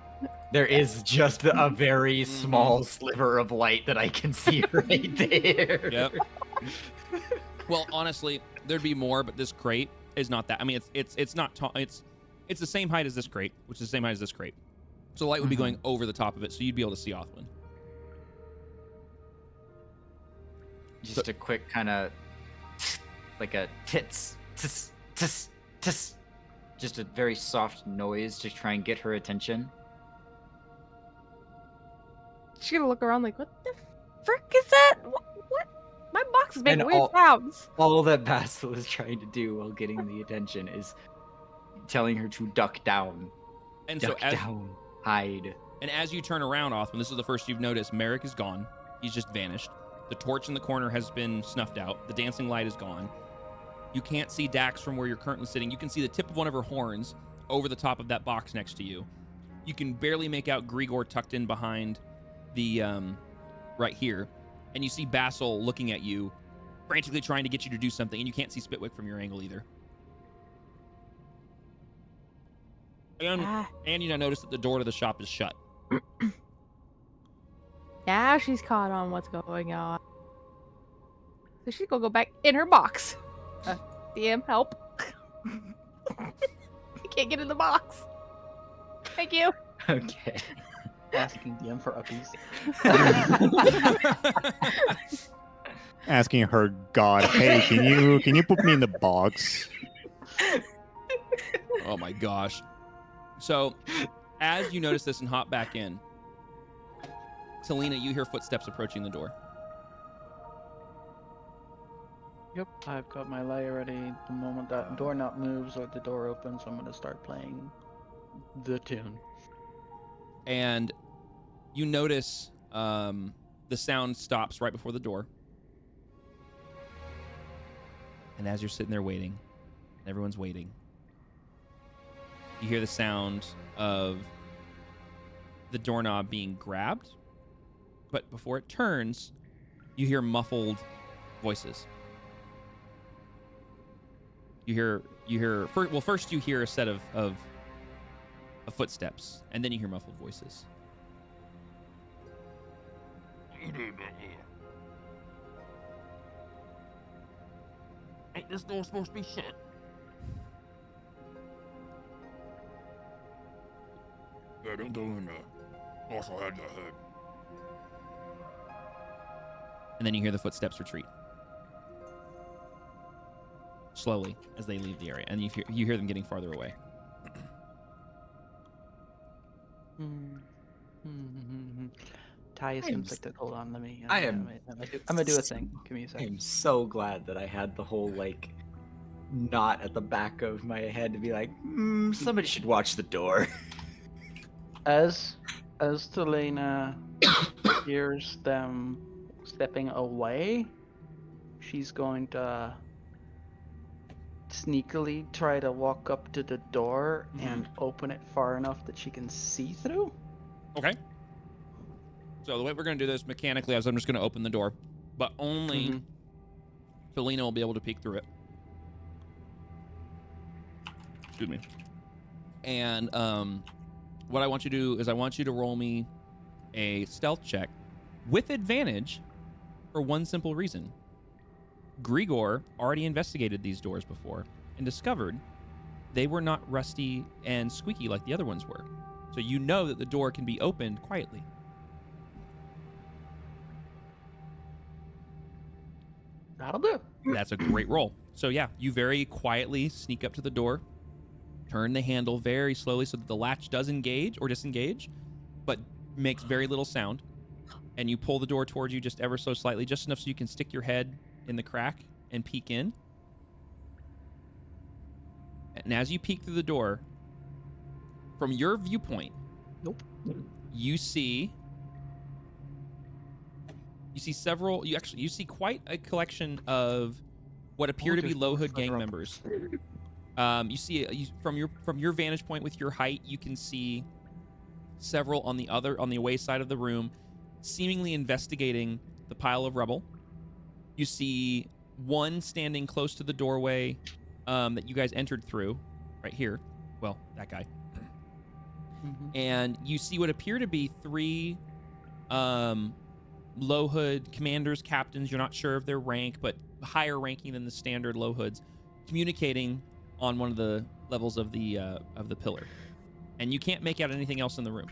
There is just a very small sliver of light that I can see right there. Yep. Well, honestly, there'd be more, but this crate is not that. I mean, it's not tall. It's the same height as this crate, which is the same height as this crate. So the light would be going over the top of it, so you'd be able to see Othwin. Just a quick kind of like a tits, tis, tis, tis. Just a very soft noise to try and get her attention. She's gonna look around like, what the frick is that? What? My box is making And weird all- sounds. All that Basil is trying to do while getting the attention is telling her to duck down, And duck so down, hide. as you turn around, Othwin, this is the first you've noticed, Merrick is gone. He's just vanished. The torch in the corner has been snuffed out. The dancing light is gone. You can't see Dax from where you're currently sitting. You can see the tip of one of her horns over the top of that box next to you. You can barely make out Grigor tucked in behind the, right here. And you see Basil looking at you, frantically trying to get you to do something, and you can't see Spitwick from your angle either. And you now notice that the door to the shop is shut. Now she's caught on what's going on. So she's gonna go back in her box. DM, help. I can't get in the box. Thank you. Okay. Asking DM for uppies. Asking her, God, hey, can you put me in the box? Oh my gosh. So, as you notice this and hop back in, Selena, you hear footsteps approaching the door. Yep, I've got my layer ready. The moment that doorknob moves or the door opens, I'm gonna start playing the tune. And you notice the sound stops right before the door. And as you're sitting there waiting, everyone's waiting, you hear the sound of the doorknob being grabbed. But before it turns, you hear muffled voices. You hear first you hear a set of footsteps, and then you hear muffled voices. Ain't this door supposed to be shut? Yeah, don't go in there. Also had that head. And then you hear the footsteps retreat slowly as they leave the area, and you hear them getting farther away. Ty seems like that. Hold on, let me. I'm gonna do a thing. Give me a I second. am so glad that I had the whole like knot at the back of my head to be like, somebody should watch the door. As Selena hears them stepping away, she's going to sneakily try to walk up to the door and open it far enough that she can see through. Okay. So the way we're going to do this mechanically is I'm just going to open the door, but only Selena will be able to peek through it. Excuse me. And what I want you to do is I want you to roll me a stealth check with advantage for one simple reason. Grigor already investigated these doors before and discovered they were not rusty and squeaky like the other ones were. So you know that the door can be opened quietly. That'll do. That's a great roll. So yeah, you very quietly sneak up to the door, turn the handle very slowly so that the latch does engage or disengage, but makes very little sound. and you pull the door towards you just ever so slightly, just enough so you can stick your head in the crack and peek in. And as you peek through the door, from your viewpoint, Nope. you see several. You see quite a collection of what appear to be there's low more hood further gang up. members. You see from your vantage point with your height, you can see several on the away side of the room, seemingly investigating the pile of rubble. You see one standing close to the doorway that you guys entered through, right here. Well, that guy. And you see what appear to be 3 low hood commanders, captains. You're not sure of their rank, but higher ranking than the standard low hoods, communicating on one of the levels of the pillar. And you can't make out anything else in the room.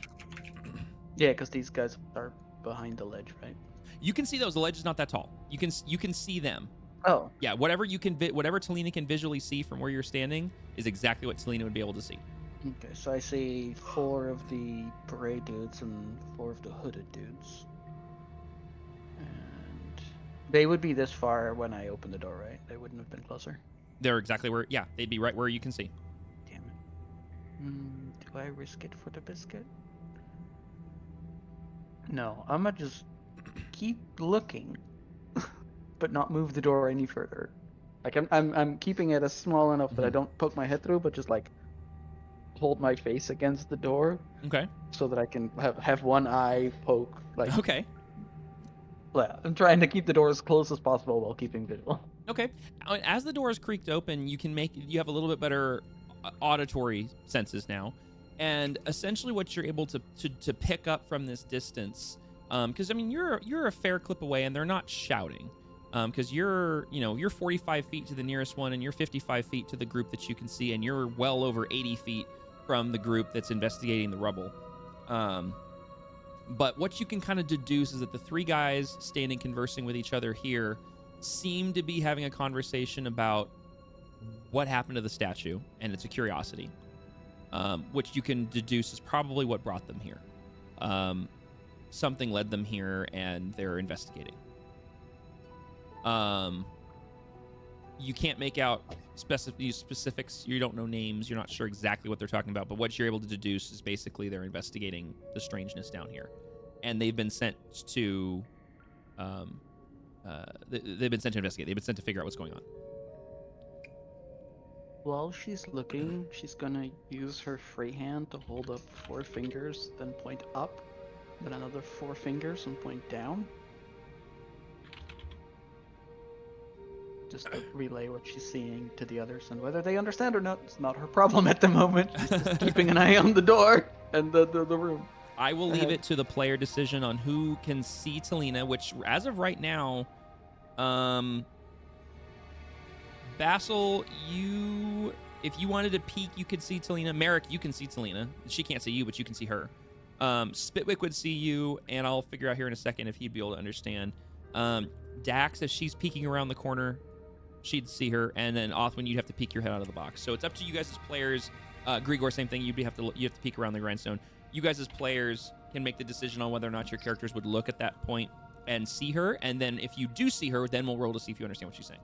Yeah, because these guys are behind the ledge, right? You can see those. The ledge is not that tall. You can see them. Oh. Yeah, whatever Talina can visually see from where you're standing is exactly what Talina would be able to see. Okay, so I see 4 of the beret dudes and 4 of the hooded dudes. And they would be this far when I opened the door, right? They wouldn't have been closer. They're exactly where. Yeah, they'd be right where you can see. Damn it. Do I risk it for the biscuit? No, I'm gonna just keep looking, but not move the door any further. Like I'm keeping it as small enough that I don't poke my head through, but just like hold my face against the door. Okay. So that I can have one eye poke. Like. Okay. Yeah, I'm trying to keep the door as close as possible while keeping visual. Okay. As the doors creaked open, you have a little bit better auditory senses now, and essentially what you're able to pick up from this distance, because I mean you're a fair clip away, and they're not shouting, because you're 45 feet to the nearest one, and you're 55 feet to the group that you can see, and you're well over 80 feet from the group that's investigating the rubble. But what you can kind of deduce is that the 3 guys standing conversing with each other here seem to be having a conversation about what happened to the statue, and it's a curiosity, which you can deduce is probably what brought them here. Something led them here, and they're investigating. You can't make out specifics. You don't know names. You're not sure exactly what they're talking about, but what you're able to deduce is basically they're investigating the strangeness down here, and they've been sent to they've been sent to investigate. They've been sent to figure out what's going on. While she's looking, she's gonna use her free hand to hold up 4 fingers, then point up, then another 4 fingers and point down. Just to relay what she's seeing to the others, and whether they understand or not, it's not her problem at the moment. She's just keeping an eye on the door and the room. I will leave it to the player decision on who can see Talina, which as of right now, Basil, if you wanted to peek, you could see Talina. Merrick, you can see Talina. She can't see you, but you can see her. Spitwick would see you, and I'll figure out here in a second if he'd be able to understand. Dax, if she's peeking around the corner, she'd see her, and then Othwin, you'd have to peek your head out of the box. So it's up to you guys as players. Grigor, same thing. You have to peek around the grindstone. You guys as players can make the decision on whether or not your characters would look at that point and see her, and then if you do see her, then we'll roll to see if you understand what she's saying.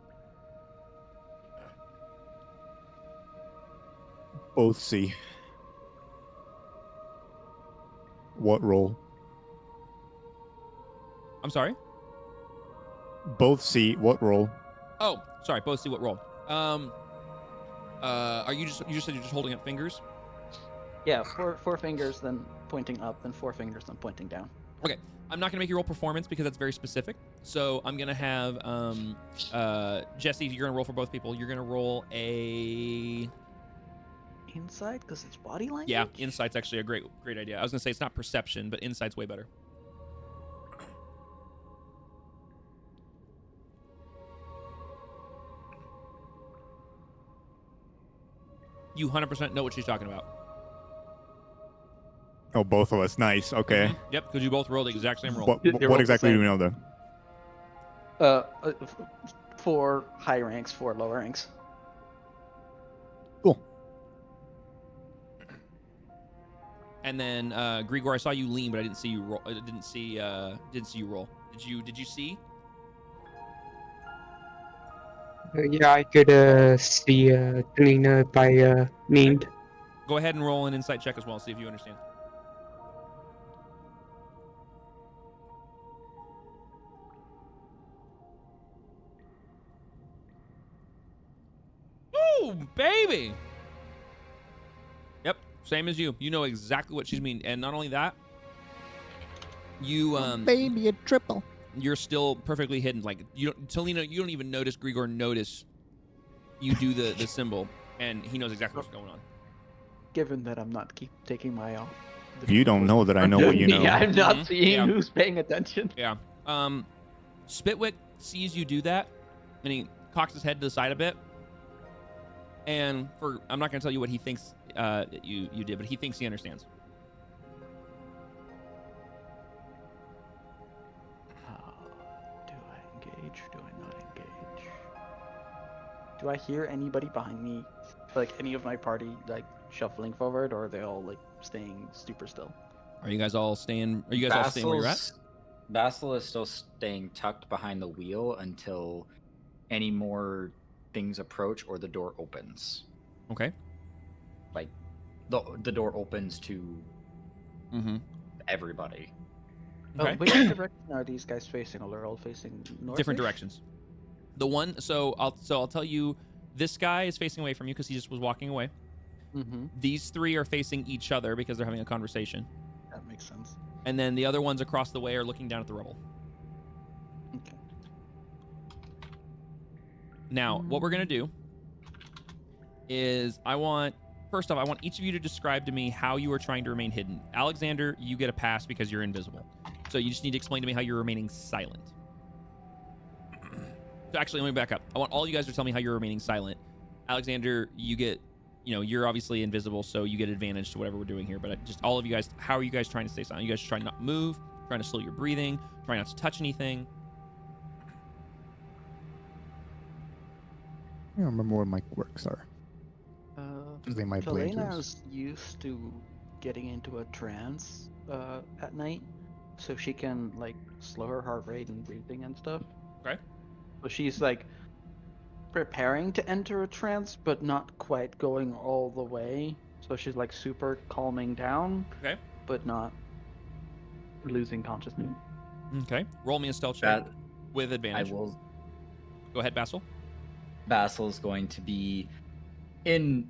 Both see. What roll? I'm sorry? Both see. What roll? Oh, sorry. Both see what roll. Are you just said you're just holding up fingers? Yeah, 4 fingers, then pointing up, then 4 fingers, then pointing down. Okay. I'm not going to make you roll performance because that's very specific. So I'm going to have Jesse, you're going to roll for both people. You're going to roll a... Insight, because it's body language? Yeah, insight's actually a great idea. I was going to say it's not perception, but insight's way better. You 100% know what she's talking about. Oh, both of us. Nice. Okay. Mm-hmm. Yep, because you both rolled the exact same roll. What exactly do we know, though? 4 high ranks, 4 low ranks. Cool. And then Grigor, I saw you lean, but I didn't see you roll. Didn't see you roll. Did you see? Yeah, I could see Delina by named. Go ahead and roll an insight check as well. See if you understand. Ooh, baby. Yep, same as you. You know exactly what she's mean, and not only that, you Baby, a triple. you're still perfectly hidden. Like you don't, Talina, you don't even notice Grigor notice you do the symbol, and he knows exactly what's going on. Given that I'm not keep taking my eye off. You don't know that I know what you know. Yeah, I'm not Mhm. seeing Yeah. who's paying attention. Yeah. Spitwick sees you do that, and he cocks his head to the side a bit. And I'm not gonna tell you what he thinks you did, but he thinks he understands. Do I engage? Do I not engage? Do I hear anybody behind me? Like any of my party like shuffling forward, or are they all like staying super still? Are you guys all staying? Are you guys all staying where you're at? Basil is still staying tucked behind the wheel until any more things approach or the door opens. Okay. Like the door opens to Mm-hmm. everybody. Okay. Which direction are these guys facing? Are they all facing north? Different directions. The one, so I'll tell you, this guy is facing away from you because he just was walking away. Mm-hmm. These three are facing each other because they're having a conversation, That makes sense. and then the other ones across the way are looking down at the rubble. Okay. Now, what we're gonna do is first off, I want each of you to describe to me how you are trying to remain hidden. Alexander, you get a pass because you're invisible. So you just need to explain to me how you're remaining silent. So actually, let me back up. I want all you guys to tell me how you're remaining silent. Alexander, you're obviously invisible, so you get advantage to whatever we're doing here. But just all of you guys, how are you guys trying to stay silent? You guys trying not to move, trying to slow your breathing, trying not to touch anything. I don't remember what my quirks are. They might play into this. Telena's used to getting into a trance at night, so she can like slow her heart rate and breathing and stuff. Okay. So she's like preparing to enter a trance, but not quite going all the way. So she's like super calming down, Okay. but not losing consciousness. Okay. Roll me a stealth check with I advantage. will. Go ahead, Basil. Basil's going to be in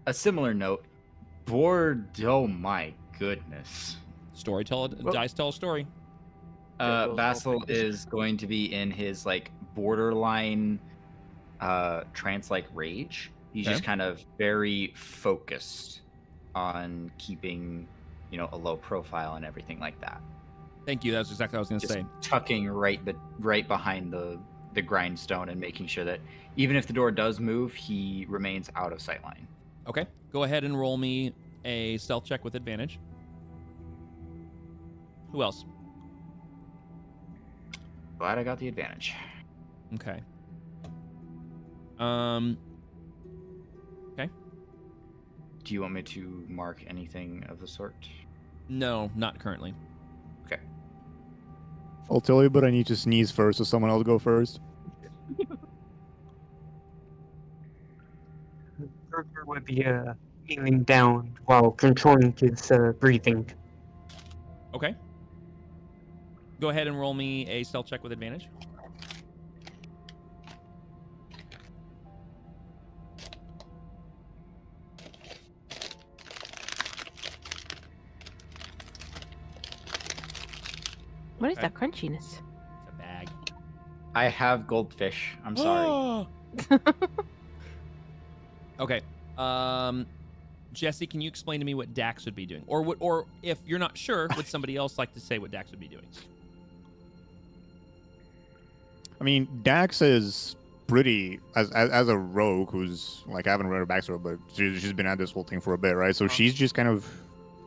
a similar note. Bored. Oh my goodness. Dice tell a story. Basil is going to be in his like borderline trance-like rage. He's Okay. just kind of very focused on keeping, a low profile and everything like that. Thank you. That's exactly what I was going to Just say. tucking right behind the grindstone and making sure that even if the door does move, he remains out of sightline. Okay. Go ahead and roll me a stealth check with advantage. Who else? Glad I got the advantage. Okay. Okay. Do you want me to mark anything of the sort? No, not currently. Okay. I'll tell you, but I need to sneeze first, so someone else go first. Burger would be kneeling down while controlling his breathing. Okay. Go ahead and roll me a stealth check with advantage. What is Okay. that crunchiness? It's a bag. I have goldfish. I'm sorry. Okay. Jesse, can you explain to me what Dax would be doing? Or if you're not sure, would somebody else like to say what Dax would be doing? I mean, Dax is pretty as a rogue who's like, I haven't read her backstory, but she's been at this whole thing for a bit, right? So she's just kind of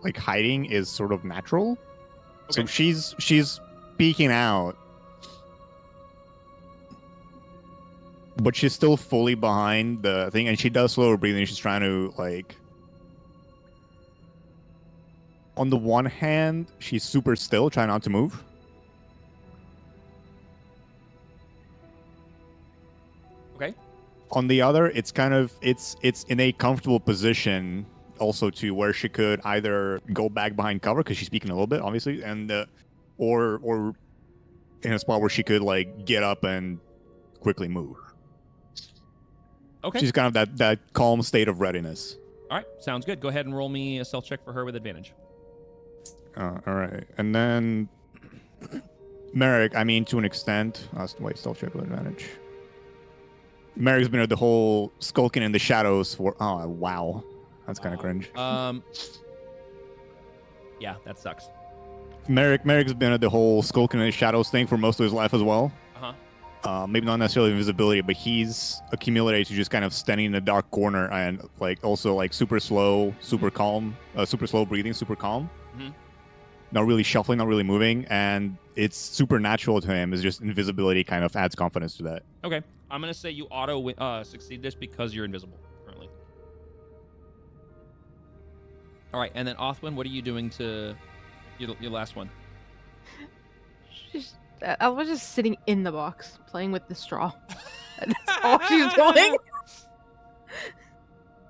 like hiding is sort of natural. So Okay. she's peeking out, but she's still fully behind the thing, and she does slow her breathing. She's trying to like on the one hand, she's super still, trying not to move. Okay. On the other, it's kind of it's in a comfortable position also to where she could either go back behind cover because she's speaking a little bit, obviously, and or in a spot where she could like get up and quickly move. Okay. She's kind of that calm state of readiness. All right. Sounds good. Go ahead and roll me a stealth check for her with advantage. All right, and then Merrick. I mean, to an extent, wait, stealth check with advantage. Merrick's been at the whole skulking in the shadows for. Oh wow, that's kind of cringe. Yeah, that sucks. Merrick's been at the whole skulking in the shadows thing for most of his life as well. Maybe not necessarily invisibility, but he's accumulated to just kind of standing in a dark corner and like also like super slow, super calm, super slow breathing, super calm. Mm-hmm. Not really shuffling, not really moving, and it's super natural to him. It's just invisibility kind of adds confidence to that. Okay, I'm gonna say you auto succeed this because you're invisible currently. All right, and then Othwin, what are you doing to your last one? I was just sitting in the box playing with the straw. That's all she was doing.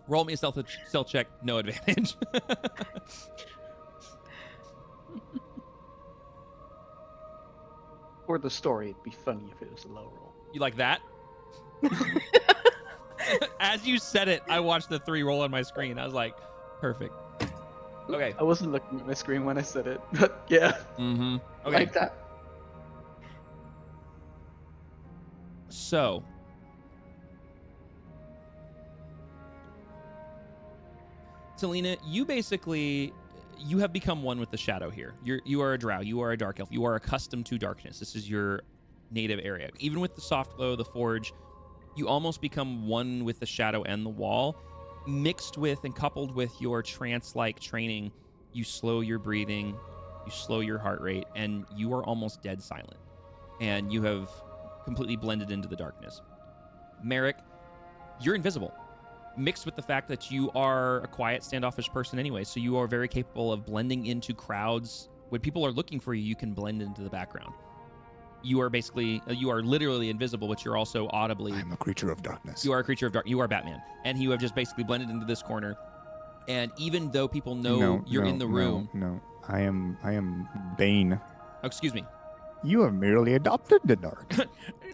Roll me a stealth check, no advantage. For the story, it'd be funny if it was a low roll. You like that? As you said it, I watched the 3 roll on my screen. I was like, perfect. Okay. I wasn't looking at my screen when I said it, but yeah. Mm-hmm. Okay. Like that. So, Selena, you have become one with the shadow here. You are a drow. You are a dark elf. You are accustomed to darkness. This is your native area. Even with the soft glow, the forge, you almost become one with the shadow and the wall. Mixed with and coupled with your trance-like training, you slow your breathing, you slow your heart rate, and you are almost dead silent. And you have completely blended into the darkness. Merrick, you're invisible. Mixed with the fact that you are a quiet, standoffish person anyway, so you are very capable of blending into crowds. When people are looking for you, you can blend into the background. You are literally invisible, but you're also audibly... I'm a creature of darkness. You are a creature of dark. You are Batman. And you have just basically blended into this corner. And even though people know you're in the room... No, I am Bane. Oh, excuse me. You have merely adopted the dark.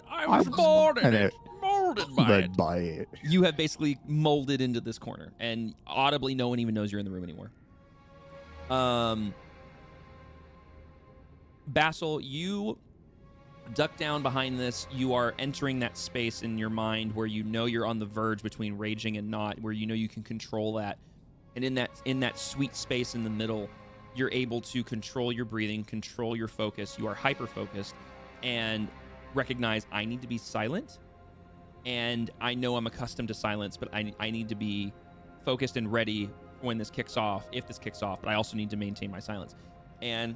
I was born in it. Molded by it. You have basically molded into this corner, and audibly no one even knows you're in the room anymore. Basil, you duck down behind this. You are entering that space in your mind where you know you're on the verge between raging and not, where you know you can control that. And in that sweet space in the middle, you're able to control your breathing, control your focus. You are hyper-focused and recognize I need to be silent. And I know I'm accustomed to silence, but I need to be focused and ready when this kicks off, if this kicks off, but I also need to maintain my silence. And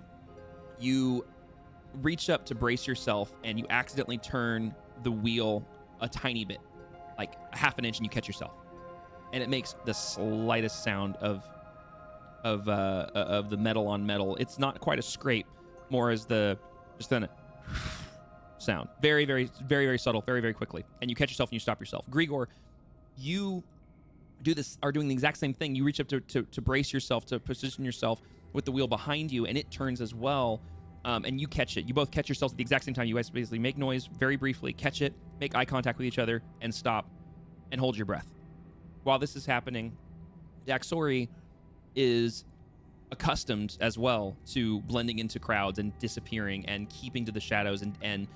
you reach up to brace yourself, and you accidentally turn the wheel a tiny bit, like a half an inch, and you catch yourself. And it makes the slightest sound of the metal on metal. It's not quite a scrape, more as just then sound. Very, very, very, very subtle, very, very quickly. And you catch yourself and you stop yourself. Grigor, you are doing the exact same thing. You reach up to brace yourself, to position yourself with the wheel behind you, and it turns as well. And you catch it. You both catch yourselves at the exact same time. You guys basically make noise very briefly, catch it, make eye contact with each other, and stop, and hold your breath. While this is happening, Daxori is accustomed as well to blending into crowds and disappearing and keeping to the shadows and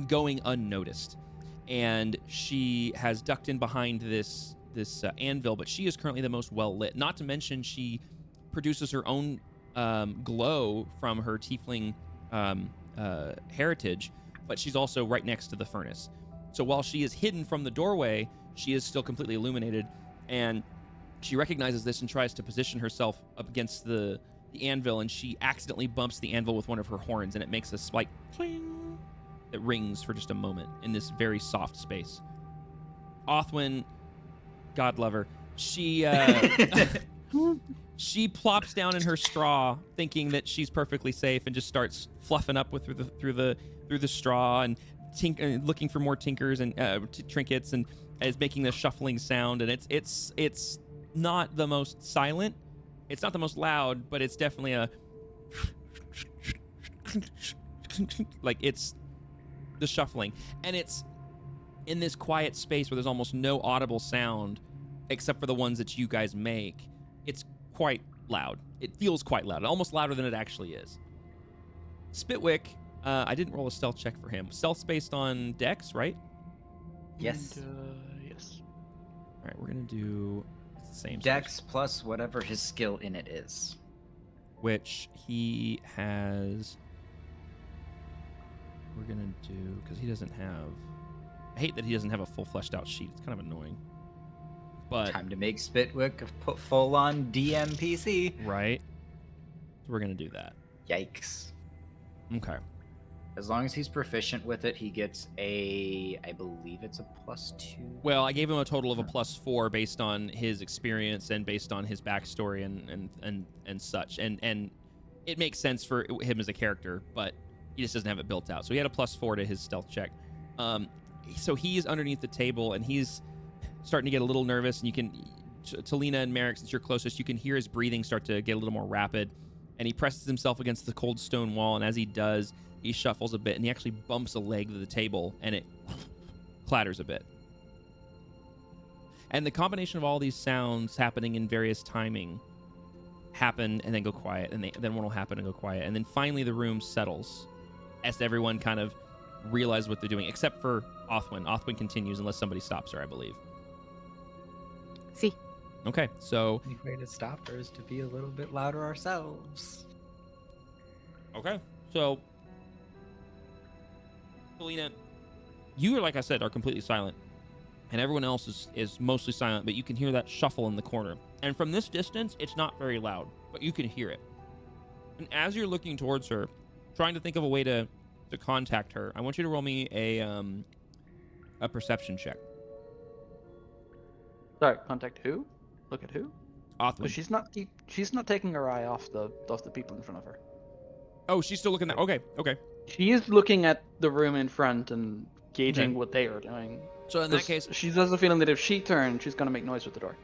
going unnoticed. And she has ducked in behind this anvil, but she is currently the most well lit. Not to mention she produces her own glow from her tiefling heritage, but she's also right next to the furnace. So while she is hidden from the doorway, she is still completely illuminated, and she recognizes this and tries to position herself up against the anvil, and she accidentally bumps the anvil with one of her horns, and it makes a slight cling that rings for just a moment in this very soft space. Othwin, God love her, she She plops down in her straw, thinking that she's perfectly safe, and just starts fluffing up with through the straw and looking for more tinkers and trinkets, and is making this shuffling sound. And it's not the most silent, it's not the most loud, but it's definitely a like it's the shuffling, and it's in this quiet space where there's almost no audible sound except for the ones that you guys make. It's quite loud. It feels quite loud, almost louder than it actually is. Spitwick, I didn't roll a stealth check for him. Stealth's based on Dex, right? Yes. Yes. All right, we're gonna do the same. Dex plus whatever his skill in it is. Which he has. We're gonna do, because he doesn't have. I hate that he doesn't have a full fleshed out sheet. It's kind of annoying. But Time to make Spitwick a full on DMPC. right. So we're gonna do that. Yikes. Okay. As long as he's proficient with it, he gets I believe it's a +2. Well, I gave him a total of a +4 based on his experience and based on his backstory and such. And it makes sense for him as a character, but he just doesn't have it built out. So he had a +4 to his stealth check. So he's underneath the table and he's starting to get a little nervous. And you can, Talina and Merrick, since you're closest, you can hear his breathing start to get a little more rapid. And he presses himself against the cold stone wall. And as he does, he shuffles a bit and he actually bumps a leg to the table and it clatters a bit. And the combination of all these sounds happening in various timing happen and then go quiet, and then one will happen and go quiet. And then finally the room settles as everyone kind of realizes what they're doing, except for Othwin. Othwin continues unless somebody stops her, I believe. See. Okay, so... The only way to stop her is to be a little bit louder ourselves. Okay, so... Selena, you, like I said, are completely silent. And everyone else is mostly silent, but you can hear that shuffle in the corner. And from this distance, it's not very loud, but you can hear it. And as you're looking towards her, trying to think of a way to contact her, I want you to roll me a perception check. Sorry, contact who? Look at who? Othwin. But she's not taking her eye off the people in front of her. Oh, she's still looking at... Okay. She is looking at the room in front and gauging what they are doing. So in that case... She has a feeling that if she turns, she's going to make noise with the door.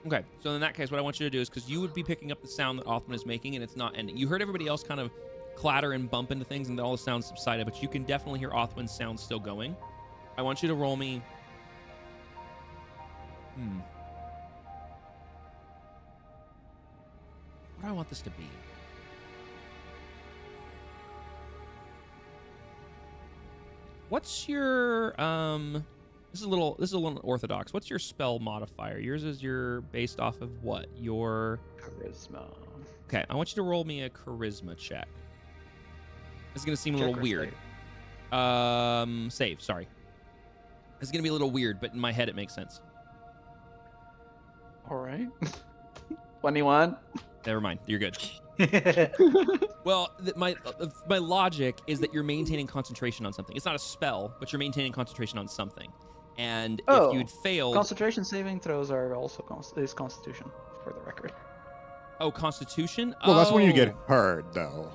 Okay, so in that case, what I want you to do is, because you would be picking up the sound that Othman is making, and it's not ending. You heard everybody else kind of clatter and bump into things, and all the sounds subsided, but you can definitely hear Othman's sound still going. I want you to roll me... What do I want this to be? What's your this is a little unorthodox. What's your spell modifier? Yours is based off of what? Your Charisma. Okay, I want you to roll me a charisma check. This is gonna seem a little weird. Save, sorry. It's gonna be a little weird, but in my head it makes sense. Alright. 21. Never mind, you're good. Well, my logic is that you're maintaining concentration on something. It's not a spell, but you're maintaining concentration on something. And if you'd failed... Concentration saving throws are also Constitution, for the record. Oh, Constitution? Well, that's when you get hurt, though.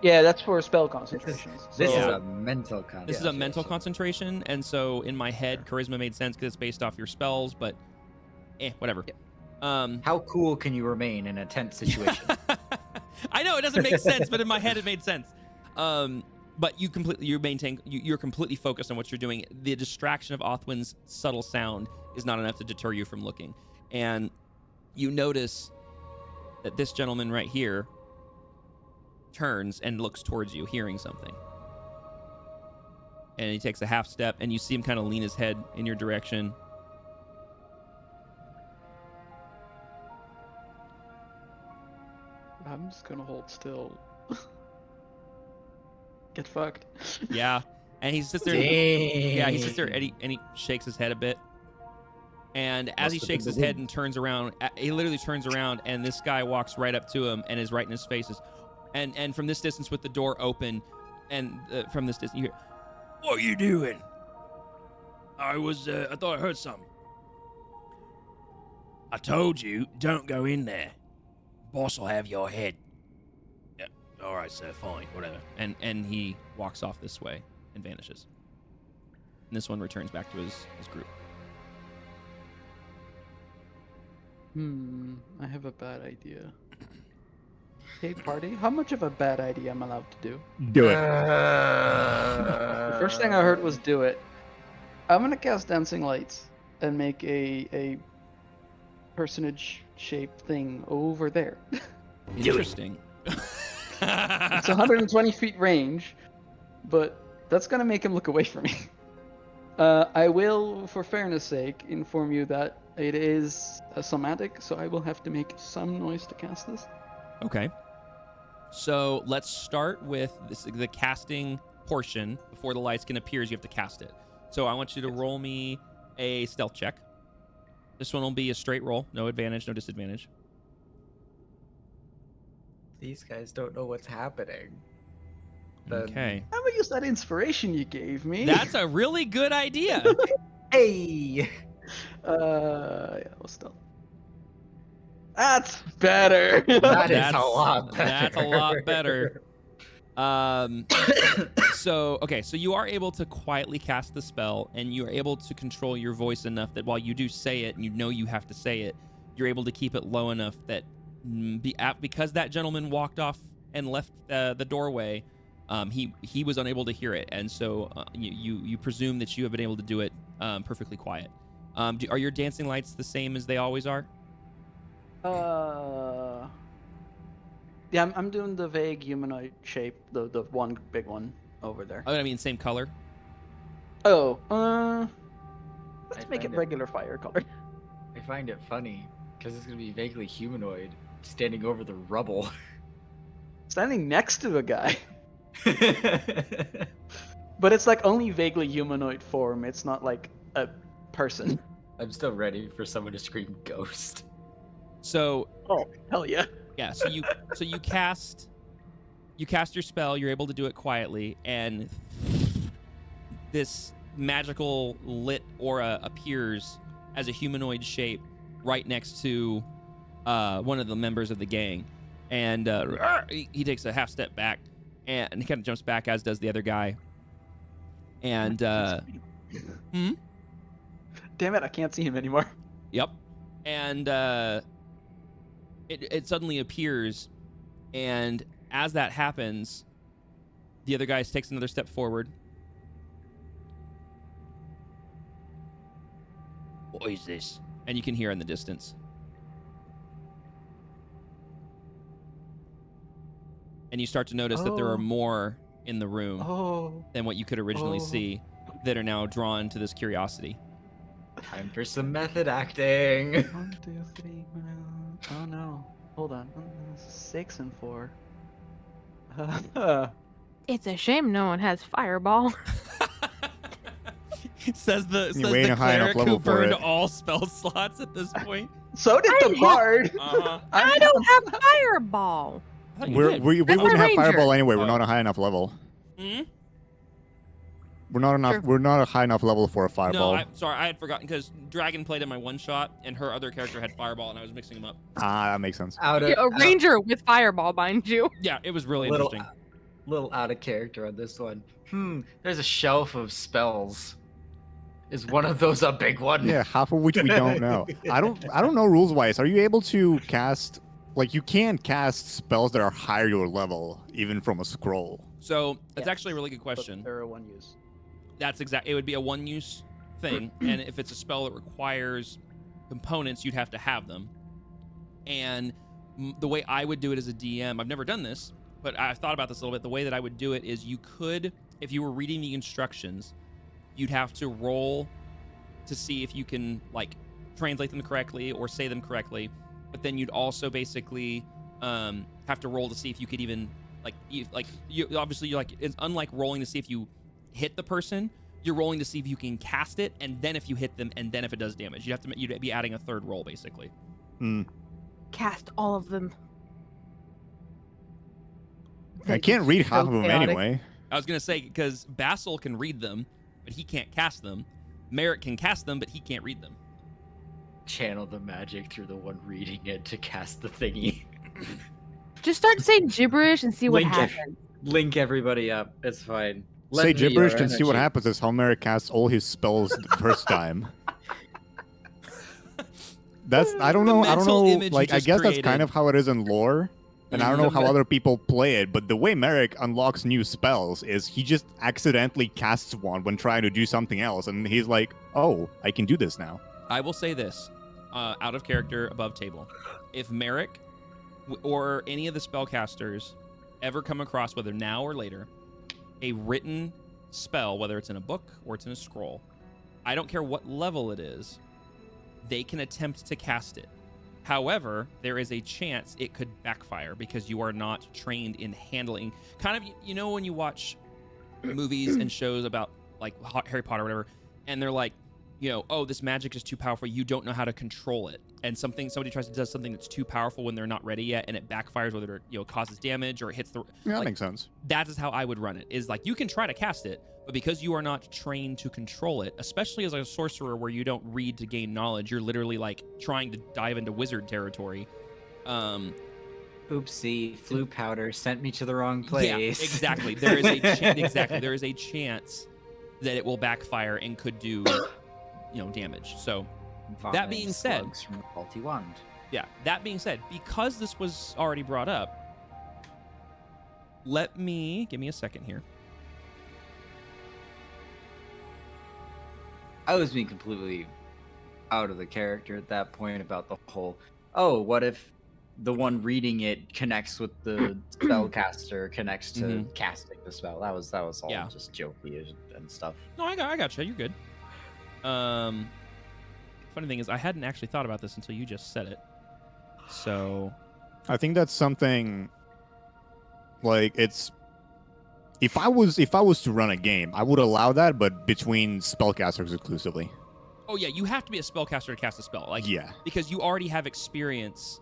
Yeah, that's for spell concentrations. This is Yeah. a mental concentration. This is a mental concentration, and so in my head, charisma made sense because it's based off your spells, but whatever. Yeah. How cool can you remain in a tense situation? I know it doesn't make sense, but in my head it made sense. But you're completely focused on what you're doing. The distraction of Othwin's subtle sound is not enough to deter you from looking. And you notice that this gentleman right here turns and looks towards you, hearing something. And he takes a half step, and you see him kind of lean his head in your direction. I'm just gonna hold still. Get fucked. Yeah. And he sits there. Dang. Yeah, he sits there and he shakes his head a bit. And as he shakes his head and turns around, he literally turns around, and this guy walks right up to him and is right in his faces. And from this distance, with the door open, and from this distance, you hear, "What are you doing?" I thought I heard something. I told you, don't go in there. Boss will have your head. Yeah, all right, sir, fine, whatever. And he walks off this way and vanishes. And this one returns back to his group. I have a bad idea. Hey, party, how much of a bad idea am I allowed to do? Do it. The first thing I heard was do it. I'm gonna cast Dancing Lights and make a personage shaped thing over there. Interesting. It's 120 feet range, but that's gonna make him look away from me. I will, for fairness sake, inform you that it is a somatic, so I will have to make some noise to cast this. Okay. So let's start with the casting portion. Before the lights can appear, you have to cast it. So I want you to roll me a stealth check. This one will be a straight roll. No advantage, no disadvantage. These guys don't know what's happening. Okay. I'm gonna use that inspiration you gave me. That's a really good idea. Hey! Yeah, well, still. That's better. That is a lot better. That's a lot better. So you are able to quietly cast the spell, and you are able to control your voice enough that while you do say it, and you know you have to say it, you're able to keep it low enough that because that gentleman walked off and left the doorway, he was unable to hear it, and so you presume that you have been able to do it perfectly quiet. Are your dancing lights the same as they always are? Yeah, I'm doing the vague humanoid shape, the one big one over there. Oh, I mean, same color. Oh, let's I make it find it- regular fire color. I find it funny because it's gonna be vaguely humanoid, standing over the rubble. Standing next to a guy, but it's like only vaguely humanoid form. It's not like a person. I'm still ready for someone to scream ghost. So Oh, hell yeah. yeah, so you cast your spell. You're able to do it quietly, and this magical lit aura appears as a humanoid shape right next to one of the members of the gang, and he takes a half step back, and he kind of jumps back, as does the other guy. And Damn it, I can't see him anymore. Yep. And it suddenly appears, and as that happens, the other guy takes another step forward. What is this? And you can hear in the distance. And you start to notice that there are more in the room than what you could originally see that are now drawn to this curiosity. Time for some method acting. 1, 2, 3. Oh no. Hold on. 6 and 4. It's a shame no one has fireball. says the waiting a high enough cleric level who for burned it. all spell slots at this point. So did the bard. Uh-huh. I don't have fireball. I thought you We did. wouldn't a have ranger. fireball anyway. We're Oh. not a high enough level. Hmm? We're not enough. Sure. We're not a high enough level for a No, fireball. sorry, I had forgotten because Dragon played in my one shot, and her other character had fireball, and I was mixing them up. That makes sense. Yeah, a ranger with fireball, mind you. Yeah, it was really little, interesting. little out of character on this one. There's a shelf of spells. Is one of those a big one? Yeah, half of which we don't know. I don't know rules wise. Are you able to cast, like, you can cast spells that are higher your level even from a scroll? So that's Yes, actually a really good But question. they're a one use. That's exact. It would be a one-use thing, and if it's a spell that requires components, you'd have to have them. And the way I would do it as a DM, I've never done this, but I've thought about this a little bit. The way that I would do it is you could, if you were reading the instructions, you'd have to roll to see if you can like translate them correctly or say them correctly. But then you'd also basically have to roll to see if you could even you obviously it's unlike rolling to see if you hit the person. You're rolling to see if you can cast it, and then if you hit them, and then if it does damage, you'd be adding a third roll basically. Cast all of them. I can't read half of them chaotic. anyway. I was gonna say because Basil can read them, but he can't cast them. Merritt can cast them, but he can't read them. channel the magic through the one reading it to cast the thingy. Just start saying gibberish and see what Link ev- happens. Link everybody up. It's fine. Say Lend me gibberish your and see what energy. happens as Homeric casts all his spells the first time. I don't know. mental image you Like, I just guess that's kind created. of how it is in lore. And I don't know how other people play it, but the way Merrick unlocks new spells is he just accidentally casts one when trying to do something else, and he's like, "Oh, I can do this now." I will say this, out of character, above table. If Merrick or any of the spellcasters ever come across, whether now or later, a written spell, whether it's in a book or it's in a scroll, I don't care what level it is, they can attempt to cast it. However, there is a chance it could backfire because you are not trained in handling. Kind of, you know, when you watch movies and shows about like Harry Potter or whatever, and they're like, you know, oh, this magic is too powerful. You don't know how to control it. And somebody tries to do something that's too powerful when they're not ready yet, and it backfires, whether it, you know, causes damage or it hits the. Yeah, that like, makes sense. That is how I would run it. Is like you can try to cast it, but because you are not trained to control it, especially as a sorcerer where you don't read to gain knowledge, you're literally like trying to dive into wizard territory. Oopsie, flu powder sent me to the wrong place. Yeah, exactly. There is there is a chance that it will backfire and could do, you know, damage. So that being said, Slugs from the faulty wand. yeah, that being said, because this was already brought up, give me a second here. I was being completely out of the character at that point about the whole, oh, what if the one reading it connects with the spellcaster, connects to casting the spell. That was all Yeah. just jokey and stuff. No, I gotcha. You're good. Funny thing is, I hadn't actually thought about this until you just said it. So, I think that's something like it's if I was to run a game, I would allow that, but between spellcasters exclusively. oh yeah, you have to be a spellcaster to cast a spell. Like, Yeah. because you already have experience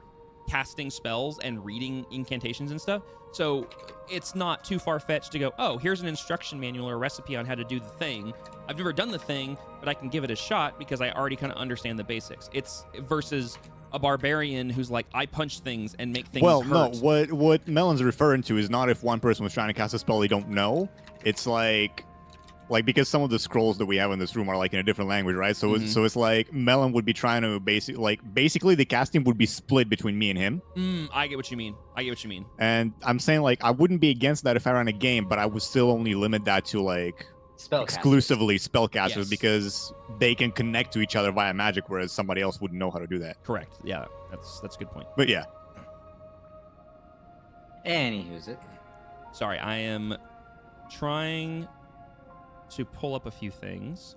casting spells and reading incantations and stuff. So it's not too far-fetched to go, oh, here's an instruction manual or a recipe on how to do the thing. I've never done the thing, but I can give it a shot because I already kind of understand the basics. It's versus a barbarian who's like, I punch things and make things Well, hurt. no, what Melon's referring to is not if one person was trying to cast a spell they don't know. It's like because some of the scrolls that we have in this room are like in a different language, right? So it's like Melon would be trying to basically the casting would be split between me and him. I get what you mean. And I'm saying like I wouldn't be against that if I ran a game, but I would still only limit that to like exclusively spellcasters Yes. because they can connect to each other via magic, whereas somebody else wouldn't know how to do that. Correct. Yeah, that's a good point. But yeah. Anywho's it. Sorry, I am trying to pull up a few things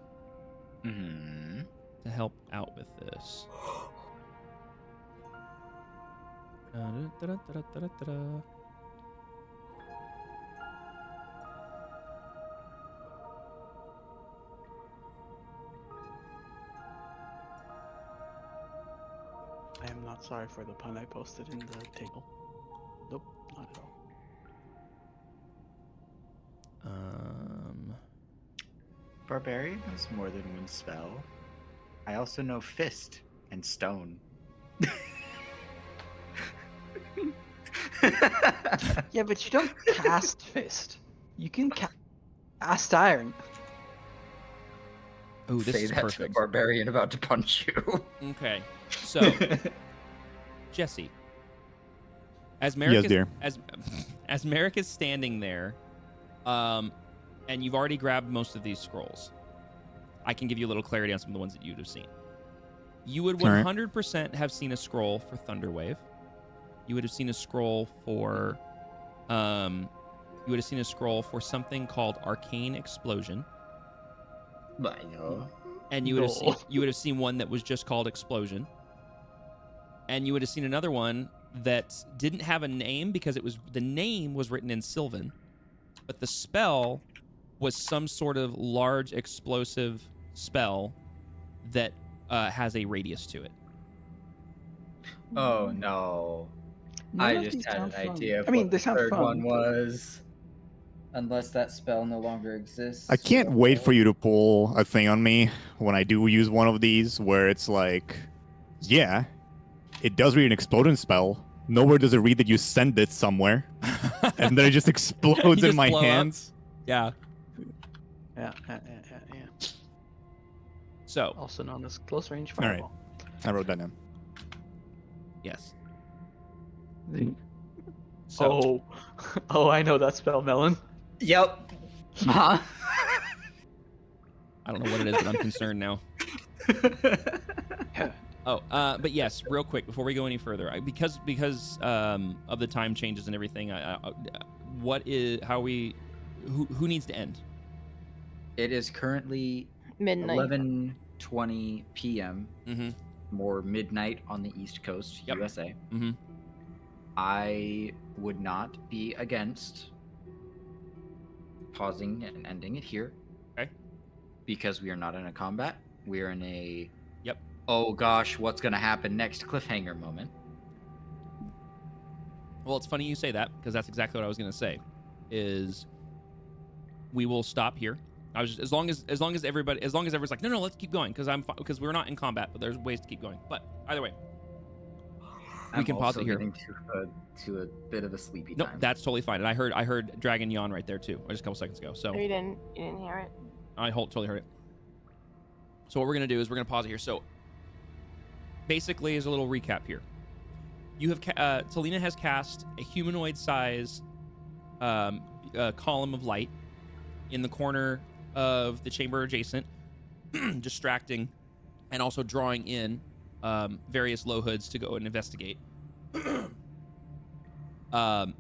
Mm-hmm. to help out with this. Da-da-da-da-da-da-da. I am not sorry for the pun I posted in the table. Nope, not at all. Barbarian has more than one spell. I also know fist and stone. Yeah, but you don't cast fist. You can cast iron. Oh, this Say is that to a perfect. barbarian about to punch you. Okay, so Jesse, as Merrick Yes, dear. as Merrick is standing there, and you've already grabbed most of these scrolls, I can give you a little clarity on some of the ones that you'd have seen. You would All right. 100% have seen a scroll for Thunderwave. You would have seen a scroll for, something called Arcane Explosion. And you would have seen one that was just called Explosion. And you would have seen another one that didn't have a name because the name was written in Sylvan, but the spell was some sort of large explosive spell that has a radius to it. Oh no. None I of just these had an sound fun. idea of I mean, what they the sound third fun. one was. Unless that spell no longer exists. I can't wait for you to pull a thing on me when I do use one of these where it's like Yeah, it does read an explosion spell. Nowhere does it read that you send it somewhere, and then it just explodes You in just my blow up? hands. Yeah. Yeah. So, Also known as close range All right. fireball. I wrote that down. yes. The- So, Oh, I know that spell, Melon. Yep. Huh? I don't know what it is, but I'm concerned now. Oh, but yes, real quick before we go any further, because of the time changes and everything, who needs to end? It is currently Midnight. 11:20 p.m. Mm-hmm. more midnight on the East Coast, Yep. USA. Mm-hmm. I would not be against pausing and ending it here. Okay. Because we are not in a combat. We are in a Yep. oh gosh, what's gonna happen next cliffhanger moment. Well, it's funny you say that because that's exactly what I was gonna say. Is we will stop here. I was just, as long as everyone's like, no, let's keep going because we're not in combat, but there's ways to keep going. But either way, we can pause it here. Getting to a bit of a sleepy No, time. that's totally fine. And I heard Dragon yawn right there too, just a couple seconds ago. So You didn't hear it? I totally heard it. So what we're gonna do is we're gonna pause it here. So basically, as a little recap here, you have Talina has cast a humanoid-size column of light in the corner of the chamber adjacent, distracting and also drawing in various low hoods to go and investigate.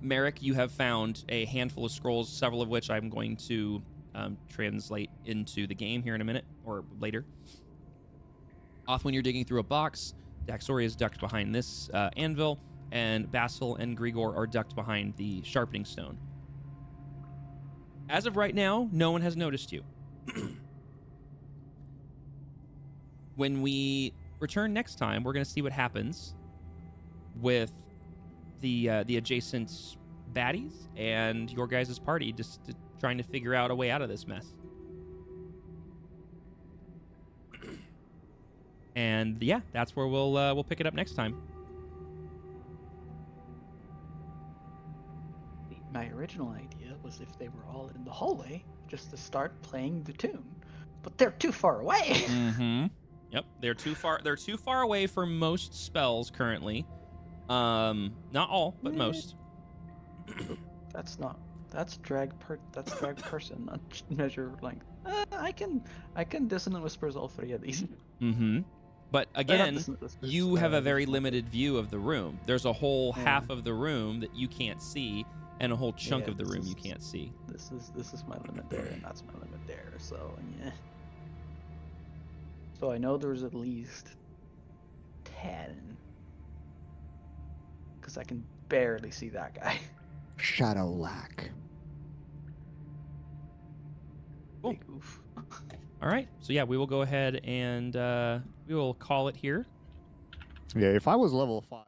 Merrick, you have found a handful of scrolls, several of which I'm going to translate into the game here in a minute or later. Othwin, you're digging through a box. Daxori is ducked behind this anvil, and Basil and Grigor are ducked behind the sharpening stone. As of right now, no one has noticed you. When we return next time, we're going to see what happens with the adjacent baddies and your guys' party, just trying to figure out a way out of this mess. And yeah, that's where we'll pick it up next time. My original idea was if they were all in the hallway, just to start playing the tune. But they're too far away. Mm-hmm. Yep, they're too far away for most spells currently. Not all, but most. That's drag person, not measure length. I can dissonant whispers all three of these. Mm-hmm. But Or not again, dissonant whispers, you have a very just limited view of the room. There's a whole Yeah. half of the room that you can't see, and a whole chunk Yeah, of the this room is- you can't see. This is my limit there, and that's my limit there. So yeah. So I know there's at least 10, because I can barely see that guy. Shadow lack. Cool. Big oof. All right, so yeah, we will go ahead and we will call it here. Yeah, if I was level 5,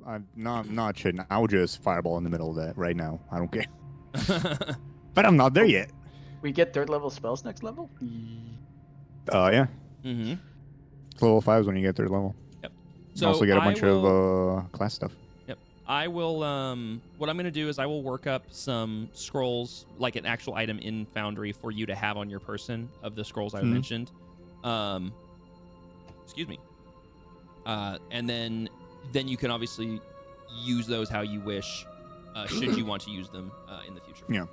I'm not shitting. I would just fireball in the middle of that right now. I don't care. But I'm not there yet. We get 3rd level spells next level. Yeah. Mm-hmm. Level 5 is when you get 3rd level. So also get a bunch will, of class stuff. I will, what I'm going to do is I will work up some scrolls, like an actual item in Foundry for you to have on your person of the scrolls I mentioned. Excuse me. And then you can obviously use those how you wish, should you want to use them in the future. Yeah.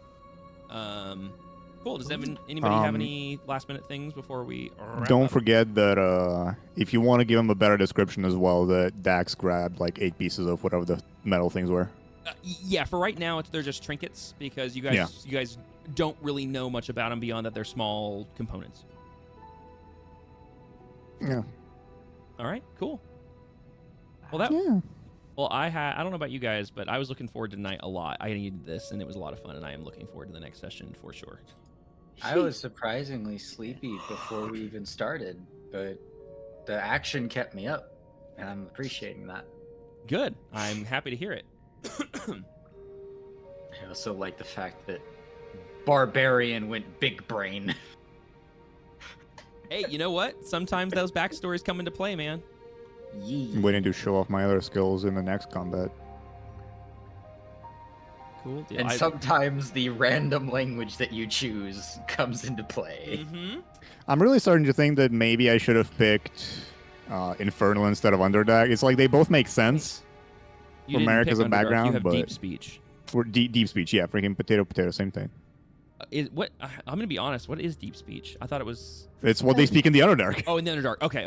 Cool. Does anybody have any last minute things before we wrap Don't up? forget that if you want to give them a better description as well, that Dax grabbed like 8 pieces of whatever the metal things were. Yeah, for right now, they're just trinkets because you guys don't really know much about them beyond that they're small components. Yeah. All right, cool. Well, I don't know about you guys, but I was looking forward to tonight a lot. I needed this, and it was a lot of fun, and I am looking forward to the next session for sure. I was surprisingly sleepy before we even started, but the action kept me up, and I'm appreciating that. Good. I'm happy to hear it. I also like the fact that Barbarian went big brain. Hey, you know what? Sometimes those backstories come into play, man. I'm waiting to show off my other skills in the next combat. Cool deal. And sometimes the random language that you choose comes into play. Mm-hmm. I'm really starting to think that maybe I should have picked Infernal instead of Underdark. It's like they both make sense for Merrick as a background, You have but deep speech. for deep speech, yeah, freaking potato, same thing. I'm gonna be honest. What is deep speech? I thought it was. It's what they speak in the Underdark. Oh, in the Underdark. Okay.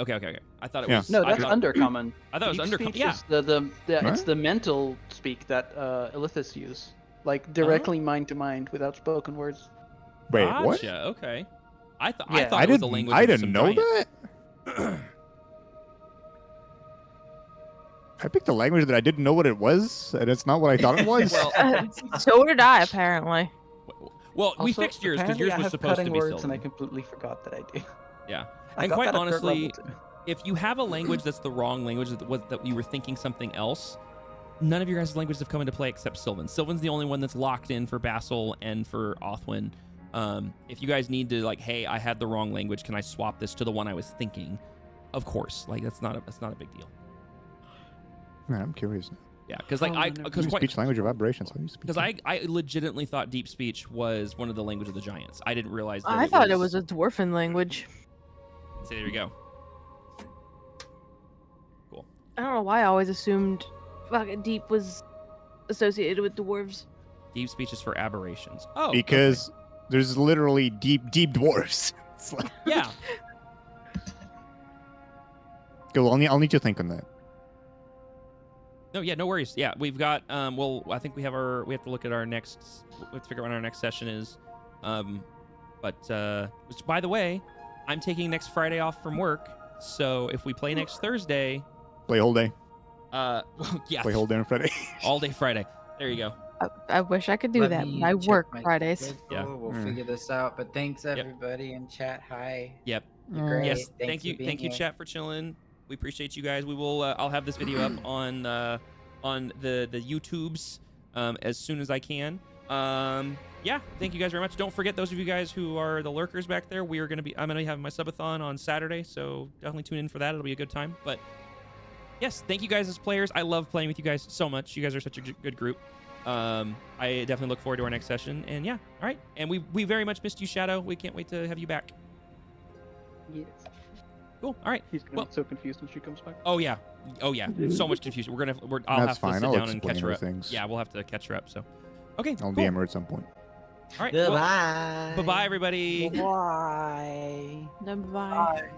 I thought it Yeah. was. No, I that's thought, undercommon. I thought it was Deep undercommon. speech Yeah. is the Right? it's the mental speak that Illithis use, like directly mind to mind without spoken words. Wait, gotcha. what? Okay. I thought Yeah. it was the language. I of didn't some know giant. that. I picked a language that I didn't know what it was, and it's not what I thought it was. Well, So did I, apparently. well, we Also, fixed yours because apparently yours I was have supposed to cutting be words, and I Sylvan. completely forgot that I do. Yeah. I And got quite that at third level, honestly, too. if you have a language that's the wrong language, that you were thinking something else, none of your guys' languages have come into play except Sylvan. Sylvan's the only one that's locked in for Basil and for Othwin. If you guys need to, like, hey, I had the wrong language, can I swap this to the one I was thinking? Of course, like that's not a big deal. Man, I'm curious. Yeah, because like Speech language of aberrations. because I legitimately thought deep speech was one of the language of the giants. I didn't realize that I thought it was a dwarven language. So there we go. Cool. I don't know why I always assumed fucking deep was associated with dwarves. Deep speech is for aberrations. Oh, Because there's literally deep dwarves. It's like, okay. Yeah. cool, I'll need to think on that. No, yeah, no worries. Yeah, we've got well, I think we have to look at our next, let's figure out when our next session is. Which, by the way, I'm taking next Friday off from work, so if we play next Thursday, Play whole day. well, yeah, Play whole day on Friday. all day Friday. There you go. I wish I could do Let that, me but I check work my Fridays. schedule. Yeah. We'll Mm. figure this out. But thanks everybody in chat. Hi. Yep. You're great. Yes. Thanks Thank for you, being here. chat, for chilling. We appreciate you guys. We will. I'll have this video up on the YouTubes as soon as I can. Yeah. Thank you guys very much. Don't forget, those of you guys who are the lurkers back there, I'm gonna be having my subathon on Saturday, so definitely tune in for that. It'll be a good time. But yes, thank you guys as players. I love playing with you guys so much. You guys are such a good group. I definitely look forward to our next session. And yeah, all right. And we very much missed you, Shadow. We can't wait to have you back. Yes. Cool. All right. He's gonna Well- be so confused when she comes back. Oh yeah. So much confusion. I'll That's have fine. to sit I'll down and explain catch her up. things. Yeah, we'll have to catch her up. So, okay. I'll cool. DM her at some point. All right. Goodbye. Bye bye, everybody. Bye. Bye.